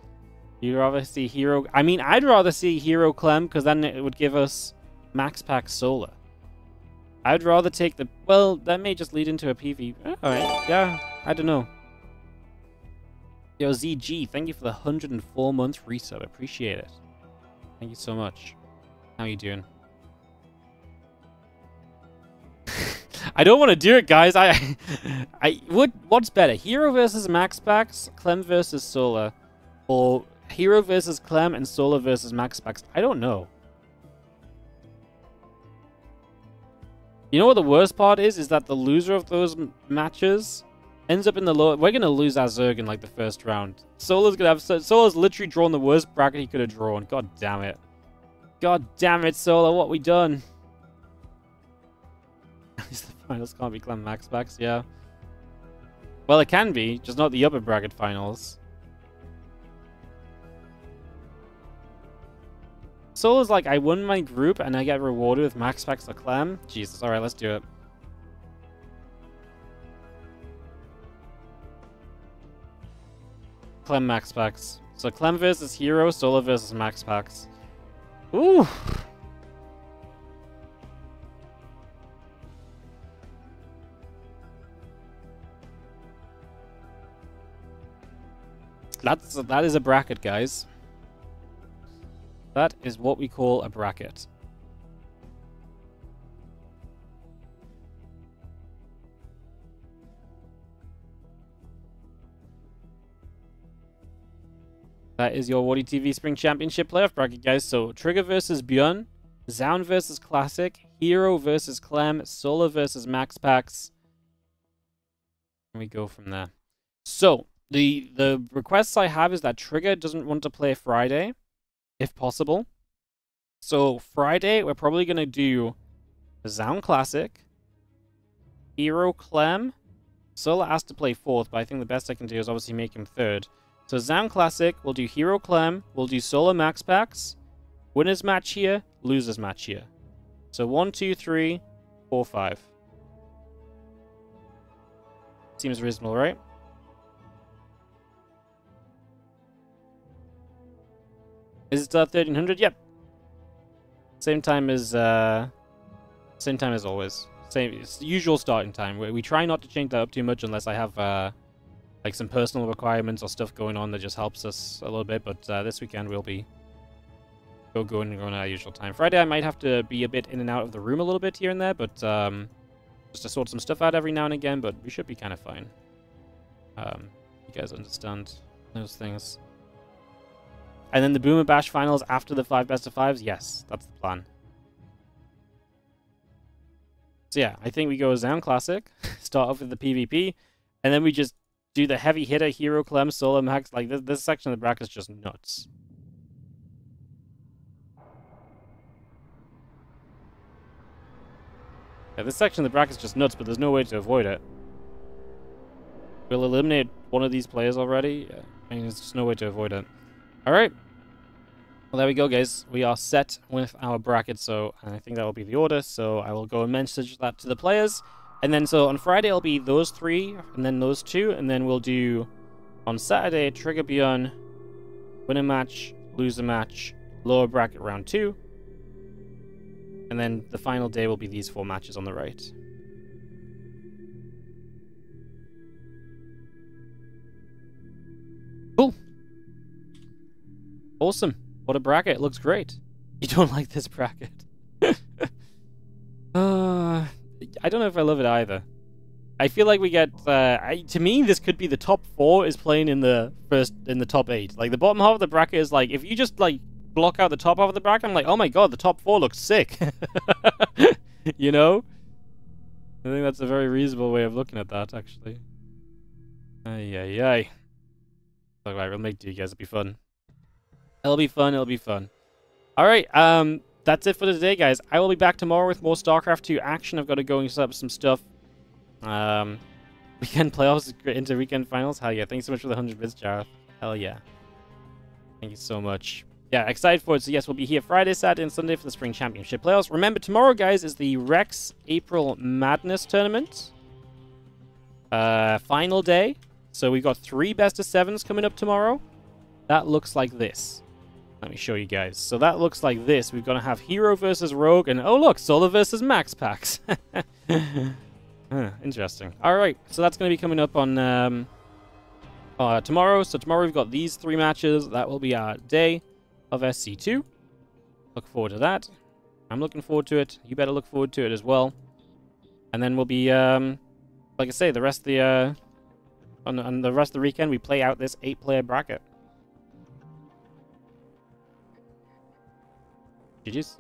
You'd rather see Hero... I mean, I'd rather see Hero CLEM, because then it would give us Max Pack Solar. I'd rather take the... Well, that may just lead into a PV. Alright, yeah, I don't know. Yo, ZG, thank you for the 104-month resub. Appreciate it. Thank you so much. How you doing? I don't want to do it, guys. What's better, Hero versus Max Packs, CLEM versus Solar, or Hero versus CLEM and Solar versus Max Packs? I don't know. You know what the worst part is? Is that the loser of those matches ends up in the lower. We're gonna lose our Zerg in like the first round. Solar's literally drawn the worst bracket he could have drawn. God damn it. God damn it, Solar. What we done? The finals can't be CLEM Max Packs, yeah. Well, it can be, just not the upper bracket finals. Solar's like, I won my group and I get rewarded with Max Packs or CLEM. Jesus, alright, let's do it. CLEM Max Packs. So CLEM versus Hero, Solar versus Max Packs. Ooh! That is a bracket, guys. That is what we call a bracket. That is your WardiTV Spring Championship playoff bracket, guys. So Trigger versus Beyond, ZOUN versus Classic, Hero versus CLEM, Solar versus Max Packs. And we go from there. So the requests I have is that Trigger doesn't want to play Friday, if possible. So Friday, we're probably going to do ZOUN Classic, Hero CLEM. Solar asked to play 4th, but I think the best I can do is obviously make him 3rd. So ZOUN Classic, we'll do Hero CLEM, we'll do Solar Max Packs, winners match here, losers match here. So 1, 2, 3, 4, 5. Seems reasonable, right? Is it still 1300? Yep. Same time as always. Same usual starting time. We try not to change that up too much unless I have like some personal requirements or stuff going on that just helps us a little bit. But this weekend we'll be going our usual time. Friday I might have to be a bit in and out of the room a little bit here and there, but just to sort some stuff out every now and again. But we should be kind of fine. You guys understand those things. And then the Boomer Bash finals after the 5 best of 5s? Yes, that's the plan. So yeah, I think we go ZOUN Classic, start off with the PvP, and then we just do the heavy hitter, Hero CLEM, Solar Max. Like, this section of the bracket is just nuts. Yeah, this section of the bracket is just nuts, but there's no way to avoid it. We'll eliminate one of these players already. Yeah, I mean, there's just no way to avoid it. Alright. Well, there we go, guys. We are set with our bracket, so I think that will be the order. So I will go and message that to the players. And then, so on Friday, it'll be those 3, and then those 2, and then we'll do, on Saturday, Trigger Beyond, winner match, loser match, lower bracket round 2. And then the final day will be these 4 matches on the right. Cool. Awesome. What a bracket. It looks great. You don't like this bracket. I don't know if I love it either. I feel like we get... to me, this could be the top 4 is playing in the top 8. Like, the bottom half of the bracket is like... If you just, like, block out the top half of the bracket, I'm like, oh my god, the top 4 looks sick. You know? I think that's a very reasonable way of looking at that, actually. Ay, ay, ay. Alright, we'll make do, you guys. It'll be fun. It'll be fun, it'll be fun. Alright, that's it for today, guys. I will be back tomorrow with more StarCraft 2 action. I've got to go and set up some stuff. Weekend playoffs into weekend finals. Hell yeah. Thanks so much for the 100 bits, Jareth. Hell yeah. Thank you so much. Yeah, excited for it. So yes, we'll be here Friday, Saturday, and Sunday for the Spring Championship playoffs. Remember, tomorrow, guys, is the Rex April Madness tournament. Final day. So we've got 3 best of 7s coming up tomorrow. That looks like this. Let me show you guys. So that looks like this. We're going to have Hero versus Rogue, and oh look, Solar versus Max Packs. Interesting. Alright, so that's going to be coming up on tomorrow. So tomorrow we've got these 3 matches. That will be our day of SC2. Look forward to that. I'm looking forward to it. You better look forward to it as well. And then we'll be, like I say, the rest of the, on the rest of the weekend, we play out this 8-player bracket. GG's.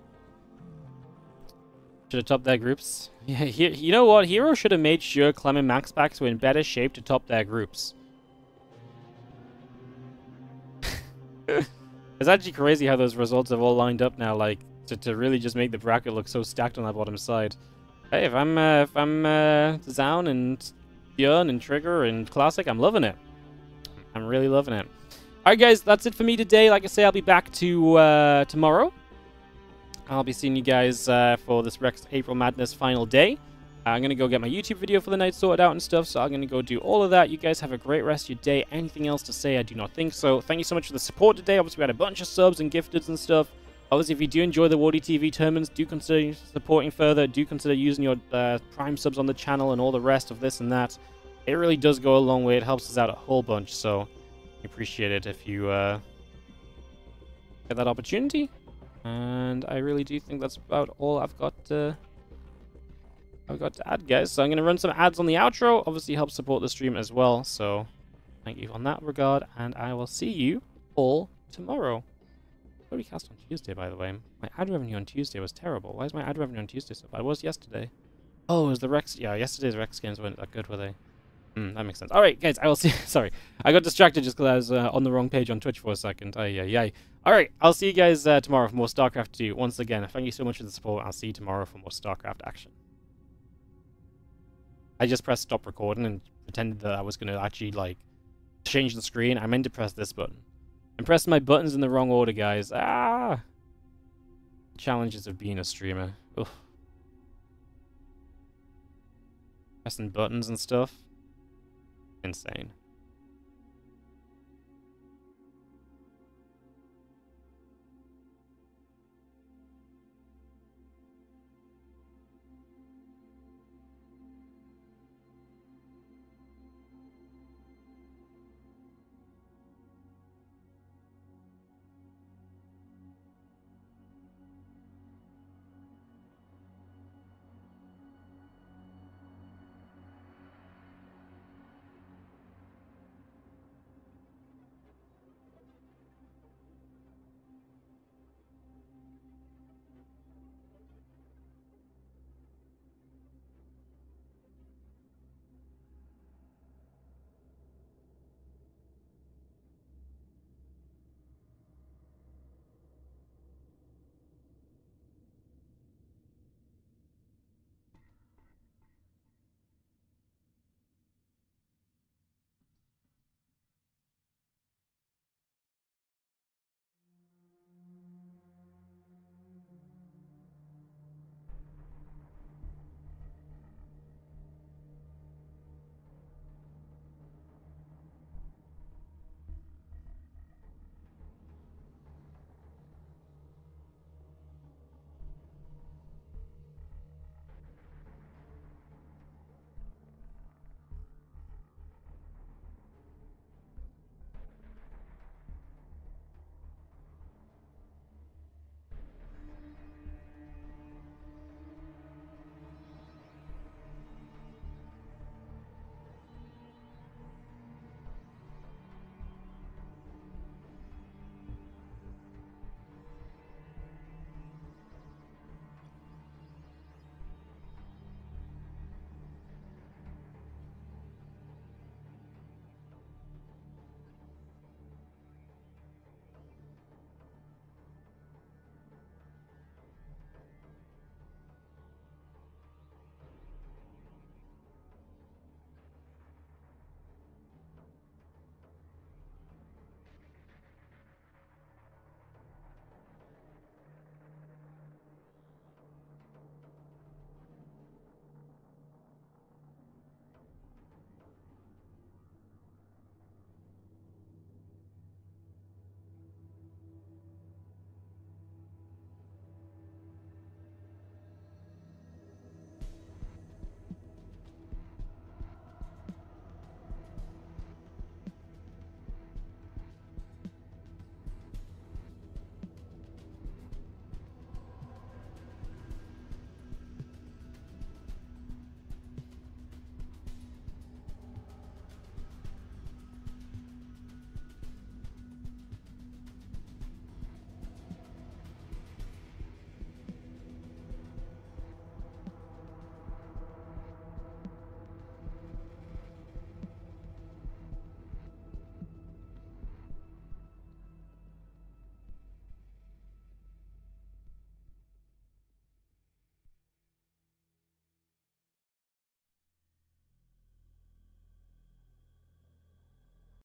Should have topped their groups. Yeah, you know what? Hero should have made sure CLEM and Max Packs were in better shape to top their groups. It's actually crazy how those results have all lined up now, like, to really just make the bracket look so stacked on that bottom side. Hey, if I'm ZOUN and Björn and Trigger and Classic, I'm loving it. I'm really loving it. Alright guys, that's it for me today. Like I say, I'll be back to tomorrow. I'll be seeing you guys for this Rex April Madness final day. I'm going to go get my YouTube video for the night sorted out and stuff, so I'm going to go do all of that. You guys have a great rest of your day. Anything else to say? I do not think so. Thank you so much for the support today. Obviously, we had a bunch of subs and gifteds and stuff. Obviously, if you do enjoy the WardiTV tournaments, do consider supporting further. Do consider using your Prime subs on the channel and all the rest of this and that. It really does go a long way. It helps us out a whole bunch, so I appreciate it if you get that opportunity. And I really do think that's about all I've got to add, guys. So I'm going to run some ads on the outro. Obviously, help support the stream as well. So thank you on that regard. And I will see you all tomorrow. What did we cast on Tuesday, by the way? My ad revenue on Tuesday was terrible. Why is my ad revenue on Tuesday so bad? It was yesterday. Oh, it was the Rex. Yeah, yesterday's Rex games weren't that good, were they? That makes sense. Alright, guys, I will see... Sorry. I got distracted just because I was on the wrong page on Twitch for a second. Alright, I'll see you guys tomorrow for more StarCraft 2. Once again, thank you so much for the support. I'll see you tomorrow for more StarCraft action. I just pressed stop recording and pretended that I was going to actually, like, change the screen. I meant to press this button. I'm pressing my buttons in the wrong order, guys. Ah! Challenges of being a streamer. Ugh. Pressing buttons and stuff. Insane.